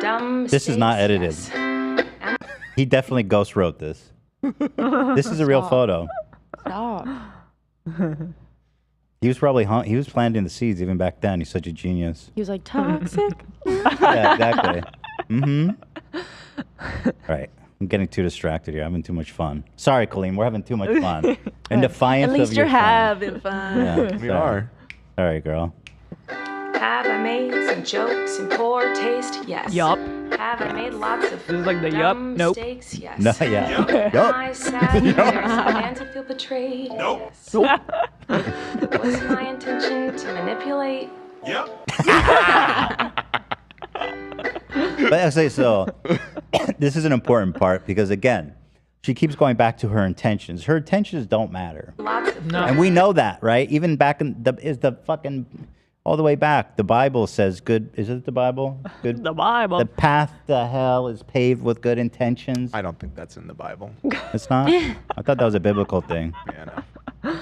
Speaker 15: dumb mistakes?
Speaker 1: This is not edited.
Speaker 15: Yes.
Speaker 1: He definitely ghost wrote this. This is a real photo.
Speaker 4: Stop.
Speaker 1: He was probably he was planting the seeds even back then. He's such a genius.
Speaker 4: He was like, toxic.
Speaker 1: Yeah, exactly. Mm-hmm. All right. I'm getting too distracted here. I'm having too much fun. Sorry, Colleen. We're having too much fun. In defiance
Speaker 4: At least
Speaker 1: of
Speaker 4: you're
Speaker 1: your fun.
Speaker 4: having fun.
Speaker 1: Yeah,
Speaker 3: We
Speaker 1: sorry.
Speaker 3: are.
Speaker 1: All right, girl.
Speaker 15: Have I made some jokes in poor taste? Yes.
Speaker 5: Yup.
Speaker 15: Have I made lots of
Speaker 5: This is like the yup,
Speaker 15: dumb
Speaker 5: nope.
Speaker 15: mistakes? Yes.
Speaker 1: No, yeah.
Speaker 15: Am I sad that there's a man to feel betrayed? Nope. Yes. Was my intention to manipulate?
Speaker 1: But actually, so this is an important part because again, she keeps going back to her intentions. Her intentions don't matter.
Speaker 15: Lots of
Speaker 1: And we know that, right? Even back in the fucking all the way back, the Bible says good. Is it the Bible? Good.
Speaker 5: The Bible.
Speaker 1: The path to hell is paved with good intentions.
Speaker 3: I don't think that's in the Bible.
Speaker 1: It's not. I thought that was a biblical thing.
Speaker 3: Yeah, no.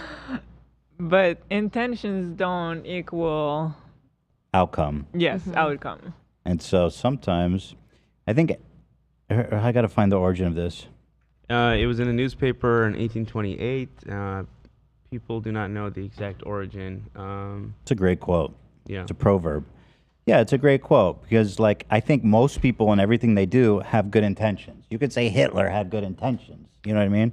Speaker 5: But intentions don't equal
Speaker 1: Outcome.
Speaker 5: yes outcome.
Speaker 1: And so sometimes, I think I got to find the origin of this.
Speaker 10: It was in a newspaper in 1828. People do not know the exact origin.
Speaker 1: It's a great quote.
Speaker 10: Yeah.
Speaker 1: It's a proverb. Yeah, it's a great quote because, like, I think most people and everything they do have good intentions. You could say Hitler had good intentions. You know what I mean?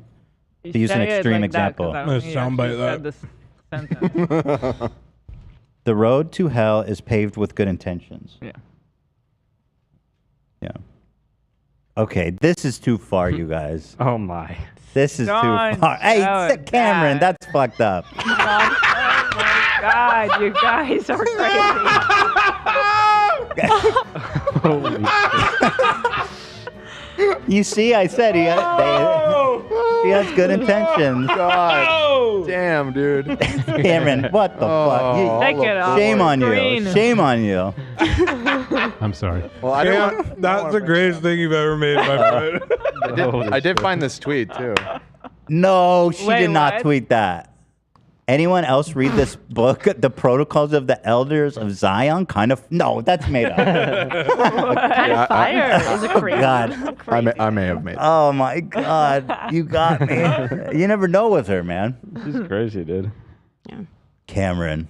Speaker 1: To use an
Speaker 5: Say it
Speaker 1: extreme
Speaker 5: like that,
Speaker 1: example.
Speaker 5: 'cause I don't think he actually said this sentence.
Speaker 1: The road to hell is paved with good intentions.
Speaker 5: Yeah.
Speaker 1: Yeah. Okay, this is too far, you guys.
Speaker 6: Oh my.
Speaker 1: This is
Speaker 5: Don't
Speaker 1: too far. Hey,
Speaker 5: show it
Speaker 1: Cameron,
Speaker 5: back.
Speaker 1: that's fucked up.
Speaker 5: Oh my God, you guys are crazy.
Speaker 1: You see, I said he has good intentions.
Speaker 3: God. Damn, dude.
Speaker 1: Cameron, what the fuck?
Speaker 5: Take it off
Speaker 1: Shame
Speaker 5: the
Speaker 1: on you.
Speaker 5: screen.
Speaker 1: Shame on you.
Speaker 11: I'm sorry.
Speaker 3: Well, I
Speaker 9: Yeah,
Speaker 3: don't.
Speaker 9: that's the greatest thing you've ever made, my friend.
Speaker 3: I did find this tweet too.
Speaker 1: No, she
Speaker 5: Wait,
Speaker 1: did not
Speaker 5: what?
Speaker 1: tweet that. Anyone else read this book, The Protocols of the Elders of Zion? Kind of. No, that's made up.
Speaker 4: Kind of fire. Is it crazy?
Speaker 1: God.
Speaker 3: I may have made.
Speaker 1: Oh my God, you got me. You never know with her, man.
Speaker 6: She's crazy, dude.
Speaker 1: Cameron.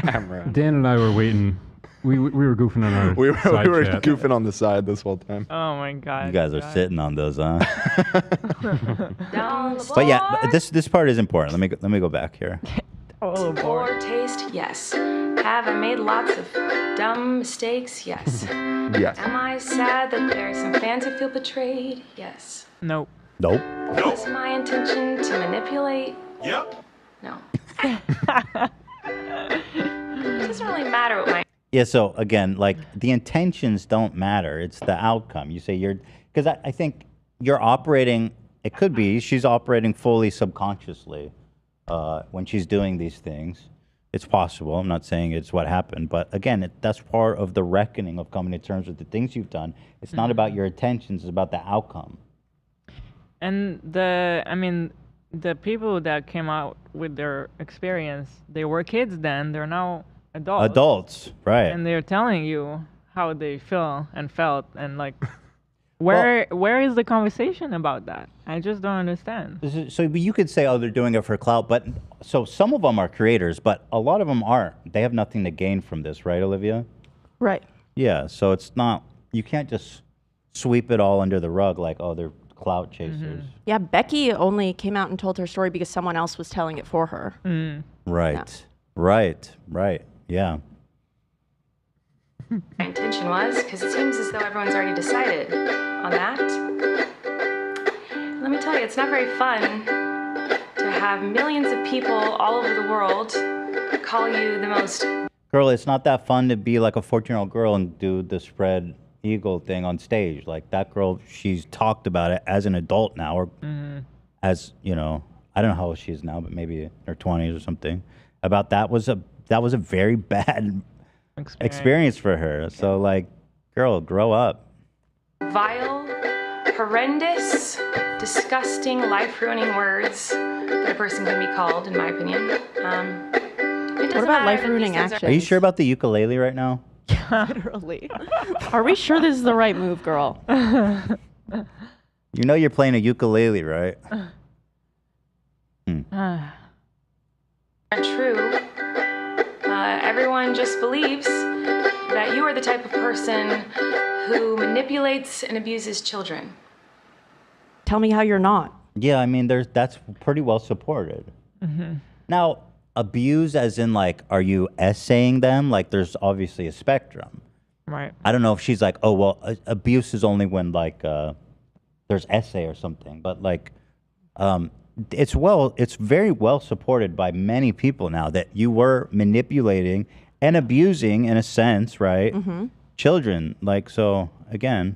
Speaker 11: Dan and I were waiting. We were goofing on our
Speaker 3: We
Speaker 11: side
Speaker 3: were
Speaker 11: chat.
Speaker 3: goofing on the side this whole time.
Speaker 5: Oh my God.
Speaker 1: You guys are sitting on those, huh?
Speaker 15: Down the
Speaker 1: But yeah, this part is important. Let me go back here.
Speaker 5: Oh boy.
Speaker 15: Poor taste? Yes. Have I made lots of dumb mistakes? Yes.
Speaker 3: Yes.
Speaker 15: Am I sad that there are some fans who feel betrayed? Yes.
Speaker 5: Nope.
Speaker 1: Nope.
Speaker 15: Was my intention to manipulate? Yep. No. It doesn't really matter what my
Speaker 1: Yeah, so again, like the intentions don't matter. It's the outcome. You say because I think you're operating, it could be she's operating fully subconsciously when she's doing these things. It's possible. I'm not saying it's what happened, but again, that's part of the reckoning of coming to terms with the things you've done. It's not about your intentions, it's about the outcome.
Speaker 5: And the people that came out with their experience, they were kids then. They're now adults.
Speaker 1: Adults, right.
Speaker 5: And they're telling you how they feel and felt, and like, where is the conversation about that? I just don't understand.
Speaker 1: So you could say, oh, they're doing it for clout, but so some of them are creators, but a lot of them aren't. They have nothing to gain from this, right, Olivia?
Speaker 4: Right.
Speaker 1: Yeah, so it's not, you can't just sweep it all under the rug like, oh, they're clout chasers.
Speaker 4: Yeah, Becky only came out and told her story because someone else was telling it for her.
Speaker 1: Right, right, yeah.
Speaker 15: my intention was, because it seems as though everyone's already decided on that. Let me tell you, it's not very fun to have millions of people all over the world call you the most...
Speaker 1: Girl, it's not that fun to be like a 14-year-old girl and do the spread eagle thing on stage. Like that girl, she's talked about it as an adult now, or as, you know, I don't know how old she is now, but maybe in her 20s or something. About that was a very bad experience for her. So like, girl, grow up.
Speaker 15: vile, horrendous, disgusting, life-ruining words that a person can be called, in my opinion.
Speaker 4: What about life-ruining action?
Speaker 1: Are you sure about the ukulele right now?
Speaker 4: Literally. Are we sure this is the right move, girl?
Speaker 1: You know you're playing a ukulele, right?
Speaker 15: Are true. Everyone just believes that you are the type of person who manipulates and abuses children.
Speaker 4: Tell me how you're not.
Speaker 1: Yeah, I mean, that's pretty well supported. Now, abuse as in like, are you essaying them? Like there's obviously a spectrum.
Speaker 5: Right.
Speaker 1: I don't know if she's like, oh well, abuse is only when like there's essay or something, but like it's very well supported by many people now that you were manipulating and abusing in a sense, right? Children, like, so again,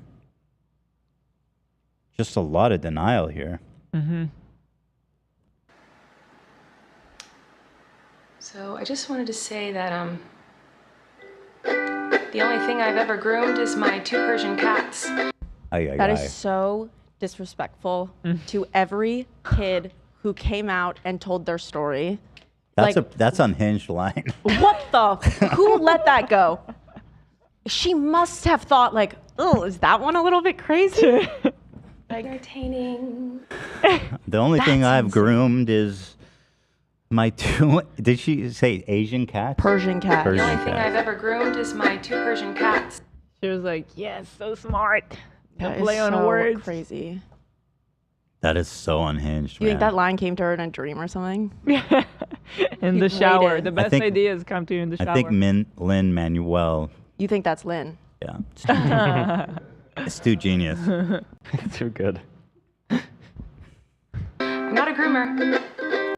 Speaker 1: just a lot of denial here.
Speaker 15: So I just wanted to say that the only thing I've ever groomed is my 2 Persian cats.
Speaker 4: That is so disrespectful to every kid who came out and told their story.
Speaker 1: That's unhinged line.
Speaker 4: What the? Who let that go? She must have thought like, oh, is that one a little bit crazy?
Speaker 15: Like, entertaining.
Speaker 1: The only thing I've groomed is my 2. Did she say Asian cats?
Speaker 4: Persian cats.
Speaker 15: The only thing I've ever groomed is my 2 Persian cats.
Speaker 5: She was like, yes, so smart.
Speaker 4: That is
Speaker 5: Play on
Speaker 4: so
Speaker 5: words.
Speaker 4: crazy.
Speaker 1: That is so unhinged,
Speaker 4: You
Speaker 1: man.
Speaker 4: think that line came to her in a dream or something?
Speaker 5: In the shower. The best ideas come to you in the shower.
Speaker 1: I think Lin-Manuel.
Speaker 4: You think that's Lynn?
Speaker 1: Yeah. It's too genius.
Speaker 6: Too good.
Speaker 15: I'm not a groomer.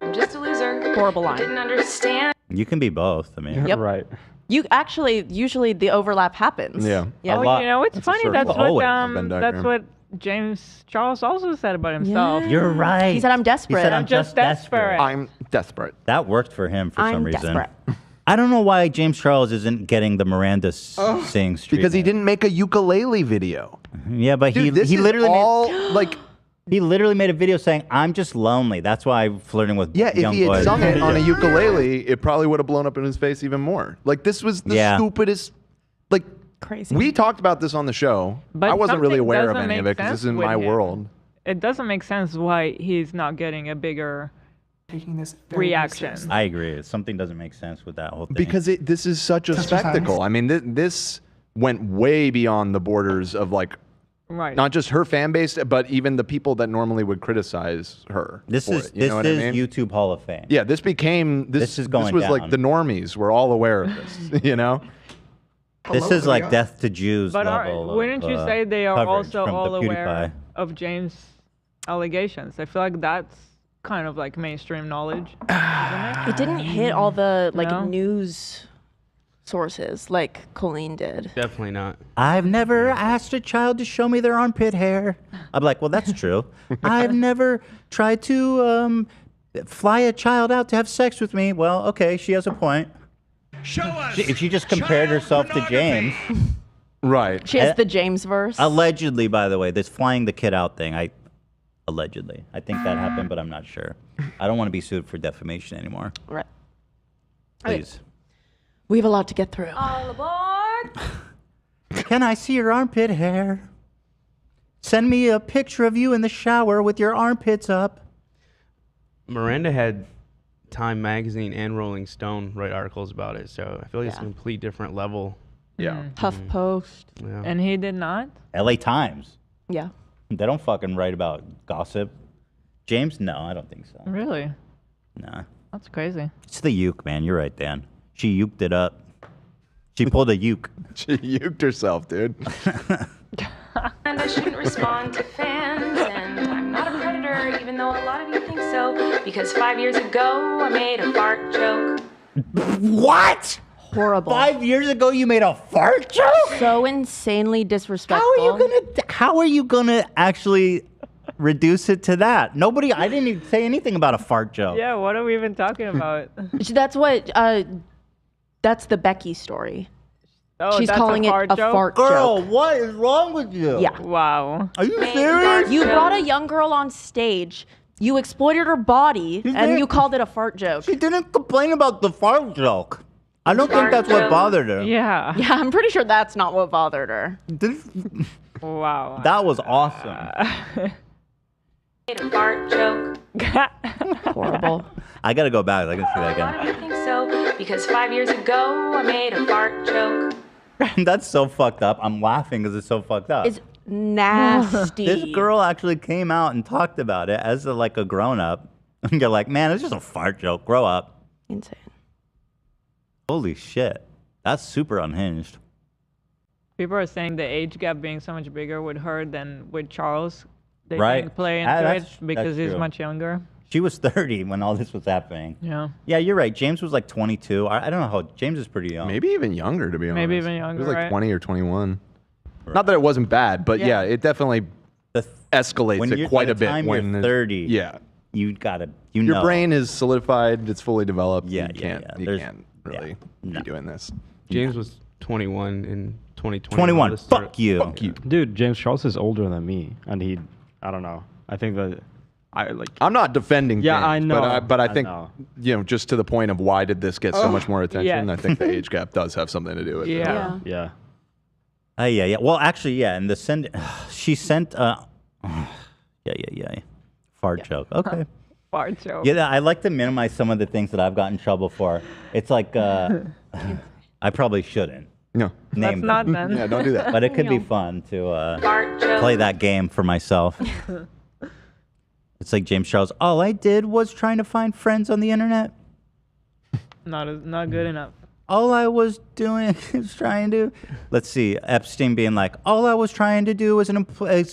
Speaker 15: I'm just a loser.
Speaker 4: Horrible
Speaker 15: I
Speaker 4: line.
Speaker 15: didn't understand.
Speaker 1: You can be both. I mean,
Speaker 4: Yep.
Speaker 6: Right.
Speaker 4: You actually, usually the overlap happens.
Speaker 1: Yeah.
Speaker 4: Yeah.
Speaker 5: Oh, you know, it's
Speaker 1: That's a
Speaker 5: funny.
Speaker 1: circle.
Speaker 5: That's what
Speaker 1: Always a Venn
Speaker 5: that's
Speaker 1: diagram.
Speaker 5: what James Charles also said about himself.
Speaker 1: You're right.
Speaker 4: He said, I'm desperate.
Speaker 1: He said,
Speaker 5: I'm just desperate.
Speaker 3: I'm desperate.
Speaker 1: That worked for him for some
Speaker 4: I'm
Speaker 1: reason.
Speaker 4: desperate.
Speaker 1: I don't know why James Charles isn't getting the Miranda sing street.
Speaker 3: Because he didn't make a ukulele video.
Speaker 1: Yeah, but
Speaker 3: Dude, this
Speaker 1: he
Speaker 3: is
Speaker 1: literally
Speaker 3: all
Speaker 1: made,
Speaker 3: like
Speaker 1: he literally made a video saying, "I'm just lonely. That's why I'm flirting with
Speaker 3: yeah. If
Speaker 1: young
Speaker 3: he had
Speaker 1: boys."
Speaker 3: sung it on a ukulele, it probably would have blown up in his face even more. Like this was the stupidest. Like
Speaker 4: crazy.
Speaker 3: We talked about this on the show.
Speaker 5: But
Speaker 3: I wasn't really
Speaker 5: something
Speaker 3: aware of
Speaker 5: doesn't
Speaker 3: any of
Speaker 5: make
Speaker 3: it because this
Speaker 5: sense
Speaker 3: isn't
Speaker 5: with
Speaker 3: my
Speaker 5: him.
Speaker 3: world.
Speaker 5: It doesn't make sense why he's not getting a bigger
Speaker 22: Taking this very
Speaker 5: reaction.
Speaker 1: I agree. Something doesn't make sense with that whole thing.
Speaker 3: Because this is such a spectacle. I mean, this went way beyond the borders of like,
Speaker 5: Right.
Speaker 3: not just her fan base, but even the people that normally would criticize her.
Speaker 1: This
Speaker 3: for
Speaker 1: is
Speaker 3: it, you know what I mean?
Speaker 1: YouTube Hall of Fame.
Speaker 3: Yeah, this became this
Speaker 1: is going
Speaker 3: This was
Speaker 1: down.
Speaker 3: like the normies were all aware of this. You know.
Speaker 1: This is like death to Jews
Speaker 5: But
Speaker 1: level.
Speaker 5: wouldn't you say they are
Speaker 1: coverage
Speaker 5: also
Speaker 1: from the
Speaker 5: all aware
Speaker 1: PewDiePie.
Speaker 5: of James' allegations? I feel like that's kind of like mainstream knowledge.
Speaker 4: It didn't hit all the like
Speaker 5: No?
Speaker 4: news sources like Colleen did.
Speaker 10: Definitely not.
Speaker 1: I've never asked a child to show me their armpit hair. I'm like, well, that's true. I've never tried to fly a child out to have sex with me. Well, okay, she has a point.
Speaker 12: Show us.
Speaker 1: If she just compared herself to James.
Speaker 3: Right.
Speaker 4: She has the James verse.
Speaker 1: Allegedly, by the way, this flying the kid out thing, allegedly. I think that happened, but I'm not sure. I don't want to be sued for defamation anymore.
Speaker 4: Right.
Speaker 1: Please.
Speaker 4: We have a lot to get through.
Speaker 15: All aboard.
Speaker 1: Can I see your armpit hair? Send me a picture of you in the shower with your armpits up.
Speaker 10: Miranda had Time Magazine and Rolling Stone write articles about it, so I feel like it's a complete different level.
Speaker 3: Yeah.
Speaker 4: HuffPost.
Speaker 10: Yeah.
Speaker 5: And he did not?
Speaker 1: LA Times.
Speaker 4: Yeah.
Speaker 1: They don't fucking write about gossip. James? No, I don't think so.
Speaker 5: Really?
Speaker 1: Nah.
Speaker 5: That's crazy.
Speaker 1: It's the uke, man. You're right, Dan. She uked it up. She pulled a uke.
Speaker 3: She uked herself, dude.
Speaker 15: And I shouldn't respond to fans, and I'm not a predator, even though a lot of you think so, because 5 years ago I made a fart joke.
Speaker 1: What?
Speaker 4: Horrible.
Speaker 1: 5 years ago, you made a fart joke?
Speaker 4: So insanely disrespectful.
Speaker 1: How are you gonna actually reduce it to that? Nobody. I didn't even say anything about a fart joke.
Speaker 5: Yeah, what are we even talking about?
Speaker 4: That's what. That's the Becky story.
Speaker 5: Oh,
Speaker 4: She's
Speaker 5: that's
Speaker 4: calling it a fart
Speaker 1: Girl,
Speaker 4: joke.
Speaker 1: what is wrong with you?
Speaker 4: Yeah.
Speaker 5: Wow.
Speaker 1: Are you serious?
Speaker 4: You brought a young girl on stage. You exploited her body, and you called it a fart joke.
Speaker 1: She didn't complain about the fart joke. I don't think that's what bothered her.
Speaker 5: Yeah.
Speaker 4: Yeah, I'm pretty sure that's not what bothered her.
Speaker 5: Wow.
Speaker 1: That was awesome.
Speaker 15: Made a fart joke.
Speaker 4: Horrible.
Speaker 1: I gotta go back. I can see
Speaker 15: A
Speaker 1: that
Speaker 15: lot of
Speaker 1: again.
Speaker 15: you think so, because 5 years ago I made a fart joke.
Speaker 1: That's so fucked up. I'm laughing because it's so fucked up.
Speaker 4: It's nasty.
Speaker 1: This girl actually came out and talked about it as like a grown up. And you're like, man, it's just a fart joke. Grow up.
Speaker 4: Insane.
Speaker 1: Holy shit. That's super unhinged.
Speaker 5: People are saying the age gap being so much bigger with her than with Charles. They
Speaker 1: Right.
Speaker 5: think play
Speaker 1: Ah,
Speaker 5: into it
Speaker 1: that's
Speaker 5: because he's
Speaker 1: true.
Speaker 5: much younger.
Speaker 1: She was 30 when all this was happening.
Speaker 5: Yeah.
Speaker 1: Yeah, you're right. James was like 22. I don't know how James is pretty young.
Speaker 3: Maybe even younger, to be honest.
Speaker 5: Maybe even
Speaker 3: It
Speaker 5: younger,
Speaker 3: was like
Speaker 5: right?
Speaker 3: 20 or 21. Not that it wasn't bad, but yeah, it definitely escalates
Speaker 1: when
Speaker 3: it
Speaker 1: you're,
Speaker 3: quite
Speaker 1: by
Speaker 3: a
Speaker 1: the
Speaker 3: bit.
Speaker 1: time
Speaker 3: when
Speaker 1: you're
Speaker 3: there's-
Speaker 1: 30,
Speaker 3: yeah,
Speaker 1: you gotta,
Speaker 3: your brain is solidified. It's fully developed.
Speaker 1: Yeah,
Speaker 3: you can't, you can't really be doing this.
Speaker 10: James was 21 in 2020.
Speaker 1: 21. Fuck you.
Speaker 3: Fuck you.
Speaker 6: Dude, James Charles is older than me, and I don't know. I think that
Speaker 3: I'm not defending.
Speaker 6: Yeah,
Speaker 3: James,
Speaker 6: I know.
Speaker 3: but I
Speaker 6: I
Speaker 3: think
Speaker 6: know.
Speaker 3: just to the point of why did this get so much more attention?
Speaker 5: Yeah.
Speaker 3: I think the age gap does have something to do with it.
Speaker 5: Yeah.
Speaker 6: Yeah.
Speaker 1: Yeah. Well, actually, yeah. And she sent. Fart joke. Okay.
Speaker 5: Fart joke.
Speaker 1: Yeah, I like to minimize some of the things that I've gotten in trouble for. It's like I probably shouldn't.
Speaker 3: No.
Speaker 1: Name
Speaker 5: That's
Speaker 1: them.
Speaker 5: not then.
Speaker 3: Yeah, don't do that.
Speaker 1: But it could be fun to
Speaker 18: Fart joke.
Speaker 1: play that game for myself. It's like James Charles. All I did was trying to find friends on the internet.
Speaker 5: Not good enough.
Speaker 1: All I was doing is trying to. Let's see. Epstein being like, all I was trying to do was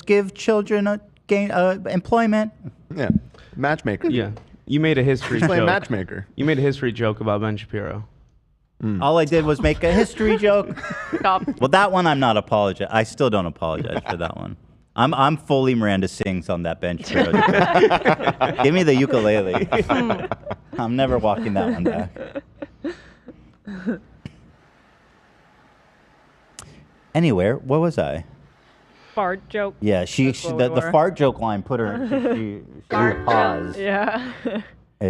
Speaker 1: give children employment.
Speaker 3: Yeah. Matchmaker.
Speaker 10: Yeah. You made a history
Speaker 3: Playing
Speaker 10: joke.
Speaker 3: matchmaker.
Speaker 10: You made a history joke about Ben Shapiro.
Speaker 1: All I did was make a history joke.
Speaker 4: Stop.
Speaker 1: Well, that one I'm not apologize. I still don't apologize for that one. I'm fully Miranda Sings on that bench. Give me the ukulele. I'm never walking that one back. Anywhere, what was I?
Speaker 5: Fart joke.
Speaker 1: Yeah,
Speaker 5: That's what we
Speaker 1: the
Speaker 5: were.
Speaker 1: fart joke line put her. She paused.
Speaker 5: Yeah.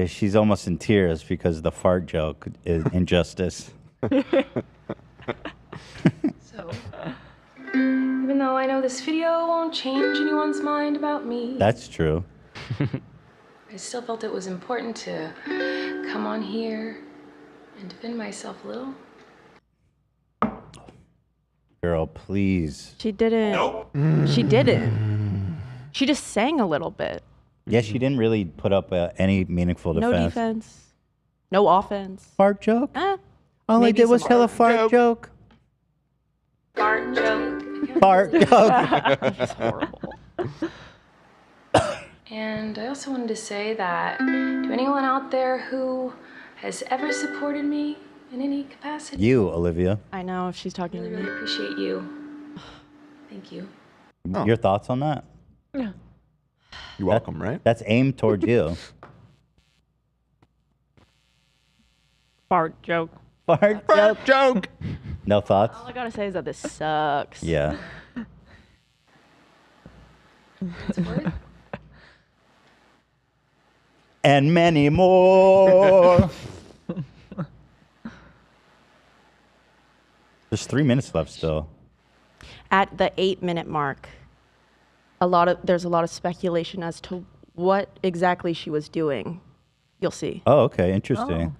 Speaker 1: She's almost in tears because the fart joke is injustice.
Speaker 18: So, even though I know this video won't change anyone's mind about me,
Speaker 1: That's true.
Speaker 18: I still felt it was important to come on here and defend myself a little.
Speaker 1: Girl, please.
Speaker 4: She didn't. She didn't. She just sang a little bit.
Speaker 1: Yeah, she didn't really put up any meaningful defense.
Speaker 4: No defense. No offense.
Speaker 1: Fart joke?
Speaker 4: All
Speaker 1: All I did was tell a fart joke.
Speaker 18: Fart joke.
Speaker 1: Fart joke.
Speaker 4: It's horrible.
Speaker 18: And I also wanted to say that to anyone out there who has ever supported me in any capacity,
Speaker 1: You, Olivia.
Speaker 4: I know she's talking to
Speaker 18: really
Speaker 4: me.
Speaker 18: appreciate you. Thank you.
Speaker 1: Your thoughts on that?
Speaker 5: Yeah.
Speaker 3: You're welcome, right?
Speaker 1: That's aimed towards you.
Speaker 5: Fart joke.
Speaker 1: Fart joke. No thoughts?
Speaker 4: All I gotta say is that this sucks.
Speaker 1: Yeah. And many more. There's 3 minutes left still.
Speaker 4: At the 8-minute mark, there's a lot of speculation as to what exactly she was doing. You'll see.
Speaker 1: Oh, okay. Interesting.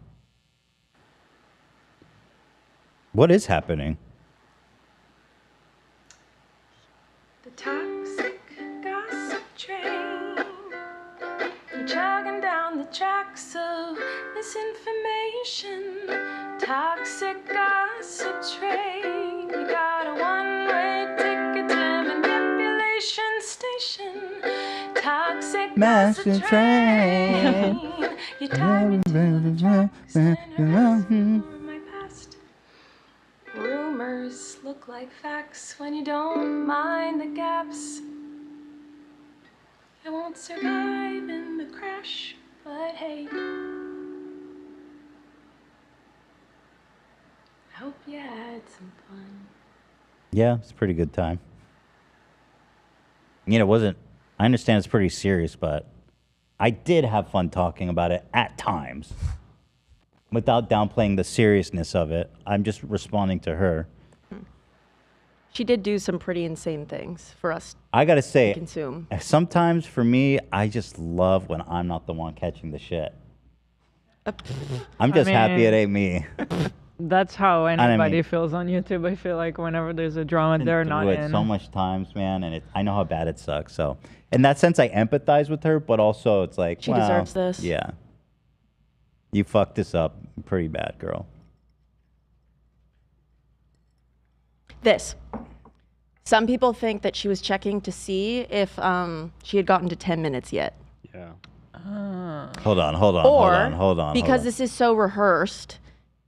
Speaker 1: What is happening?
Speaker 18: The toxic gossip train, chugging down the tracks of misinformation. Toxic gossip train, you got a one-way ticket to manipulation station. Toxic
Speaker 1: Master
Speaker 18: gossip
Speaker 1: train.
Speaker 18: train, you tie me to the tracks and harass me for my past. Rumors look like facts when you don't mind the gaps. I won't survive in the crash, but hey, I hope you had some fun.
Speaker 1: Yeah, it's a pretty good time. You know, I understand it's pretty serious, but I did have fun talking about it at times. Without downplaying the seriousness of it, I'm just responding to her.
Speaker 4: She did do some pretty insane things for us
Speaker 1: I gotta say,
Speaker 4: to consume.
Speaker 1: sometimes for me, I just love when I'm not the one catching the shit. I'm just happy it ain't me.
Speaker 5: That's how
Speaker 1: mean-
Speaker 5: anybody feels on YouTube. I feel like whenever there's a drama, they're not
Speaker 1: Do it
Speaker 5: in.
Speaker 1: so much times, man, and I know how bad it sucks. So, in that sense, I empathize with her, but also it's like
Speaker 4: She
Speaker 1: well,
Speaker 4: deserves this.
Speaker 1: Yeah, you fucked this up pretty bad, girl.
Speaker 4: This. Some people think that she was checking to see if she had gotten to 10 minutes yet.
Speaker 6: Yeah.
Speaker 1: Hold on.
Speaker 4: Because this is so rehearsed,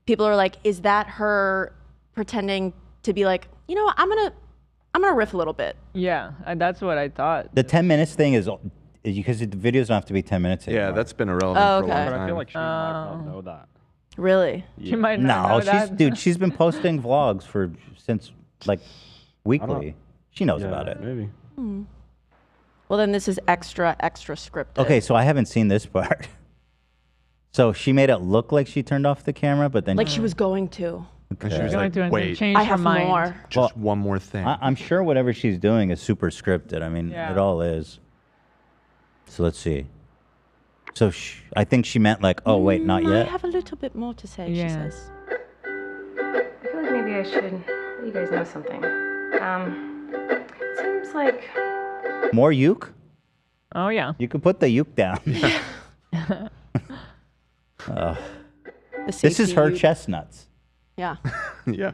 Speaker 4: people are like, is that her pretending to be like, you know what, I'm gonna riff a little bit.
Speaker 5: Yeah, that's what I thought.
Speaker 1: The 10 minutes thing is because the videos don't have to be 10 minutes anymore.
Speaker 3: Yeah, that's been irrelevant for a long
Speaker 6: But
Speaker 3: time.
Speaker 6: I feel like she might not know that.
Speaker 4: Really?
Speaker 5: She might not know that.
Speaker 1: Dude, she's been posting vlogs since like weekly. She knows about it.
Speaker 6: Maybe.
Speaker 4: Well, then this is extra scripted.
Speaker 1: Okay, so I haven't seen this part. So she made it look like she turned off the camera, but then
Speaker 4: Like she was going to.
Speaker 3: And she was
Speaker 5: Going
Speaker 3: like,
Speaker 5: to
Speaker 3: wait,
Speaker 5: change
Speaker 4: I
Speaker 5: her
Speaker 4: have
Speaker 5: mind.
Speaker 4: more.
Speaker 3: just one more thing.
Speaker 1: I'm sure whatever she's doing is super scripted. I mean,
Speaker 5: Yeah.
Speaker 1: it all is. So let's see. So I think she meant like, oh wait, not
Speaker 4: I
Speaker 1: yet.
Speaker 4: have a little bit more to say, she
Speaker 5: Yeah.
Speaker 4: says.
Speaker 15: I feel like maybe I should let you guys know something. It seems like
Speaker 1: More uke?
Speaker 5: Oh yeah.
Speaker 1: You can put the uke down. Oh. This is
Speaker 4: safety
Speaker 1: her
Speaker 4: uke.
Speaker 1: chestnuts.
Speaker 4: Yeah.
Speaker 3: Yeah.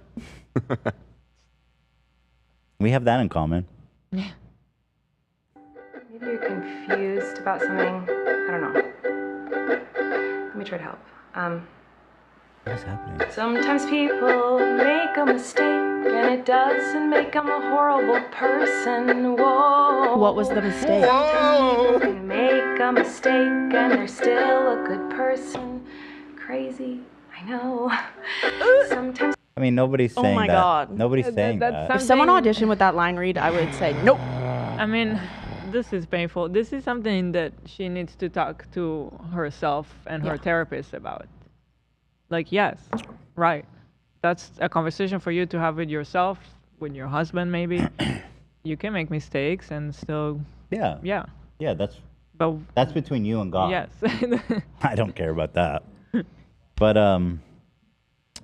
Speaker 1: We have that in common.
Speaker 15: maybe you're confused about something. I don't know. Let me try to help.
Speaker 1: What is happening?
Speaker 15: Sometimes people make a mistake and it doesn't make them a horrible person. Whoa.
Speaker 4: What was the mistake?
Speaker 15: Sometimes people can make a mistake and they're still a good person. Crazy, I know. Sometimes.
Speaker 1: I mean, nobody's
Speaker 4: Oh
Speaker 1: saying
Speaker 4: my
Speaker 1: that.
Speaker 4: God.
Speaker 1: Nobody's saying
Speaker 5: that's
Speaker 1: that.
Speaker 4: If someone auditioned with that line read, I would say nope.
Speaker 5: I mean, this is painful. This is something that she needs to talk to herself and her therapist about. Like, yes, right. That's a conversation for you to have with yourself, with your husband, maybe. You can make mistakes and still.
Speaker 1: Yeah.
Speaker 5: Yeah.
Speaker 1: Yeah,
Speaker 5: But
Speaker 1: that's between you and God.
Speaker 5: yes.
Speaker 1: I don't care about that. But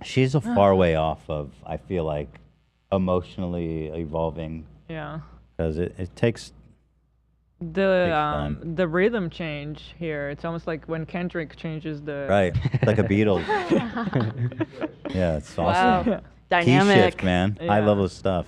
Speaker 1: she's a far way off of, I feel like, emotionally evolving.
Speaker 5: Yeah.
Speaker 1: Because it takes
Speaker 5: The rhythm change here. It's almost like when Kendrick changes the.
Speaker 1: right, like a Beatles. Yeah, it's awesome.
Speaker 4: Wow. Dynamic.
Speaker 1: Key shift, man. High
Speaker 5: Yeah.
Speaker 1: level stuff.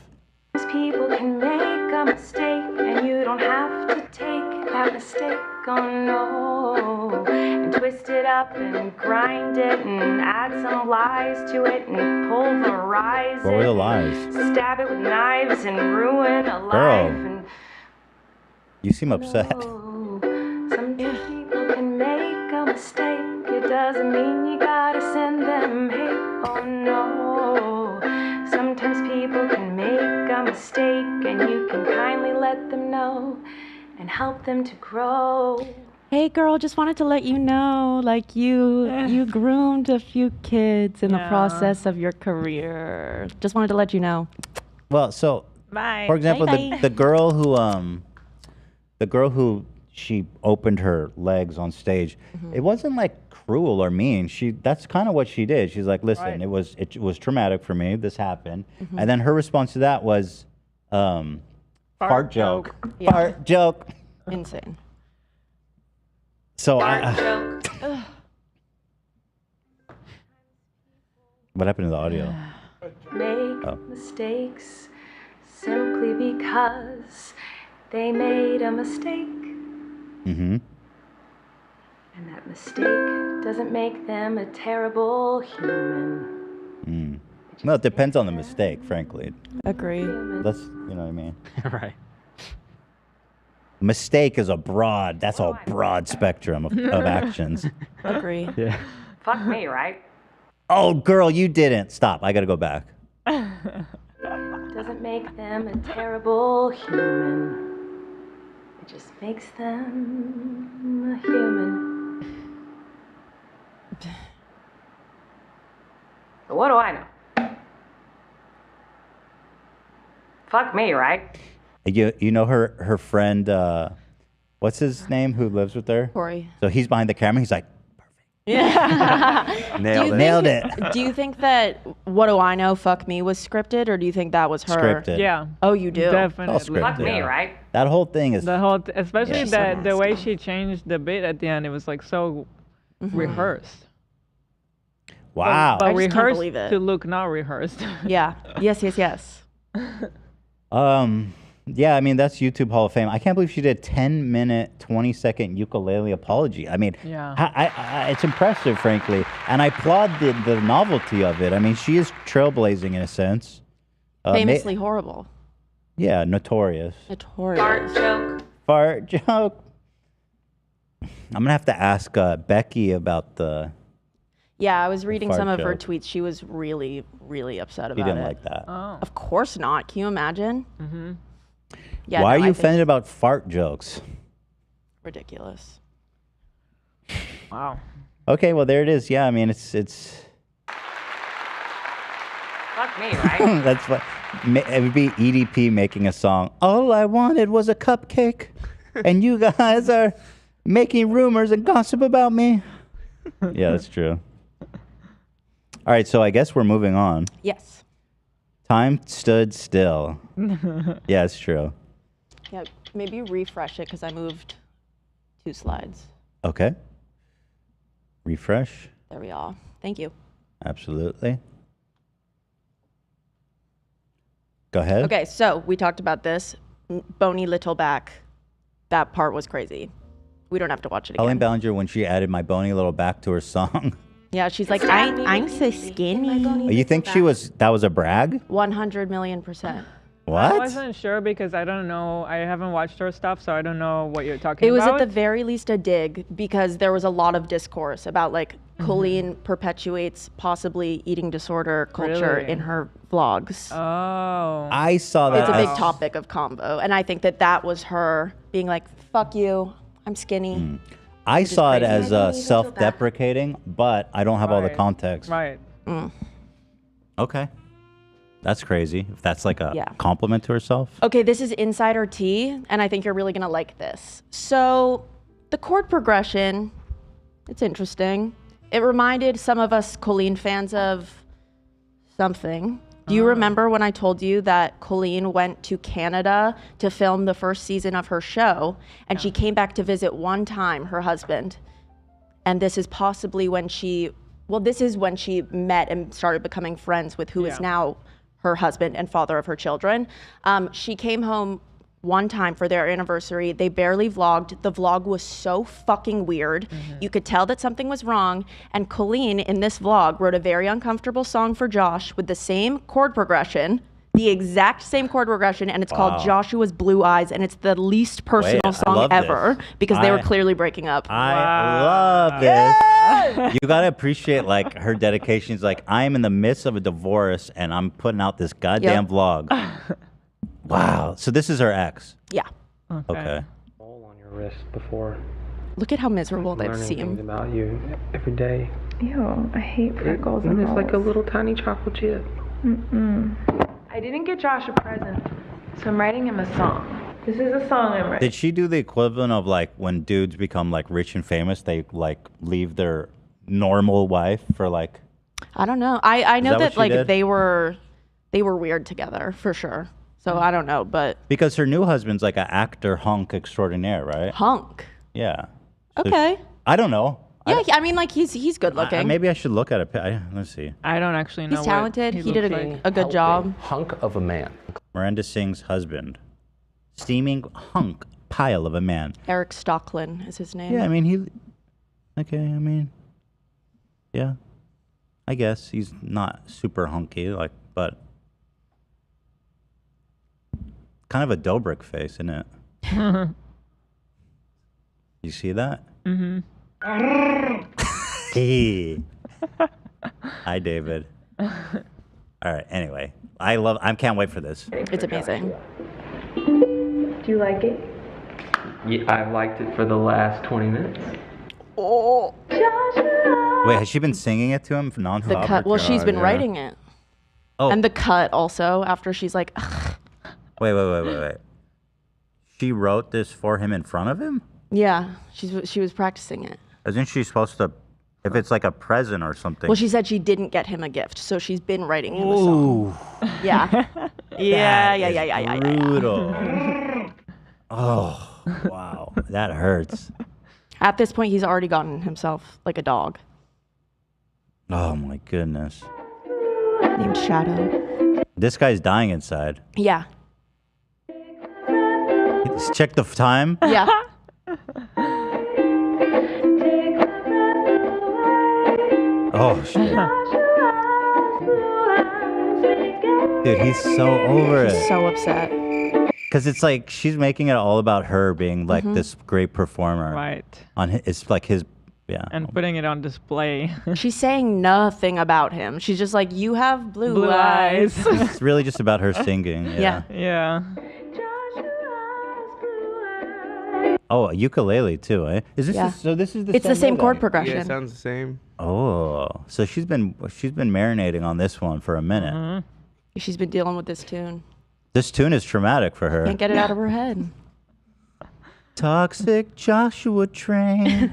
Speaker 15: People can make a mistake and you don't have to take that mistake, oh no. And twist it up and grind it and add some lies to it and pulverize
Speaker 1: What were the
Speaker 15: it.
Speaker 1: lies?
Speaker 15: Stab it with knives and ruin a
Speaker 1: Girl.
Speaker 15: life. And
Speaker 1: You seem upset.
Speaker 15: sometimes people can make a mistake. It doesn't mean you gotta send them hate, oh no. Sometimes people can make a mistake and you can kindly let them know and help them to grow.
Speaker 4: Hey girl, just wanted to let you know, like you groomed a few kids in the process of your career. Just wanted to let you know.
Speaker 1: Well, so
Speaker 5: Bye.
Speaker 1: for example,
Speaker 4: Bye-bye.
Speaker 1: the girl who she opened her legs on stage, it wasn't like cruel or mean. That's kind of what she did. She's like, listen, it was traumatic for me. This happened, and then her response to that was, fart joke.
Speaker 4: Yeah.
Speaker 1: Fart joke.
Speaker 4: Insane.
Speaker 1: So
Speaker 15: Fart joke.
Speaker 1: what happened to the audio?
Speaker 15: Make mistakes simply because they made a mistake.
Speaker 1: Mm-hmm.
Speaker 15: And that mistake doesn't make them a terrible human.
Speaker 1: Well, it depends on the mistake, frankly.
Speaker 4: Agree.
Speaker 1: That's, you know what I mean?
Speaker 6: Right.
Speaker 1: Mistake is that's a broad spectrum of actions.
Speaker 4: Agree.
Speaker 1: Yeah.
Speaker 15: Fuck me, right?
Speaker 1: Oh, girl, you didn't. Stop. I got to go back.
Speaker 15: Doesn't make them a terrible human. It just makes them a human. But what do I know? Fuck me, right?
Speaker 1: You know her friend, what's his name, who lives with her?
Speaker 4: Corey.
Speaker 1: So he's behind the camera. He's like,
Speaker 4: Yeah.
Speaker 1: Nailed it.
Speaker 4: Do you think that What Do I Know, Fuck Me was scripted, or do you think that was her?
Speaker 1: Scripted.
Speaker 5: Yeah.
Speaker 4: Oh, you do?
Speaker 5: Definitely.
Speaker 1: All scripted.
Speaker 15: Fuck me, right?
Speaker 1: That whole thing is.
Speaker 5: Especially the way she changed the bit at the end, it was like so rehearsed.
Speaker 1: Wow.
Speaker 5: But
Speaker 4: I just can't
Speaker 5: rehearsed
Speaker 4: believe it.
Speaker 5: to look not rehearsed.
Speaker 4: Yeah. Yes.
Speaker 1: Yeah, I mean, that's YouTube Hall of Fame. I can't believe she did a 10-minute, 20-second ukulele apology. I mean,
Speaker 5: Yeah.
Speaker 1: it's impressive, frankly. And I applaud the novelty of it. I mean, she is trailblazing in a sense.
Speaker 4: Famously horrible.
Speaker 1: Yeah, notorious.
Speaker 4: Notorious.
Speaker 18: Fart joke.
Speaker 1: Fart joke. I'm going to have to ask Becky about the...
Speaker 4: Yeah, I was reading
Speaker 1: fart
Speaker 4: some of her
Speaker 1: joke.
Speaker 4: tweets. She was really, really upset about
Speaker 1: She
Speaker 4: it.
Speaker 1: didn't like that.
Speaker 5: Oh.
Speaker 4: Of course not. Can you imagine?
Speaker 5: Mm-hmm.
Speaker 4: Yeah,
Speaker 1: Why
Speaker 4: no,
Speaker 1: are you
Speaker 4: I think
Speaker 1: offended about fart jokes?
Speaker 4: ridiculous.
Speaker 5: Wow.
Speaker 1: Okay, well, there it is. Yeah, I mean, it's
Speaker 18: Fuck me, right?
Speaker 1: that's what it would be. EDP making a song. All I wanted was a cupcake, and you guys are making rumors and gossip about me. Yeah, that's true. All right, so I guess we're moving on.
Speaker 4: Yes.
Speaker 1: Time stood still. Yeah, it's true.
Speaker 4: Yeah, maybe refresh it because I moved 2 slides.
Speaker 1: Okay. Refresh.
Speaker 4: There we are. Thank you.
Speaker 1: Absolutely. Go ahead.
Speaker 4: Okay, so we talked about this. Bony little back. That part was crazy. We don't have to watch it
Speaker 1: Colleen
Speaker 4: again.
Speaker 1: Ballinger, when she added my bony little back to her song.
Speaker 4: Yeah, she's like, I'm so skinny.
Speaker 1: You think that was a brag?
Speaker 4: 100 million%.
Speaker 1: What?
Speaker 5: I wasn't sure because I don't know. I haven't watched her stuff, so I don't know what you're talking
Speaker 4: It was
Speaker 5: about.
Speaker 4: at the very least a dig because there was a lot of discourse about like Colleen perpetuates possibly eating disorder culture
Speaker 5: Really?
Speaker 4: in her vlogs.
Speaker 5: Oh.
Speaker 1: I saw that.
Speaker 4: It's a big
Speaker 1: as-
Speaker 4: topic of convo. And I think that was her being like, fuck you, I'm skinny.
Speaker 1: I
Speaker 4: Which is
Speaker 1: saw it
Speaker 4: crazy.
Speaker 1: as self-deprecating, but I don't have all the
Speaker 5: Right.
Speaker 1: context.
Speaker 5: Right.
Speaker 1: Okay. That's crazy. If that's like a
Speaker 4: Yeah.
Speaker 1: compliment to herself.
Speaker 4: Okay, this is insider tea, and I think you're really gonna like this. So, the chord progression, it's interesting. It reminded some of us Colleen fans of something. Do you remember when I told you that Colleen went to Canada to film the first season of her show, and she came back to visit one time her husband, and this is possibly when this is when she met and started becoming friends with who is now her husband and father of her children. She came home one time for their anniversary. They barely vlogged. The vlog was so fucking weird. You could tell that something was wrong. And Colleen, in this vlog, wrote a very uncomfortable song for Josh with the same chord progression, the exact same chord progression, and it's called Joshua's Blue Eyes, and it's the least personal
Speaker 1: I
Speaker 4: song
Speaker 1: love
Speaker 4: ever
Speaker 1: this.
Speaker 4: because they were clearly breaking up.
Speaker 1: I love this. You gotta appreciate like her dedication. She's like, I'm in the midst of a divorce and I'm putting out this goddamn vlog. Wow. So this is her ex.
Speaker 4: Yeah.
Speaker 1: Okay.
Speaker 2: On your wrist before.
Speaker 4: Look at how miserable they
Speaker 2: learning
Speaker 4: seem.
Speaker 2: things about you every day.
Speaker 13: Ew, I hate freckles and
Speaker 2: It's like a
Speaker 13: moles.
Speaker 2: little tiny chocolate chip.
Speaker 8: I didn't get Josh a present, so I'm writing him a song. This is a song I'm writing.
Speaker 1: Did she do the equivalent of like when dudes become like rich and famous, they like leave their normal wife for like?
Speaker 4: I don't know. I know
Speaker 1: that what
Speaker 4: that
Speaker 1: she
Speaker 4: like
Speaker 1: did?
Speaker 4: they were weird together for sure. So I don't know, but
Speaker 1: Because her new husband's like an actor hunk extraordinaire, right?
Speaker 4: hunk.
Speaker 1: Yeah. So
Speaker 4: Okay.
Speaker 1: I don't know.
Speaker 4: Yeah, I mean like he's good looking.
Speaker 1: Maybe I should look at it. Let's see.
Speaker 5: I don't actually know.
Speaker 4: He's talented. He did a good job.
Speaker 20: Hunk of a man.
Speaker 1: Miranda Singh's husband. Steaming hunk pile of a man.
Speaker 4: Eric Stocklin is his name.
Speaker 1: Yeah, I mean, yeah. I guess he's not super hunky, like, but kind of a Dobrik face, isn't it? You see that?
Speaker 5: Mm-hmm.
Speaker 1: Hey. Hi, David. All right. Anyway, I can't wait for this.
Speaker 4: It's amazing.
Speaker 8: Do you like it?
Speaker 2: Yeah, I've liked it for the last 20 minutes.
Speaker 4: Oh.
Speaker 1: Wait, has she been singing it to him for nonstop?
Speaker 4: The cut. Well, she's been writing it.
Speaker 1: Oh.
Speaker 4: And the cut also after she's like. Ugh.
Speaker 1: Wait. She wrote this for him in front of him?
Speaker 4: Yeah, she was practicing it.
Speaker 1: Isn't she supposed to, if it's like a present or something?
Speaker 4: Well, she said she didn't get him a gift, so she's been writing him a song. Yeah. Yeah.
Speaker 1: Brutal. Oh, wow. That hurts.
Speaker 4: At this point, he's already gotten himself like a dog
Speaker 1: Oh, my goodness.
Speaker 4: named Shadow.
Speaker 1: This guy's dying inside.
Speaker 4: Yeah.
Speaker 1: Let's check the time.
Speaker 4: Yeah.
Speaker 1: Oh shit. Dude, he's so over it.
Speaker 4: He's so upset.
Speaker 1: Because it's like she's making it all about her being like this great performer.
Speaker 5: Right.
Speaker 1: It's like his, yeah.
Speaker 5: And putting it on display.
Speaker 4: She's saying nothing about him. She's just like, you have blue eyes.
Speaker 1: It's really just about her singing. Yeah.
Speaker 5: Yeah.
Speaker 1: Oh, a ukulele too, eh? Is this
Speaker 4: Yeah.
Speaker 1: so? This is the.
Speaker 4: It's the same
Speaker 1: rhythm.
Speaker 4: chord progression.
Speaker 10: Yeah, it sounds the same.
Speaker 1: Oh, so she's been marinating on this one for a minute.
Speaker 4: She's been dealing with this tune.
Speaker 1: This tune is traumatic for her.
Speaker 4: Can't get it out of her head.
Speaker 1: Toxic Joshua Train.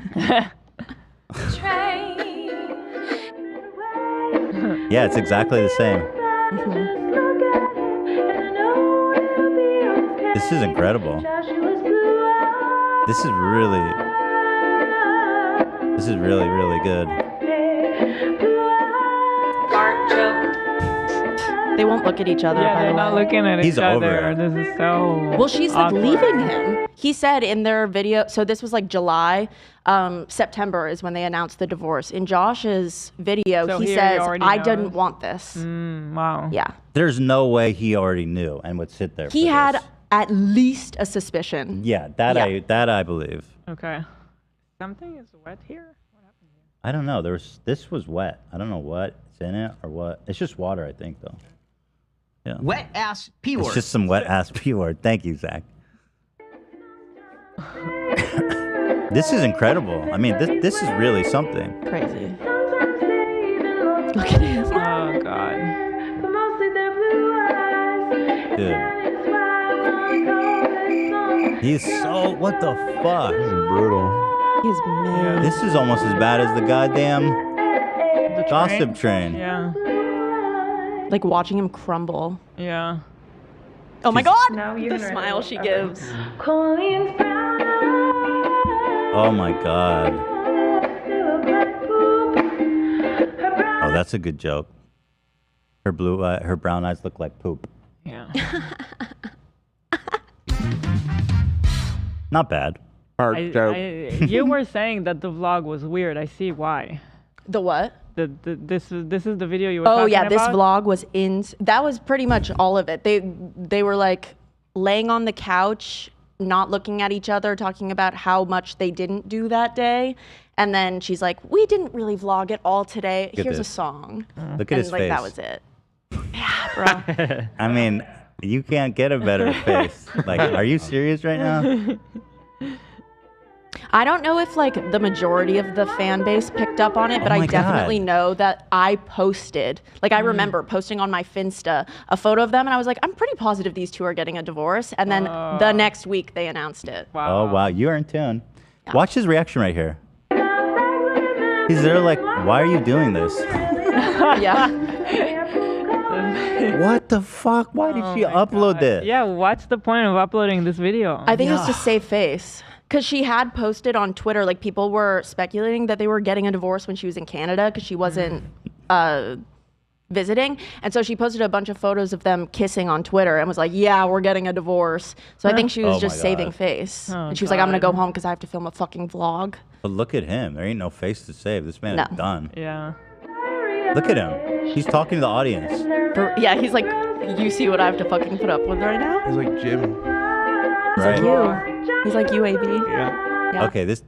Speaker 1: Yeah, it's exactly the same. This is incredible. This is really, really good.
Speaker 15: Fart joke.
Speaker 4: They won't look at each other.
Speaker 5: Yeah,
Speaker 4: by
Speaker 5: they're
Speaker 4: the
Speaker 5: not
Speaker 4: way.
Speaker 5: looking at
Speaker 1: He's
Speaker 5: each
Speaker 1: over
Speaker 5: other.
Speaker 1: it.
Speaker 5: This is so.
Speaker 4: Well, she's like
Speaker 5: awkward.
Speaker 4: leaving him. He said in their video, so this was like July, September is when they announced the divorce. In Josh's video,
Speaker 5: So
Speaker 4: he
Speaker 5: he
Speaker 4: says,
Speaker 5: already
Speaker 4: I
Speaker 5: knows.
Speaker 4: didn't want this.
Speaker 5: Wow.
Speaker 4: Yeah.
Speaker 1: There's no way he already knew and would sit there.
Speaker 4: He
Speaker 1: for
Speaker 4: had
Speaker 1: this.
Speaker 4: at least a suspicion.
Speaker 1: Yeah, that I believe.
Speaker 5: Okay. Something is wet here.
Speaker 1: I don't know. This was wet. I don't know what's in it or what. It's just water, I think, though. Yeah.
Speaker 21: Wet ass P word.
Speaker 1: It's just some wet ass P word. Thank you, Zach. This is incredible. I mean, this is really something.
Speaker 4: Crazy. Look at him.
Speaker 5: Oh God.
Speaker 1: Dude. He's so. What the fuck? This is brutal.
Speaker 4: He's mad.
Speaker 1: This is almost as bad as the goddamn Gossip Train.
Speaker 5: Yeah.
Speaker 4: Like watching him crumble.
Speaker 5: Yeah.
Speaker 4: Oh my
Speaker 1: She's-
Speaker 4: God! The smile she gives.
Speaker 1: Oh my god. Oh, that's a good joke. Her brown eyes look like poop.
Speaker 5: Yeah.
Speaker 1: Not bad.
Speaker 5: You were saying that the vlog was weird. I see why.
Speaker 4: The what?
Speaker 5: This is the video you were
Speaker 4: Oh
Speaker 5: talking
Speaker 4: yeah, this
Speaker 5: about?
Speaker 4: vlog was that was pretty much all of it. They were like laying on the couch, not looking at each other, talking about how much they didn't do that day. And then she's like, we didn't really vlog at all today.
Speaker 1: Look at
Speaker 4: Here's a
Speaker 1: this.
Speaker 4: song.
Speaker 1: Look at his
Speaker 4: like,
Speaker 1: face.
Speaker 4: that was it. Yeah, bro.
Speaker 1: I mean, you can't get a better face. Like, are you serious right now?
Speaker 4: I don't know if like the majority of the fan base picked up on it, but
Speaker 1: Oh
Speaker 4: I
Speaker 1: my
Speaker 4: definitely
Speaker 1: God.
Speaker 4: know that I posted, like I remember posting on my Finsta a photo of them, and I was like, I'm pretty positive these two are getting a divorce. And then the next week they announced it.
Speaker 1: Oh wow, you're in tune. Watch his reaction right here. He's there like, why are you doing this?
Speaker 4: Yeah.
Speaker 1: What the fuck? Why did she upload this?
Speaker 5: Yeah, what's the point of uploading this video?
Speaker 4: I think it was to save face. Because she had posted on Twitter, like people were speculating that they were getting a divorce when she was in Canada because she wasn't visiting. And so she posted a bunch of photos of them kissing on Twitter and was like, yeah, we're getting a divorce. So I think she was
Speaker 1: Oh
Speaker 4: just
Speaker 1: my
Speaker 4: saving
Speaker 1: God.
Speaker 4: face.
Speaker 5: Oh,
Speaker 4: and she was like, I'm going to go
Speaker 5: God.
Speaker 4: home because I have to film a fucking vlog.
Speaker 1: But look at him. There ain't no face to save. This man
Speaker 4: No.
Speaker 1: is done.
Speaker 5: Yeah.
Speaker 1: Look at him. He's talking to the audience.
Speaker 4: Yeah, he's like, you see what I have to fucking put up with right now?
Speaker 10: He's like Jim.
Speaker 4: He's
Speaker 1: Right.
Speaker 4: like you. He's like you, AB.
Speaker 10: Yeah.
Speaker 4: Yeah.
Speaker 1: Okay, this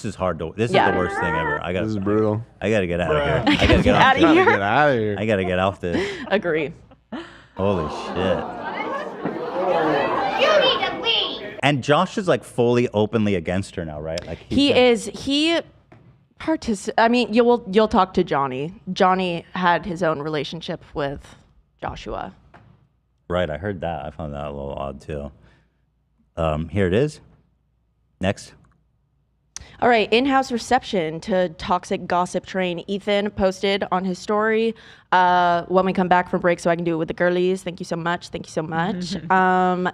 Speaker 1: is hard to. This
Speaker 4: Yeah.
Speaker 1: is the worst thing ever. This is
Speaker 3: brutal.
Speaker 1: I gotta get out of here. I gotta get
Speaker 4: Get
Speaker 1: off
Speaker 4: outta
Speaker 1: this.
Speaker 4: here.
Speaker 3: Get out of here.
Speaker 1: I gotta get off this.
Speaker 4: Agree.
Speaker 1: Holy shit.
Speaker 21: You need to leave.
Speaker 1: And Josh is like fully openly against her now, right? Like
Speaker 4: He I mean, you'll talk to Johnny. Johnny had his own relationship with Joshua.
Speaker 1: Right, I heard that. I found that a little odd too. Here it is. Next.
Speaker 4: All right, in-house reception to Toxic Gossip Train. Ethan posted on his story when we come back from break so I can do it with the girlies. Thank you so much. Thank you so much.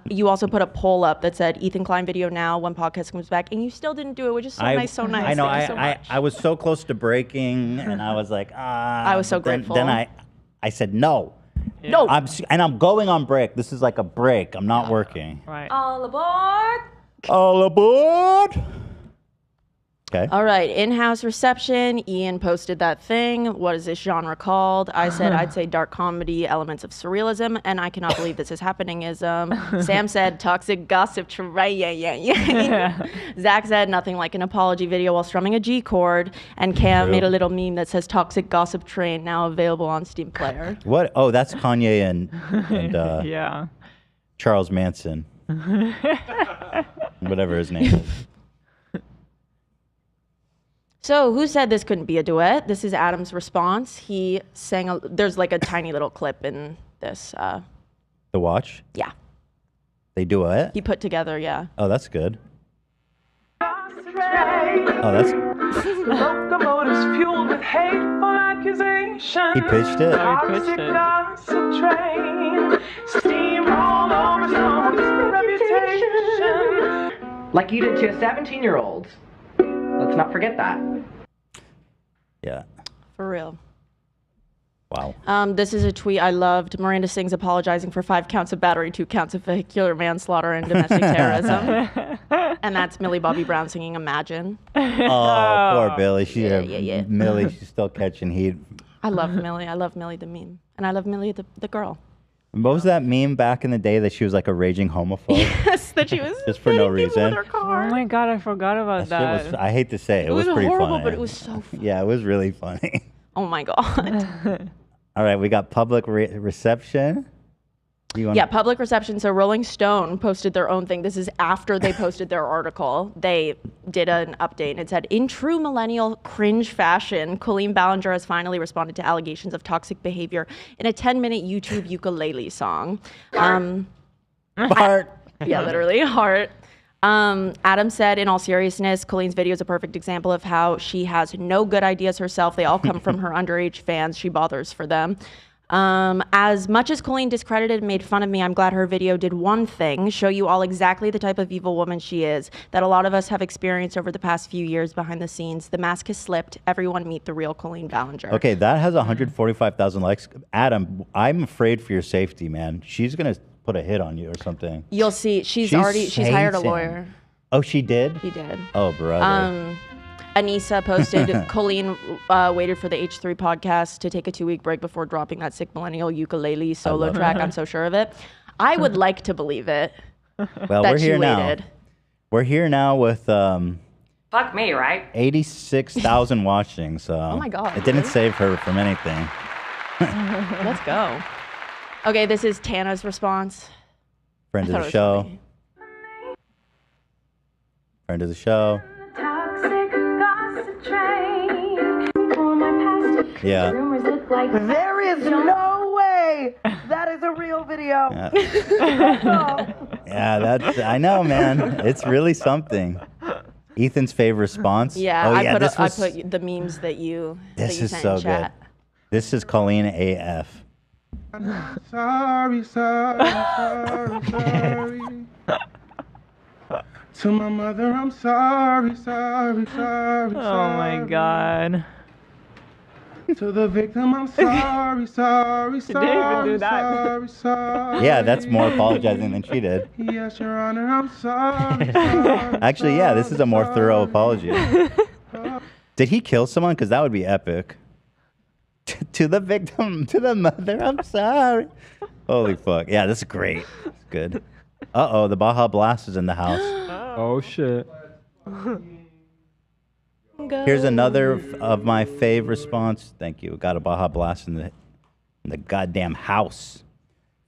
Speaker 4: You also put a poll up that said, Ethan Klein video now when podcast comes back, and you still didn't do it, which is so nice, so nice.
Speaker 1: I know.
Speaker 4: Thank you so much.
Speaker 1: I was so close to breaking, and I was like,
Speaker 4: I was so
Speaker 1: then-
Speaker 4: grateful.
Speaker 1: Then I said no,
Speaker 4: No.
Speaker 1: I'm going on break. This is like a break. I'm not working.
Speaker 5: Right.
Speaker 18: All aboard.
Speaker 1: All aboard. Okay.
Speaker 4: All right, in-house reception. Ian posted that thing. What is this genre called? I said I'd say dark comedy, elements of surrealism, and I cannot believe this is happening. Sam said toxic gossip train. Zach said nothing like an apology video while strumming a G chord, and Cam made a little meme that says toxic gossip train now available on Steam Player.
Speaker 1: What? Oh, that's Kanye and
Speaker 5: yeah.
Speaker 1: Charles Manson. Whatever his name is.
Speaker 4: So who said this couldn't be a duet? This is Adam's response. He sang, there's like a tiny little clip in this.
Speaker 1: The watch?
Speaker 4: Yeah.
Speaker 1: They do it?
Speaker 4: He put together, yeah.
Speaker 1: Oh, that's good. Oh, that's...
Speaker 12: Locomotives fueled with hateful accusations.
Speaker 1: He pitched it?
Speaker 5: Oh, he pitched it.
Speaker 12: Gossip train. Steamroll over someone's reputation.
Speaker 14: Like you did to a 17-year-old. Let's not forget that.
Speaker 1: Yeah.
Speaker 4: For real.
Speaker 1: Wow.
Speaker 4: This is a tweet I loved. Miranda Sings apologizing for 5 counts of battery, 2 counts of vehicular manslaughter, and domestic terrorism. And that's Millie Bobby Brown singing Imagine.
Speaker 1: Oh, poor Billy.
Speaker 4: Yeah.
Speaker 1: Millie, she's still catching heat.
Speaker 4: I love Millie. I love Millie the meme. And I love Millie the girl.
Speaker 1: What was that meme back in the day that she was like a raging homophobe?
Speaker 4: Yes, that she was
Speaker 1: just for no reason.
Speaker 5: Oh my God, I forgot about that.
Speaker 1: Shit was, I hate to say it,
Speaker 4: It was
Speaker 1: pretty
Speaker 4: horrible,
Speaker 1: funny.
Speaker 4: but it was so funny.
Speaker 1: Yeah, it was really funny.
Speaker 4: Oh my God.
Speaker 1: All right, we got public reception.
Speaker 4: Yeah, public reception. So Rolling Stone posted their own thing. This is after they posted their article. They did an update and it said, in true millennial cringe fashion, Colleen Ballinger has finally responded to allegations of toxic behavior in a 10-minute YouTube ukulele song.
Speaker 1: Heart.
Speaker 4: Yeah, literally, heart. Adam said, in all seriousness, Colleen's video is a perfect example of how she has no good ideas herself. They all come from her underage fans. She bothers for them. As much as Colleen discredited and made fun of me, I'm glad her video did one thing, show you all exactly the type of evil woman she is, that a lot of us have experienced over the past few years behind the scenes. The mask has slipped. Everyone meet the real Colleen Ballinger.
Speaker 1: Okay, that has 145,000 likes. Adam, I'm afraid for your safety, man. She's going to put a hit on you or something.
Speaker 4: You'll see. She's hired a lawyer.
Speaker 1: Oh, she did?
Speaker 4: He did.
Speaker 1: Oh, brother.
Speaker 4: Anissa posted, Colleen waited for the H3 podcast to take a 2-week break before dropping that sick millennial ukulele solo track. I'm so sure of it. I would like to believe it.
Speaker 1: Well, we're here now. We're here now with
Speaker 18: Fuck me, right?
Speaker 1: 86,000 watching. So
Speaker 4: oh my God.
Speaker 1: It didn't save her from anything.
Speaker 4: Let's go. Okay, this is Tana's response.
Speaker 1: Friend of the show. Friend of the show. Yeah.
Speaker 22: There is no way that is a real video.
Speaker 1: Yeah, that's. I know, man. It's really something. Ethan's favorite response.
Speaker 4: Yeah,
Speaker 1: oh,
Speaker 4: I
Speaker 1: yeah
Speaker 4: put the memes that you.
Speaker 1: This is
Speaker 4: sent
Speaker 1: so
Speaker 4: in chat.
Speaker 1: good. This is Colleen AF.
Speaker 12: Sorry. To my mother, I'm sorry.
Speaker 5: Oh my God.
Speaker 12: To the victim, I'm sorry.
Speaker 1: Yeah, that's more apologizing than she did.
Speaker 12: Yes, Your Honor, I'm sorry.
Speaker 1: Actually, yeah, this is a more thorough apology. Did he kill someone? Because that would be epic. To the victim, to the mother, I'm sorry. Holy fuck. Yeah, this is great. It's good. Uh-oh, the Baja Blast is in the house.
Speaker 6: Oh, shit.
Speaker 1: Here's another of my fave response. Thank you. Got a Baja Blast in the goddamn house.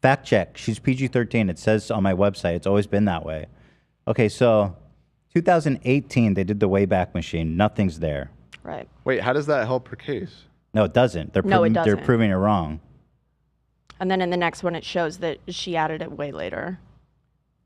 Speaker 1: Fact check. She's PG-13. It says on my website. It's always been that way. Okay, so 2018, they did the Wayback Machine. Nothing's there.
Speaker 4: Right.
Speaker 3: Wait, how does that help her case?
Speaker 1: No, it doesn't. They're They're proving it wrong.
Speaker 4: And then in the next one, it shows that she added it way later.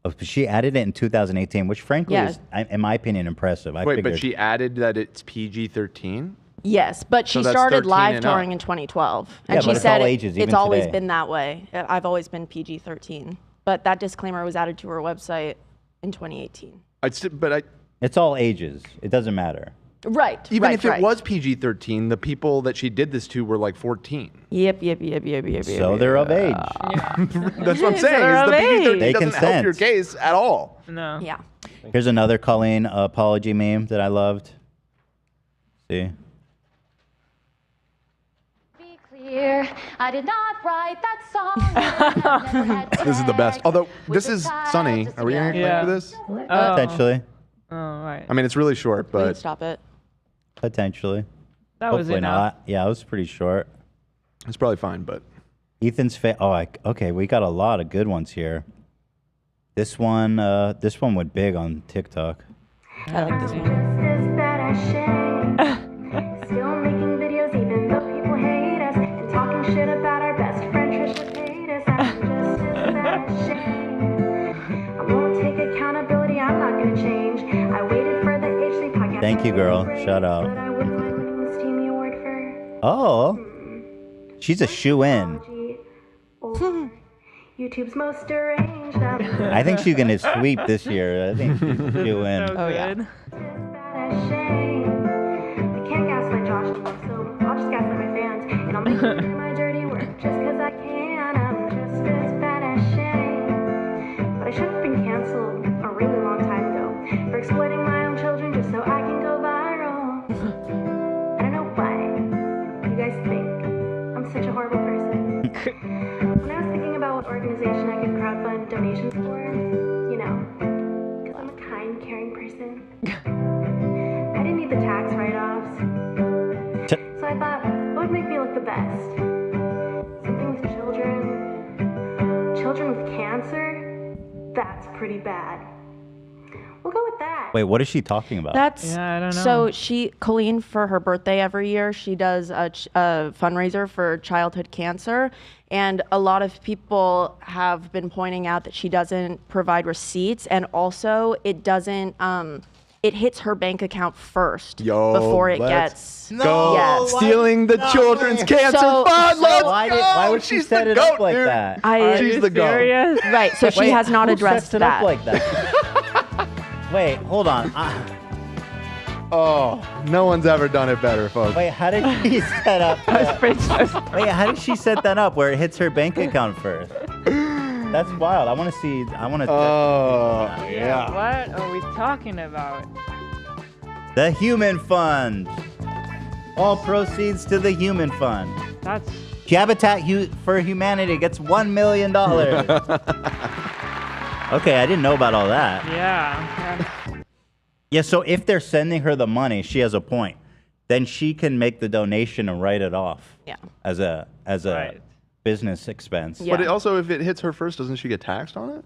Speaker 1: Oh, she added it in 2018, which frankly is, in my opinion, impressive.
Speaker 3: Wait, but she added that it's PG-13?
Speaker 4: Yes, but she started live touring in 2012. And she said it's always been that way. I've always been PG-13. But that disclaimer was added to her website in 2018.
Speaker 1: It's all ages. It doesn't matter.
Speaker 4: Right.
Speaker 3: Even
Speaker 4: right,
Speaker 3: if it
Speaker 4: right.
Speaker 3: was PG-13, the people that she did this to were like 14.
Speaker 4: Yep.
Speaker 1: So they're of age.
Speaker 3: That's what I'm saying.
Speaker 4: they're
Speaker 3: Is
Speaker 4: of
Speaker 3: the PG-13
Speaker 1: They
Speaker 3: doesn't help your
Speaker 1: consent.
Speaker 3: case at all.
Speaker 5: No.
Speaker 4: Yeah.
Speaker 1: Here's another Colleen apology meme that I loved. See?
Speaker 16: Clear, I did not write that song.
Speaker 3: This is the best. Although, this is Sunny. Are we going to
Speaker 5: Yeah.
Speaker 3: for this?
Speaker 1: Potentially.
Speaker 5: Oh, right.
Speaker 3: I mean, it's really short,
Speaker 4: We need to
Speaker 3: but
Speaker 4: stop it.
Speaker 1: Potentially.
Speaker 5: That was
Speaker 1: Hopefully
Speaker 5: enough.
Speaker 1: not. Yeah, it was pretty short.
Speaker 3: it's probably fine, but...
Speaker 1: Ethan's okay, we got a lot of good ones here. This one went big on TikTok.
Speaker 4: I like this one.
Speaker 16: Still making videos even though people hate us and talking shit about our best friend Trisha paid us. I'm just as bad as shame. I won't take accountability, I'm not gonna change. I waited for the H3 podcast.
Speaker 1: Thank you, girl. Shout out.
Speaker 16: But I wouldn't mind winning the Steamy Award for
Speaker 1: Oh. She's a shoe-in.
Speaker 16: YouTube's most deranged.
Speaker 1: I think she's going to sweep this year. I think she's a shoe-in.
Speaker 4: Oh, yeah.
Speaker 16: I can't gaslight Josh anymore, so I'll just gaslight my fans. And I'll make them do my dirty work just because I can. I'm just as bad as Shane. But I should have been canceled a really long time ago for exploiting my own children just so I can go viral. I don't know why you guys think I'm such a horrible person. When I was thinking about what organization I could crowdfund donations for, you know, because I'm a kind, caring person. I didn't need the tax write-offs. So I thought, what would make me look the best? Something with children. Children with cancer? That's pretty bad. We'll go with that.
Speaker 1: Wait, what is she talking about?
Speaker 4: That's
Speaker 5: I don't
Speaker 4: so
Speaker 5: know.
Speaker 4: Colleen, for her birthday every year, she does a fundraiser for childhood cancer, and a lot of people have been pointing out that she doesn't provide receipts, and also it doesn't it hits her bank account first before it gets yes.
Speaker 3: Stealing the children's cancer fund. Let's go.
Speaker 1: Why would she set it up like that?
Speaker 3: She's the goat.
Speaker 4: Right, so she
Speaker 1: Wait,
Speaker 4: has not
Speaker 1: who
Speaker 4: addressed
Speaker 1: sets it
Speaker 4: that.
Speaker 1: up like that? Wait, hold on.
Speaker 3: Oh, no one's ever done it better, folks.
Speaker 1: Wait, how did she set up? Wait, how did she set that up where it hits her bank account first? That's wild. I want to see. I want to.
Speaker 3: Oh,
Speaker 5: Yeah. What are we talking about?
Speaker 1: The Human Fund. All proceeds to the Human Fund.
Speaker 5: That's.
Speaker 1: Habitat for Humanity gets $1 million. Okay, I didn't know about all that.
Speaker 5: Yeah.
Speaker 1: Yeah, so if they're sending her the money, she has a point. Then she can make the donation and write it off.
Speaker 4: Yeah.
Speaker 1: As a business expense.
Speaker 3: But it also, if it hits her first, doesn't she get taxed on it?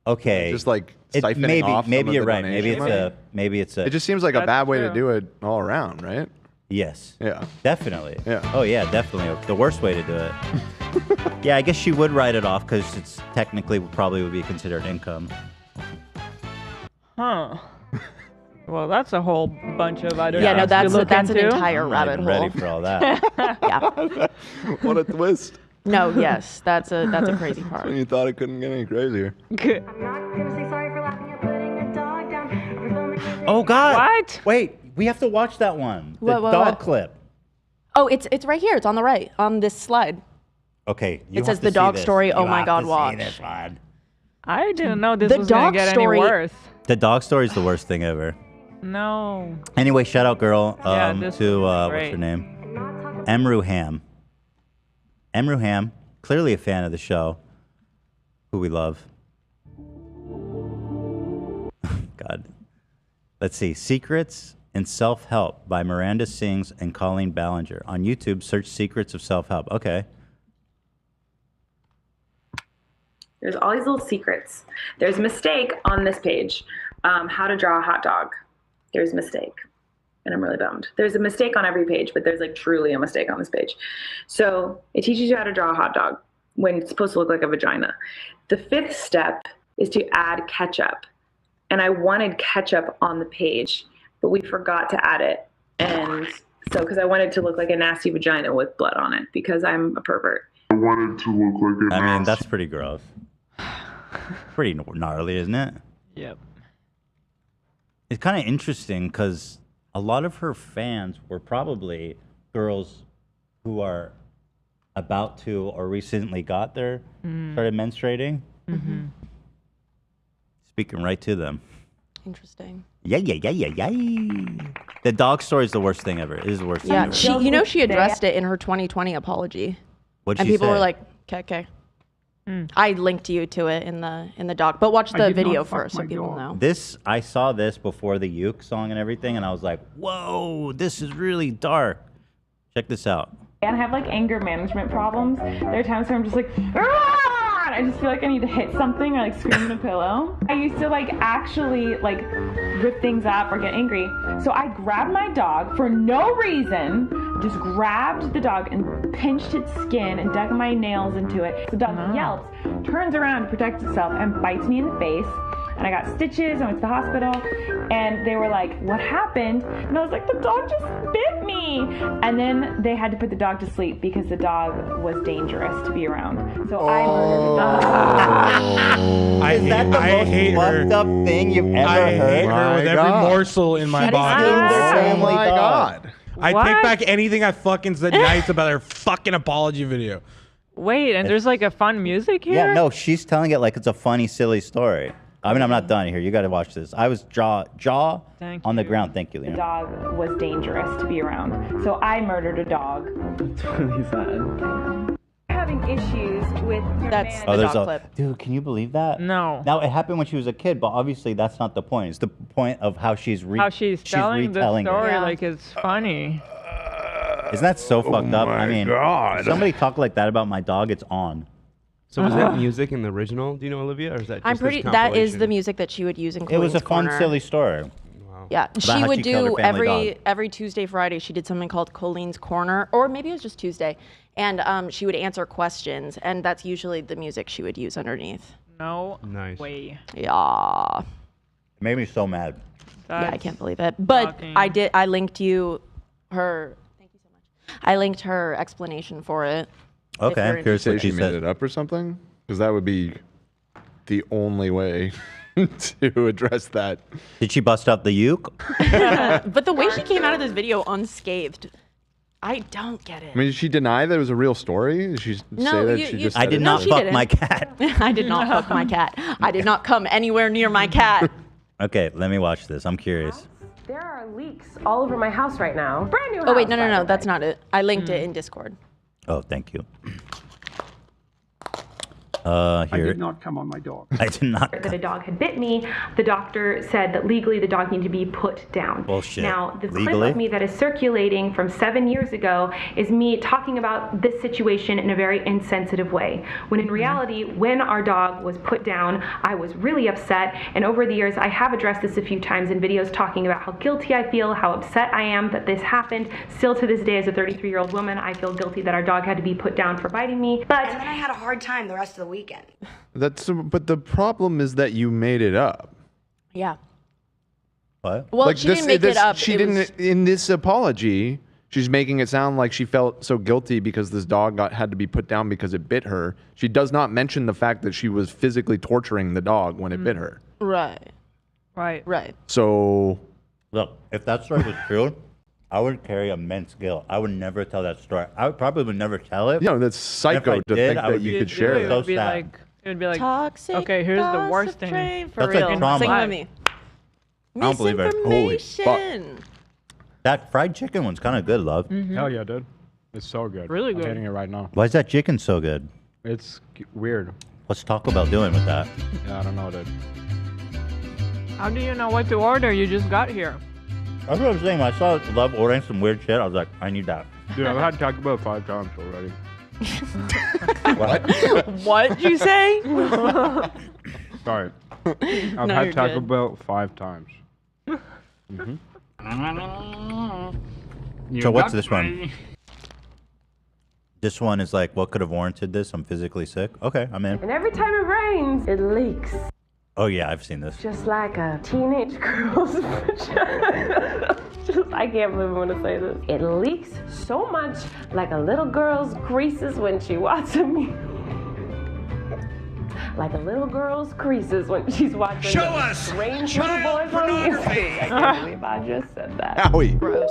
Speaker 1: Okay.
Speaker 3: Just like siphoning off some
Speaker 1: maybe
Speaker 3: of
Speaker 1: you're
Speaker 3: the
Speaker 1: right.
Speaker 3: donation
Speaker 1: Maybe it's a.
Speaker 3: It just seems like a
Speaker 5: That's
Speaker 3: bad way to
Speaker 5: true.
Speaker 3: do it all around, right?
Speaker 1: Yes.
Speaker 3: Yeah.
Speaker 1: Definitely.
Speaker 3: Yeah.
Speaker 1: Oh yeah, definitely. The worst way to do it. Yeah, I guess she would write it off because it's technically probably would be considered income.
Speaker 5: Huh. Well, that's a whole bunch of other.
Speaker 4: Yeah, no,
Speaker 5: things to
Speaker 4: that's
Speaker 5: look
Speaker 4: an
Speaker 5: into.
Speaker 4: entire
Speaker 1: I'm not
Speaker 4: rabbit
Speaker 1: even
Speaker 4: hole.
Speaker 1: ready for all that.
Speaker 4: Yeah.
Speaker 3: What a twist.
Speaker 4: No, yes, that's a crazy part.
Speaker 3: When you thought it couldn't get any crazier.
Speaker 16: I'm not gonna say sorry for laughing at putting a dog down or filming a
Speaker 1: Oh God.
Speaker 5: What?
Speaker 1: Wait, we have to watch that one. The
Speaker 4: What?
Speaker 1: dog clip.
Speaker 4: Oh, it's right here. It's on the right on this slide.
Speaker 1: Okay. You
Speaker 4: It says
Speaker 1: have
Speaker 4: the
Speaker 1: to see
Speaker 4: dog
Speaker 1: this.
Speaker 4: story. Oh
Speaker 1: You
Speaker 4: my
Speaker 1: have
Speaker 4: God,
Speaker 1: to see
Speaker 4: watch.
Speaker 1: this one.
Speaker 5: I didn't know this
Speaker 4: The
Speaker 5: was gonna
Speaker 4: dog
Speaker 5: get
Speaker 4: story-
Speaker 5: any worse.
Speaker 1: The dog story is the worst thing ever.
Speaker 5: No.
Speaker 1: Anyway, shout out, girl,
Speaker 5: Yeah, this
Speaker 1: to
Speaker 5: was
Speaker 1: what's
Speaker 5: great.
Speaker 1: her name? Emru Ham. Emru Ham, clearly a fan of the show, who we love. God. Let's see. Secrets in Self-Help by Miranda Sings and Colleen Ballinger. On YouTube, search Secrets of Self-Help. Okay.
Speaker 17: There's all these little secrets. There's a mistake on this page. How to draw a hot dog. There's a mistake. And I'm really bummed. There's a mistake on every page, but there's like truly a mistake on this page. So it teaches you how to draw a hot dog when it's supposed to look like a vagina. The 5th step is to add ketchup. And I wanted ketchup on the page, but we forgot to add it. And so, because I wanted to look like a nasty vagina with blood on it, because I'm a pervert.
Speaker 7: I wanted to look like a
Speaker 1: I mean, that's pretty gross. Pretty gnarly, isn't it?
Speaker 5: Yep.
Speaker 1: It's kind of interesting because a lot of her fans were probably girls who are about to or recently got their started menstruating. Speaking right to them.
Speaker 4: Interesting.
Speaker 1: Yeah. The dog story is the worst thing ever. It is the worst thing ever.
Speaker 4: She addressed it in her 2020 apology.
Speaker 1: What'd
Speaker 4: and
Speaker 1: she
Speaker 4: people
Speaker 1: say?
Speaker 4: were like, okay. I linked you to it in the doc, but watch the video first so people know.
Speaker 1: I saw this before the Uke song and everything, and I was like, whoa, this is really dark. Check this out.
Speaker 17: And I have like anger management problems. There are times where I'm just like, "Argh!" and I just feel like I need to hit something or like scream in a pillow. I used to like actually like rip things up or get angry. So I grabbed my dog for no reason, just grabbed the dog and pinched its skin and dug my nails into it. The dog yelps, turns around to protect itself and bites me in the face. And I got stitches, I went to the hospital, and they were like, what happened? And I was like, the dog just bit me. And then they had to put the dog to sleep because the dog was dangerous to be around. So I murdered the dog.
Speaker 1: Is that the most fucked up thing you've ever
Speaker 9: I
Speaker 1: heard?
Speaker 9: hate her with every morsel in my body.
Speaker 1: Oh my God.
Speaker 9: I take back anything I fucking said nice about her fucking apology video.
Speaker 5: Wait, and there's like a fun music here?
Speaker 1: Yeah, no, she's telling it like it's a funny, silly story. I mean, I'm not done here. You got to watch this. I was jaw on the ground. Thank you,
Speaker 17: The
Speaker 1: Lena.
Speaker 17: dog was dangerous to be around. So I murdered a dog.
Speaker 2: It's really sad.
Speaker 17: Having issues with your
Speaker 4: That's
Speaker 1: Oh, there's a dude. Can you believe that?
Speaker 5: No.
Speaker 1: Now it happened when she was a kid, but obviously that's not the point. It's the point of how she's
Speaker 5: How she's telling the
Speaker 1: retelling
Speaker 5: story
Speaker 1: it.
Speaker 5: like it's funny.
Speaker 1: Isn't that so fucked up? I mean,
Speaker 10: God.
Speaker 1: if somebody talk like that about my dog, it's on.
Speaker 10: So was that music in the original? Do you know, Olivia, or is that just
Speaker 4: I'm
Speaker 10: this
Speaker 4: pretty. That is
Speaker 10: compilation?
Speaker 4: the music that she would use in.
Speaker 1: It was a
Speaker 4: Colleen's
Speaker 1: fun,
Speaker 4: Corner.
Speaker 1: silly story.
Speaker 4: Yeah,
Speaker 1: About
Speaker 4: she
Speaker 1: how
Speaker 4: would
Speaker 1: she killed her
Speaker 4: do
Speaker 1: family dog.
Speaker 4: every Tuesday, Friday. She did something called Colleen's Corner, or maybe it was just Tuesday, and she would answer questions, and that's usually the music she would use underneath.
Speaker 5: No
Speaker 10: way.
Speaker 4: Yeah.
Speaker 1: It made me so mad.
Speaker 4: Yeah, I can't believe it. But
Speaker 5: shocking.
Speaker 4: I linked you her. Thank you so much. I linked her explanation for it.
Speaker 1: Okay, I'm curious
Speaker 3: Say
Speaker 1: what
Speaker 3: she
Speaker 1: she
Speaker 3: made
Speaker 1: said.
Speaker 3: it up or something? Because that would be the only way to address that.
Speaker 1: Did she bust out the uke?
Speaker 4: But the way she came out of this video unscathed, I don't get it.
Speaker 3: I mean, did she deny that it was a real story? Did she say that she just
Speaker 1: I
Speaker 3: said
Speaker 1: did
Speaker 3: it
Speaker 1: not
Speaker 3: was-
Speaker 4: she
Speaker 1: fuck
Speaker 4: didn't.
Speaker 1: my cat.
Speaker 4: I did not fuck my cat. I did not come anywhere near my cat.
Speaker 1: Okay, let me watch this. I'm curious.
Speaker 19: There are leaks all over my house right now. Brand new house.
Speaker 4: Oh wait, no,
Speaker 19: by the way.
Speaker 4: that's not it. I linked it in Discord.
Speaker 1: Oh, thank you.
Speaker 23: I
Speaker 1: Here.
Speaker 23: did not come on my dog.
Speaker 1: I did not.
Speaker 17: That a dog had bit me, the doctor said that legally the dog needed to be put down.
Speaker 1: Bullshit.
Speaker 17: Now, the clip
Speaker 1: Legally?
Speaker 17: of me that is circulating from 7 years ago is me talking about this situation in a very insensitive way. When in reality, when our dog was put down, I was really upset. And over the years, I have addressed this a few times in videos talking about how guilty I feel, how upset I am that this happened. Still to this day, as a 33-year-old woman, I feel guilty that our dog had to be put down for biting me. But
Speaker 24: And then I had a hard time the rest of the weekend.
Speaker 3: But the problem is that you made it up.
Speaker 4: Yeah.
Speaker 1: What?
Speaker 4: Well, she didn't make it up.
Speaker 3: She
Speaker 4: It
Speaker 3: didn't.
Speaker 4: was-
Speaker 3: In this apology, she's making it sound like she felt so guilty because this dog had to be put down because it bit her. She does not mention the fact that she was physically torturing the dog when it bit her.
Speaker 4: Right.
Speaker 5: Right.
Speaker 3: So,
Speaker 1: look, if that story was true, I would carry immense guilt. I would never tell that story. I probably would never tell it.
Speaker 3: You know, that's psycho
Speaker 1: And if I
Speaker 3: to
Speaker 1: did,
Speaker 3: think
Speaker 1: I
Speaker 3: that
Speaker 1: would
Speaker 3: you
Speaker 1: be
Speaker 3: could share
Speaker 5: It
Speaker 3: that.
Speaker 5: would be like,
Speaker 4: Toxic
Speaker 5: okay, here's the worst
Speaker 4: gossip
Speaker 5: thing.
Speaker 4: train, for
Speaker 1: That's like
Speaker 4: real.
Speaker 1: trauma.
Speaker 4: Sing with me.
Speaker 1: I don't believe it. Holy fuck.
Speaker 4: Misinformation.
Speaker 1: That fried chicken one's kind of good, love.
Speaker 6: Hell yeah, dude. It's so good.
Speaker 5: Really good.
Speaker 6: I'm eating it right now.
Speaker 1: Why is that chicken so good?
Speaker 6: It's weird.
Speaker 1: What's Taco Bell doing with that?
Speaker 6: Yeah, I don't know, dude.
Speaker 5: How do you know what to order? You just got here.
Speaker 1: That's what I'm saying. When I saw Love ordering some weird shit, I was like, I need that.
Speaker 6: Dude, I've had Taco Bell 5 times already.
Speaker 1: What?
Speaker 4: What'd you say?
Speaker 6: Sorry. I've
Speaker 4: No,
Speaker 6: had
Speaker 4: you're
Speaker 6: Taco
Speaker 4: good.
Speaker 6: Bell 5 times.
Speaker 1: So what's this one? This one is like, what could have warranted this? I'm physically sick. Okay, I'm in.
Speaker 19: And every time it rains, it leaks.
Speaker 1: Oh yeah, I've seen this.
Speaker 19: Just like a teenage girl's vagina. I can't believe I'm gonna say this. It leaks so much like a little girl's creases when she watches me. like a little girl's creases when she's watching
Speaker 12: Show us
Speaker 19: strange little boys on YouTube. I can't believe I just said that.
Speaker 3: Howie.
Speaker 4: Gross.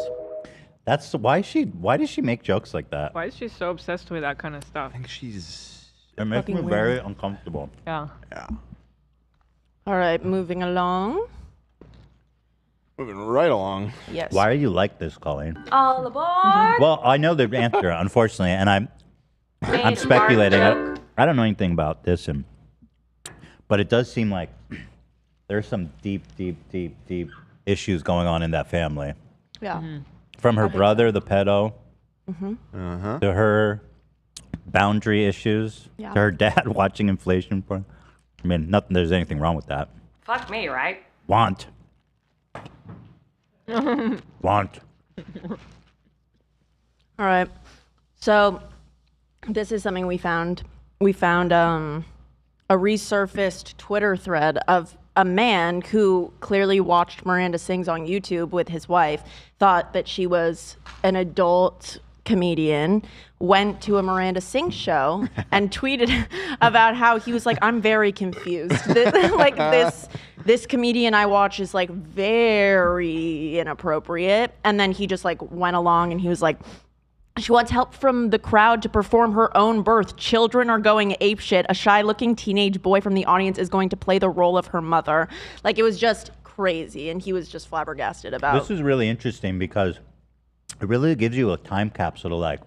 Speaker 1: That's why does she make jokes like that?
Speaker 5: Why is she so obsessed with that kind of stuff?
Speaker 3: I think she's.
Speaker 1: It makes me
Speaker 4: Fucking
Speaker 1: very
Speaker 4: weird.
Speaker 1: uncomfortable.
Speaker 5: Yeah.
Speaker 3: Yeah.
Speaker 4: All right, moving along.
Speaker 3: Moving right along.
Speaker 4: Yes.
Speaker 1: Why are you like this, Colleen?
Speaker 15: All aboard!
Speaker 1: Well, I know the answer, unfortunately, and I'm
Speaker 15: Made
Speaker 1: speculating.
Speaker 15: Mark
Speaker 1: I don't know anything about this, but it does seem like there's some deep issues going on in that family.
Speaker 4: Yeah.
Speaker 1: From her brother, the pedo,
Speaker 4: Mm-hmm.
Speaker 1: to her boundary issues,
Speaker 4: Yeah.
Speaker 1: to her dad watching inflation porn. I mean, nothing. There's anything wrong with that.
Speaker 15: Fuck me, right?
Speaker 1: Want. Want.
Speaker 4: All right. So this is something we found. We found a resurfaced Twitter thread of a man who clearly watched Miranda Sings on YouTube with his wife, thought that she was an adult comedian, went to a Miranda Sings show and tweeted about how he was like, I'm very confused. This comedian I watch is like very inappropriate. And then he just like went along and he was like, she wants help from the crowd to perform her own birth. Children are going apeshit. A shy-looking teenage boy from the audience is going to play the role of her mother. Like, it was just crazy, and he was just flabbergasted about.
Speaker 1: This is really interesting because it really gives you a time capsule to like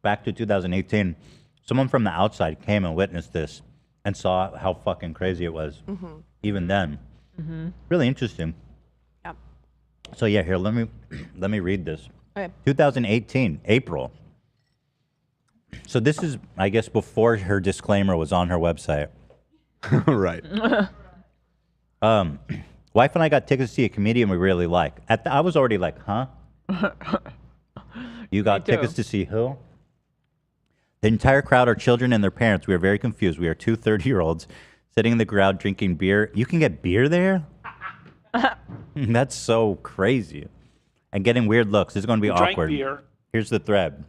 Speaker 1: back to 2018. Someone from the outside came and witnessed this and saw how fucking crazy it was.
Speaker 4: Mhm.
Speaker 1: Even then.
Speaker 4: Mm-hmm.
Speaker 1: Really interesting.
Speaker 4: Yep.
Speaker 1: So yeah, here, let me read this.
Speaker 4: Okay.
Speaker 1: 2018, April. So this is, I guess, before her disclaimer was on her website.
Speaker 3: Right.
Speaker 1: Wife and I got tickets to see a comedian we really like. I was already like, huh? You got
Speaker 5: too.
Speaker 1: tickets to see who? The entire crowd are children and their parents. We are very confused. We are two 30-year-olds sitting in the crowd drinking beer. You can get beer there? That's so crazy. And getting weird looks. This is going to be
Speaker 12: Drank
Speaker 1: awkward.
Speaker 12: beer.
Speaker 1: Here's the thread.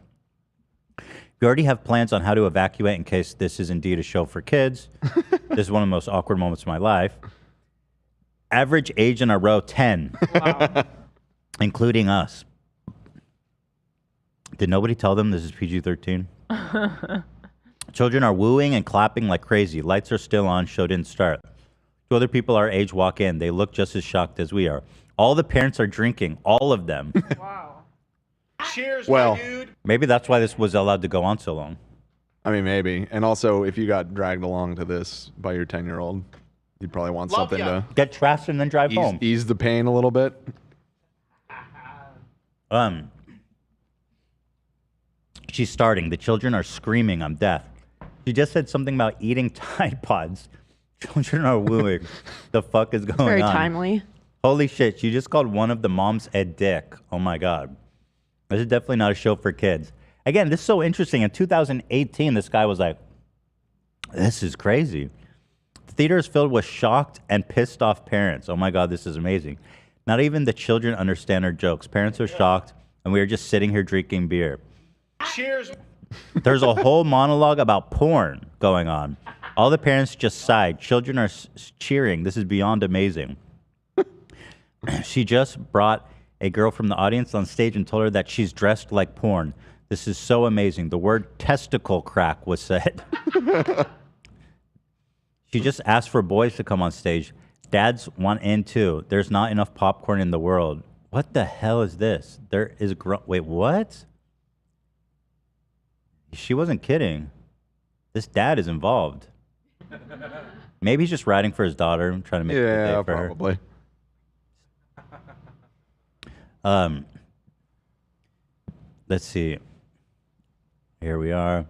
Speaker 1: We already have plans on how to evacuate in case this is indeed a show for kids. This is one of the most awkward moments of my life. Average age in a row, 10.
Speaker 5: Wow.
Speaker 1: Including us. Did nobody tell them this is PG-13? Children are wooing and clapping like crazy. Lights are still on. Show didn't start. Two other people our age walk in. They look just as shocked as we are. All the parents are drinking. All of them.
Speaker 5: Wow.
Speaker 12: Cheers,
Speaker 3: Well,
Speaker 12: my dude.
Speaker 1: Maybe that's why this was allowed to go on so long.
Speaker 3: I mean, maybe. And also, if you got dragged along to this by your 10-year-old, you'd probably want
Speaker 12: Love
Speaker 3: something
Speaker 12: ya.
Speaker 3: to
Speaker 1: Get trashed and then drive home.
Speaker 3: ease the pain a little bit.
Speaker 1: She's starting. The children are screaming. I'm deaf. She just said something about eating Tide Pods. Children are wooing. The fuck is going
Speaker 4: Very
Speaker 1: on?
Speaker 4: timely.
Speaker 1: Holy shit, she just called one of the moms a dick. Oh my God. This is definitely not a show for kids. Again, this is so interesting. In 2018, this guy was like, this is crazy. The theater is filled with shocked and pissed off parents. Oh my God, this is amazing. Not even the children understand our jokes. Parents are shocked, and we are just sitting here drinking beer.
Speaker 12: Cheers.
Speaker 1: There's a whole monologue about porn going on. All the parents just sighed. Children are cheering. This is beyond amazing. She just brought a girl from the audience on stage and told her that she's dressed like porn. This is so amazing. The word testicle crack was said. She just asked for boys to come on stage. Dads want in too. There's not enough popcorn in the world. What the hell is this? There is wait, what? She wasn't kidding. This dad is involved. Maybe he's just writing for his daughter, trying to make it a good day for her.
Speaker 3: Probably.
Speaker 1: Let's see. Here we are.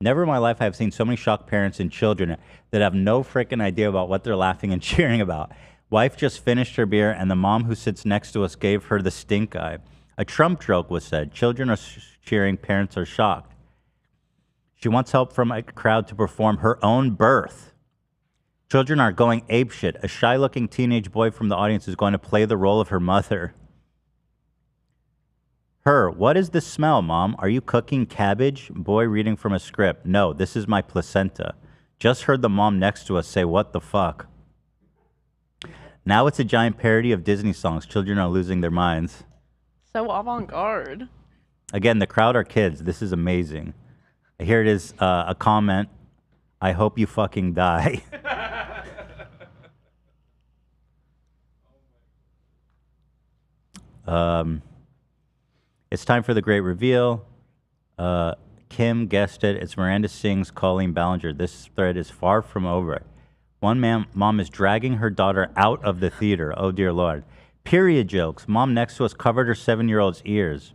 Speaker 1: Never in my life have I seen so many shocked parents and children that have no freaking idea about what they're laughing and cheering about. Wife just finished her beer, and the mom who sits next to us gave her the stink eye. A Trump joke was said. Children are cheering. Parents are shocked. She wants help from a crowd to perform her own birth. Children are going apeshit. A shy-looking teenage boy from the audience is going to play the role of her mother. Her, what is the smell, Mom? Are you cooking cabbage? Boy reading from a script. No, this is my placenta. Just heard the mom next to us say, "What the fuck?" Now it's a giant parody of Disney songs. Children are losing their minds.
Speaker 4: So avant-garde.
Speaker 1: Again, the crowd are kids. This is amazing. Here it is, a comment. I hope you fucking die. It's time for the great reveal. Kim guessed it. It's Miranda Sings, Colleen Ballinger. This thread is far from over. One mom is dragging her daughter out of the theater. Oh, dear Lord. Period jokes. Mom next to us covered her 7-year-old's ears.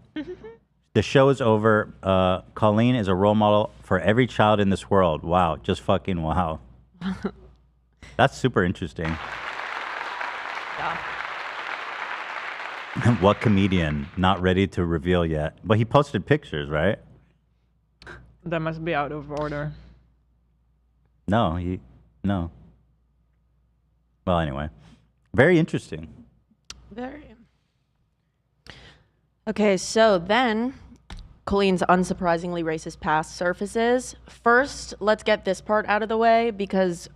Speaker 1: The show is over. Colleen is a role model for every child in this world. Wow. Just fucking wow. That's super interesting.
Speaker 4: Yeah.
Speaker 1: What comedian? Not ready to reveal yet. But he posted pictures, right?
Speaker 5: That must be out of order.
Speaker 1: No, no. Well, anyway. Very interesting.
Speaker 4: Very. Okay, so then Colleen's unsurprisingly racist past surfaces. First, let's get this part out of the way because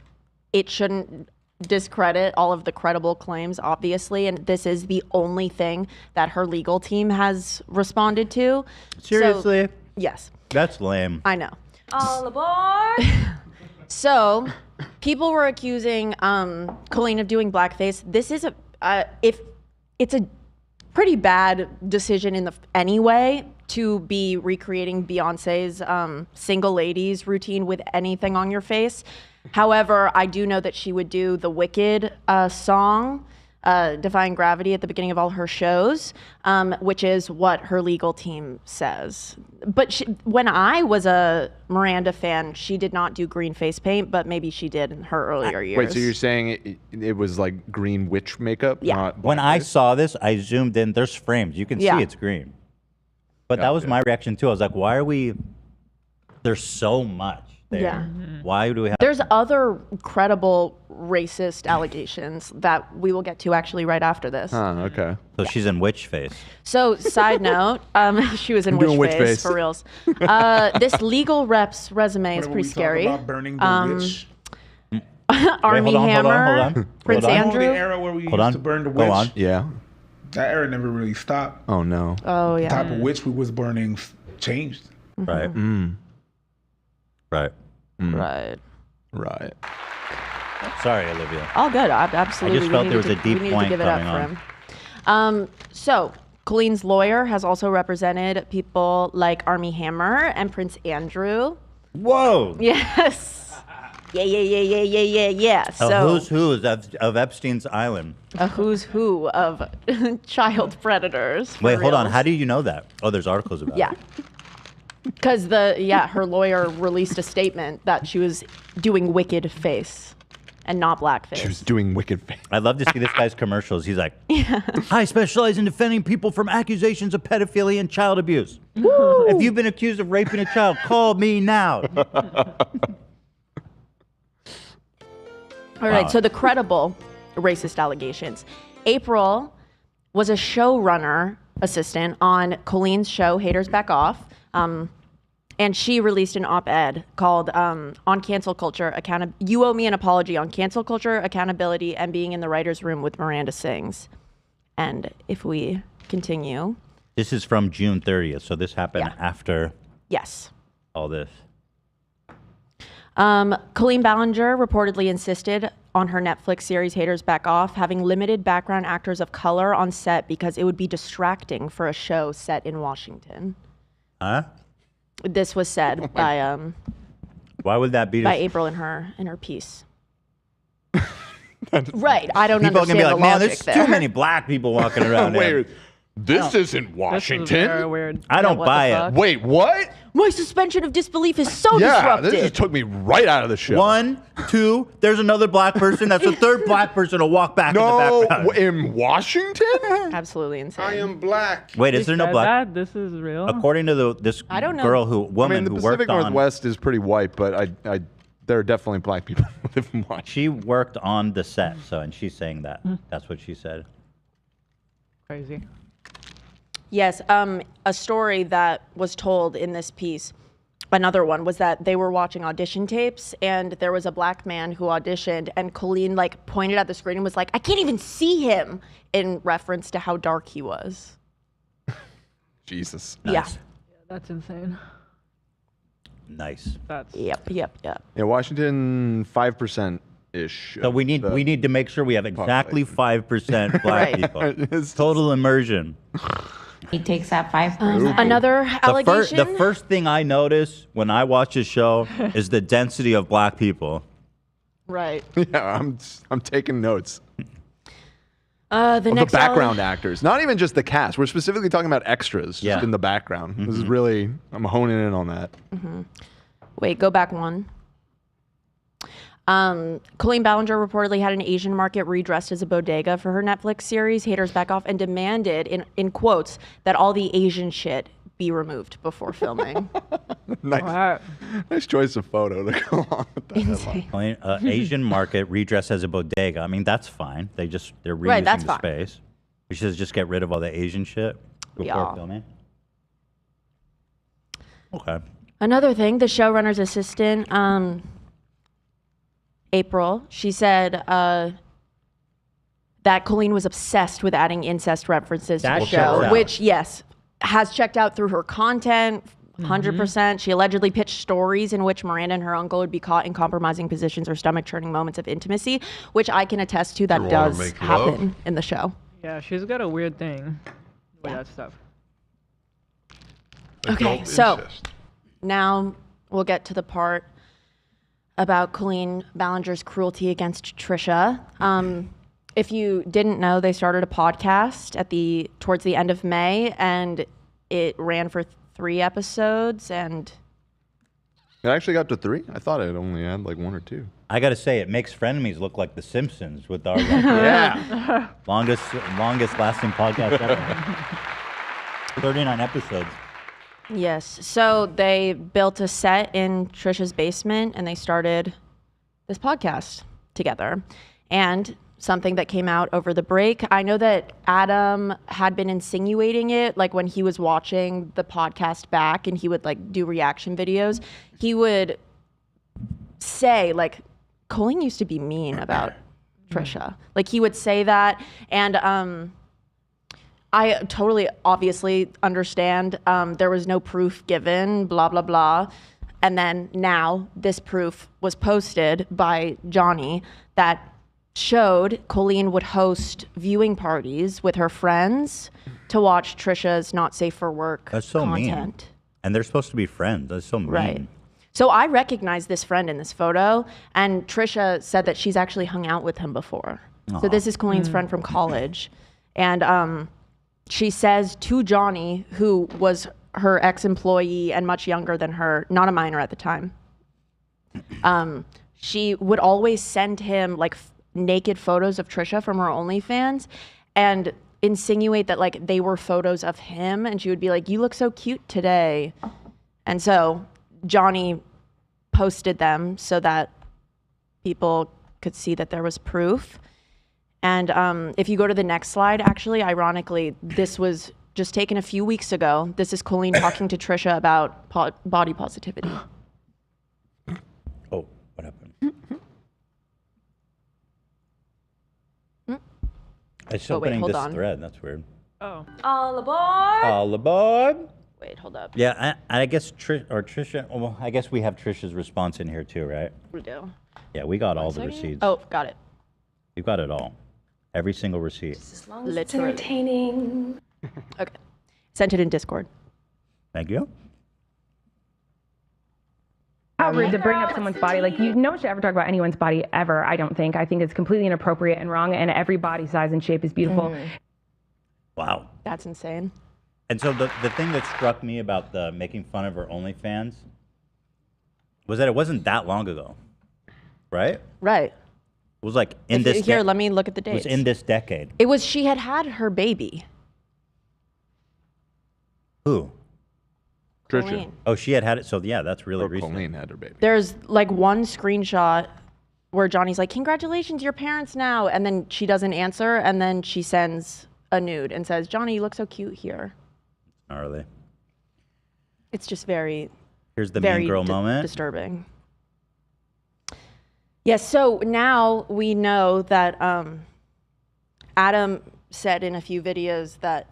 Speaker 4: it shouldn't discredit all of the credible claims, obviously, and this is the only thing that her legal team has responded to.
Speaker 1: Seriously?
Speaker 4: So, yes.
Speaker 1: That's lame.
Speaker 4: I know.
Speaker 15: All aboard!
Speaker 4: So, people were accusing Colleen of doing blackface. This is if it's a pretty bad decision anyway to be recreating Beyonce's Single Ladies routine with anything on your face. However, I do know that she would do the Wicked song, Defying Gravity, at the beginning of all her shows, which is what her legal team says. But when I was a Miranda fan, she did not do green face paint, but maybe she did in her earlier years.
Speaker 3: Wait, so you're saying it was like green witch makeup?
Speaker 4: Yeah.
Speaker 3: Not
Speaker 1: when I saw this, I zoomed in. There's frames. You can see it's green. But that was my reaction too. I was like, why are we... There's so much there.
Speaker 4: Yeah.
Speaker 1: Why do we have...
Speaker 4: There's other credible racist allegations that we will get to actually right after this.
Speaker 3: Oh, okay.
Speaker 1: So she's in witch face.
Speaker 4: So, side note, she was in
Speaker 3: I'm doing
Speaker 4: witch
Speaker 3: witch
Speaker 4: face
Speaker 3: face.
Speaker 4: for reals. This legal rep's resume is pretty scary.
Speaker 11: About burning the witch.
Speaker 4: Army Hammer, Prince Andrew.
Speaker 11: The era where we used to burn the witch.
Speaker 3: Go on. Yeah.
Speaker 11: That era never really stopped.
Speaker 3: Oh, no.
Speaker 4: Oh, yeah.
Speaker 11: The type of witch we was burning changed.
Speaker 1: Right. Right.
Speaker 4: Right.
Speaker 3: Right.
Speaker 1: Sorry, Olivia.
Speaker 4: All good. Absolutely.
Speaker 1: I just felt there was a deep
Speaker 4: we need
Speaker 1: point
Speaker 4: to give it up
Speaker 1: coming
Speaker 4: for him. So, Colleen's lawyer has also represented people like Army Hammer and Prince Andrew.
Speaker 1: Whoa.
Speaker 4: Yes. Yeah.
Speaker 1: A
Speaker 4: So,
Speaker 1: who's who of Epstein's Island.
Speaker 4: a who's who of child predators. for
Speaker 1: Wait, hold on.
Speaker 4: reals.
Speaker 1: How do you know that? Oh, there's articles about
Speaker 4: Yeah.
Speaker 1: it.
Speaker 4: Because her lawyer released a statement that she was doing wicked face and not blackface.
Speaker 3: She was doing wicked face.
Speaker 1: I'd love to see this guy's commercials. He's like, I specialize in defending people from accusations of pedophilia and child abuse. If you've been accused of raping a child, call me now.
Speaker 4: All right,
Speaker 1: Wow.
Speaker 4: so the credible racist allegations. April was a showrunner assistant on Colleen's show, Haters Back Off. And she released an op-ed called on cancel culture, you owe me an apology on cancel culture, accountability, and being in the writer's room with Miranda Sings. And if we continue.
Speaker 1: This is from June 30th, so this happened after
Speaker 4: Yes.
Speaker 1: all this.
Speaker 4: Colleen Ballinger reportedly insisted on her Netflix series Haters Back Off having limited background actors of color on set because it would be distracting for a show set in Washington.
Speaker 1: Huh?
Speaker 4: This was said by
Speaker 1: Why would that be?
Speaker 4: by April in her piece. Right, I don't
Speaker 1: People are
Speaker 4: understand
Speaker 1: gonna be like,
Speaker 4: the
Speaker 1: man,
Speaker 4: logic
Speaker 1: there's
Speaker 4: there.
Speaker 1: too many black people walking around here.
Speaker 3: This isn't Washington.
Speaker 5: Very weird.
Speaker 1: I don't
Speaker 4: what the
Speaker 1: buy
Speaker 4: fuck?
Speaker 1: it.
Speaker 3: Wait, what?
Speaker 4: My suspension of disbelief is so
Speaker 3: Yeah,
Speaker 4: disrupted.
Speaker 3: this just took me right out of the show.
Speaker 1: 1, 2, there's another black person. That's the third black person to walk back in the background.
Speaker 3: In Washington?
Speaker 4: Absolutely insane.
Speaker 11: I am black.
Speaker 1: Wait, is there no black?
Speaker 5: That? This is real.
Speaker 1: According to this
Speaker 4: I don't know.
Speaker 1: girl
Speaker 3: I
Speaker 1: woman
Speaker 3: mean, the
Speaker 1: who
Speaker 3: Pacific
Speaker 1: worked on,
Speaker 3: Northwest is pretty white, but there are definitely black people who live in Washington.
Speaker 1: she worked on the set, and she's saying that. That's what she said.
Speaker 5: Crazy.
Speaker 4: Yes, a story that was told in this piece another one was that they were watching audition tapes and there was a black man who auditioned and Colleen like pointed at the screen and was like, I can't even see him, in reference to how dark he was.
Speaker 3: Jesus.
Speaker 4: Yeah.
Speaker 5: Yeah, that's insane.
Speaker 1: Nice.
Speaker 5: That's
Speaker 4: Yep.
Speaker 3: Yeah, Washington 5% ish.
Speaker 1: So we need to make sure we have exactly 5% black people. Total immersion.
Speaker 8: He takes that 5%.
Speaker 4: Another allegation.
Speaker 1: The first thing I notice when I watch a show is the density of black people.
Speaker 4: Right.
Speaker 3: Yeah, I'm taking notes.
Speaker 4: The
Speaker 3: Of the
Speaker 4: next
Speaker 3: background actors, not even just the cast. We're specifically talking about extras just in the background. This is really, I'm honing in on that.
Speaker 4: Wait, go back one. Colleen Ballinger reportedly had an Asian market redressed as a bodega for her Netflix series, Haters Back Off, and demanded, in quotes, that all the Asian shit be removed before filming.
Speaker 3: Nice choice of photo to go along with that headline.
Speaker 1: Asian market redressed as a bodega. I mean, that's fine. They're reusing
Speaker 4: that's
Speaker 1: the
Speaker 4: fine.
Speaker 1: space. We should just get rid of all the Asian shit before
Speaker 4: Yeah.
Speaker 1: filming. Okay.
Speaker 4: Another thing, the showrunner's assistant, April, she said that Colleen was obsessed with adding incest references to
Speaker 1: That
Speaker 4: the
Speaker 1: checks
Speaker 4: show,
Speaker 1: out.
Speaker 4: which, yes, has checked out through her content, 100%. She allegedly pitched stories in which Miranda and her uncle would be caught in compromising positions or stomach-churning moments of intimacy, which I can attest to that
Speaker 21: You wanna
Speaker 4: does
Speaker 21: make
Speaker 4: happen
Speaker 21: love?
Speaker 4: in the show.
Speaker 5: Yeah, she's got a weird thing with that stuff.
Speaker 4: Okay, so now we'll get to the part about Colleen Ballinger's cruelty against Trisha. If you didn't know, they started a podcast towards the end of May, and it ran for 3 episodes. And
Speaker 3: It actually got to 3? I thought it only had like 1 or 2.
Speaker 1: I gotta say, it makes Frenemies look like The Simpsons with our longest lasting podcast ever. 39 episodes.
Speaker 4: yes, so they built a set in Trisha's basement, and they started this podcast together. And something that came out over the break, I know that Adam had been insinuating it, like when he was watching the podcast back and he would like do reaction videos, he would say like, Colleen used to be mean about Trisha. Like he would say that, and I totally obviously understand there was no proof given, blah, blah, blah. And then now this proof was posted by Johnny that showed Colleen would host viewing parties with her friends to watch Trisha's not safe for work
Speaker 1: That's so mean.
Speaker 4: content.
Speaker 1: And they're supposed to be friends. That's so mean.
Speaker 4: Right. So I recognize this friend in this photo, and Trisha said that she's actually hung out with him before. So
Speaker 1: Aw.
Speaker 4: this is Colleen's friend from college. And she says to Johnny, who was her ex-employee and much younger than her, not a minor at the time, she would always send him like naked photos of Trisha from her OnlyFans and insinuate that like they were photos of him, and she would be like, you look so cute today. And so Johnny posted them so that people could see that there was proof. And if you go to the next slide, actually, ironically, this was just taken a few weeks ago. This is Colleen talking to Trisha about body positivity.
Speaker 1: Oh, what happened? It's
Speaker 4: Oh, wait,
Speaker 1: opening
Speaker 4: hold
Speaker 1: this
Speaker 4: on.
Speaker 1: thread. That's weird.
Speaker 5: Oh.
Speaker 4: All aboard!
Speaker 1: All aboard.
Speaker 4: Wait, hold up.
Speaker 1: Yeah, I guess Trisha. Well, I guess we have Trisha's response in here too, right?
Speaker 4: We do.
Speaker 1: Yeah, we got all the
Speaker 4: Second?
Speaker 1: receipts.
Speaker 4: Oh, got it.
Speaker 1: You got it all. Every single receipt.
Speaker 15: As long as it's entertaining.
Speaker 4: Okay. Sent it in Discord.
Speaker 1: Thank you.
Speaker 13: How rude to bring up someone's body. Like, no one should ever talk about anyone's body ever, I don't think. I think it's completely inappropriate and wrong, and every body size and shape is beautiful.
Speaker 1: Wow.
Speaker 4: That's insane.
Speaker 1: And so the thing that struck me about the making fun of her OnlyFans was that it wasn't that long ago, right?
Speaker 4: Right.
Speaker 1: It was like in
Speaker 4: If-
Speaker 1: this.
Speaker 4: here, let me look at the
Speaker 1: It was
Speaker 4: dates.
Speaker 1: in this decade.
Speaker 4: It was, she had her baby.
Speaker 1: Who?
Speaker 4: Colleen.
Speaker 1: Oh, she had it. So yeah, that's really recent.
Speaker 3: Colleen had her baby.
Speaker 4: There's like one screenshot where Johnny's like, congratulations, you're parents now. And then she doesn't answer. And then she sends a nude and says, Johnny, you look so cute here.
Speaker 1: Gnarly.
Speaker 4: It's just very,
Speaker 1: Here's the
Speaker 4: very
Speaker 1: mean girl moment.
Speaker 4: disturbing. Yes, so now we know that Adam said in a few videos that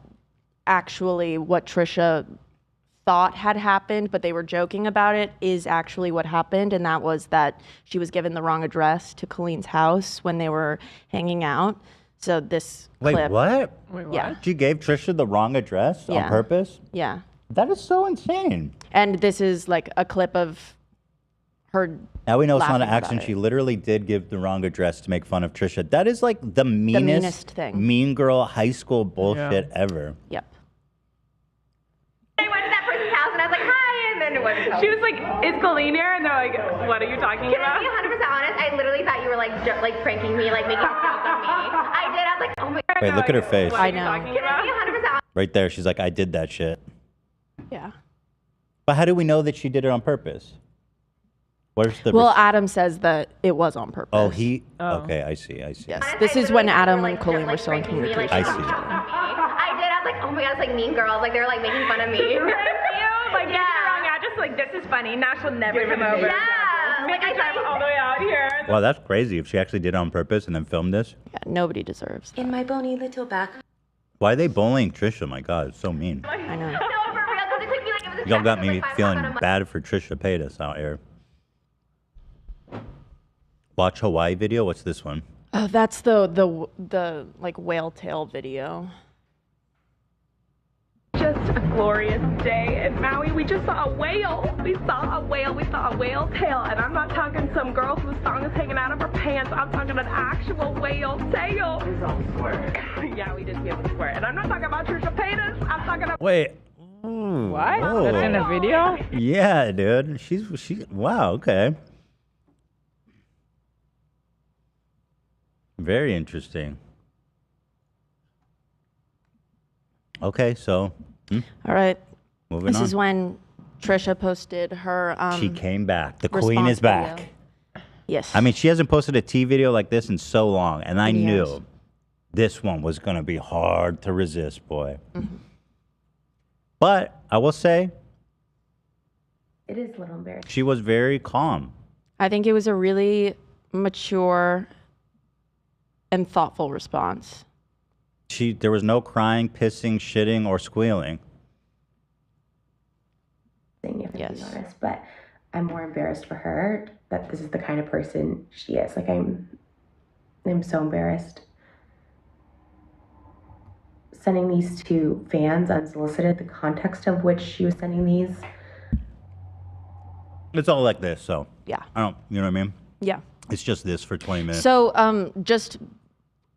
Speaker 4: actually what Trisha thought had happened, but they were joking about it, is actually what happened, and that was that she was given the wrong address to Colleen's house when they were hanging out. So this clip.
Speaker 1: Wait, what?
Speaker 5: Wait,
Speaker 4: Yeah.
Speaker 1: She gave Trisha the wrong address on
Speaker 4: Yeah.
Speaker 1: purpose?
Speaker 4: Yeah.
Speaker 1: That is so insane.
Speaker 4: And this is like a clip of her.
Speaker 1: Now we know it's not an
Speaker 4: laughing about
Speaker 1: accident.
Speaker 4: it.
Speaker 1: She literally did give the wrong address to make fun of Trisha. That is like the
Speaker 4: meanest thing.
Speaker 1: mean girl high school bullshit ever.
Speaker 4: Yep.
Speaker 14: I went to that person's house and I was like, hi, and then it wasn't.
Speaker 19: She was like, is Colleen here? And they're like, what are you talking
Speaker 14: Can
Speaker 19: about?
Speaker 14: I be 100% honest? I literally thought you were like like pranking me, like making a joke on me. I did. I was like, oh my god.
Speaker 1: Wait, look at her face.
Speaker 4: I know.
Speaker 14: Can I be 100% honest?
Speaker 1: Right there, she's like, I did that shit.
Speaker 4: Yeah.
Speaker 1: But how do we know that she did it on purpose? Where's the...
Speaker 4: Well, Adam says that it was on purpose.
Speaker 1: Oh, he... Okay, I see.
Speaker 4: Yes. This is when Adam and Colleen were still in communication.
Speaker 1: I see.
Speaker 14: I did. I was like, oh my god, it's like Mean Girls. Like they were like making fun of me.
Speaker 19: Like, yeah. Wrong address. Like, this is funny. Now she'll never come over.
Speaker 14: Yeah.
Speaker 19: Like, I drive all the way out here.
Speaker 1: Wow, that's crazy. If she actually did it on purpose and then filmed this.
Speaker 4: Yeah, nobody deserves that.
Speaker 14: In my bony little back.
Speaker 1: Why are they bullying Trisha? My God, it's so mean.
Speaker 4: I know.
Speaker 14: No, for real, because it took me like it was a
Speaker 1: Y'all got
Speaker 14: traffic,
Speaker 1: me
Speaker 14: like, 5
Speaker 1: feeling
Speaker 14: minutes.
Speaker 1: bad for Trisha Paytas out here. Watch Hawaii video. What's this one?
Speaker 4: Oh, that's the like whale tail video.
Speaker 19: Just a glorious day in Maui. We just saw a whale. We saw a whale tail. And I'm not talking some girl whose thong is hanging out of her pants. I'm talking an actual whale tail. Yeah, we did see a square. And I'm not talking about Trisha Paytas. I'm talking about...
Speaker 1: Wait.
Speaker 5: What?
Speaker 1: Oh.
Speaker 5: That's in a video?
Speaker 1: Yeah, dude. She. Wow. Okay. Very interesting. Okay, so.
Speaker 4: All right.
Speaker 1: Moving
Speaker 4: This
Speaker 1: on.
Speaker 4: is when Trisha posted her.
Speaker 1: She came back. The queen
Speaker 4: response
Speaker 1: is back.
Speaker 4: video. Yes.
Speaker 1: I mean, she hasn't posted a tea video like this in so long, and I
Speaker 4: In years.
Speaker 1: knew this one was gonna be hard to resist, boy.
Speaker 4: Mm-hmm.
Speaker 1: But I will say,
Speaker 8: It is a little embarrassing.
Speaker 1: she was very calm.
Speaker 4: I think it was a really mature and thoughtful response.
Speaker 1: There was no crying, pissing, shitting, or squealing.
Speaker 8: If I'm being honest, but I'm more embarrassed for her that this is the kind of person she is. Like I'm so embarrassed. Sending these to fans unsolicited, the context of which she was sending these.
Speaker 1: It's all like this, so.
Speaker 4: Yeah.
Speaker 1: I don't, you know what I mean?
Speaker 4: Yeah.
Speaker 1: It's just this for 20 minutes.
Speaker 4: So, just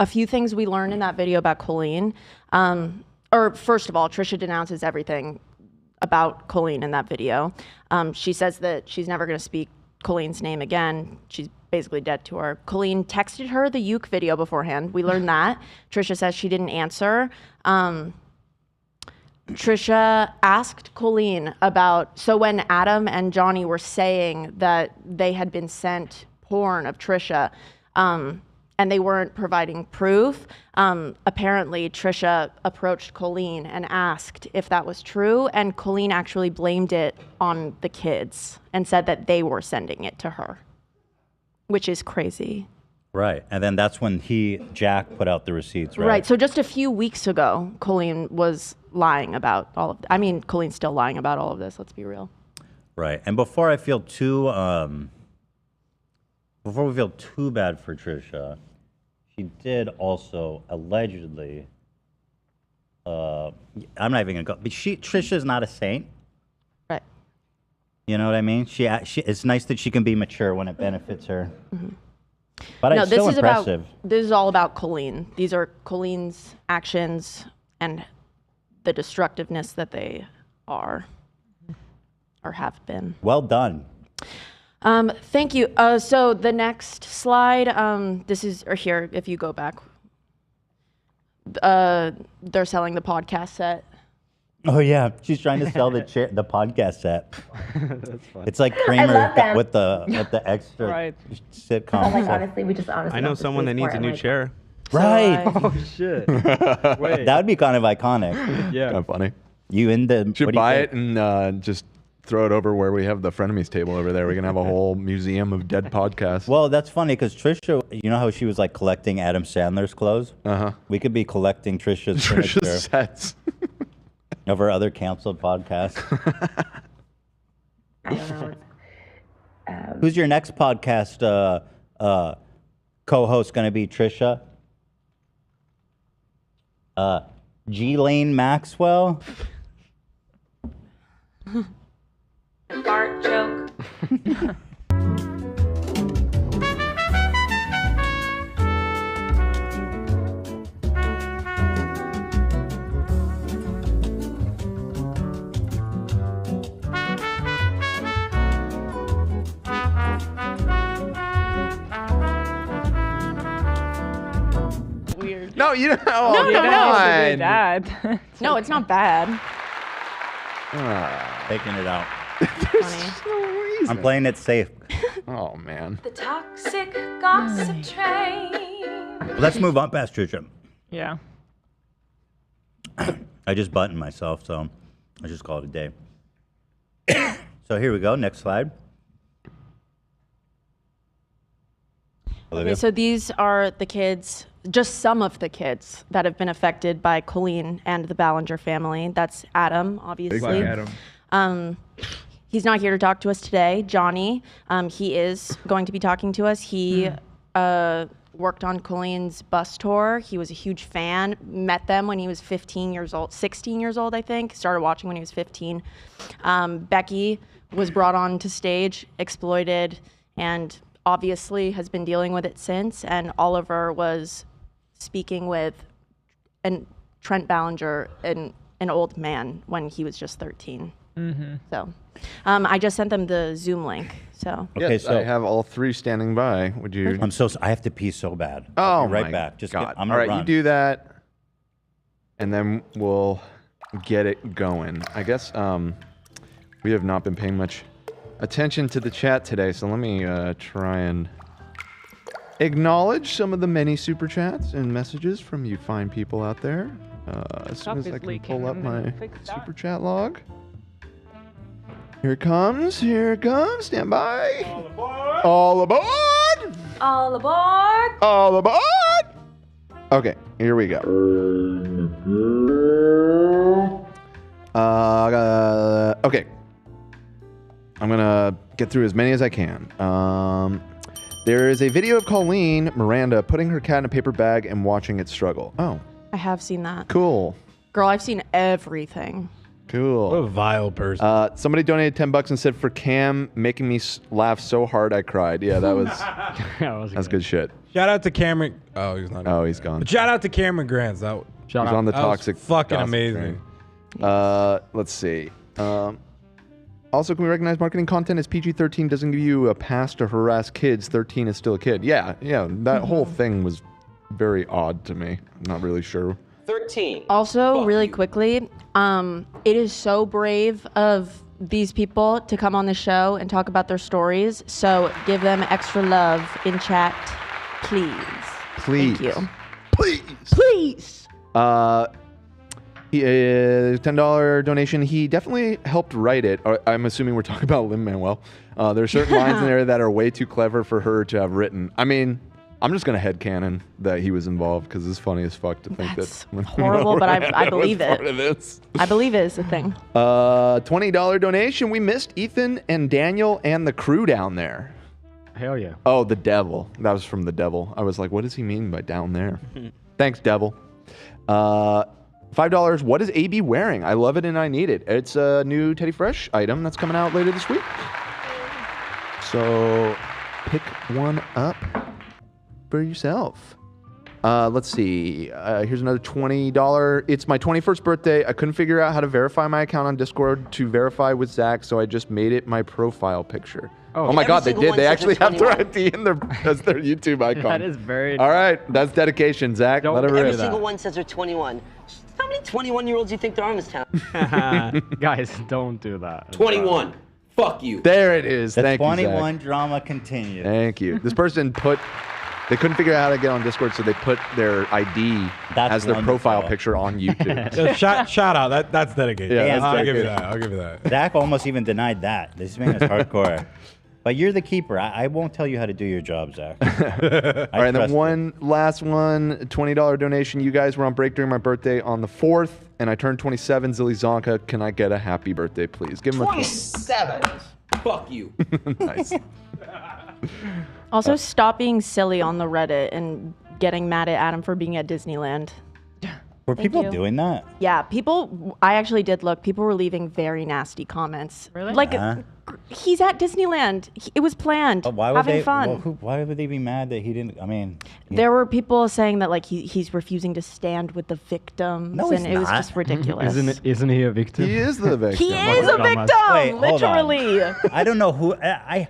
Speaker 4: a few things we learned in that video about Colleen. Or first of all, Trisha denounces everything about Colleen in that video. She says that she's never going to speak Colleen's name again. She's basically dead to her. Colleen texted her the uke video beforehand. We learned that. Trisha says she didn't answer. Trisha asked Colleen about, so when Adam and Johnny were saying that they had been sent porn of Trisha, and they weren't providing proof, apparently Trisha approached Colleen and asked if that was true, and Colleen actually blamed it on the kids and said that they were sending it to her, which is crazy.
Speaker 1: Right. And then that's when Jack put out the receipts, right?
Speaker 4: Right. So just a few weeks ago, Colleen was lying about all of I mean, Colleen's still lying about all of this, let's be real.
Speaker 1: Right. And before I feel too, before we feel too bad for Trisha, she did also allegedly, I'm not even gonna go, but Trisha's not a saint.
Speaker 4: Right.
Speaker 1: You know what I mean? It's nice that she can be mature when it benefits her.
Speaker 4: Mm-hmm.
Speaker 1: But
Speaker 4: no,
Speaker 1: it's
Speaker 4: this
Speaker 1: still
Speaker 4: is
Speaker 1: impressive.
Speaker 4: this is all about Colleen. These are Colleen's actions and the destructiveness that they are or have been.
Speaker 1: Well done.
Speaker 4: Thank you. So the next slide, this is, or here, if you go back, they're selling the podcast set.
Speaker 1: Oh yeah, she's trying to sell the podcast set.
Speaker 6: That's fun.
Speaker 1: It's like
Speaker 8: I
Speaker 1: Kramer
Speaker 8: love them.
Speaker 1: with the extra sitcom.
Speaker 8: Like honestly, we just honestly.
Speaker 10: I know
Speaker 8: don't have the
Speaker 10: someone that
Speaker 8: space
Speaker 10: needs
Speaker 8: for
Speaker 10: a
Speaker 8: it,
Speaker 10: new
Speaker 8: like-
Speaker 10: chair.
Speaker 1: Right.
Speaker 6: Oh shit. Wait.
Speaker 1: That would be kind of iconic.
Speaker 6: Yeah.
Speaker 3: Kind of funny.
Speaker 1: You in the?
Speaker 3: Should
Speaker 1: what do you
Speaker 3: buy
Speaker 1: think?
Speaker 3: it and just throw it over where we have the frenemies table over there. We're gonna have a whole museum of dead podcasts.
Speaker 1: Well, that's funny because Trisha, you know how she was like collecting Adam Sandler's clothes?
Speaker 3: Uh-huh.
Speaker 1: We could be collecting Trisha's
Speaker 3: sets
Speaker 1: of her other canceled podcasts.
Speaker 8: I don't know.
Speaker 1: Who's your next podcast co-host going to be, Trisha? Ghislaine Maxwell?
Speaker 15: Fart joke.
Speaker 4: Weird.
Speaker 3: No, you don't.
Speaker 4: No,
Speaker 3: Oh,
Speaker 4: no,
Speaker 3: come
Speaker 4: no.
Speaker 3: on.
Speaker 4: No, it's not bad.
Speaker 1: Taking it out.
Speaker 4: Funny.
Speaker 1: I'm playing it safe.
Speaker 3: Oh, man.
Speaker 15: The toxic gossip train.
Speaker 1: Let's move on past Trisha.
Speaker 5: Yeah.
Speaker 1: I just buttoned myself, so I just call it a day. So here we go. Next slide. Olivia?
Speaker 4: Okay, so these are the kids, just some of the kids that have been affected by Colleen and the Ballinger family. That's Adam, obviously.
Speaker 6: Adam.
Speaker 4: He's not here to talk to us today. Johnny, he is going to be talking to us. He worked on Colleen's bus tour. He was a huge fan, met them when he was 15 years old, 16 years old, I think. Started watching when he was 15. Becky was brought on to stage, exploited, and obviously has been dealing with it since. And Oliver was speaking with Trent Ballinger, an old man, when he was just 13.
Speaker 5: Mm-hmm.
Speaker 4: So I just sent them the Zoom link. So
Speaker 3: Okay, so I have all three standing by. Would you?
Speaker 1: I'm so. I have to pee so bad.
Speaker 3: Oh,
Speaker 1: I'll be right
Speaker 3: my
Speaker 1: back. Just
Speaker 3: God.
Speaker 1: I'm
Speaker 3: all
Speaker 1: gonna
Speaker 3: right,
Speaker 1: run.
Speaker 3: you do that, and then we'll get it going. I guess we have not been paying much attention to the chat today, so let me try and acknowledge some of the many super chats and messages from you fine people out there. As soon as I can pull up my super chat log. Here it comes. Here it comes. Stand by. All aboard.
Speaker 15: All aboard.
Speaker 3: All aboard. Okay, here we go. Okay. I'm gonna get through as many as I can. There is a video of Colleen Miranda putting her cat in a paper bag and watching it struggle. Oh,
Speaker 4: I have seen that.
Speaker 3: cool.
Speaker 4: Girl, I've seen everything.
Speaker 3: Cool.
Speaker 9: What a vile person.
Speaker 3: Somebody donated $10 and said, for Cam making me laugh so hard I cried. Yeah, that was that's good shit.
Speaker 9: Shout out to Cameron. Oh, he's not.
Speaker 3: Oh, he's gone.
Speaker 9: But shout out to Cameron Grants. That
Speaker 3: He's on the toxic.
Speaker 9: fucking
Speaker 3: gossip
Speaker 9: amazing.
Speaker 3: train. Let's see. Also, can we recognize marketing content as PG-13 doesn't give you a pass to harass kids? 13 is still a kid. Yeah. That whole thing was very odd to me. I'm not really sure.
Speaker 18: 13.
Speaker 4: Also, really quickly, it is so brave of these people to come on the show and talk about their stories. So give them extra love in chat, please.
Speaker 3: Please.
Speaker 4: Thank you.
Speaker 3: Please.
Speaker 4: Please.
Speaker 3: He $10 donation. He definitely helped write it. I'm assuming we're talking about Lin-Manuel. There are certain lines in there that are way too clever for her to have written. I mean, I'm just gonna headcanon that he was involved because it's funny as fuck to think
Speaker 4: That's
Speaker 3: that
Speaker 4: horrible, but I believe it.
Speaker 3: Part of this.
Speaker 4: I believe it is a thing.
Speaker 3: $20 donation. We missed Ethan and Daniel and the crew down there.
Speaker 6: Hell yeah.
Speaker 3: Oh, the devil. That was from the devil. I was like, what does he mean by down there? Thanks, devil. $5. What is AB wearing? I love it and I need it. It's a new Teddy Fresh item that's coming out later this week. So pick one up for yourself. Let's see. Here's another $20. It's my 21st birthday. I couldn't figure out how to verify my account on Discord to verify with Zach, so I just made it my profile picture. Oh my God, they did. They actually have their ID in their as their YouTube icon.
Speaker 6: That is very.
Speaker 3: All right, that's dedication, Zach. Let it
Speaker 18: Every
Speaker 3: rip.
Speaker 18: single one says they're 21. How many 21-year-olds do you think there are in this town?
Speaker 6: Guys, don't do that.
Speaker 18: 21. Fuck you.
Speaker 3: There it is.
Speaker 1: The
Speaker 3: Thank
Speaker 1: 21
Speaker 3: you, Zach.
Speaker 1: drama continues.
Speaker 3: Thank you. This person put They couldn't figure out how to get on Discord, so they put their ID as their profile
Speaker 1: wonderful.
Speaker 3: picture on YouTube.
Speaker 9: So shout out. That's dedicated.
Speaker 3: Yeah, that's
Speaker 9: I'll give you
Speaker 3: dedicated.
Speaker 9: that. I'll give you that.
Speaker 1: Zach almost even denied that. This man is hardcore. But you're the keeper. I won't tell you how to do your job, Zach.
Speaker 3: All right, and then one last one, $20 donation. You guys were on break during my birthday on the 4th, and I turned 27. Zilly Zonka, can I get a happy birthday, please? Give him a
Speaker 16: 27. Fuck you.
Speaker 3: Nice.
Speaker 4: Also, stop being silly on the Reddit and getting mad at Adam for being at Disneyland.
Speaker 1: Were
Speaker 4: Thank
Speaker 1: people
Speaker 4: you.
Speaker 1: doing that?
Speaker 4: Yeah, people. I actually did look. People were leaving very nasty comments.
Speaker 5: Really?
Speaker 4: Like,
Speaker 1: Huh?
Speaker 4: he's at Disneyland. It was planned.
Speaker 1: Why would
Speaker 4: having
Speaker 1: they?
Speaker 4: fun.
Speaker 1: Why would they be mad that he didn't? I mean,
Speaker 4: There were people saying that like he's refusing to stand with the victims,
Speaker 1: No, he's
Speaker 4: and it was
Speaker 1: not.
Speaker 4: just ridiculous.
Speaker 6: Isn't he a victim?
Speaker 3: He is the victim.
Speaker 4: He is a victim,
Speaker 1: Wait, hold on.
Speaker 4: literally.
Speaker 1: I don't know who. I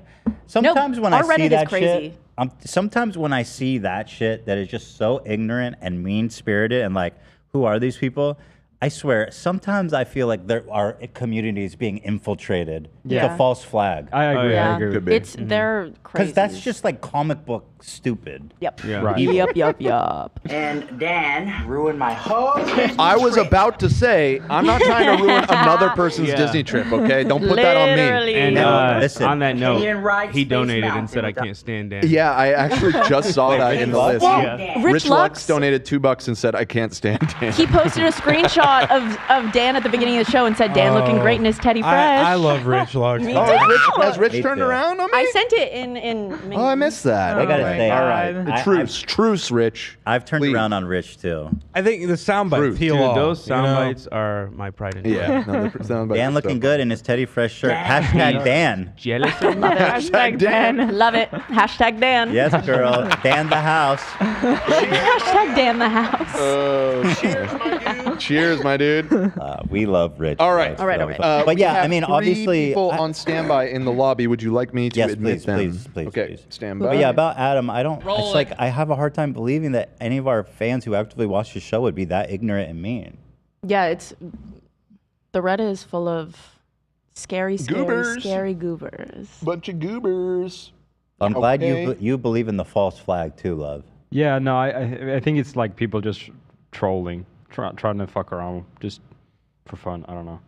Speaker 1: sometimes when
Speaker 4: our
Speaker 1: I see
Speaker 4: Reddit is
Speaker 1: that
Speaker 4: crazy.
Speaker 1: shit, sometimes when I see that shit that is just so ignorant and mean spirited and like, who are these people? I swear, sometimes I feel like there are communities being infiltrated. It's
Speaker 4: Yeah.
Speaker 1: a false flag.
Speaker 6: I agree.
Speaker 4: Yeah.
Speaker 6: I agree.
Speaker 3: Could be.
Speaker 4: It's they're crazy.
Speaker 1: Because that's just like comic book stupid.
Speaker 4: Yep.
Speaker 6: Yeah.
Speaker 3: Right.
Speaker 4: Yup.
Speaker 16: And Dan ruined my whole
Speaker 3: I was about to say, I'm not trying to ruin another person's
Speaker 10: Yeah.
Speaker 3: Disney trip, okay? Don't put that on me.
Speaker 4: Literally.
Speaker 10: And
Speaker 1: Listen.
Speaker 10: on that note,
Speaker 16: Canyon Ride
Speaker 10: he
Speaker 16: Space
Speaker 10: donated and
Speaker 16: Mountain
Speaker 10: said, I
Speaker 16: with a-
Speaker 10: can't stand Dan.
Speaker 3: Yeah, I actually just saw that in the list.
Speaker 4: Well,
Speaker 10: Yeah.
Speaker 4: Rich Lux
Speaker 3: donated $2 and said, I can't stand Dan.
Speaker 4: he posted a screenshot of Dan at the beginning of the show and said, Dan looking great in his Teddy Fresh.
Speaker 9: I love Rich Lux.
Speaker 4: Me
Speaker 3: Oh,
Speaker 4: too.
Speaker 3: has Rich
Speaker 1: Me
Speaker 3: turned
Speaker 1: too.
Speaker 3: around on me?
Speaker 4: I sent it in
Speaker 3: Oh, I missed that.
Speaker 1: I gotta
Speaker 3: Okay.
Speaker 1: say,
Speaker 3: all right.
Speaker 1: I-
Speaker 3: Truce, Rich.
Speaker 1: I've turned
Speaker 3: Please.
Speaker 1: around on Rich too.
Speaker 9: I think the sound bites
Speaker 3: Fruit.
Speaker 9: heal
Speaker 10: Dude,
Speaker 9: all.
Speaker 10: those
Speaker 9: you
Speaker 10: sound
Speaker 9: know?
Speaker 10: bites are my pride and joy.
Speaker 3: Yeah. No, the sound bites
Speaker 1: Dan
Speaker 3: are
Speaker 1: looking
Speaker 3: so
Speaker 1: good in his Teddy Fresh shirt. Hashtag Dan.
Speaker 10: Jealous of me?
Speaker 4: Hashtag Dan. Love it. Hashtag Dan.
Speaker 1: Yes, girl. Dan the house.
Speaker 4: Hashtag Dan the house.
Speaker 3: Cheers, my dude.
Speaker 1: We love Rich.
Speaker 3: All right.
Speaker 4: All right, all right.
Speaker 1: But
Speaker 3: we
Speaker 1: yeah,
Speaker 3: have
Speaker 1: I mean,
Speaker 3: three
Speaker 1: obviously,
Speaker 3: people on standby in the lobby. Would you like me to
Speaker 1: Yes,
Speaker 3: admit
Speaker 1: please,
Speaker 3: them?
Speaker 1: please,
Speaker 3: Okay,
Speaker 1: please.
Speaker 3: stand by.
Speaker 1: But yeah, about Adam, I don't.
Speaker 16: Roll
Speaker 1: it's
Speaker 16: it.
Speaker 1: like I have a hard time believing that any of our fans who actively watch the show would be that ignorant and mean.
Speaker 4: Yeah, it's the Reddit is full of scary
Speaker 3: Goobers.
Speaker 4: goobers.
Speaker 3: Bunch of goobers.
Speaker 1: I'm glad
Speaker 3: Okay.
Speaker 1: you believe in the false flag too, love.
Speaker 6: Yeah, no, I think it's like people just trolling, trying to fuck around just for fun. I don't know.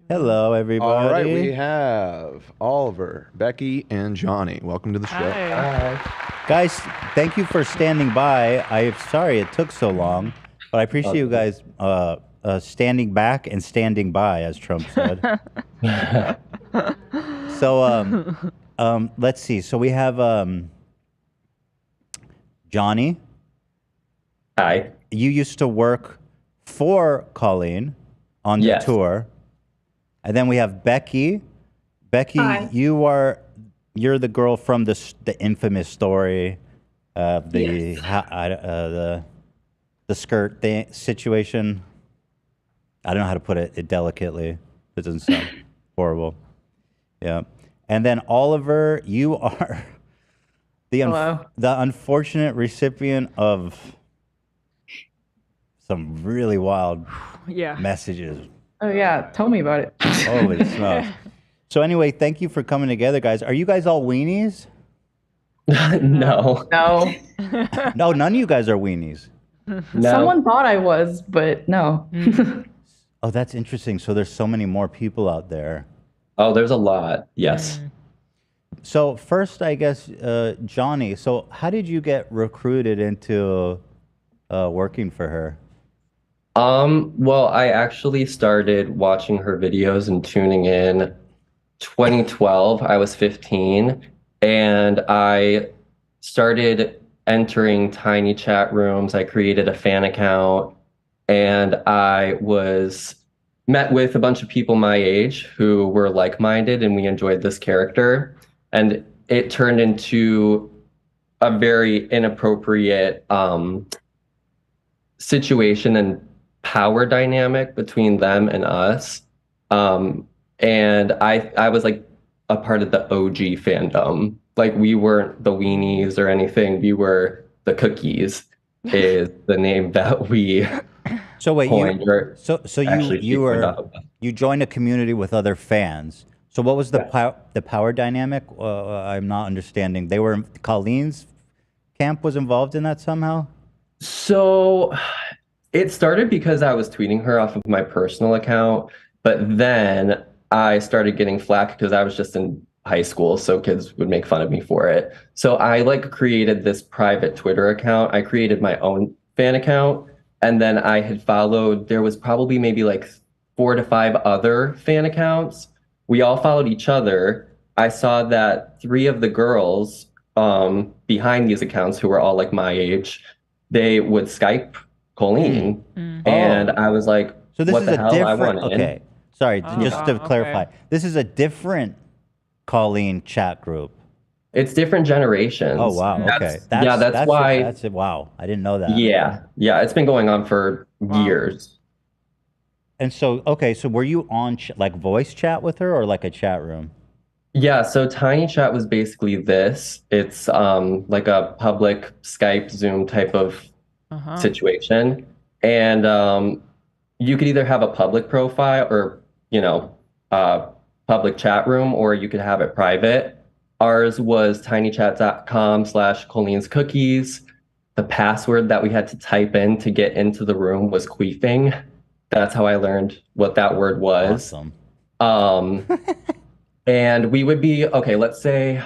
Speaker 1: Hello, everybody.
Speaker 3: All right, we have Oliver, Becky, and Johnny. Welcome to the show.
Speaker 1: Guys, thank you for standing by. I'm sorry it took so long, but I appreciate you guys standing back and standing by, as Trump said. So, let's see. So we have Johnny.
Speaker 20: Hi.
Speaker 1: You used to work for Colleen on the
Speaker 20: Yes.
Speaker 1: tour. And then we have Becky. Becky,
Speaker 20: Hi.
Speaker 1: you're the girl from the infamous story of the
Speaker 20: Yes.
Speaker 1: the skirt situation. I don't know how to put it delicately. It doesn't sound horrible. Yeah. And then Oliver, you are the unfortunate recipient of some really wild messages.
Speaker 22: Oh yeah, tell me about it.
Speaker 1: Holy smokes. So anyway, thank you for coming together, guys. Are you guys all weenies?
Speaker 20: No.
Speaker 22: No.
Speaker 1: No, none of you guys are weenies.
Speaker 22: Someone thought I was, but no.
Speaker 1: Oh, that's interesting. So there's so many more people out there.
Speaker 20: Oh, there's a lot. Yes.
Speaker 1: So first, I guess, Johnny, so how did you get recruited into working for her?
Speaker 20: Well, I actually started watching her videos and tuning in 2012. I was 15, and I started entering tiny chat rooms. I created a fan account, and I was met with a bunch of people my age who were like-minded, and we enjoyed this character. And it turned into a very inappropriate situation and power dynamic between them and us. And I was like a part of the OG fandom. Like, we weren't the weenies or anything. We were the cookies is the name that we
Speaker 1: So wait,
Speaker 20: coined.
Speaker 1: you joined a community with other fans. So what was the power dynamic? I'm not understanding. They were Colleen's camp was involved in that somehow?
Speaker 20: So it started because I was tweeting her off of my personal account, but then I started getting flack because I was just in high school, so kids would make fun of me for it. So I like created this private Twitter account. I created my own fan account, and then I had followed, there was probably maybe like 4 to 5 other fan accounts. We all followed each other. I saw that 3 of the girls behind these accounts, who were all like my age, they would Skype Colleen, and I was like,
Speaker 1: So this
Speaker 20: what
Speaker 1: is
Speaker 20: the
Speaker 1: a
Speaker 20: hell? I
Speaker 1: different.
Speaker 20: want in.
Speaker 1: Okay, sorry, just to clarify, this is a different Colleen chat group.
Speaker 20: It's different generations.
Speaker 1: Oh wow, okay.
Speaker 20: That's why.
Speaker 1: That's it. Wow, I didn't know that.
Speaker 20: Yeah, it's been going on for years.
Speaker 1: And so, okay, so were you on like voice chat with her or like a chat room?
Speaker 20: Yeah, so Tiny Chat was basically this. It's like a public Skype, Zoom type of situation. And you could either have a public profile or, public chat room, or you could have it private. Ours was tinychat.com/Colleen's cookies. The password that we had to type in to get into the room was queefing. That's how I learned what that word was.
Speaker 1: Awesome.
Speaker 20: And we would be, okay, let's say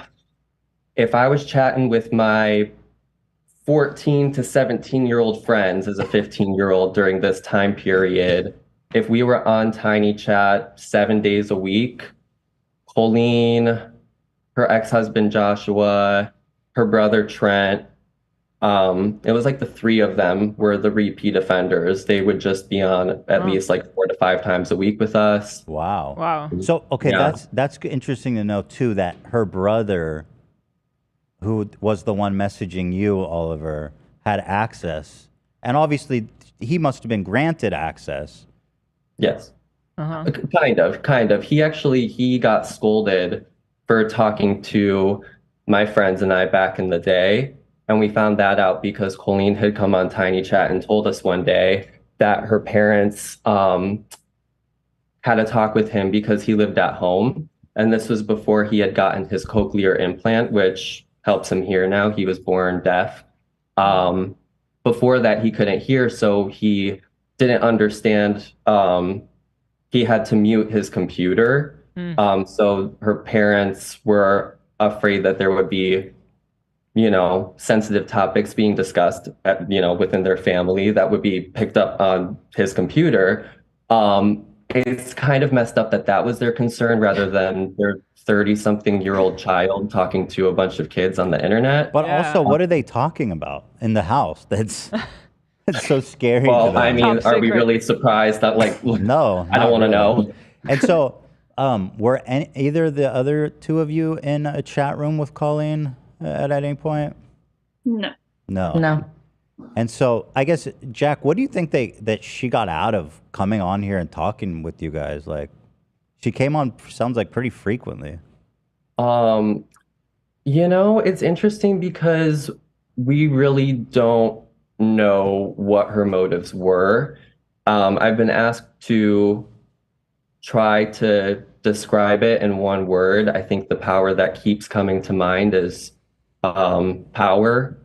Speaker 20: if I was chatting with my 14 to 17-year-old friends as a 15-year-old during this time period, if we were on Tiny Chat 7 days a week, Colleen, her ex-husband Joshua, her brother Trent, it was like the 3 of them were the repeat offenders. They would just be on at least like 4 to 5 times a week with us.
Speaker 1: Wow.
Speaker 5: Wow.
Speaker 1: So okay,
Speaker 20: Yeah.
Speaker 1: that's interesting to know too, that her brother, who was the one messaging you, Oliver, had access, and obviously he must have been granted access.
Speaker 20: Yes. Kind of. He got scolded for talking to my friends and I back in the day. And we found that out because Colleen had come on Tiny Chat and told us one day that her parents had a talk with him because he lived at home. And this was before he had gotten his cochlear implant, which helps him hear now. He was born deaf. Before that, he couldn't hear, so he didn't understand. He had to mute his computer. So her parents were afraid that there would be sensitive topics being discussed, within their family that would be picked up on his computer. It's kind of messed up that was their concern rather than their 30-something-year-old child talking to a bunch of kids on the internet.
Speaker 1: But also, what are they talking about in the house? That's so scary.
Speaker 20: Well,
Speaker 1: to them.
Speaker 20: I mean, are we really surprised that
Speaker 1: no,
Speaker 20: I don't want to know.
Speaker 1: And so, were either the other 2 of you in a chat room with Colleen at any point?
Speaker 22: No.
Speaker 1: No. And so, I guess, Jack, what do you think that she got out of coming on here and talking with you guys? Like, she came on, sounds like, pretty frequently.
Speaker 20: It's interesting because we really don't know what her motives were. I've been asked to try to describe it in one word. I think the power that keeps coming to mind is power,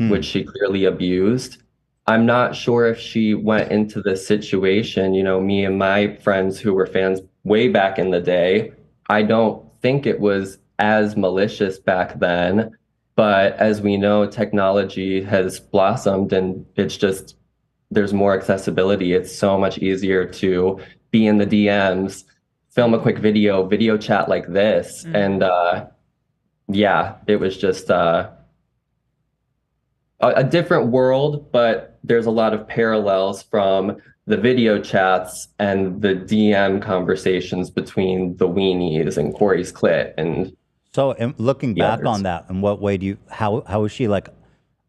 Speaker 20: which she clearly abused. I'm not sure if she went into this situation, me and my friends who were fans way back in the day, I don't think it was as malicious back then. But as we know, technology has blossomed and it's just, there's more accessibility. It's so much easier to be in the DMs, film a quick video chat like this. And it was just a different world, but there's a lot of parallels from the video chats and the DM conversations between the weenies and Corey's clit. And
Speaker 1: so, looking back on that, in what way how is she like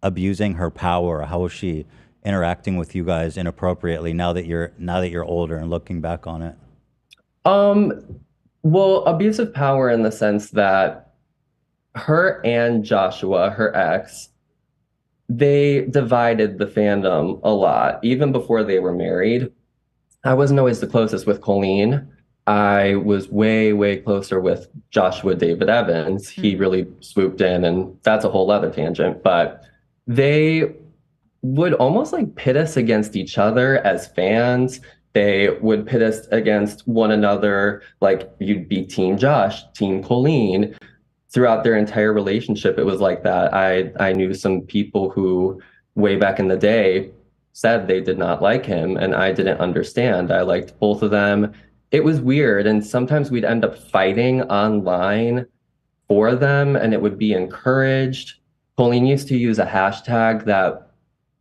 Speaker 1: abusing her power? How is she interacting with you guys inappropriately now that you're older and looking back on it?
Speaker 20: Well, abuse of power in the sense that her and Joshua, her ex, they divided the fandom a lot, even before they were married. I wasn't always the closest with Colleen. I was way, way closer with Joshua David Evans. He really swooped in, and that's a whole other tangent. But they would almost like pit us against each other as fans. They would pit us against one another. Like you'd be Team Josh, Team Colleen. Throughout their entire relationship, it was like that. I knew some people who, way back in the day, said they did not like him, and I didn't understand. I liked both of them. It was weird, and sometimes we'd end up fighting online for them, and it would be encouraged. Colleen used to use a hashtag that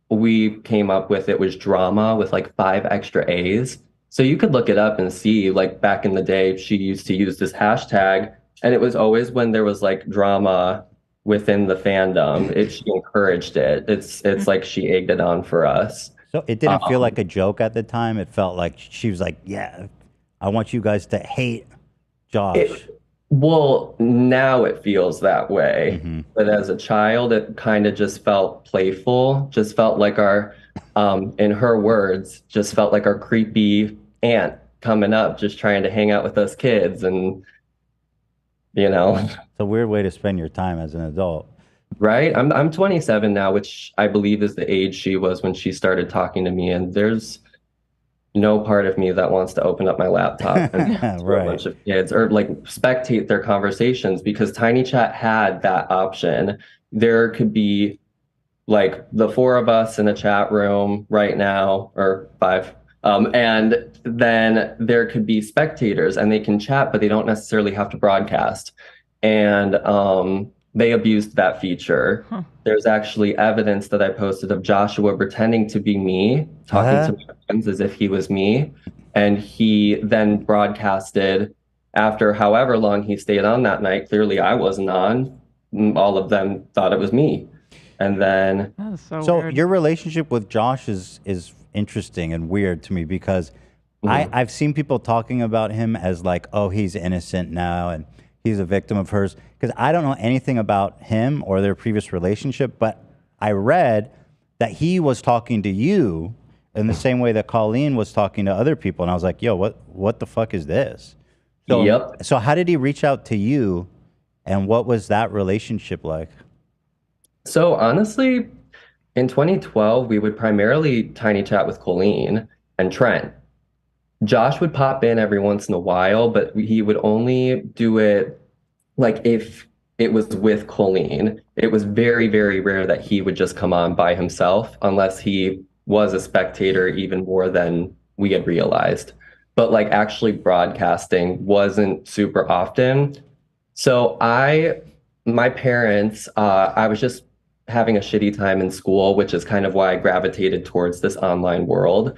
Speaker 20: we came up with. It was drama with like 5 extra A's. So you could look it up and see, like back in the day, she used to use this hashtag, and it was always when there was like drama within the fandom. She encouraged it. It's like she egged it on for us.
Speaker 1: So it didn't feel like a joke at the time. It felt like she was like, yeah, I want you guys to hate Josh.
Speaker 20: Well, now it feels that way. But as a child, it kind of just felt playful, just felt like our, in her words, just felt like our creepy aunt coming up, just trying to hang out with us kids. And, you know.
Speaker 1: It's a weird way to spend your time as an adult.
Speaker 20: Right? I'm 27 now, which I believe is the age she was when she started talking to me. And there's no part of me that wants to open up my laptop and talk to a bunch of kids or like spectate their conversations, because Tiny Chat had that option. There could be like the 4 of us in a chat room right now, or 5. And then there could be spectators, and they can chat, but they don't necessarily have to broadcast. And they abused that feature. There's actually evidence that I posted of Joshua pretending to be me, talking to my friends as if he was me. And he then broadcasted after however long he stayed on that night. Clearly I wasn't on. All of them thought it was me. And then...
Speaker 1: So your relationship with Josh is interesting and weird to me, because I've seen people talking about him as like, oh, he's innocent now and he's a victim of hers, because I don't know anything about him or their previous relationship, but I read that he was talking to you in the same way that Colleen was talking to other people, and I was like, yo, what the fuck is this? So, so how did he reach out to you, and what was that relationship like?
Speaker 20: So honestly, in 2012, we would primarily Tiny Chat with Colleen and Trent. Josh would pop in every once in a while, but he would only do it like if it was with Colleen. It was very, very rare that he would just come on by himself, unless he was a spectator even more than we had realized. But like actually broadcasting wasn't super often. So my parents, I was just having a shitty time in school, which is kind of why I gravitated towards this online world.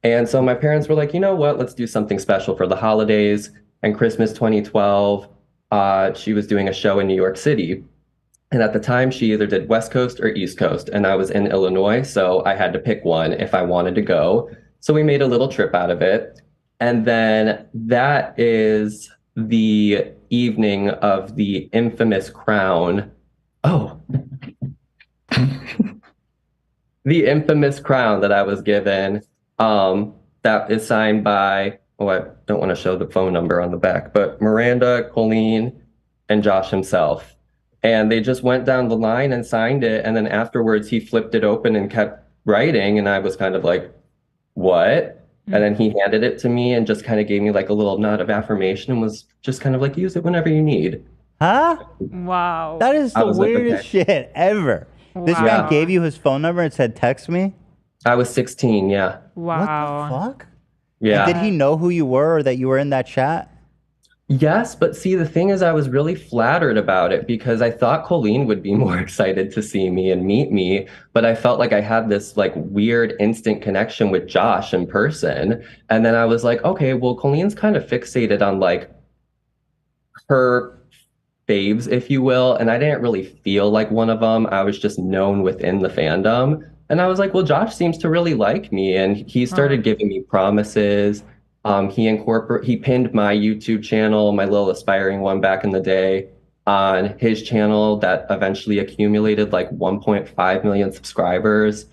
Speaker 20: And so my parents were like, you know what, let's do something special for the holidays. And Christmas 2012, she was doing a show in New York City. And at the time, she either did West Coast or East Coast. And I was in Illinois, so I had to pick one if I wanted to go. So we made a little trip out of it. And then that is the evening of the infamous crown. Oh. The infamous crown that I was given. That is signed by, I don't want to show the phone number on the back, but Miranda, Colleen, and Josh himself. And they just went down the line and signed it. And then afterwards, he flipped it open and kept writing. And I was kind of like, what? And then he handed it to me and just kind of gave me like a little nod of affirmation and was just kind of like, use it whenever you need.
Speaker 1: Huh?
Speaker 5: Wow.
Speaker 1: That is the weirdest shit ever. Wow. This man gave you his phone number and said, text me?
Speaker 20: I was 16, yeah.
Speaker 5: Wow.
Speaker 1: What the fuck?
Speaker 20: Yeah.
Speaker 1: And did he know who you were or that you were in that chat?
Speaker 20: Yes, but see, the thing is, I was really flattered about it because I thought Colleen would be more excited to see me and meet me, but I felt like I had this like weird instant connection with Josh in person. And then I was like, okay, well, Colleen's kind of fixated on like her faves, if you will, and I didn't really feel like one of them. I was just known within the fandom. And I was like, well, Josh seems to really like me. And he started giving me promises. He pinned my YouTube channel, my little aspiring one back in the day, on his channel that eventually accumulated like 1.5 million subscribers.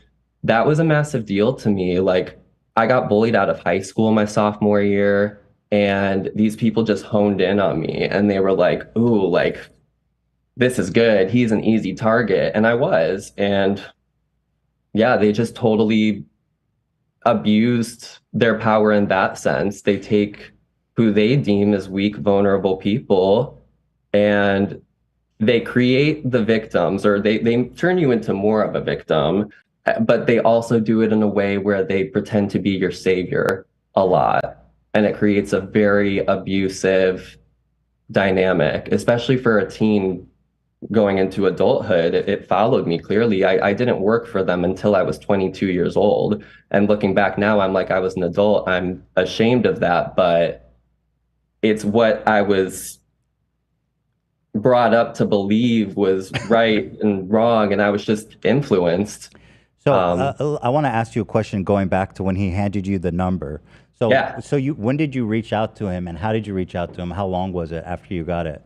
Speaker 20: That was a massive deal to me. Like, I got bullied out of high school my sophomore year. And these people just honed in on me and they were like, ooh, like, this is good. He's an easy target. And I was. And yeah, they just totally abused their power in that sense. They take who they deem as weak, vulnerable people and they create the victims, or they turn you into more of a victim, but they also do it in a way where they pretend to be your savior a lot. And it creates a very abusive dynamic, especially for a teen going into adulthood. It followed me clearly. I didn't work for them until I was 22 years old. And looking back now, I'm like, I was an adult. I'm ashamed of that, but it's what I was brought up to believe was right and wrong, and I was just influenced.
Speaker 1: So I want to ask you a question going back to when he handed you the number. So
Speaker 20: Yeah.
Speaker 1: so when did you reach out to him, and how did you reach out to him? How long was it after you got it?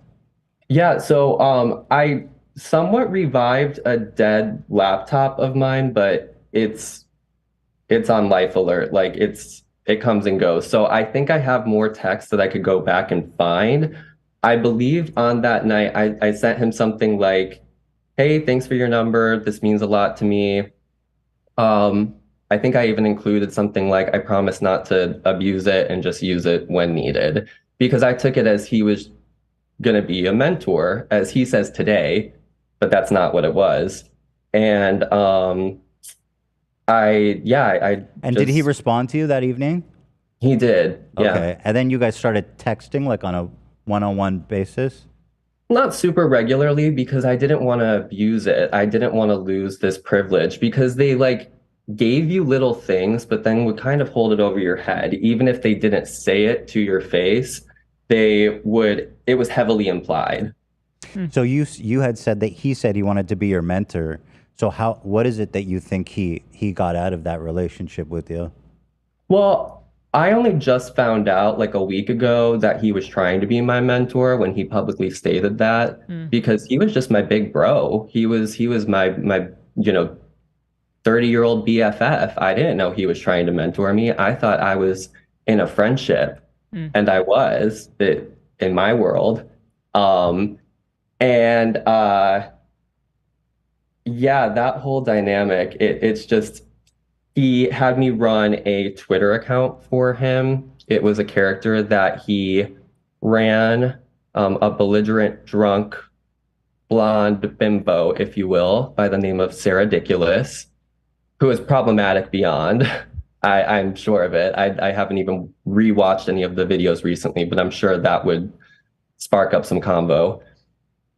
Speaker 20: Yeah, so I somewhat revived a dead laptop of mine, but it's on life alert. Like it comes and goes. So I think I have more text that I could go back and find. I believe on that night I sent him something like, hey, thanks for your number. This means a lot to me. I think I even included something like, I promise not to abuse it and just use it when needed, because I took it as he was going to be a mentor, as he says today, but that's not what it was. And
Speaker 1: And did he respond to you that evening?
Speaker 20: He did. Yeah.
Speaker 1: Okay. And then you guys started texting like on a one-on-one basis?
Speaker 20: Not super regularly, because I didn't want to abuse it. I didn't want to lose this privilege, because they like gave you little things, but then would kind of hold it over your head. Even if they didn't say it to your face, it was heavily implied.
Speaker 1: So you had said that he said he wanted to be your mentor. So what is it that you think he got out of that relationship with you?
Speaker 20: Well, I only just found out like a week ago that he was trying to be my mentor, when he publicly stated that, because he was just my big bro. He was my 30-year-old BFF. I didn't know he was trying to mentor me. I thought I was in a friendship, and I was in my world. Yeah, that whole dynamic, it's just, he had me run a Twitter account for him. It was a character that he ran, a belligerent, drunk, blonde bimbo, if you will, by the name of Saradiculous, who is problematic beyond. I'm sure of it. I haven't even rewatched any of the videos recently, but I'm sure that would spark up some convo.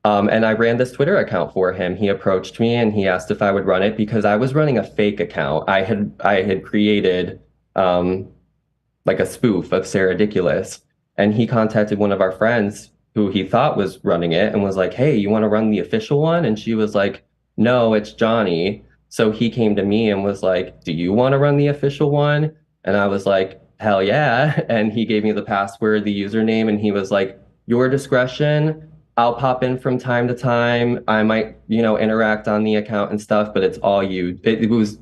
Speaker 20: And I ran this Twitter account for him. He approached me and he asked if I would run it, because I was running a fake account. I had created like a spoof of Saradiculous, and he contacted one of our friends who he thought was running it and was like, hey, you want to run the official one? And she was like, no, it's Johnny. So he came to me and was like, do you want to run the official one? And I was like, hell yeah. And he gave me the password, the username, and he was like, your discretion. I'll pop in from time to time. I might, interact on the account and stuff, but it's all you. It was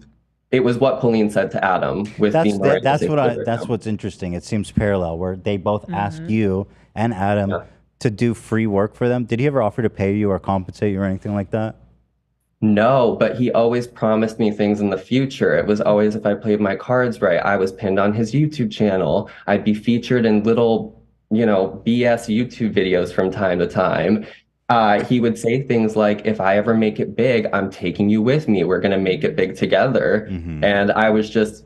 Speaker 20: what Colleen said to Adam with
Speaker 1: that's what's interesting. It seems parallel, where they both asked you and Adam to do free work for them. Did he ever offer to pay you or compensate you or anything like that?
Speaker 20: No, but he always promised me things in the future. It was always, if I played my cards right, I was pinned on his YouTube channel. I'd be featured in little BS YouTube videos from time to time. He would say things like, if I ever make it big, I'm taking you with me. We're going to make it big together. And I was just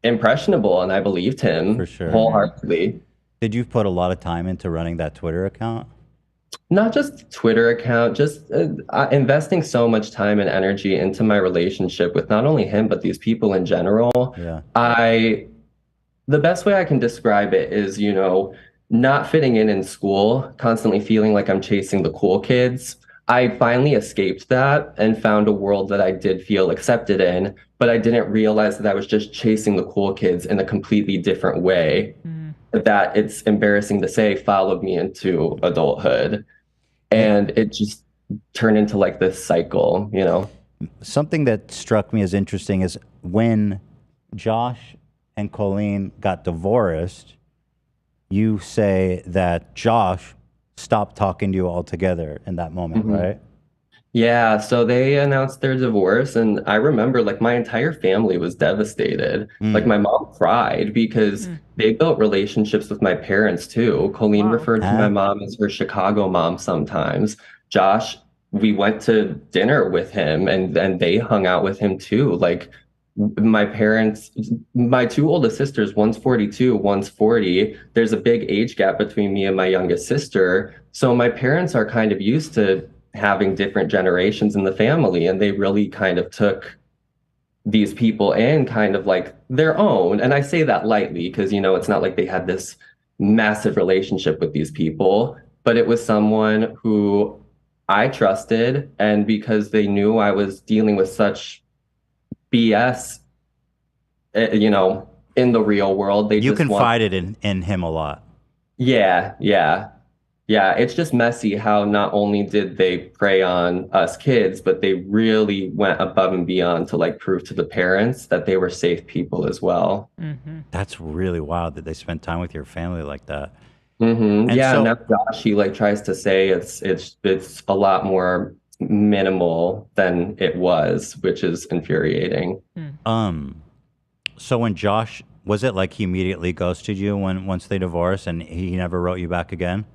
Speaker 20: impressionable, and I believed him
Speaker 1: for sure,
Speaker 20: wholeheartedly.
Speaker 1: Did you put a lot of time into running that Twitter account?
Speaker 20: Not just Twitter account, just investing so much time and energy into my relationship with not only him, but these people in general.
Speaker 1: Yeah.
Speaker 20: The best way I can describe it is, not fitting in school, constantly feeling like I'm chasing the cool kids. I finally escaped that and found a world that I did feel accepted in, but I didn't realize that I was just chasing the cool kids in a completely different way. That, it's embarrassing to say, followed me into adulthood. And it just turned into like this cycle,
Speaker 1: Something that struck me as interesting is when Josh and Colleen got divorced, you say that Josh stopped talking to you altogether in that moment, right?
Speaker 20: Yeah, so they announced their divorce, and I remember like my entire family was devastated. Like my mom cried because they built relationships with my parents too. Colleen referred to my mom as her Chicago mom sometimes. Josh, we went to dinner with him and they hung out with him too. Like my parents, my two oldest sisters, one's 42, one's 40. There's a big age gap between me and my youngest sister. So my parents are kind of used to having different generations in the family, and they really kind of took these people in kind of like their own. And I say that lightly because, you know, it's not like they had this massive relationship with these people, but it was someone who I trusted. And because they knew I was dealing with such BS, you know, in the real world, they
Speaker 1: You
Speaker 20: just
Speaker 1: confided in him a lot.
Speaker 20: Yeah. It's just messy how not only did they prey on us kids, but they really went above and beyond to like prove to the parents that they were safe people as well.
Speaker 1: That's really wild that they spent time with your family like that.
Speaker 20: And
Speaker 1: And so-
Speaker 20: now Josh, he like tries to say it's a lot more minimal than it was, which is infuriating.
Speaker 1: So when Josh, was it like he immediately ghosted you once they divorced and he never wrote you back again?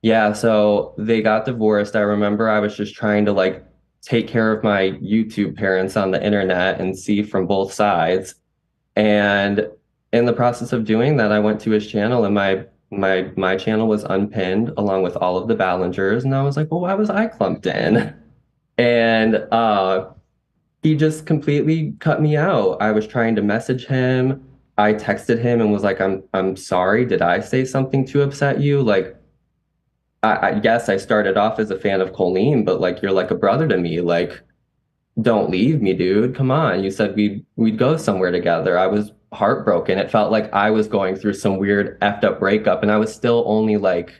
Speaker 20: Yeah, so they got divorced. I remember I was just trying to like take care of my YouTube parents on the internet and see from both sides. And in the process of doing that, I went to his channel and my channel was unpinned along with all of the Ballingers. And I was like, well, why was I clumped in? And he just completely cut me out. I was trying to message him. I texted him and was like, I'm sorry. Did I say something to upset you? Like, I guess I started off as a fan of Colleen, but like, you're like a brother to me. Like, don't leave me, dude. Come on. You said we'd go somewhere together. I was heartbroken. It felt like I was going through some weird effed up breakup, and I was still only like,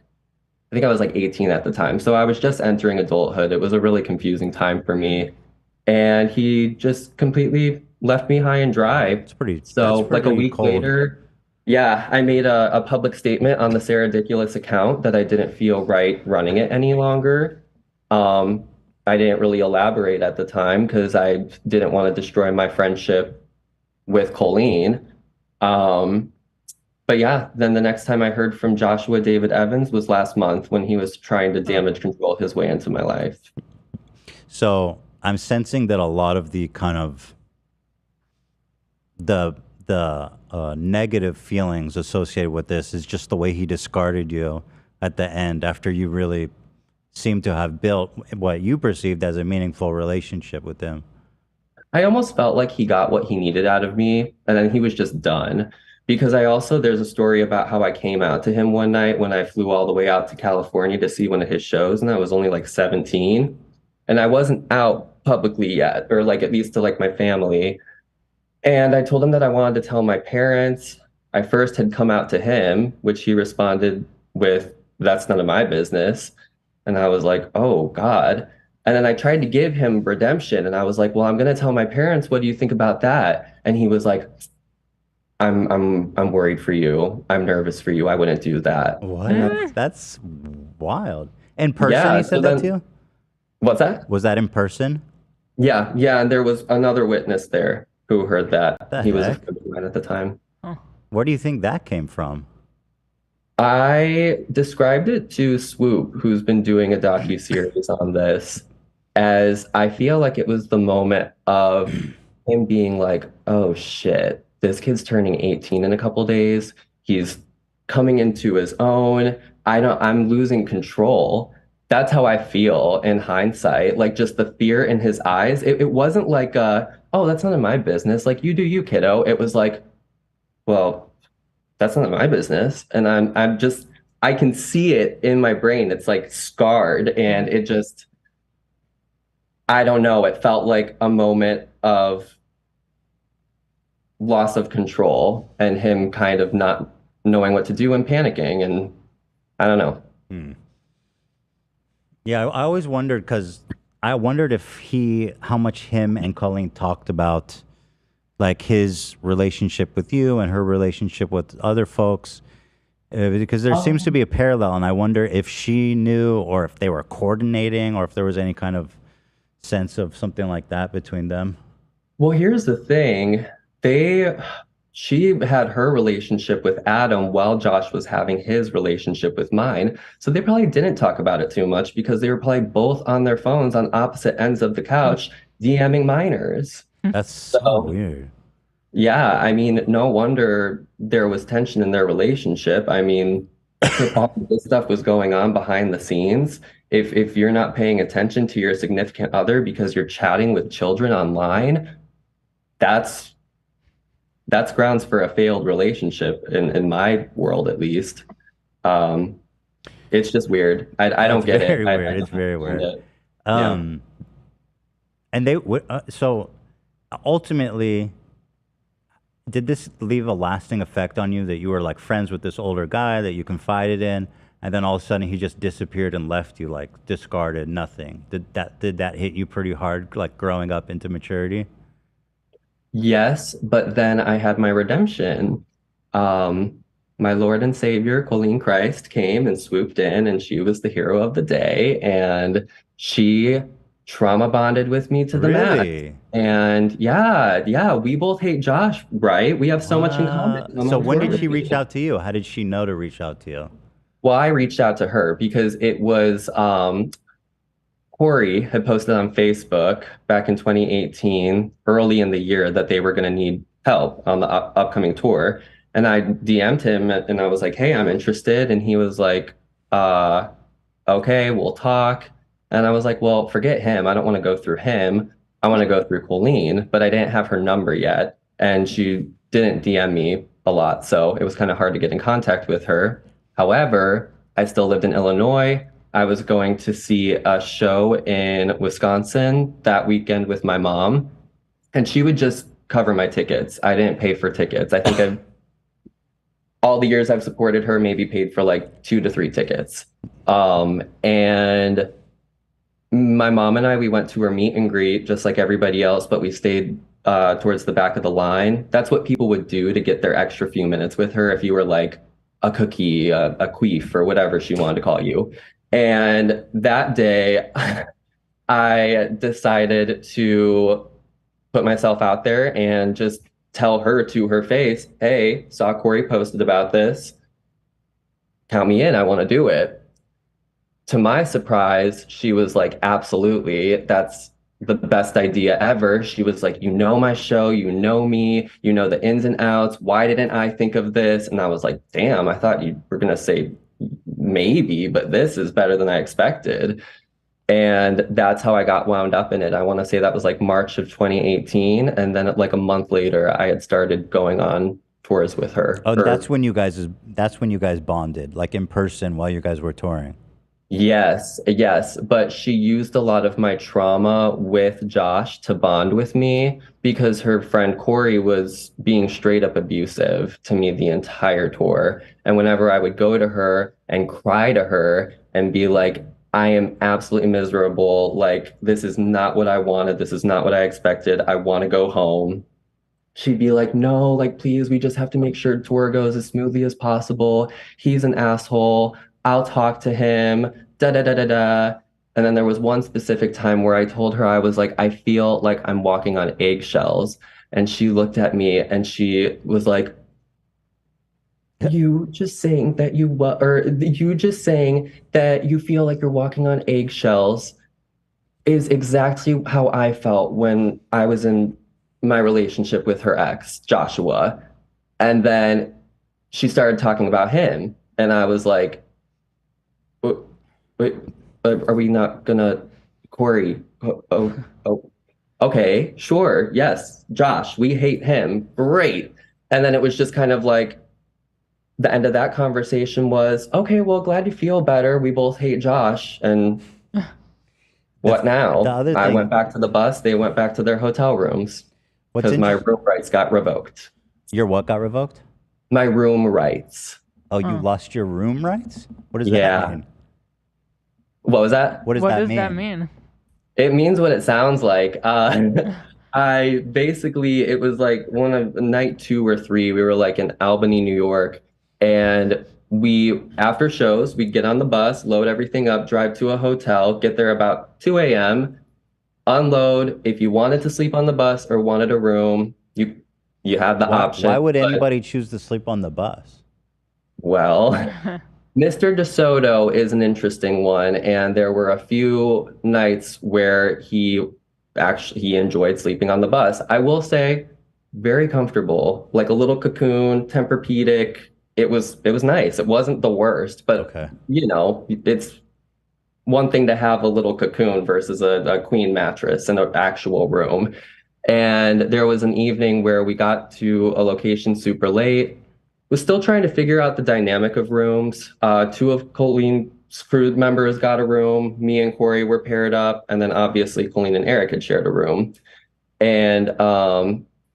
Speaker 20: I think I was like 18 at the time. So I was just entering adulthood. It was a really confusing time for me. And he just completely left me high and dry.
Speaker 1: It's pretty.
Speaker 20: So
Speaker 1: that's
Speaker 20: like a
Speaker 1: pretty
Speaker 20: week
Speaker 1: cold.
Speaker 20: later, yeah, I made a public statement on the Sarah Ridiculous account that I didn't feel right running it any longer. I didn't really elaborate at the time because I didn't want to destroy my friendship with Colleen. But yeah, then the next time I heard from Joshua David Evans was last month when he was trying to damage control his way into my life.
Speaker 1: So I'm sensing that a lot of the kind of the negative feelings associated with this is just the way he discarded you at the end after you really seemed to have built what you perceived as a meaningful relationship with him.
Speaker 20: I almost felt like he got what he needed out of me and then he was just done. Because there's a story about how I came out to him one night when I flew all the way out to California to see one of his shows, and I was only like 17. And I wasn't out publicly yet, or like at least to like my family. And I told him that I wanted to tell my parents. I first had come out to him, which he responded with, "That's none of my business." And I was like, oh God. And then I tried to give him redemption, and I was like, well, I'm going to tell my parents. What do you think about that? And he was like, I'm worried for you. I'm nervous for you. I wouldn't do that.
Speaker 1: What? That's wild. In person, he said that to you?
Speaker 20: What's that?
Speaker 1: Was that in person?
Speaker 20: Yeah. And there was another witness there who heard that. He was a
Speaker 1: heck?
Speaker 20: friend of mine at the time.
Speaker 1: Where do you think that came from?
Speaker 20: I described it to Swoop, who's been doing a docuseries on this, as I feel like it was the moment of him being like, oh shit, this kid's turning 18 in a couple days. He's coming into his own. I'm losing control. That's how I feel in hindsight. Like just the fear in his eyes. It wasn't like, oh, that's none of my business. Like you do you, kiddo. It was like, well, that's none of my business. And I can see it in my brain. It's like scarred, and it just, I don't know. It felt like a moment of loss of control and him kind of not knowing what to do and panicking. And I don't know.
Speaker 1: Yeah, I always wondered, because I wondered how much him and Colleen talked about like his relationship with you and her relationship with other folks. Because there seems to be a parallel, and I wonder if she knew, or if they were coordinating, or if there was any kind of sense of something like that between them.
Speaker 20: Well, here's the thing. She had her relationship with Adam while Josh was having his relationship with mine. So they probably didn't talk about it too much because they were probably both on their phones on opposite ends of the couch DMing minors.
Speaker 1: That's so weird.
Speaker 20: Yeah, I mean, no wonder there was tension in their relationship. I mean, if all of this stuff was going on behind the scenes, if you're not paying attention to your significant other because you're chatting with children online, that's grounds for a failed relationship in my world, at least. It's just weird. I don't get it.
Speaker 1: It's very weird. And they so ultimately, did this leave a lasting effect on you, that you were like friends with this older guy that you confided in, and then all of a sudden he just disappeared and left you, like discarded, nothing? Did that hit you pretty hard, like growing up into maturity?
Speaker 20: Yes, but then I had my redemption. My Lord and Savior, Colleen Christ, came and swooped in, and she was the hero of the day, and she trauma bonded with me to the max. And yeah, we both hate Josh, right? We have so much in common.
Speaker 1: So when did she reach out to you? How did she know to reach out to you?
Speaker 20: Well, I reached out to her because it was Corey had posted on Facebook back in 2018, early in the year, that they were going to need help on the upcoming tour. And I DM'd him and I was like, hey, I'm interested. And he was like, okay, we'll talk. And I was like, well, forget him. I don't want to go through him. I want to go through Colleen, but I didn't have her number yet. And she didn't DM me a lot. So it was kind of hard to get in contact with her. However, I still lived in Illinois. I was going to see a show in Wisconsin that weekend with my mom, and she would just cover my tickets. I didn't pay for tickets. I think all the years I've supported her, maybe paid for like 2 to 3 tickets. And my mom and I, we went to her meet and greet just like everybody else, but we stayed towards the back of the line. That's what people would do to get their extra few minutes with her if you were like a cookie, a queef, or whatever she wanted to call you. And that day, I decided to put myself out there and just tell her to her face, hey, saw Corey posted about this. Count me in, I want to do it. To my surprise, she was like, absolutely, that's the best idea ever. She was like, you know my show, you know me, you know the ins and outs. Why didn't I think of this? And I was like, damn, I thought you were going to say maybe, but this is better than I expected. And that's how I got wound up in it. I want to say that was like March of 2018. And then like a month later, I had started going on tours with her.
Speaker 1: Oh, that's when you guys bonded, like in person while you guys were touring.
Speaker 20: Yes. But she used a lot of my trauma with Josh to bond with me because her friend Corey was being straight up abusive to me the entire tour. And whenever I would go to her and cry to her and be like, I am absolutely miserable. Like, this is not what I wanted. This is not what I expected. I want to go home. She'd be like, no, like, please, we just have to make sure tour goes as smoothly as possible. He's an asshole. I'll talk to him, da-da-da-da-da. And then there was one specific time where I told her, I was like, I feel like I'm walking on eggshells. And she looked at me and she was like, you just saying that you feel like you're walking on eggshells is exactly how I felt when I was in my relationship with her ex, Joshua. And then she started talking about him. And I was like, wait, are we not gonna, Corey? Oh, okay, sure, yes, Josh, we hate him, great. And then it was just kind of like, the end of that conversation was, okay, well, glad you feel better. We both hate Josh. And what now? I went back to the bus. They went back to their hotel rooms because my room rights got revoked.
Speaker 1: Your what got revoked?
Speaker 20: My room rights.
Speaker 1: Oh, you lost your room rights? What does that mean?
Speaker 20: What was that?
Speaker 1: What does that
Speaker 5: mean?
Speaker 20: It means what it sounds like. I basically, it was like night 2 or 3, we were like in Albany, New York. And after shows, we'd get on the bus, load everything up, drive to a hotel, get there about 2 a.m., unload. If you wanted to sleep on the bus or wanted a room, you have the option.
Speaker 1: Why would anybody choose to sleep on the bus?
Speaker 20: Well, Mr. DeSoto is an interesting one, and there were a few nights where he enjoyed sleeping on the bus. I will say, very comfortable, like a little cocoon, Tempur-Pedic. It was nice. It wasn't the worst, but you know, it's one thing to have a little cocoon versus a queen mattress in an actual room. And there was an evening where we got to a location super late. Was still trying to figure out the dynamic of rooms. Two of Colleen's crew members got a room. Me and Corey were paired up. And then obviously Colleen and Eric had shared a room. And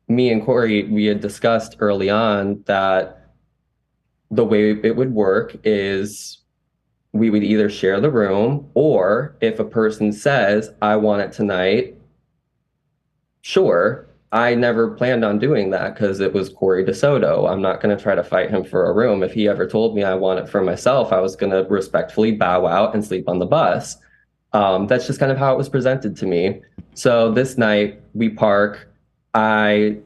Speaker 20: me and Corey, we had discussed early on that the way it would work is we would either share the room, or if a person says, I want it tonight, sure. I never planned on doing that because it was Corey DeSoto. I'm not going to try to fight him for a room. If he ever told me I want it for myself, I was going to respectfully bow out and sleep on the bus. That's just kind of how it was presented to me. So this night we park. I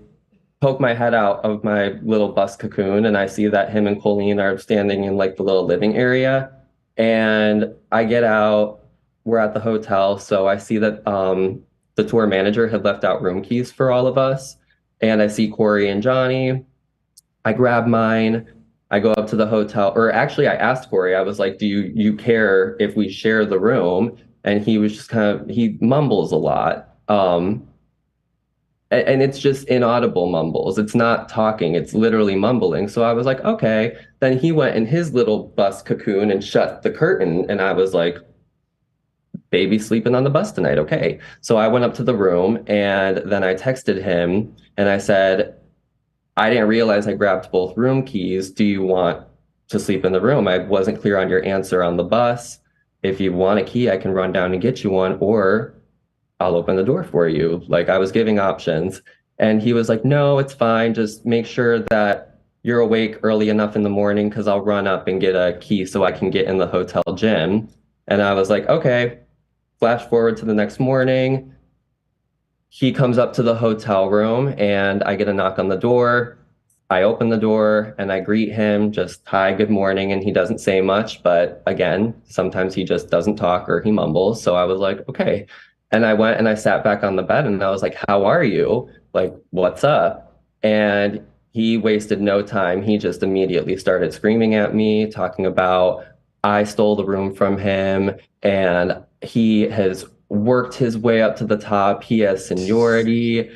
Speaker 20: poke my head out of my little bus cocoon and I see that him and Colleen are standing in like the little living area. And I get out, we're at the hotel. So I see that the tour manager had left out room keys for all of us. And I see Corey and Johnny. I grab mine. I go up to the hotel, or actually I asked Corey, I was like, do you care if we share the room? And he was just he mumbles a lot. And it's just inaudible mumbles. It's not talking, it's literally mumbling. So I was like, okay. Then he went in his little bus cocoon and shut the curtain. And I was like, baby sleeping on the bus tonight, okay. So I went up to the room and then I texted him and I said, I didn't realize I grabbed both room keys. Do you want to sleep in the room? I wasn't clear on your answer on the bus. If you want a key, I can run down and get you one, or I'll open the door for you. Like, I was giving options. And he was like, no, it's fine. Just make sure that you're awake early enough in the morning because I'll run up and get a key so I can get in the hotel gym. And I was like, okay. Flash forward to the next morning. He comes up to the hotel room and I get a knock on the door. I open the door and I greet him, just hi, good morning. And he doesn't say much, but again, sometimes he just doesn't talk or he mumbles. So I was like, okay. And I went and I sat back on the bed and I was like, how are you? Like, what's up? And he wasted no time. He just immediately started screaming at me, talking about I stole the room from him and he has worked his way up to the top. He has seniority.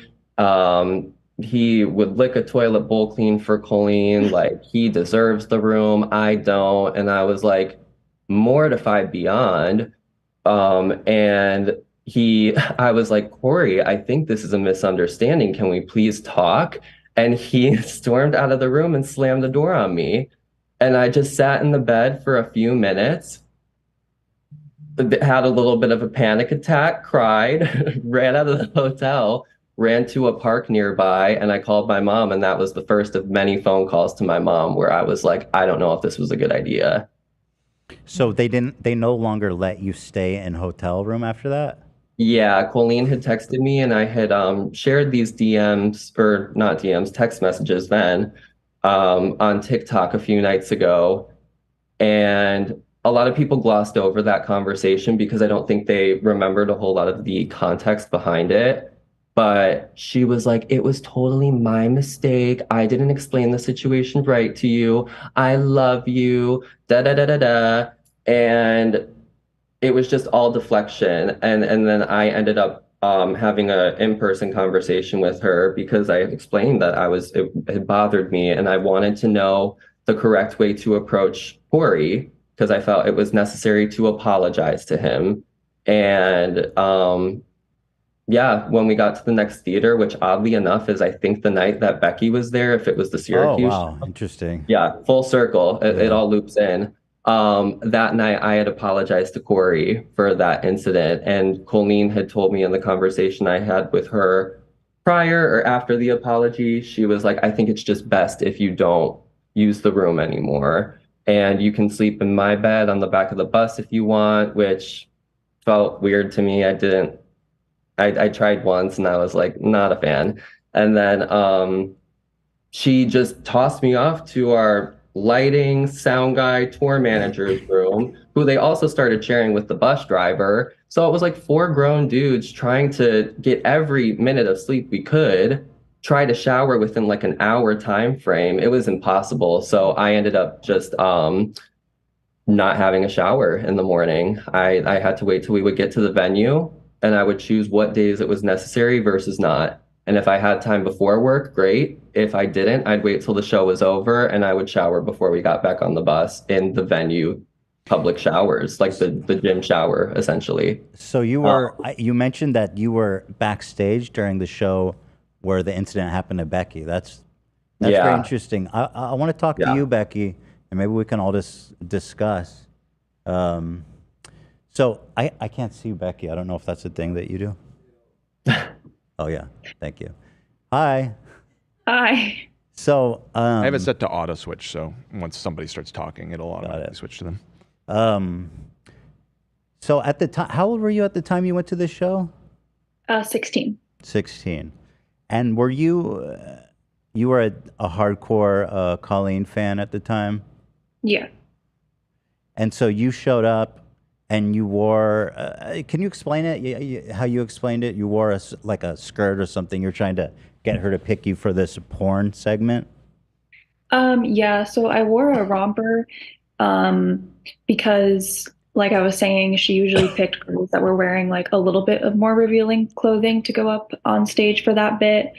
Speaker 20: He would lick a toilet bowl clean for Colleen. Like, he deserves the room. I don't. And I was like mortified beyond. And I was like, Corey, I think this is a misunderstanding. Can we please talk? And he stormed out of the room and slammed the door on me. And I just sat in the bed for a few minutes, had a little bit of a panic attack, cried, ran out of the hotel, ran to a park nearby, and I called my mom. And that was the first of many phone calls to my mom where I was like, I don't know if this was a good idea.
Speaker 1: So they no longer let you stay in hotel room after that?
Speaker 20: Yeah, Colleen had texted me and I had shared these DMs, or not DMs, text messages then on TikTok a few nights ago. And a lot of people glossed over that conversation because I don't think they remembered a whole lot of the context behind it. But she was like, it was totally my mistake. I didn't explain the situation right to you. I love you, da da da da da. And it was just all deflection. And then I ended up having an in-person conversation with her because I explained that it had bothered me and I wanted to know the correct way to approach Corey because I felt it was necessary to apologize to him. And yeah, when we got to the next theater, which oddly enough is I think the night that Becky was there, if it was the Syracuse.
Speaker 1: Oh, wow, interesting.
Speaker 20: Yeah, full circle. It all loops in. That night I had apologized to Corey for that incident, and Colleen had told me in the conversation I had with her prior or after the apology, she was like, I think it's just best if you don't use the room anymore. and you can sleep in my bed on the back of the bus if you want, which felt weird to me. I tried once and I was like, not a fan. And then she just tossed me off to our lighting, sound guy, tour manager's room, who they also started sharing with the bus driver. So it was like 4 grown dudes trying to get every minute of sleep we could, try to shower within like an hour time frame. It was impossible. So I ended up just not having a shower in the morning. I had to wait till we would get to the venue, and I would choose what days it was necessary versus not. And if I had time before work, great. If I didn't, I'd wait till the show was over and I would shower before we got back on the bus in the venue public showers, like the gym shower, essentially.
Speaker 1: So you were, you mentioned that you were backstage during the show where the incident happened to Becky. That's very interesting. I want to talk to you, Becky, and maybe we can all just discuss. So I can't see Becky. I don't know if that's a thing that you do. Oh yeah, thank you. Hi.
Speaker 22: Hi.
Speaker 1: So
Speaker 3: I have it set to auto switch, so once somebody starts talking, it'll automatically switch to them.
Speaker 1: So at the time, how old were you at the time you went to this show?
Speaker 22: 16.
Speaker 1: 16. And were you you were a hardcore Colleen fan at the time?
Speaker 22: Yeah.
Speaker 1: And so you showed up and you wore, can you explain it? How you explained it? You wore like a skirt or something. You're trying to get her to pick you for this porn segment?
Speaker 22: Yeah, so I wore a romper because, like I was saying, she usually picked girls that were wearing like a little bit of more revealing clothing to go up on stage for that bit.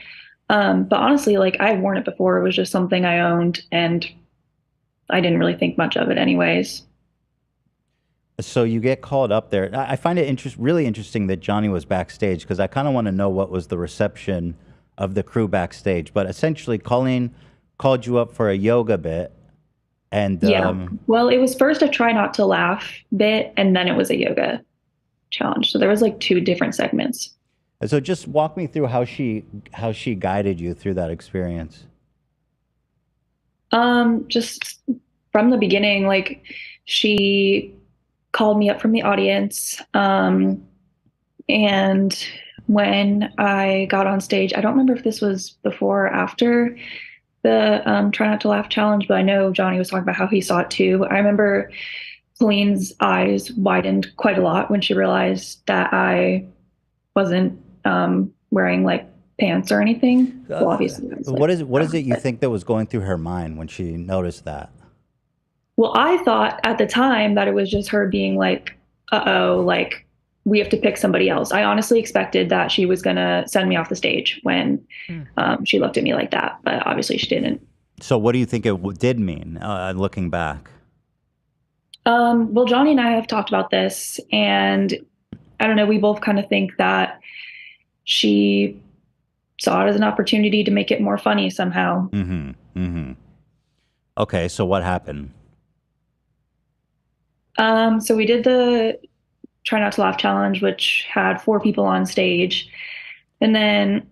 Speaker 22: But honestly, like I had worn it before. It was just something I owned and I didn't really think much of it anyways.
Speaker 1: So you get called up there. I find it really interesting that Johnny was backstage because I kind of want to know what was the reception of the crew backstage. But essentially, Colleen called you up for a yoga bit. And
Speaker 22: well, it was first a try not to laugh bit, and then it was a yoga challenge. So there was like 2 different segments.
Speaker 1: So just walk me through how she guided you through that experience.
Speaker 22: Just from the beginning, like she called me up from the audience. And when I got on stage, I don't remember if this was before or after the Try Not to Laugh challenge, but I know Johnny was talking about how he saw it too. I remember Colleen's eyes widened quite a lot when she realized that I wasn't wearing like pants or anything. Well, obviously.
Speaker 1: What is it you think that was going through her mind when she noticed that?
Speaker 22: Well, I thought at the time that it was just her being like, uh-oh, like we have to pick somebody else. I honestly expected that she was going to send me off the stage when she looked at me like that, but obviously she didn't.
Speaker 1: So what do you think it did mean, looking back?
Speaker 22: Well, Johnny and I have talked about this, and I don't know, we both kind of think that she saw it as an opportunity to make it more funny somehow.
Speaker 1: Mm-hmm. Mm-hmm. Okay, so what happened?
Speaker 22: So we did the Try Not to Laugh challenge, which had 4 people on stage. And then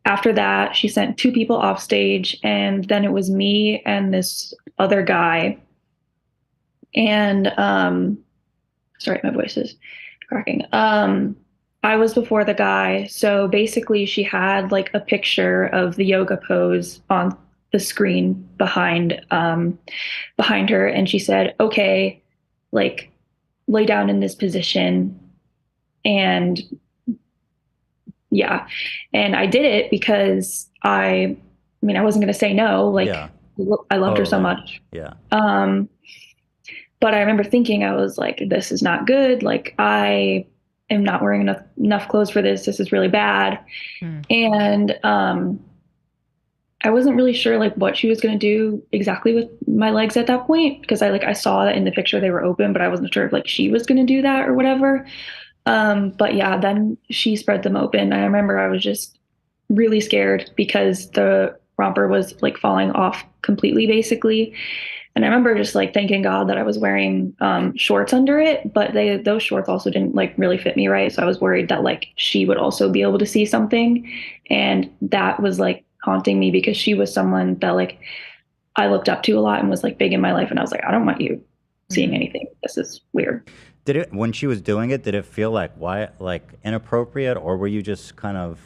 Speaker 22: after that, she sent 2 people off stage, and then it was me and this other guy. And sorry, my voice is cracking. I was before the guy. So basically she had like a picture of the yoga pose on the screen behind her. And she said, okay, like lay down in this position. And yeah. And I did it because I wasn't going to say no. Like I loved her so much.
Speaker 1: Yeah.
Speaker 22: But I remember thinking, I was like, this is not good. Like I am not wearing enough clothes for this. This is really bad. And I wasn't really sure like what she was going to do exactly with my legs at that point, because I saw that in the picture they were open, but I wasn't sure if like she was going to do that or whatever. But yeah, then she spread them open. I remember I was just really scared because the romper was like falling off completely basically. And I remember just like thanking God that I was wearing shorts under it, but those shorts also didn't like really fit me right. So I was worried that like she would also be able to see something. And that was like haunting me because she was someone that like I looked up to a lot and was like big in my life. And I was like, I don't want you seeing anything. This is weird.
Speaker 1: Did it, when she was doing it, did it feel like inappropriate, or were you just kind of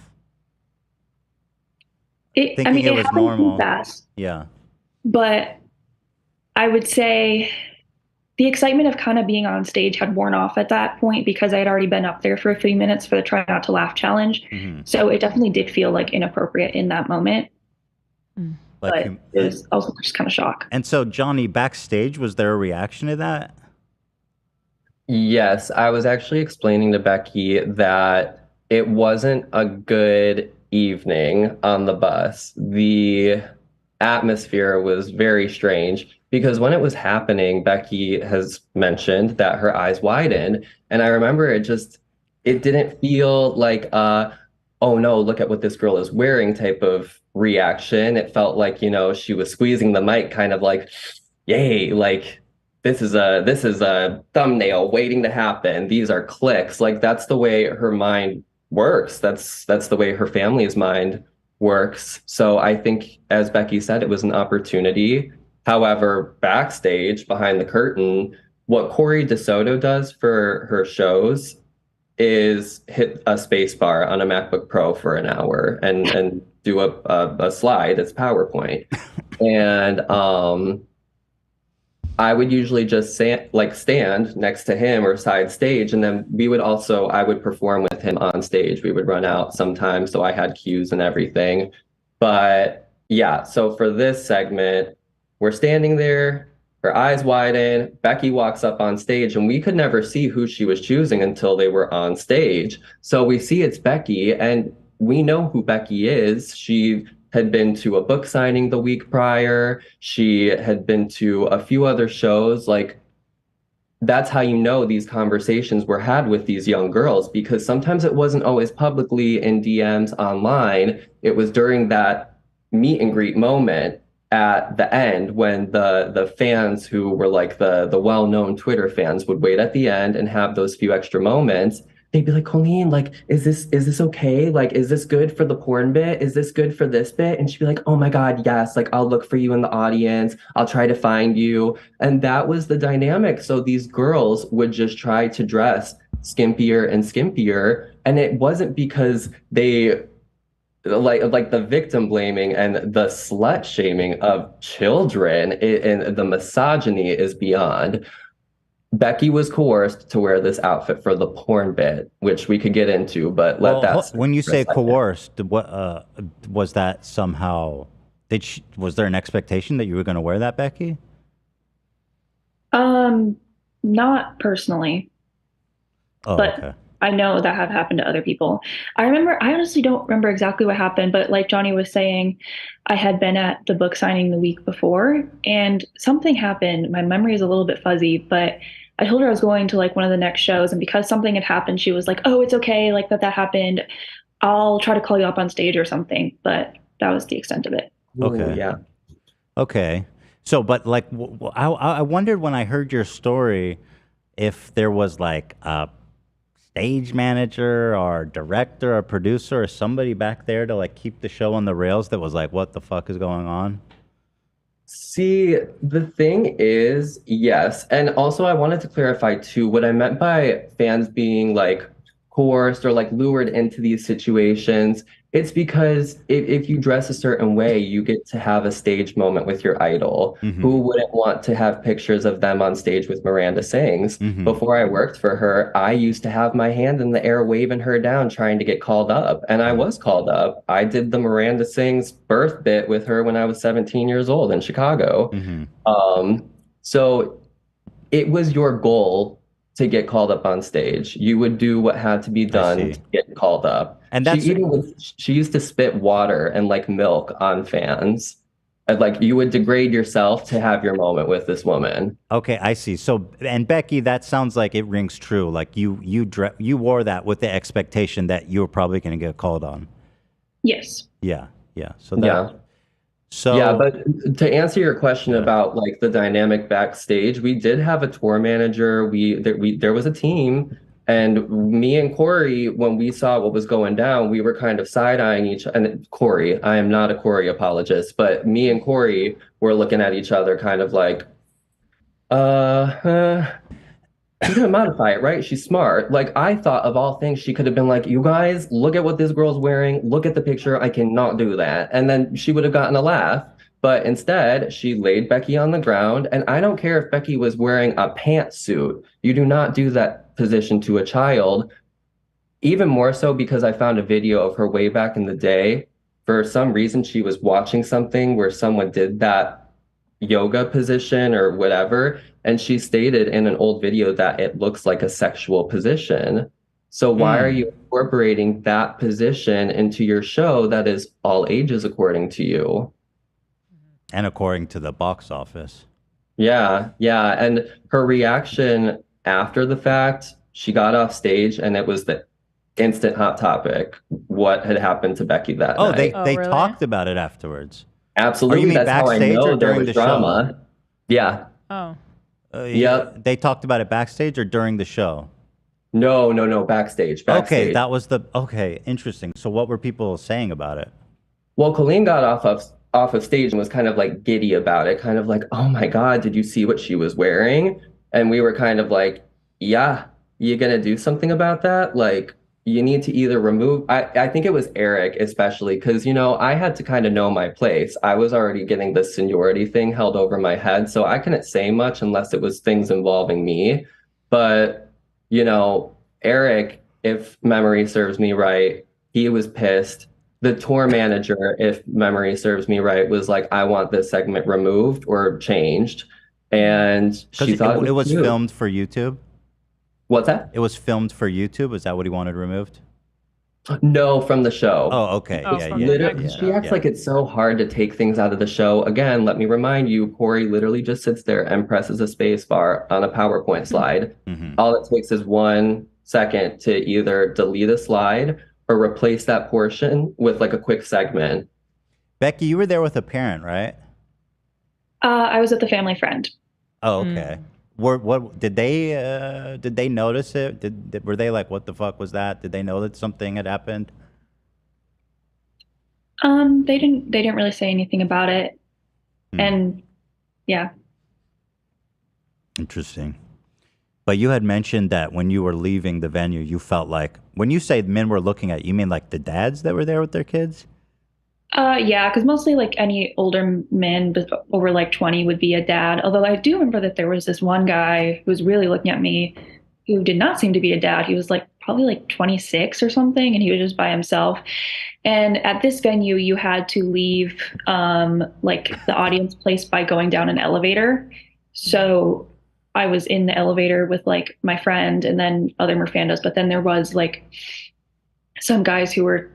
Speaker 1: thinking it was
Speaker 22: happened
Speaker 1: normal?
Speaker 22: fast,
Speaker 1: Yeah.
Speaker 22: but I would say the excitement of kind of being on stage had worn off at that point because I had already been up there for a few minutes for the Try Not to Laugh challenge. So it definitely did feel like inappropriate in that moment. But it was also just kind of shock.
Speaker 1: And so, Johnny, backstage, was there a reaction to that?
Speaker 20: Yes, I was actually explaining to Becky that it wasn't a good evening on the bus. The atmosphere was very strange because when it was happening, Becky has mentioned that her eyes widened. And I remember it didn't feel like, oh no, look at what this girl is wearing type of reaction. It felt like, she was squeezing the mic kind of like, yay, like, this is a thumbnail waiting to happen. These are clicks. Like, that's the way her mind works. That's the way her family's mind works. So I think, as Becky said, it was an opportunity. However, backstage, behind the curtain, what Corey DeSoto does for her shows is hit a space bar on a MacBook Pro for an hour and do a slide. It's PowerPoint. And I would usually just stand next to him or side stage. And then I would perform with him on stage. We would run out sometimes. So I had cues and everything. But yeah, so for this segment, we're standing there, her eyes widen, Becky walks up on stage, and we could never see who she was choosing until they were on stage. So we see it's Becky, and we know who Becky is. She had been to a book signing the week prior. She had been to a few other shows. Like, that's how you know these conversations were had with these young girls, because sometimes it wasn't always publicly in DMs online. It was during that meet and greet moment at the end when the fans who were like the well-known Twitter fans would wait at the end and have those few extra moments. They'd be like, Colleen, like, is this okay? Like, is this good for the porn bit? Is this good for this bit? And she'd be like, oh my God, yes. Like, I'll look for you in the audience. I'll try to find you. And that was the dynamic. So these girls would just try to dress skimpier and skimpier. And it wasn't because they like the victim blaming and the slut shaming of children and the misogyny is beyond. Becky was coerced to wear this outfit for the porn bit, which we could get into, but
Speaker 1: when you say coerced, what was that somehow? Was there an expectation that you were going to wear that, Becky?
Speaker 22: Not personally.
Speaker 1: Oh,
Speaker 22: but
Speaker 1: okay.
Speaker 22: I know that have happened to other people. I honestly don't remember exactly what happened, but like Johnny was saying, I had been at the book signing the week before and something happened. My memory is a little bit fuzzy, but I told her I was going to like one of the next shows, and because something had happened, she was like, oh, it's okay, like that happened. I'll try to call you up on stage or something, but that was the extent of it.
Speaker 1: Okay.
Speaker 20: Ooh, yeah.
Speaker 1: Okay. So, but like, I wondered when I heard your story if there was like a stage manager or director or producer or somebody back there to like keep the show on the rails that was like, what the fuck is going on?
Speaker 20: See, the thing is, yes. And also I wanted to clarify too, what I meant by fans being like coerced or like lured into these situations. It's because if you dress a certain way, you get to have a stage moment with your idol.
Speaker 1: Mm-hmm.
Speaker 20: Who wouldn't want to have pictures of them on stage with Miranda Sings?
Speaker 1: Mm-hmm.
Speaker 20: Before I worked for her, I used to have my hand in the air waving her down, trying to get called up. And I was called up. I did the Miranda Sings birth bit with her when I was 17 years old in Chicago.
Speaker 1: Mm-hmm.
Speaker 20: So it was your goal to get called up on stage. You would do what had to be done to get called up. And that's she used to spit water and like milk on fans. And like you would degrade yourself to have your moment with this woman.
Speaker 1: Okay, I see. So, and Becky, that sounds like it rings true. Like you wore that with the expectation that you were probably going to get called on.
Speaker 22: Yes.
Speaker 1: Yeah. So
Speaker 20: but to answer your question about like the dynamic backstage, we did have a tour manager. There was a team, And me and Corey, when we saw what was going down, we were kind of side-eyeing each other. And Corey, I am not a Corey apologist, but me and Corey were looking at each other kind of like, she's gonna modify it, right? She's smart. Like, I thought of all things, she could have been like, you guys, look at what this girl's wearing. Look at the picture. I cannot do that. And then she would have gotten a laugh. But instead, she laid Becky on the ground. And I don't care if Becky was wearing a pantsuit. You do not do that position to a child. Even more so because I found a video of her way back in the day. For some reason, she was watching something where someone did that yoga position or whatever. And she stated in an old video that it looks like a sexual position. So why are you incorporating that position into your show that is all ages according to you?
Speaker 1: And according to the box office.
Speaker 20: Yeah. And her reaction after the fact, she got off stage and it was the instant hot topic. What had happened to Becky that night.
Speaker 1: They really? Talked about it afterwards.
Speaker 20: Absolutely.
Speaker 1: Oh, you mean
Speaker 20: that's how I
Speaker 1: backstage
Speaker 20: know
Speaker 1: or
Speaker 20: there
Speaker 1: during
Speaker 20: was
Speaker 1: the
Speaker 20: drama.
Speaker 1: show?
Speaker 20: Yeah.
Speaker 5: Oh.
Speaker 20: Yep.
Speaker 1: They talked about it backstage or during the show?
Speaker 20: No, backstage.
Speaker 1: Okay, that was okay, interesting. So what were people saying about it?
Speaker 20: Well, Colleen got off of stage and was kind of like giddy about it, kind of like, oh my God, did you see what she was wearing? And we were kind of like, yeah, you gonna do something about that? Like, you need to either remove, I think it was Eric especially, because, you know, I had to kind of know my place. I was already getting the seniority thing held over my head, so I couldn't say much unless it was things involving me. But, you know, Eric, if memory serves me right, he was pissed. The tour manager, if memory serves me right, was like, I want this segment removed or changed. And she thought
Speaker 1: it was filmed for YouTube?
Speaker 20: What's that?
Speaker 1: It was filmed for YouTube? Is that what he wanted removed?
Speaker 20: No, from the show.
Speaker 1: Oh, okay.
Speaker 20: She acts like it's so hard to take things out of the show. Again, let me remind you, Corey literally just sits there and presses a space bar on a PowerPoint slide. All it takes is 1 second to either delete a slide or replace that portion with like a quick segment.
Speaker 1: Becky, you were there with a parent, right?
Speaker 22: I was with a family friend.
Speaker 1: Oh, okay. What did they notice it? Were they like, what the fuck was that? Did they know that something had happened?
Speaker 22: They didn't really say anything about it. And yeah.
Speaker 1: Interesting. But you had mentioned that when you were leaving the venue, you felt like, when you say men were looking at you, mean like the dads that were there with their kids?
Speaker 22: Yeah, because mostly like any older men over like 20 would be a dad. Although I do remember that there was this one guy who was really looking at me who did not seem to be a dad. He was like probably like 26 or something, and he was just by himself. And at this venue, you had to leave like the audience place by going down an elevator. So I was in the elevator with like my friend and then other Merfandos, but then there was like some guys who were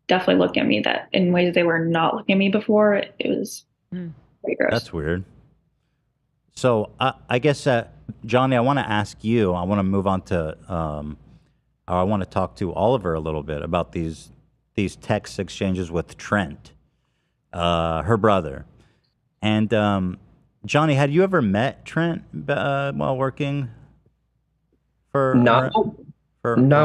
Speaker 22: definitely looking at me that in ways they were not looking at me before. It was pretty gross.
Speaker 1: That's weird. So I guess, Johnny, I want to ask you, I want to move on to, I want to talk to Oliver a little bit about these text exchanges with Trent, her brother. And Johnny, had you ever met Trent while working for?
Speaker 20: Not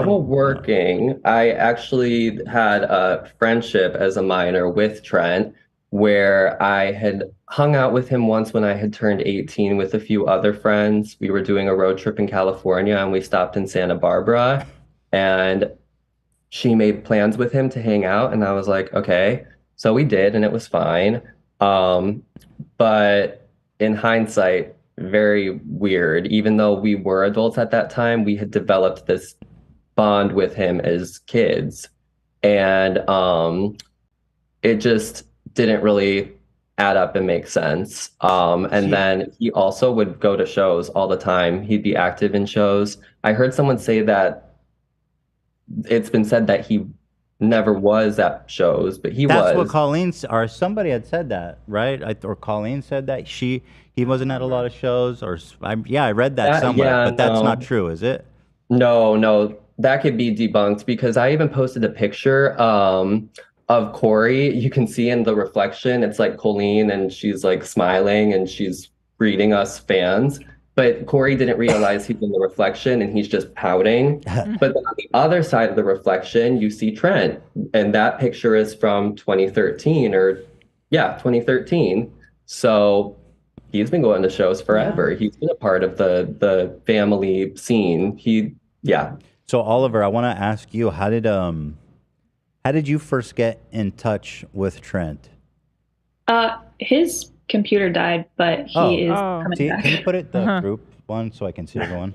Speaker 20: while working. I actually had a friendship as a minor with Trent, where I had hung out with him once when I had turned 18 with a few other friends. We were doing a road trip in California and we stopped in Santa Barbara, and she made plans with him to hang out. And I was like, okay. So we did, and it was fine. But in hindsight, very weird. Even though we were adults at that time, we had developed this bond with him as kids. And it just didn't really add up and make sense. And then he also would go to shows all the time. He'd be active in shows. I heard someone say that it's been said that he never was at shows, but he was.
Speaker 1: That's what Colleen, or somebody had said that, right? Or Colleen said that he wasn't at a lot of shows, or I read that somewhere, but that's not true, is it?
Speaker 20: No, that could be debunked, because I even posted a picture of Corey. You can see in the reflection, it's like Colleen, and she's like smiling and she's greeting us fans. but Corey didn't realize he's in the reflection and he's just pouting. But then on the other side of the reflection, you see Trent. And that picture is from 2013 2013. So he's been going to shows forever. He's been a part of the family scene.
Speaker 1: So Oliver, I want to ask you, how did you first get in touch with Trent?
Speaker 22: His computer died, but he is coming back.
Speaker 1: Can you put it the group one so I can see everyone?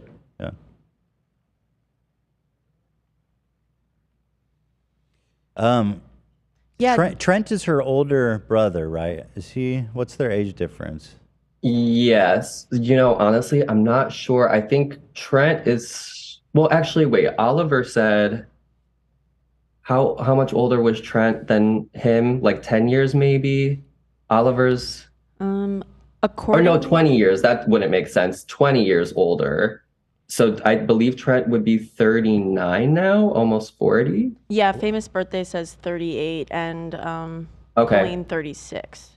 Speaker 1: Yeah. Trent is her older brother, right? What's their age difference?
Speaker 20: Yes. Honestly, I'm not sure. I think Trent is, well, actually, wait, Oliver said, how much older was Trent than him? Like 10 years maybe? Oliver's, or no, 20 years. That wouldn't make sense. 20 years older. So I believe Trent would be 39 now, almost 40.
Speaker 4: Yeah, famous birthday says 38 and Colleen 36.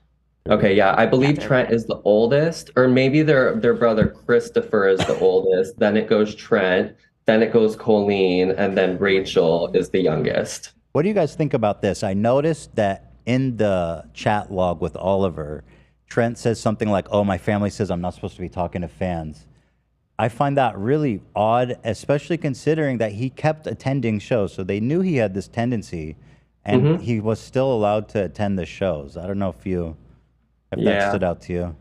Speaker 20: Okay, yeah, I believe Trent is the oldest, or maybe their brother Christopher is the oldest. Then it goes Trent, then it goes Colleen, and then Rachel is the youngest.
Speaker 1: What do you guys think about this? I noticed that in the chat log with Oliver, Trent says something like, "Oh, my family says I'm not supposed to be talking to fans." I find that really odd, especially considering that he kept attending shows. So they knew he had this tendency, and he was still allowed to attend the shows. I don't know if that stood out to you.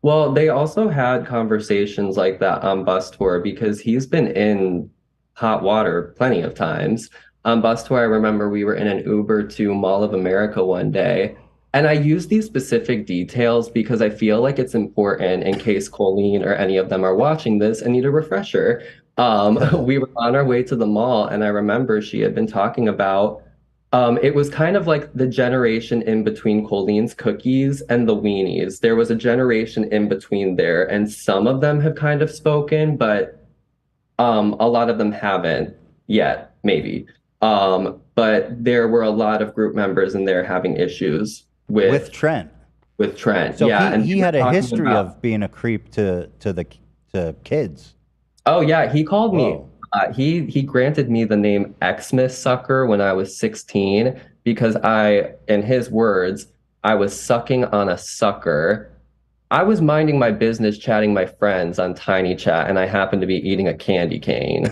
Speaker 20: Well, they also had conversations like that on bus tour because he's been in hot water plenty of times. On bus tour, I remember we were in an Uber to Mall of America one day. And I use these specific details because I feel like it's important in case Colleen or any of them are watching this and need a refresher. We were on our way to the mall, and I remember she had been talking about, it was kind of like the generation in between Colleen's cookies and the weenies. There was a generation in between there, and some of them have kind of spoken, but a lot of them haven't yet, maybe. But there were a lot of group members in there having issues with
Speaker 1: Trent.
Speaker 20: With Trent,
Speaker 1: So
Speaker 20: yeah.
Speaker 1: he had a history of being a creep to kids.
Speaker 20: Oh yeah, he called me. He granted me the name Xmas sucker when I was 16 because in his words, I was sucking on a sucker. I was minding my business, chatting my friends on Tiny Chat, and I happened to be eating a candy cane.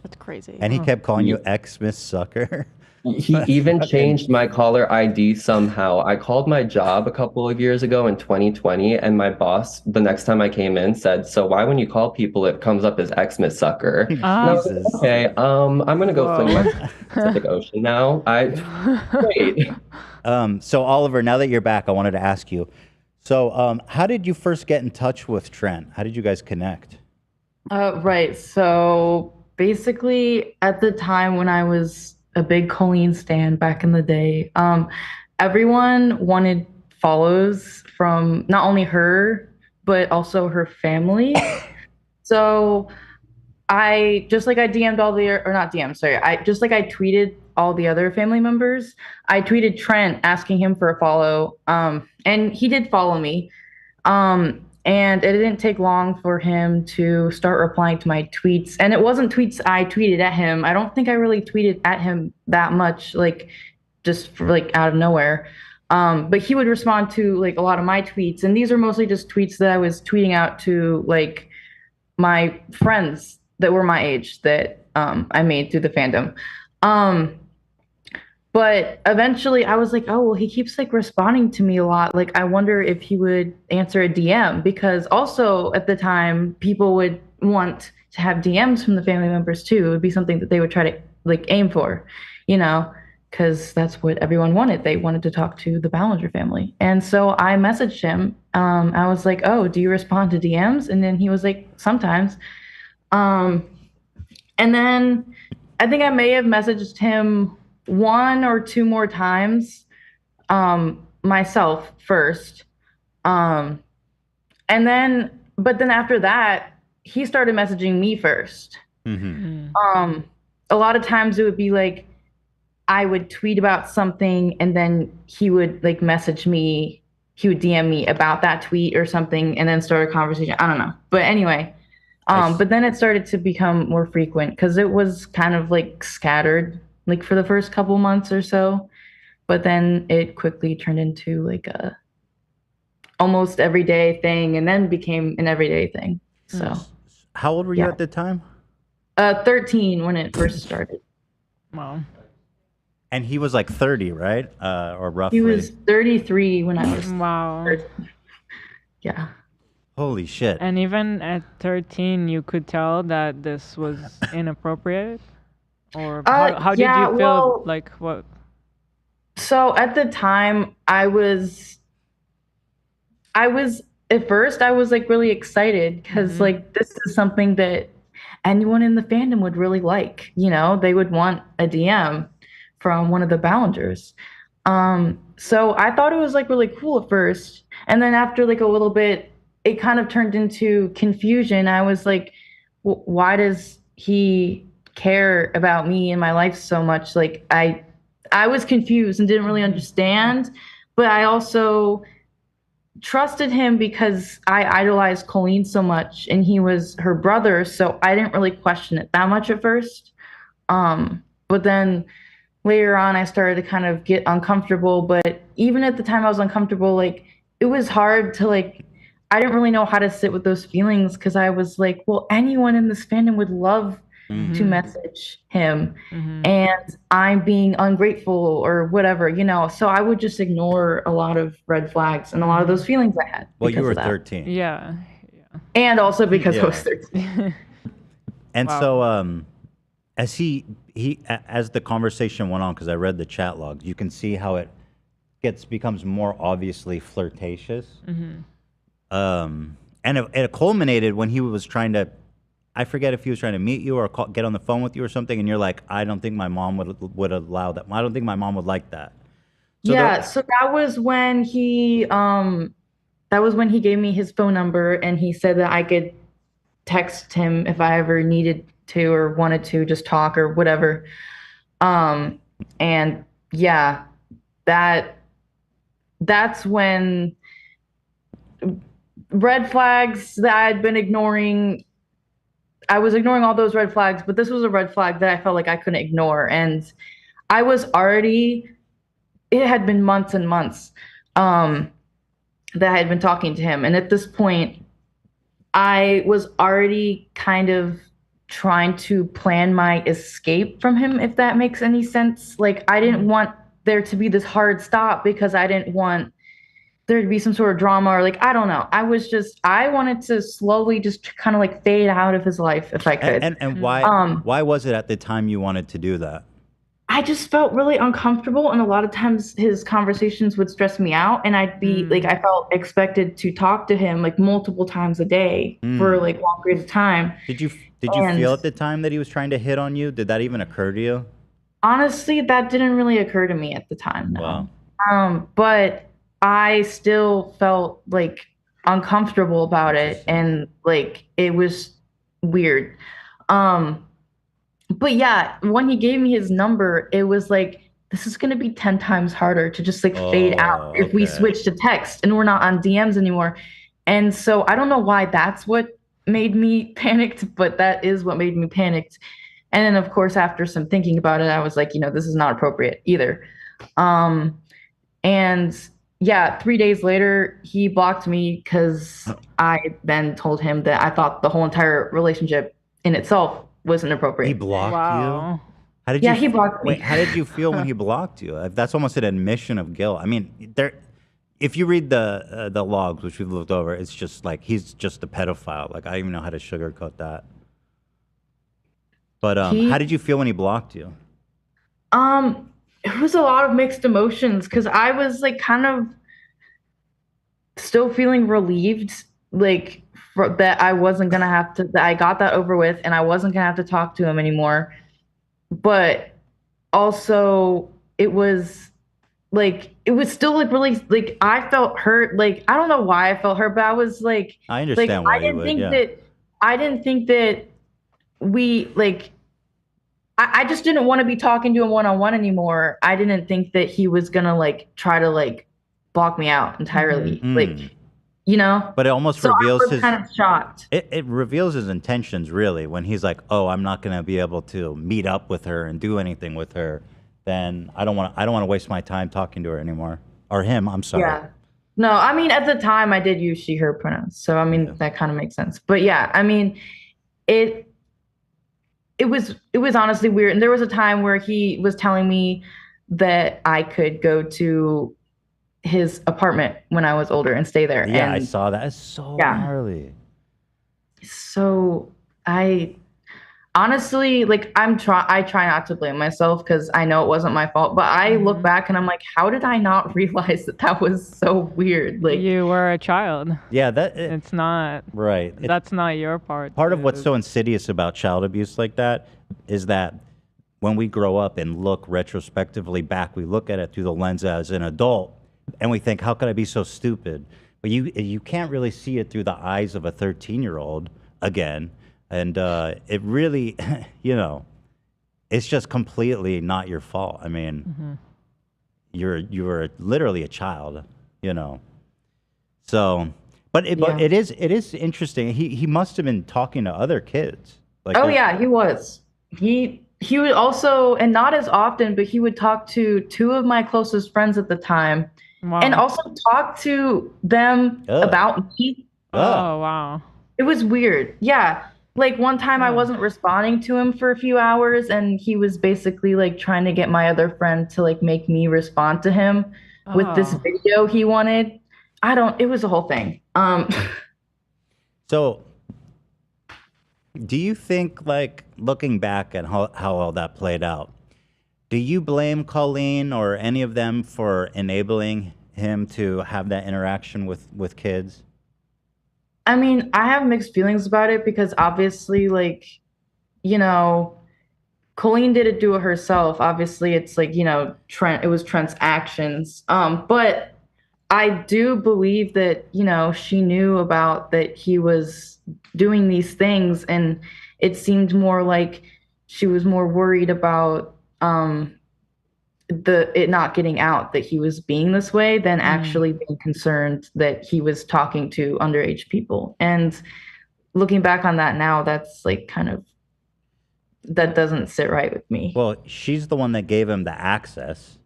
Speaker 4: That's crazy.
Speaker 1: And he kept calling you Xmas sucker.
Speaker 20: He even changed my caller ID somehow. I called my job a couple of years ago in 2020, and my boss, the next time I came in, said, "So why when you call people, it comes up as Xmas sucker?" And I was like, okay, I'm gonna go swim my Pacific Ocean now. Wait.
Speaker 1: So Oliver, now that you're back, I wanted to ask you. So, how did you first get in touch with Trent? How did you guys connect?
Speaker 2: Right. So basically, at the time when I was a big Colleen stan back in the day, everyone wanted follows from not only her, but also her family. So I DM'd all the, or not DM'd, sorry. I tweeted all the other family members. I tweeted Trent asking him for a follow. And he did follow me. And it didn't take long for him to start replying to my tweets. And it wasn't tweets I tweeted at him. I don't think I really tweeted at him that much, just for, out of nowhere. But he would respond to a lot of my tweets. And these are mostly just tweets that I was tweeting out to my friends that were my age that I made through the fandom. But eventually I was like, oh, well, he keeps responding to me a lot. I wonder if he would answer a DM, because also at the time people would want to have DMs from the family members too. It would be something that they would try to aim for, because that's what everyone wanted. They wanted to talk to the Ballinger family. And so I messaged him. I was like, oh, do you respond to DMs? And then he was like, sometimes. And then I think I may have messaged him one or two more times myself first. But then after that, he started messaging me first. A lot of times it would be I would tweet about something and then he would message me he would DM me about that tweet or something and then start a conversation. I don't know. But anyway, but then it started to become more frequent because it was kind of like scattered like for the first couple months or so. But then it quickly turned into like a almost everyday thing and then became an everyday thing. So
Speaker 1: how old were you at the time?
Speaker 2: 13 when it first started.
Speaker 5: Wow.
Speaker 1: And he was like 30, right? Or roughly.
Speaker 2: He was 33 when I was.
Speaker 5: Wow.
Speaker 2: 13. Yeah.
Speaker 1: Holy shit.
Speaker 5: And even at 13, you could tell that this was inappropriate? Or how did you feel?
Speaker 2: Well,
Speaker 5: like what?
Speaker 2: So at the time, I was at first I was like really excited because like this is something that anyone in the fandom would really like. You know, they would want a DM from one of the Ballingers. So I thought it was like really cool at first, and then after like a little bit, it kind of turned into confusion. I was like, why does he care about me and my life so much? Like I was confused and didn't really understand, but I also trusted him because I idolized Colleen so much and he was her brother, so I didn't really question it that much at first. But then later on I started to kind of get uncomfortable, but even at the time I was uncomfortable, like it was hard to like, I didn't really know how to sit with those feelings because I was like, well, anyone in this fandom would love to message him and I'm being ungrateful or whatever, you know, so I would just ignore a lot of red flags and a lot of those feelings I had.
Speaker 1: Well, you were 13.
Speaker 5: Yeah.
Speaker 2: And also because I was 13.
Speaker 1: And so as as the conversation went on, because I read the chat logs, you can see how it becomes more obviously flirtatious. And it culminated when he was trying to, I forget if he was trying to meet you or get on the phone with you or something, and you're like, I don't think my mom would allow that. I don't think my mom would like that. So
Speaker 2: so that was when he gave me his phone number and he said that I could text him if I ever needed to or wanted to just talk or whatever. And yeah, that's when red flags that I'd been ignoring, I was ignoring all those red flags, but this was a red flag that I felt like I couldn't ignore. And I was already, it had been months and months that I had been talking to him. And at this point, I was already kind of trying to plan my escape from him, if that makes any sense. Like, I didn't want there to be this hard stop because I didn't want there to be some sort of drama or like, I don't know. I wanted to slowly just kind of like fade out of his life if I could.
Speaker 1: And why was it at the time you wanted to do that?
Speaker 2: I just felt really uncomfortable, and a lot of times his conversations would stress me out, and I'd be like, I felt expected to talk to him like multiple times a day for like long periods of time.
Speaker 1: Did you feel at the time that he was trying to hit on you? Did that even occur to you?
Speaker 2: Honestly, that didn't really occur to me at the time. No.
Speaker 1: Wow.
Speaker 2: But I still felt like uncomfortable about it, and like it was weird. But yeah, when he gave me his number, it was like, this is gonna be 10 times harder to just like fade out if we switch to text and we're not on DMs anymore. And so I don't know why that's what made me panicked, but that is what made me panicked. And then of course, after some thinking about it, I was like, you know, this is not appropriate either. And yeah, 3 days later, he blocked me because I then told him that I thought the whole entire relationship in itself was inappropriate.
Speaker 1: He blocked you? How did
Speaker 2: he blocked me.
Speaker 1: Wait, how did you feel when he blocked you? That's almost an admission of guilt. I mean, if you read the logs, which we've looked over, it's just like he's just a pedophile. Like, I don't even know how to sugarcoat that. But how did you feel when he blocked you?
Speaker 2: It was a lot of mixed emotions because I was like kind of still feeling relieved, like that I wasn't gonna have to, that I got that over with and I wasn't gonna have to talk to him anymore. But also it was still like really, like I felt hurt. Like, I don't know why I felt hurt, but I was like,
Speaker 1: I understand why you would,
Speaker 2: I didn't think that we like, I just didn't want to be talking to him one-on-one anymore. I didn't think that he was gonna like try to like block me out entirely.
Speaker 1: Mhm.
Speaker 2: Like, you know?
Speaker 1: But it almost
Speaker 2: So
Speaker 1: reveals
Speaker 2: I was
Speaker 1: his
Speaker 2: kind of shocked.
Speaker 1: it reveals his intentions really when he's like, "Oh, I'm not going to be able to meet up with her and do anything with her." Then I don't want to waste my time talking to her anymore. Or him, I'm sorry.
Speaker 2: Yeah. No, I mean, at the time I did use she, her pronouns. So, I mean, that kind of makes sense. But yeah, I mean, it was honestly weird. And there was a time where he was telling me that I could go to his apartment when I was older and stay there.
Speaker 1: Yeah, I
Speaker 2: And
Speaker 1: saw that. It's so
Speaker 2: Yeah.
Speaker 1: gnarly.
Speaker 2: so I honestly, like, I try not to blame myself because I know it wasn't my fault. But I look back and I'm like, how did I not realize that was so weird? Like,
Speaker 5: You were a child.
Speaker 1: Yeah,
Speaker 5: It's not.
Speaker 1: right.
Speaker 5: That's not your part.
Speaker 1: Part of what's so insidious about child abuse like that is that when we grow up and look retrospectively back, we look at it through the lens as an adult and we think, how could I be so stupid? But you can't really see it through the eyes of a 13-year-old again. And it really, you know, it's just completely not your fault. I mean, you were literally a child, you know. So, but it is interesting. He must have been talking to other kids. Like,
Speaker 2: oh yeah, he was. He would also, and not as often, but he would talk to two of my closest friends at the time, and also talk to them about me.
Speaker 5: Oh, wow.
Speaker 2: It was weird. Yeah. Like one time I wasn't responding to him for a few hours and he was basically like trying to get my other friend to like make me respond to him with this video he wanted. It was a whole thing.
Speaker 1: So do you think, like, looking back at how all that played out, do you blame Colleen or any of them for enabling him to have that interaction with kids?
Speaker 2: I mean, I have mixed feelings about it because obviously, like, you know, Colleen didn't do it herself. Obviously, it's like, you know, it was Trent's actions. But I do believe that, you know, she knew about that he was doing these things, and it seemed more like she was more worried about it not getting out that he was being this way than actually being concerned that he was talking to underage people. And looking back on that now, that's like kind of, that doesn't sit right with me.
Speaker 1: Well, she's the one that gave him the access.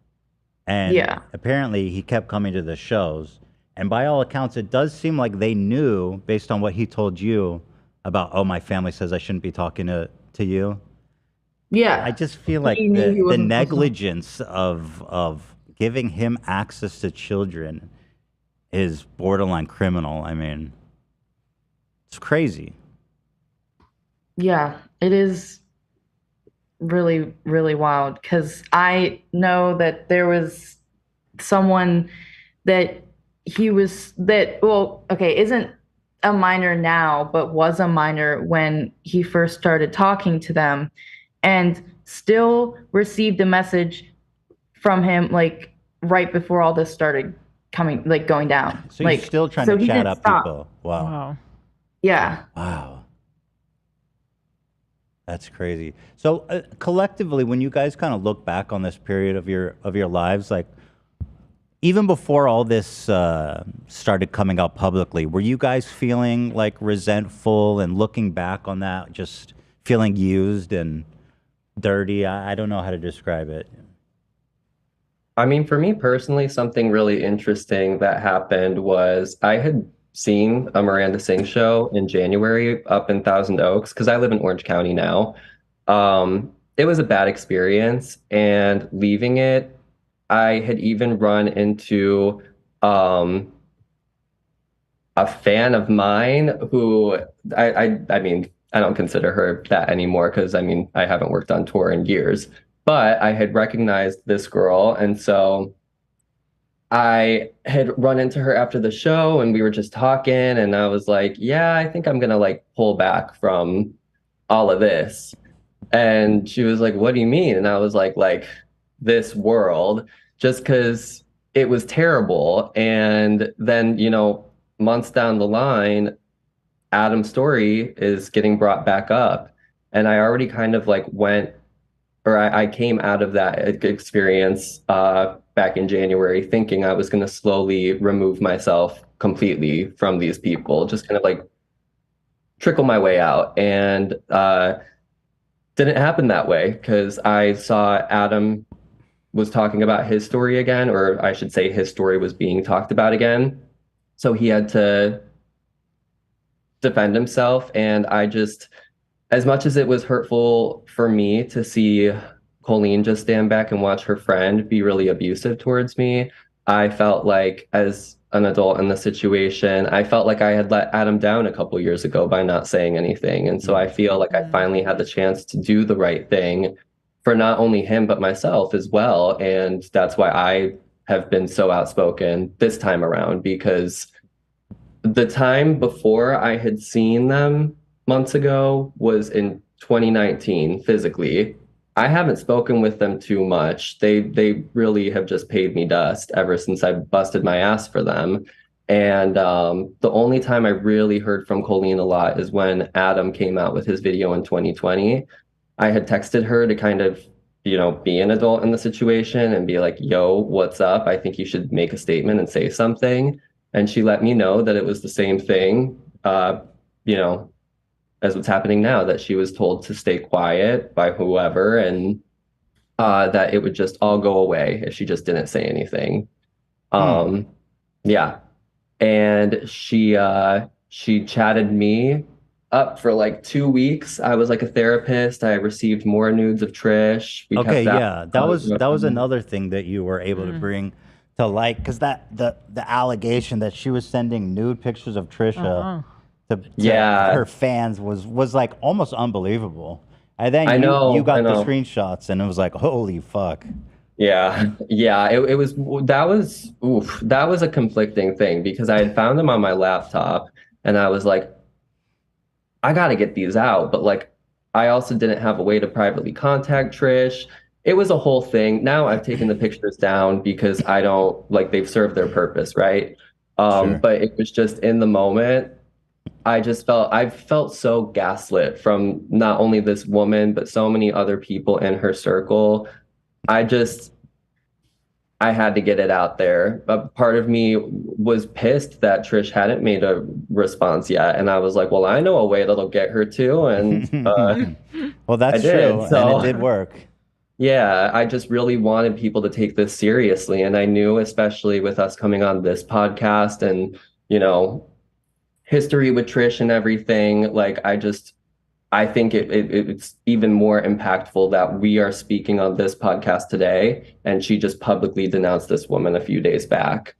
Speaker 1: And
Speaker 2: Yeah.
Speaker 1: apparently he kept coming to the shows. And by all accounts, it does seem like they knew, based on what he told you, about, oh, my family says I shouldn't be talking to you.
Speaker 2: Yeah.
Speaker 1: I just feel like
Speaker 2: He knew he
Speaker 1: the
Speaker 2: wasn't supposed to.
Speaker 1: negligence of giving him access to children is borderline criminal. I mean, it's crazy.
Speaker 2: Yeah, it is really, really wild because I know that there was someone that isn't a minor now, but was a minor when he first started talking to them, and still received a message from him like right before all this started going down.
Speaker 1: So you're
Speaker 2: like,
Speaker 1: still trying
Speaker 2: so
Speaker 1: to
Speaker 2: he
Speaker 1: chat
Speaker 2: didn't
Speaker 1: up
Speaker 2: stop.
Speaker 1: people. Wow.
Speaker 2: Yeah.
Speaker 1: Wow. That's crazy. So collectively, when you guys kind of look back on this period of your lives, like even before all this started coming out publicly, were you guys feeling like resentful and looking back on that, just feeling used and dirty? I don't know how to describe it.
Speaker 20: I mean, for me personally, something really interesting that happened was I had seen a Miranda Sings show in January up in Thousand Oaks because I live in Orange County now. It was a bad experience, and leaving it, I had even run into a fan of mine who I mean, I don't consider her that anymore because I mean, I haven't worked on tour in years. But I had recognized this girl, and so I had run into her after the show, and we were just talking, and I was like, yeah, I think I'm gonna like pull back from all of this. And she was like, what do you mean? And I was like this world, just because it was terrible. And then, you know, months down the line, Adam's story is getting brought back up, and I already kind of like went I came out of that experience back in January thinking I was going to slowly remove myself completely from these people, just kind of like trickle my way out. And didn't happen that way, because I saw Adam was talking about his story again, or I should say his story was being talked about again. So he had to defend himself. And I just, as much as it was hurtful for me to see Colleen just stand back and watch her friend be really abusive towards me, I felt like, as an adult in the situation, I felt like I had let Adam down a couple years ago by not saying anything. And so I feel like I finally had the chance to do the right thing for not only him, but myself as well. And that's why I have been so outspoken this time around, because the time before I had seen them months ago was in 2019 physically. I haven't spoken with them too much. They really have just paid me dust ever since I busted my ass for them. And the only time I really heard from Colleen a lot is when Adam came out with his video in 2020. I had texted her to kind of, be an adult in the situation and be like, yo, what's up? I think you should make a statement and say something. And she let me know that it was the same thing, as what's happening now, that she was told to stay quiet by whoever, and that it would just all go away if she just didn't say anything. Yeah. And she chatted me up for like 2 weeks. I was like a therapist. I received more nudes of Trish.
Speaker 1: Okay, yeah, that was another thing that you were able to bring to light, because the allegation that she was sending nude pictures of Trisha to her fans was like almost unbelievable. And then you got the screenshots, and it was like, holy fuck.
Speaker 20: Yeah, that was a conflicting thing, because I had found them on my laptop, and I was like, I got to get these out. But like, I also didn't have a way to privately contact Trish. It was a whole thing. Now I've taken the pictures down because I don't, like, they've served their purpose, right? But it was just in the moment, I felt so gaslit from not only this woman, but so many other people in her circle. I had to get it out there. But part of me was pissed that Trish hadn't made a response yet. And I was like, well, I know a way that'll get her too. And
Speaker 1: well, that's true. And it did work.
Speaker 20: Yeah, I just really wanted people to take this seriously. And I knew, especially with us coming on this podcast and, history with Trish and everything, like, I think it's even more impactful that we are speaking on this podcast today, and she just publicly denounced this woman a few days back.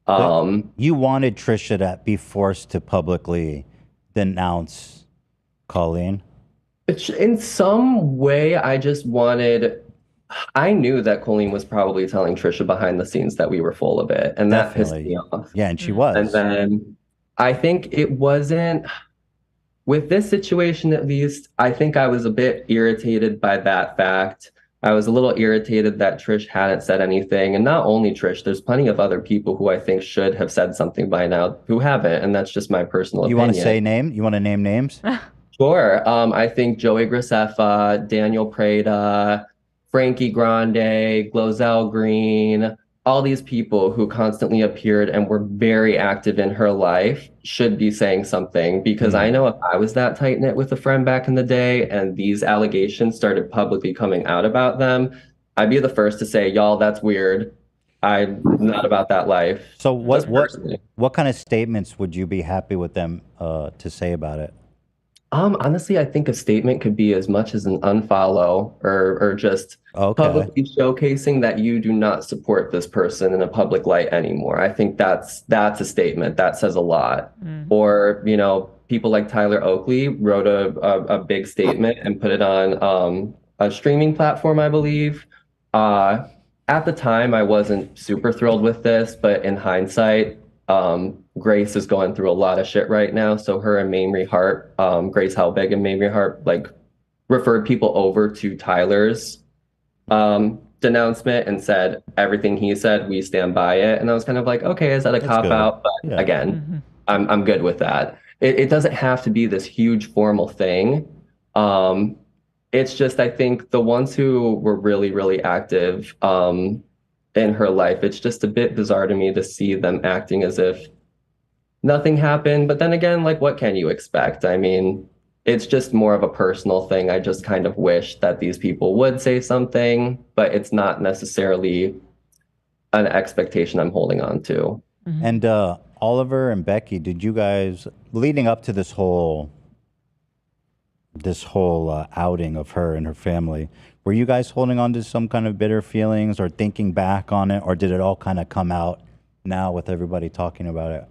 Speaker 1: You wanted Trisha to be forced to publicly denounce Colleen?
Speaker 20: In some way, I knew that Colleen was probably telling Trisha behind the scenes that we were full of it, and that pissed me off.
Speaker 1: Yeah, and she was.
Speaker 20: And then I think it wasn't, with this situation at least, I think I was a bit irritated by that fact. I was a little irritated that Trish hadn't said anything. And not only Trish, there's plenty of other people who I think should have said something by now who haven't. And that's just my personal opinion.
Speaker 1: You want to say name? You want to name names?
Speaker 20: Sure. I think Joey Graceffa, Daniel Prada, Frankie Grande, Glozell Green, all these people who constantly appeared and were very active in her life should be saying something, because I know if I was that tight-knit with a friend back in the day and these allegations started publicly coming out about them, I'd be the first to say, y'all, that's weird. I'm not about that life.
Speaker 1: So what kind of statements would you be happy with them to say about it?
Speaker 20: Honestly, I think a statement could be as much as an unfollow or just publicly showcasing that you do not support this person in a public light anymore. I think that's a statement that says a lot. Or, people like Tyler Oakley wrote a big statement and put it on a streaming platform, I believe. At the time, I wasn't super thrilled with this, but in hindsight, Grace is going through a lot of shit right now. So her and Mamrie Hart, Grace Helbig and Mamrie Hart, like, referred people over to Tyler's denouncement and said everything he said, we stand by it. And I was kind of like, okay, is that a cop out? But again, I'm good with that. It doesn't have to be this huge formal thing. it's just, I think the ones who were really, really active in her life, it's just a bit bizarre to me to see them acting as if nothing happened. But then again, like, what can you expect? I mean, it's just more of a personal thing. I just kind of wish that these people would say something, but it's not necessarily an expectation I'm holding on to.
Speaker 1: And Oliver and Becky, did you guys, leading up to this whole outing of her and her family, were you guys holding on to some kind of bitter feelings or thinking back on it, or did it all kind of come out now with everybody talking about it?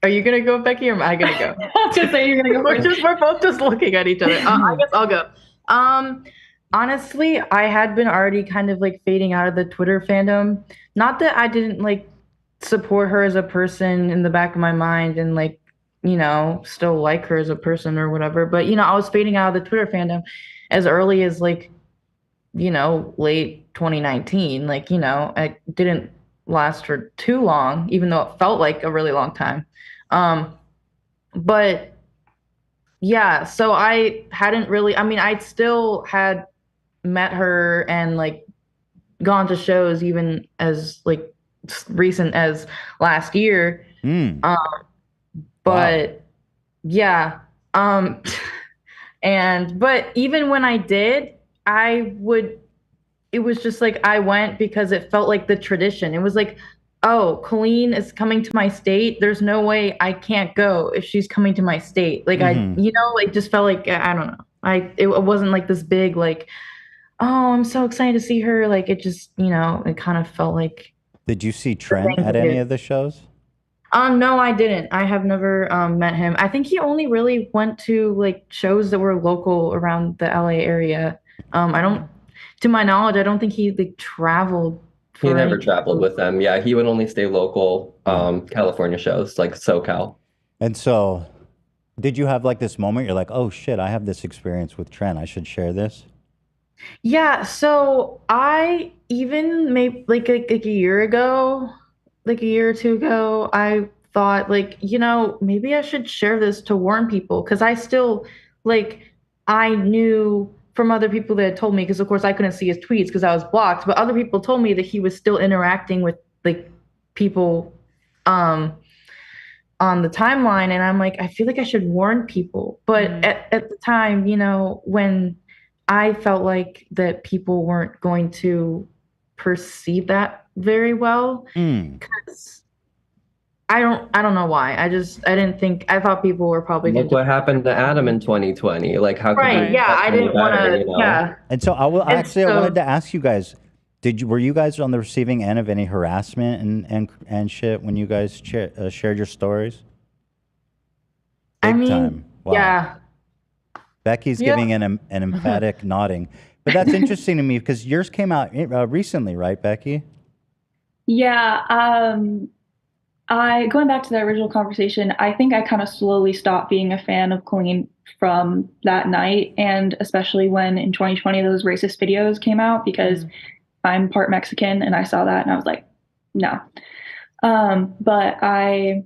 Speaker 2: Are you gonna go, Becky, or am I gonna go? I was gonna say you're gonna go first. We're both just looking at each other. I guess I'll go. Honestly, I had been already kind of like fading out of the Twitter fandom. Not that I didn't like support her as a person in the back of my mind and like, you know, still like her as a person or whatever. But, you know, I was fading out of the Twitter fandom as early as like, you know, late 2019. Like, you know, I didn't last for too long, even though it felt like a really long time. But yeah, so I hadn't really, I mean, I still had met her and like gone to shows even as like recent as last year. But yeah, but even when I did, it was just like I went because it felt like the tradition. It was like, oh, Colleen is coming to my state. There's no way I can't go if she's coming to my state. Like you know, like just felt like, I don't know. It wasn't like this big, like, oh, I'm so excited to see her. Like it just, you know, it kind of felt like.
Speaker 1: Did you see Trent at any of the shows?
Speaker 2: No, I didn't. I have never met him. I think he only really went to like shows that were local around the LA area. To my knowledge, I don't think he like traveled.
Speaker 20: He never traveled with them. Yeah, he would only stay local, California shows, like SoCal.
Speaker 1: And so, did you have like this moment? You're like, oh shit, I have this experience with Trent. I should share this.
Speaker 2: Yeah. So I even maybe like a year ago, like a year or two ago, I thought like, you know, maybe I should share this to warn people, because I still like I knew from other people that had told me, because of course I couldn't see his tweets because I was blocked, but other people told me that he was still interacting with like people on the timeline, and I'm like, I feel like I should warn people. But at the time, you know, when I felt like that people weren't going to perceive that very well, because I don't know why. I didn't think, I thought people were probably
Speaker 20: Look what happened to Adam in 2020. Like how
Speaker 2: right, yeah, I didn't want to, you know? Yeah.
Speaker 1: And so I wanted to ask you guys, were you guys on the receiving end of any harassment and shit when you guys shared your stories? Big time. Wow.
Speaker 2: Yeah.
Speaker 1: Becky's giving an emphatic nodding. But that's interesting to me because yours came out recently, right, Becky?
Speaker 22: Yeah. Going back to the original conversation, I think I kind of slowly stopped being a fan of Colleen from that night, and especially when in 2020 those racist videos came out, because I'm part Mexican and I saw that and I was like, no. But I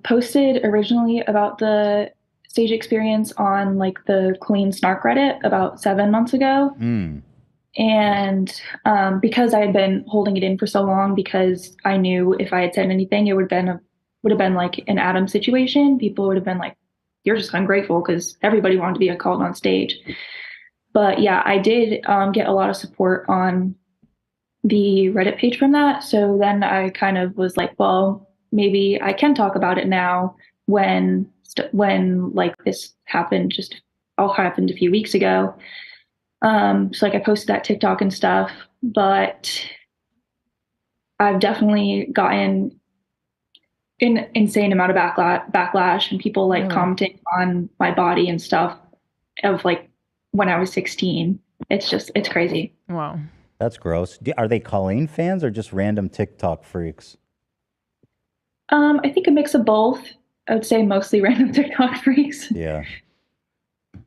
Speaker 22: posted originally about the stage experience on like the Colleen Snark Reddit about 7 months ago. And because I had been holding it in for so long, because I knew if I had said anything, it would have been like an Adam situation. People would have been like, "You're just ungrateful," because everybody wanted to be called on stage. But yeah, I did get a lot of support on the Reddit page from that. So then I kind of was like, well, maybe I can talk about it now when like this happened, just all happened a few weeks ago. So like I posted that TikTok and stuff, but I've definitely gotten an insane amount of backlash and people like commenting on my body and stuff of like when I was 16. It's crazy.
Speaker 5: Wow.
Speaker 1: That's gross. Are they Colleen fans or just random TikTok freaks?
Speaker 22: I think a mix of both. I would say mostly random TikTok freaks.
Speaker 1: Yeah.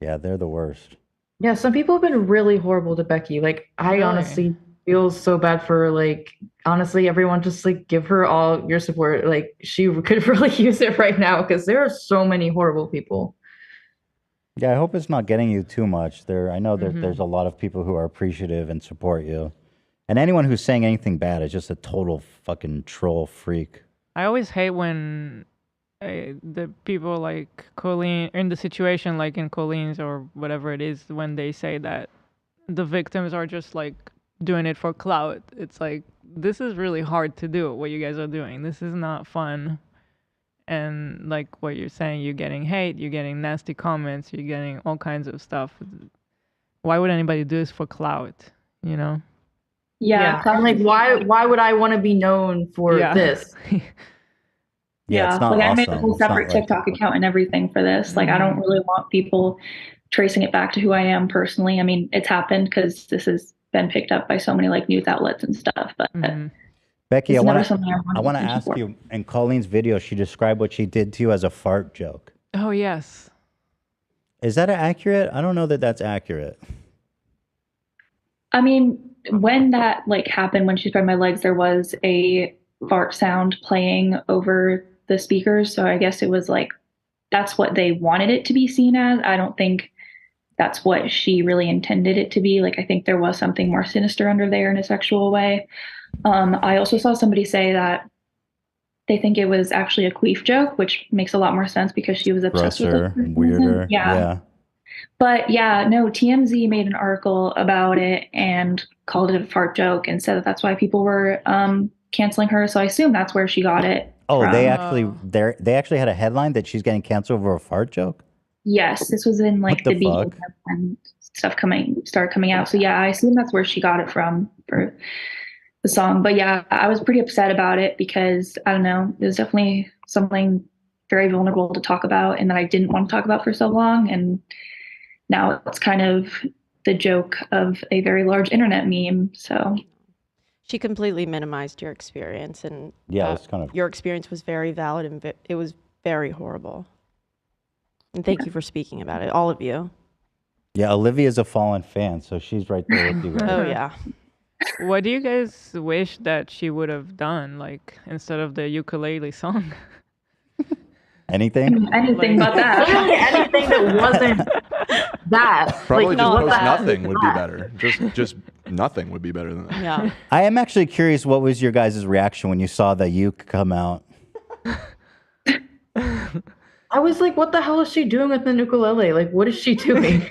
Speaker 1: Yeah, they're the worst.
Speaker 2: Yeah, some people have been really horrible to Becky. Like, I honestly feels so bad for her. Like, honestly, everyone just like give her all your support. Like, she could really use it right now because there are so many horrible people.
Speaker 1: Yeah, I hope it's not getting you too much. I know there's a lot of people who are appreciative and support you. And anyone who's saying anything bad is just a total fucking troll freak.
Speaker 5: I always hate when the people like Colleen, in the situation like in Colleen's or whatever it is, when they say that the victims are just like doing it for clout. It's like, this is really hard to do, what you guys are doing. This is not fun. And like what you're saying, you're getting hate, you're getting nasty comments, you're getting all kinds of stuff. Why would anybody do this for clout, you know?
Speaker 2: Yeah. I'm like, why would I want to be known for this?
Speaker 1: Yeah, it's not
Speaker 22: like I made
Speaker 1: awesome.
Speaker 22: a whole
Speaker 1: It's not
Speaker 22: separate
Speaker 1: like-
Speaker 22: TikTok account and everything for this. Like I don't really want people tracing it back to who I am personally. I mean, it's happened because this has been picked up by so many like news outlets and stuff. But
Speaker 1: Becky, I
Speaker 22: it's
Speaker 1: want
Speaker 22: never
Speaker 1: to
Speaker 22: something I wanted to
Speaker 1: ask
Speaker 22: support.
Speaker 1: you, in Colleen's video, she described what she did to you as a fart joke.
Speaker 5: Oh, yes.
Speaker 1: Is that accurate? I don't know that that's accurate.
Speaker 22: I mean, when that like happened, when she spread my legs, there was a fart sound playing over the speakers. So I guess it was like, that's what they wanted it to be seen as. I don't think that's what she really intended it to be. Like, I think there was something more sinister under there in a sexual way. I also saw somebody say that they think it was actually a queef joke, which makes a lot more sense because she was obsessed
Speaker 1: Grosser,
Speaker 22: with it.
Speaker 1: weirder.
Speaker 22: Yeah. But yeah, no, TMZ made an article about it and called it a fart joke and said that that's why people were canceling her. So I assume that's where she got it.
Speaker 1: Oh,
Speaker 22: from.
Speaker 1: they actually had a headline that she's getting canceled over a fart joke?
Speaker 22: Yes, this was in like
Speaker 1: What the
Speaker 22: the beginning
Speaker 1: fuck?
Speaker 22: when stuff started coming out. So yeah, I assume that's where she got it from for the song. But yeah, I was pretty upset about it because I don't know, it was definitely something very vulnerable to talk about and that I didn't want to talk about for so long. And now it's kind of the joke of a very large internet meme. So
Speaker 4: She completely minimized your experience, and
Speaker 1: Yeah, it's kind of.
Speaker 4: your experience was very valid and it was very horrible. And thank you for speaking about it, all of you.
Speaker 1: Yeah, Olivia's a fallen fan, so she's right there with you guys.
Speaker 4: Oh yeah.
Speaker 5: What do you guys wish that she would have done, like, instead of the ukulele song?
Speaker 1: Anything?
Speaker 22: anything but that.
Speaker 2: Anything that wasn't that.
Speaker 3: Probably
Speaker 2: Like,
Speaker 3: just
Speaker 2: what
Speaker 3: post
Speaker 2: the-
Speaker 3: nothing would be better. Just nothing would be better than that.
Speaker 4: Yeah.
Speaker 1: I am actually curious, what was your guys' reaction when you saw the uke come out?
Speaker 2: I was like, what the hell is she doing with the ukulele? Like, what is she doing?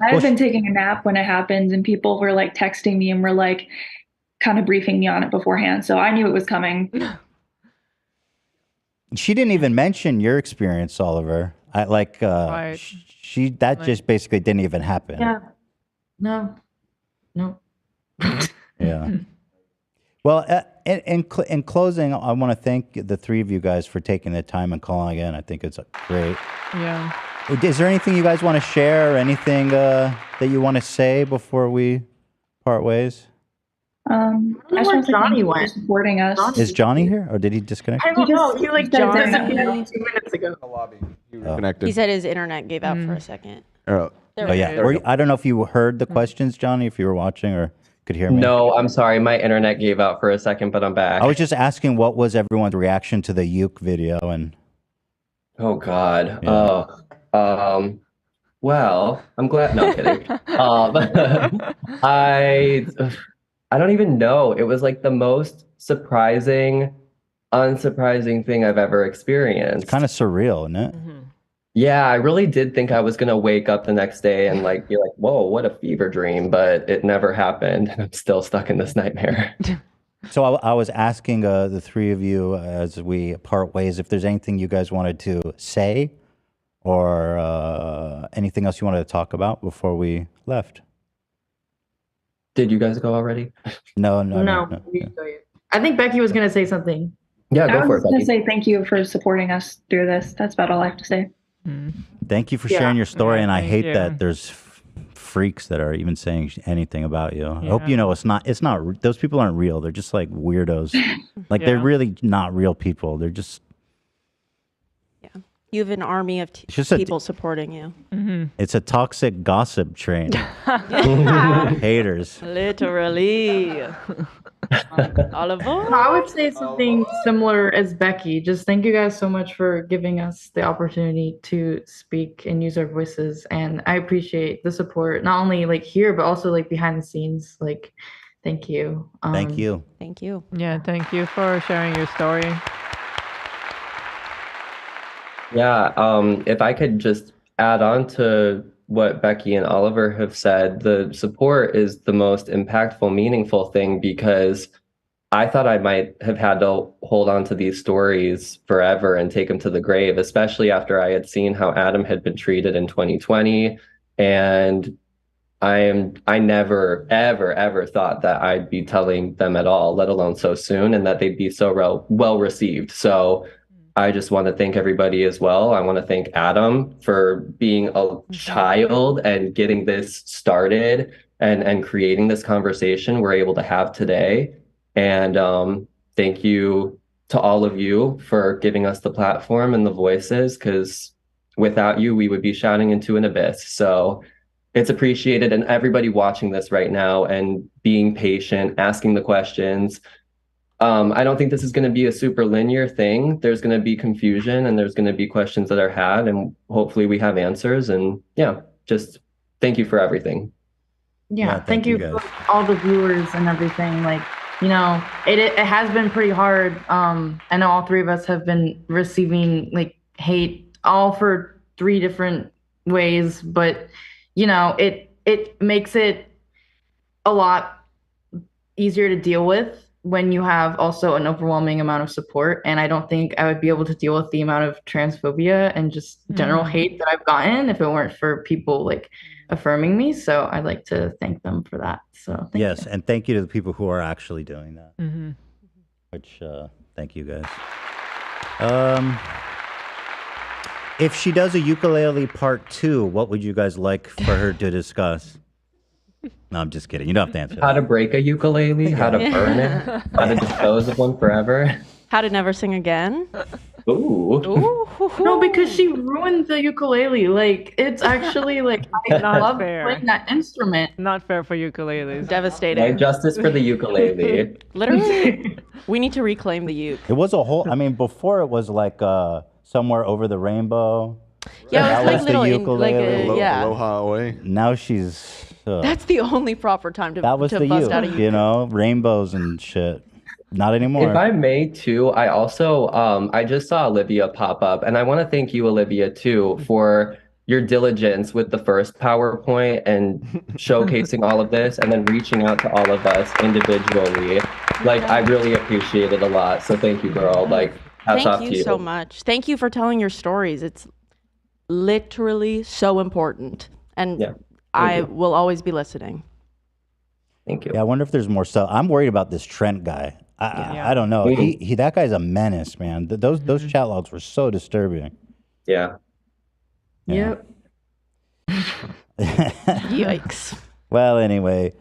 Speaker 22: I've been taking a nap when it happens and people were like texting me and were like kind of briefing me on it beforehand. So I knew it was coming.
Speaker 1: She didn't even mention your experience, Oliver.
Speaker 2: Right.
Speaker 1: She just basically didn't even happen.
Speaker 2: Yeah. No.
Speaker 1: Yeah. Well, in closing, I want to thank the three of you guys for taking the time and calling in. I think it's great.
Speaker 5: Yeah.
Speaker 1: Is there anything you guys want to share or anything that you want to say before we part ways?
Speaker 22: I just want to thank you for supporting us.
Speaker 1: Is Johnny here or did he disconnect?
Speaker 2: I don't know. He like
Speaker 22: John-
Speaker 2: disappeared 2 minutes ago.
Speaker 3: Connected.
Speaker 4: He said his internet gave out for a second.
Speaker 1: Oh,
Speaker 4: There
Speaker 1: oh
Speaker 4: we
Speaker 1: yeah.
Speaker 4: go.
Speaker 1: I don't know if you heard the questions, Johnny, if you were watching or could hear me.
Speaker 20: No, I'm sorry. My internet gave out for a second, but I'm back.
Speaker 1: I was just asking what was everyone's reaction to the uke video and.
Speaker 20: Oh God.
Speaker 1: Yeah.
Speaker 20: Well, I'm glad. No, I'm kidding. I don't even know. It was like the most surprising, unsurprising thing I've ever experienced.
Speaker 1: It's kind of surreal, isn't it?
Speaker 20: Yeah, I really did think I was gonna wake up the next day and like be like, "Whoa, what a fever dream!" But it never happened, and I'm still stuck in this nightmare.
Speaker 1: So I was asking the three of you as we part ways if there's anything you guys wanted to say or anything else you wanted to talk about before we left.
Speaker 20: Did you guys go already?
Speaker 1: No.
Speaker 2: I think Becky was gonna say something.
Speaker 20: Yeah,
Speaker 22: I
Speaker 20: go
Speaker 22: was
Speaker 20: for it,
Speaker 22: just going
Speaker 20: Becky.
Speaker 22: to say thank you for supporting us through this. That's about all I have to say.
Speaker 1: Thank you for
Speaker 22: Yeah.
Speaker 1: sharing your story, and I
Speaker 22: thank
Speaker 1: hate
Speaker 22: you.
Speaker 1: that there's freaks that are even saying anything about you. I hope you know it's not. Those people aren't real. They're just like weirdos. Like they're
Speaker 5: Yeah.
Speaker 1: really not real people. They're just.
Speaker 4: You have an army of
Speaker 1: just a-
Speaker 4: people supporting you.
Speaker 1: It's a toxic gossip train. Haters.
Speaker 4: Literally. Oliver?
Speaker 2: I would say something similar as Becky. Just thank you guys so much for giving us the opportunity to speak and use our voices. And I appreciate the support, not only like here, but also like behind the scenes. Like, thank you.
Speaker 1: Thank you.
Speaker 4: Thank you.
Speaker 5: Yeah, thank you for sharing your story.
Speaker 20: Yeah, if I could just add on to what Becky and Oliver have said, the support is the most impactful, meaningful thing, because I thought I might have had to hold on to these stories forever and take them to the grave, especially after I had seen how Adam had been treated in 2020. And I never, ever, ever thought that I'd be telling them at all, let alone so soon, and that they'd be so well received. So I just want to thank everybody as well. I want to thank Adam for being a child and getting this started and creating this conversation we're able to have today. And thank you to all of you for giving us the platform and the voices, because without you, we would be shouting into an abyss. So it's appreciated. And everybody watching this right now and being patient, asking the questions. I don't think this is going to be a super linear thing. There's going to be confusion and there's going to be questions that are had, and hopefully we have answers. And yeah, just thank you for everything.
Speaker 2: Yeah, thank you for all the viewers and everything. Like, you know, it has been pretty hard. I know all three of us have been receiving like hate, all for 3 different ways, but you know, it makes it a lot easier to deal with when you have also an overwhelming amount of support. And I don't think I would be able to deal with the amount of transphobia and just general hate that I've gotten if it weren't for people like affirming me. So I'd like to thank them for that. So
Speaker 1: Yes, and thank you to the people who are actually doing that. Which, thank you guys. If she does a ukulele part 2, what would you guys like for her to discuss? No, I'm just kidding. You don't have to answer
Speaker 20: How
Speaker 1: that.
Speaker 20: to break a ukulele, how to burn it, how to dispose of one forever.
Speaker 4: How to never sing again.
Speaker 20: Ooh.
Speaker 2: No, because she ruined the ukulele. Like, it's actually like, I
Speaker 5: Not
Speaker 2: love
Speaker 5: fair.
Speaker 2: playing that instrument.
Speaker 5: Not fair for ukuleles.
Speaker 4: Devastating.
Speaker 20: No justice for the ukulele.
Speaker 4: Literally, we need to reclaim the uke.
Speaker 1: It was a whole, I mean, before it was like Somewhere Over the Rainbow.
Speaker 4: Yeah, it was like
Speaker 1: the
Speaker 4: little,
Speaker 1: ukulele.
Speaker 4: yeah.
Speaker 3: Aloha away.
Speaker 1: Now she's...
Speaker 4: That's the only proper time to,
Speaker 1: that was
Speaker 4: to
Speaker 1: the
Speaker 4: bust out a uke.
Speaker 1: you know, rainbows and shit. Not anymore.
Speaker 20: If I may too, I also I just saw Olivia pop up, and I want to thank you, Olivia, too, for your diligence with the first PowerPoint and showcasing all of this, and then reaching out to all of us individually. Like, I really appreciate it a lot. So thank you, girl. Like, hats off to
Speaker 4: Thank
Speaker 20: you.
Speaker 4: you so much. Thank you for telling your stories. It's literally so important, and I will always be listening.
Speaker 20: Thank you.
Speaker 1: Yeah, I wonder if there's more stuff. I'm worried about this Trent guy. I don't know. He that guy's a menace, man. Those chat logs were so disturbing.
Speaker 20: Yeah.
Speaker 2: Yep.
Speaker 4: Yikes.
Speaker 1: Well, anyway,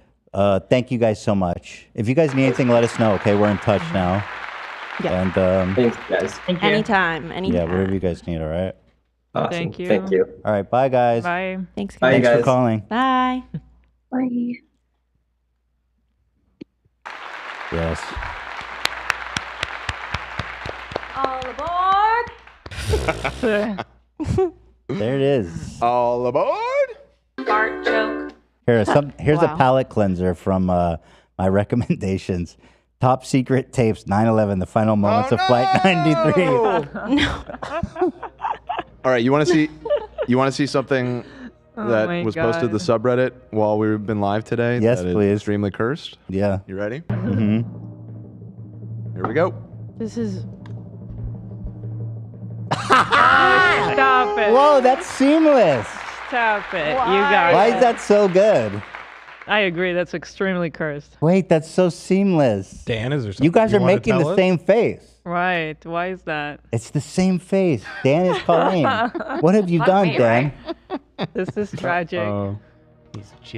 Speaker 1: thank you guys so much. If you guys need anything, let us know. Okay, we're in touch now.
Speaker 4: Yeah.
Speaker 1: And
Speaker 20: thanks, guys.
Speaker 2: Thank you.
Speaker 4: Anytime.
Speaker 1: yeah, whatever you guys need. All right.
Speaker 20: Awesome.
Speaker 5: Thank you.
Speaker 20: Thank you.
Speaker 1: All right. Bye, guys.
Speaker 5: Bye.
Speaker 4: Thanks,
Speaker 20: Bye,
Speaker 4: guys.
Speaker 1: Thanks
Speaker 20: guys.
Speaker 1: for calling.
Speaker 4: Bye.
Speaker 22: Bye.
Speaker 1: Yes.
Speaker 15: All aboard!
Speaker 1: There it is.
Speaker 3: All aboard.
Speaker 15: Fart joke.
Speaker 1: Here's a
Speaker 4: Wow.
Speaker 1: palate cleanser from my recommendations. Top Secret Tapes 9/11, the final moments of Flight 93.
Speaker 3: All right, you want to see something
Speaker 5: Oh
Speaker 3: that
Speaker 5: my
Speaker 3: was posted to the subreddit while we've been live today?
Speaker 1: Yes,
Speaker 3: that is
Speaker 1: please.
Speaker 3: Extremely cursed.
Speaker 1: Yeah.
Speaker 3: You ready?
Speaker 1: Mm-hmm.
Speaker 3: Here we go.
Speaker 4: This is.
Speaker 5: Stop it.
Speaker 1: Whoa, that's seamless.
Speaker 5: Stop it. You
Speaker 4: Why?
Speaker 5: guys.
Speaker 1: Why is that so good?
Speaker 5: I agree. That's extremely cursed.
Speaker 1: Wait, that's so seamless.
Speaker 9: Dan, is there something
Speaker 1: You guys are
Speaker 9: wanna
Speaker 1: making
Speaker 9: tell
Speaker 1: the
Speaker 9: us?
Speaker 1: same face.
Speaker 5: Right. Why is that?
Speaker 1: It's the same face. Dan is Colleen. What have you done,
Speaker 15: me,
Speaker 1: Dan?
Speaker 5: This is tragic.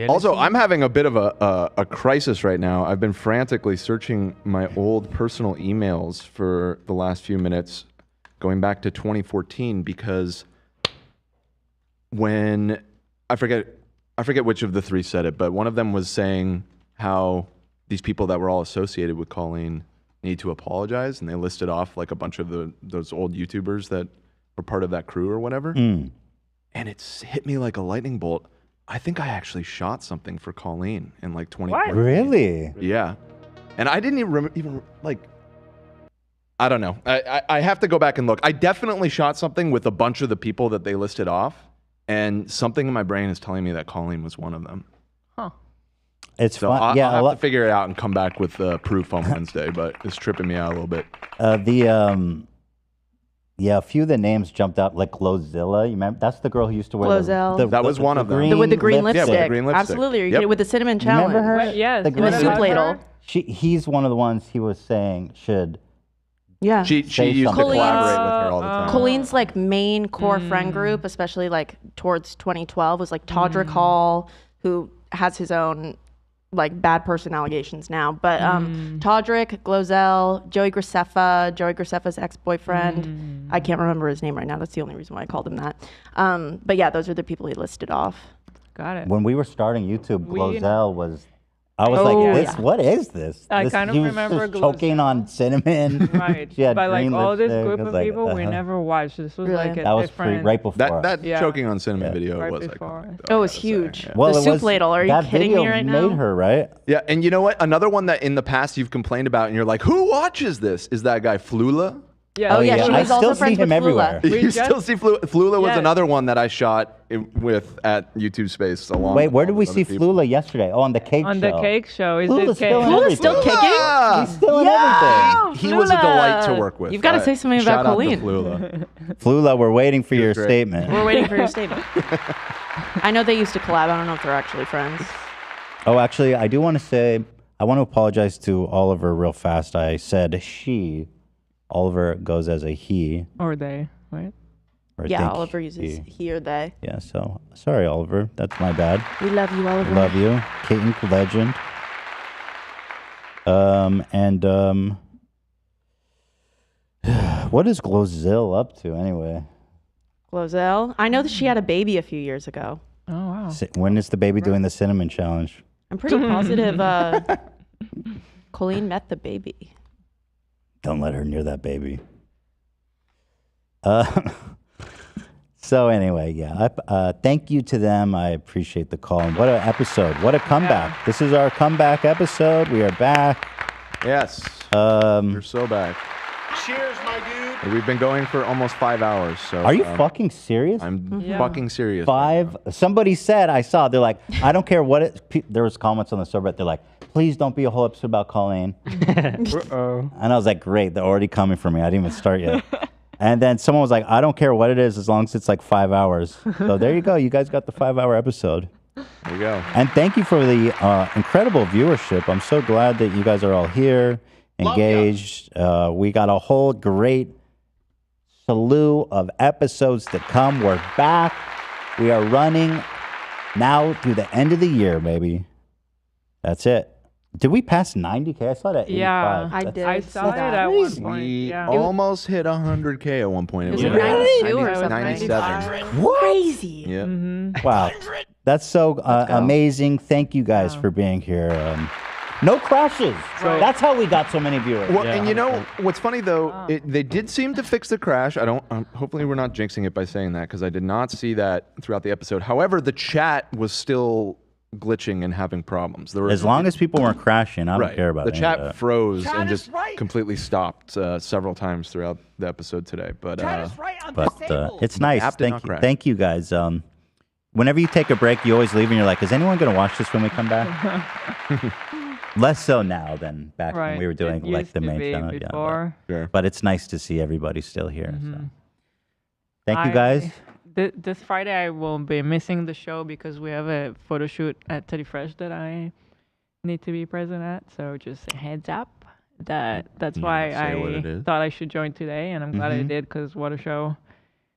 Speaker 3: Also, I'm having a bit of a crisis right now. I've been frantically searching my old personal emails for the last few minutes going back to 2014 because when I forget which of the three said it, but one of them was saying how these people that were all associated with Colleen need to apologize, and they listed off like a bunch of those old YouTubers that were part of that crew or whatever. And it's hit me like a lightning bolt. I think I actually shot something for Colleen in like 2014.
Speaker 1: Really?
Speaker 3: Yeah. And I didn't even like, I don't know. I have to go back and look. I definitely shot something with a bunch of the people that they listed off, and something in my brain is telling me that Colleen was one of them.
Speaker 5: Huh.
Speaker 1: It's
Speaker 3: So
Speaker 1: fun.
Speaker 3: I'll have to figure it out and come back with proof on Wednesday, but it's tripping me out a little bit.
Speaker 1: Yeah, a few of the names jumped out, like Glozilla. You remember? That's the girl who used to wear
Speaker 4: Glozell.
Speaker 3: That was one of them.
Speaker 4: With the green lipstick.
Speaker 3: Yeah, with the green lipstick.
Speaker 4: Absolutely. Or you
Speaker 3: Yep.
Speaker 4: get it with the cinnamon
Speaker 1: You
Speaker 4: challenge.
Speaker 1: remember her?
Speaker 5: Yes.
Speaker 1: The
Speaker 4: In the
Speaker 1: green
Speaker 4: soup
Speaker 1: lipstick?
Speaker 4: ladle.
Speaker 1: He's one of the ones he was saying should.
Speaker 4: Yeah.
Speaker 3: She used to collaborate with her all the time.
Speaker 4: Colleen's like main core friend group, especially like towards 2012, was like Todrick Hall, who has his own like bad person allegations now. But Todrick, Glozell, Joey Graceffa's ex-boyfriend. I can't remember his name right now. That's the only reason why I called him that. But yeah, those are the people he listed off.
Speaker 5: Got it.
Speaker 1: When we were starting YouTube, Glozell was. I was like, "This, what is this?"
Speaker 5: I kind of
Speaker 1: he was
Speaker 5: remember
Speaker 1: just choking on cinnamon.
Speaker 5: Right.
Speaker 1: She had
Speaker 5: But like
Speaker 1: green
Speaker 5: all this
Speaker 1: lipstick.
Speaker 5: group
Speaker 1: It was
Speaker 5: of
Speaker 1: like,
Speaker 5: people we never watched. This was like a
Speaker 1: that was
Speaker 5: different.
Speaker 1: right before.
Speaker 3: That
Speaker 5: Yeah.
Speaker 3: choking on cinnamon video
Speaker 5: Right
Speaker 3: was
Speaker 5: before.
Speaker 3: iconic.
Speaker 4: Oh, it was huge.
Speaker 1: Well,
Speaker 4: The
Speaker 1: it
Speaker 4: soup
Speaker 1: was-
Speaker 4: ladle. Are you
Speaker 1: that
Speaker 4: kidding me
Speaker 1: video
Speaker 4: right
Speaker 1: made
Speaker 4: now?
Speaker 1: her, right?
Speaker 3: Yeah, and you know what? Another one that in the past you've complained about, and you're like, "Who watches this?" Is that guy Flula?
Speaker 5: Yeah.
Speaker 1: Oh, yeah.
Speaker 4: she
Speaker 1: I
Speaker 4: was also
Speaker 1: still see
Speaker 4: friends
Speaker 1: him
Speaker 4: with
Speaker 1: everywhere.
Speaker 4: Flula.
Speaker 3: You still see Flula? Flula was
Speaker 5: Yes.
Speaker 3: another one that I shot with at YouTube Space along.
Speaker 1: Wait,
Speaker 3: with
Speaker 1: where
Speaker 3: all
Speaker 1: did we
Speaker 3: those
Speaker 1: see
Speaker 3: other people.
Speaker 1: Flula yesterday? Oh, on the cake
Speaker 5: On
Speaker 1: show.
Speaker 5: the cake show. Is
Speaker 1: Flula's
Speaker 5: it cake?
Speaker 1: still in everything.
Speaker 4: Still kicking?
Speaker 1: He's still in everything.
Speaker 3: He was a delight to work with.
Speaker 4: You've got to say something about
Speaker 3: Shout out to
Speaker 4: Colleen.
Speaker 3: Flula.
Speaker 1: Flula, we're waiting for your
Speaker 3: great.
Speaker 1: statement.
Speaker 4: We're waiting for your statement. I know they used to collab. I don't know if they're actually friends.
Speaker 1: Oh, actually, I do want to say, I want to apologize to Oliver real fast. I said she. Oliver goes as a he.
Speaker 5: Or they, right?
Speaker 1: Or I
Speaker 4: Yeah,
Speaker 1: think
Speaker 4: Oliver uses he or they.
Speaker 1: Yeah, so sorry, Oliver. That's my bad.
Speaker 4: We love you, Oliver.
Speaker 1: Love you. Kate legend. What is Glozell up to anyway?
Speaker 4: Glozell. I know that she had a baby a few years ago.
Speaker 5: Oh, wow.
Speaker 1: When is the baby doing the cinnamon challenge?
Speaker 4: I'm pretty positive Colleen met the baby.
Speaker 1: Don't let her near that baby. So anyway, yeah. Thank you to them. I appreciate the call. And what an episode. What a comeback. Yeah. This is our comeback episode. We are back.
Speaker 3: Yes. We're so back.
Speaker 12: Cheers, my dude.
Speaker 3: We've been going for almost 5 hours. So
Speaker 1: are you fucking serious?
Speaker 3: I'm fucking serious.
Speaker 1: 5. Somebody said, I saw, they're like, I don't care what it, there was comments on the subreddit. They're like, please don't be a whole episode about Colleen.
Speaker 5: Uh-oh.
Speaker 1: And I was like, great, they're already coming for me. I didn't even start yet. And then someone was like, I don't care what it is as long as it's like 5 hours. So there you go. You guys got the 5-hour episode.
Speaker 3: There you go.
Speaker 1: And thank you for the incredible viewership. I'm so glad that you guys are all here, engaged. We got a whole great slew of episodes to come. We're back. We are running now through the end of the year, baby. That's it. Did we pass 90K? I saw that. 85.
Speaker 5: Yeah,
Speaker 4: I did.
Speaker 5: I saw it
Speaker 4: That's
Speaker 5: at one
Speaker 3: We
Speaker 5: point. Yeah.
Speaker 3: almost hit 100K at one point.
Speaker 4: Was
Speaker 3: It
Speaker 4: it
Speaker 3: was
Speaker 4: 92 or something?
Speaker 3: 97.
Speaker 1: What?
Speaker 4: Crazy.
Speaker 3: Yeah.
Speaker 1: Wow. That's so amazing. Thank you guys for being here. No crashes.
Speaker 5: Right.
Speaker 1: That's how we got so many viewers.
Speaker 3: Well, and you know what's funny though, they did seem to fix the crash. I don't. Hopefully, we're not jinxing it by saying that because I did not see that throughout the episode. However, the chat was still glitching and having problems. There were,
Speaker 1: As long as people weren't crashing, I don't care about
Speaker 3: the
Speaker 1: any
Speaker 3: chat
Speaker 1: of that.
Speaker 3: froze and just completely stopped several times throughout the episode today. But
Speaker 1: it's nice.
Speaker 3: app did not crash.
Speaker 1: Thank you guys. Whenever you take a break, you always leave and you're like, is anyone going to watch this when we come back? Less so now than back when we were doing
Speaker 5: It
Speaker 1: like
Speaker 5: used
Speaker 1: the
Speaker 5: to
Speaker 1: main
Speaker 5: be
Speaker 1: channel.
Speaker 5: before.
Speaker 1: But it's nice to see everybody still here. So. Thank you guys.
Speaker 5: This Friday I will be missing the show because we have a photo shoot at Teddy Fresh that I need to be present at. So just a heads up. That's why I thought I should join today, and I'm glad I did because what a show.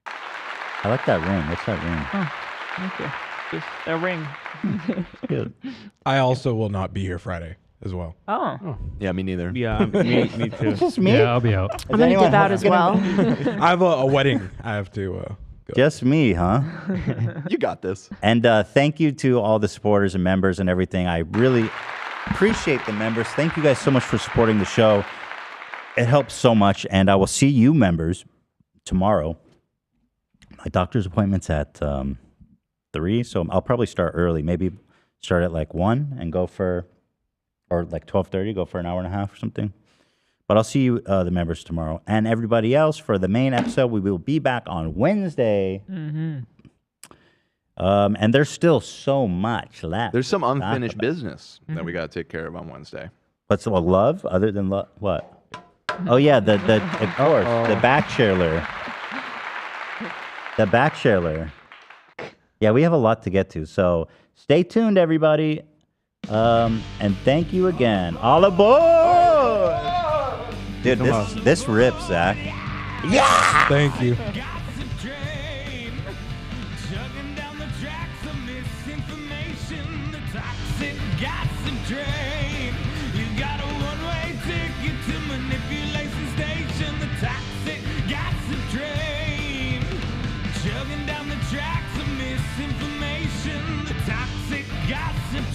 Speaker 1: I like that ring. What's that ring?
Speaker 5: Oh, thank you. Just a ring.
Speaker 1: Good.
Speaker 9: I also will not be here Friday. as well.
Speaker 5: Oh.
Speaker 3: Yeah, me neither.
Speaker 10: Yeah, me too.
Speaker 1: Just me?
Speaker 7: Yeah, I'll be out.
Speaker 4: I'm gonna dip out as well.
Speaker 9: I have a wedding. I have to go.
Speaker 1: Just me, huh?
Speaker 3: You got this.
Speaker 1: And thank you to all the supporters and members and everything. I really appreciate the members. Thank you guys so much for supporting the show. It helps so much. And I will see you members tomorrow. My doctor's appointment's at 3, so I'll probably start early. Maybe start at like 1 and go for, or like 12:30, go for an hour and a half or something. But I'll see you, the members, tomorrow. And everybody else, for the main episode, we will be back on Wednesday.
Speaker 5: Mm-hmm.
Speaker 1: And there's still so much left.
Speaker 3: There's some unfinished business that we got to take care of on Wednesday.
Speaker 1: What's love? Other than love? What? Oh, yeah, the Bachelor. The Bachelor. Yeah, we have a lot to get to. So stay tuned, everybody. And thank you again. All aboard! Dude, this rips, Zach. Yeah!
Speaker 9: Thank you.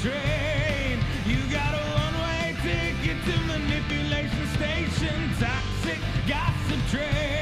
Speaker 12: Train. You got a one-way ticket to manipulation station. Toxic gossip train.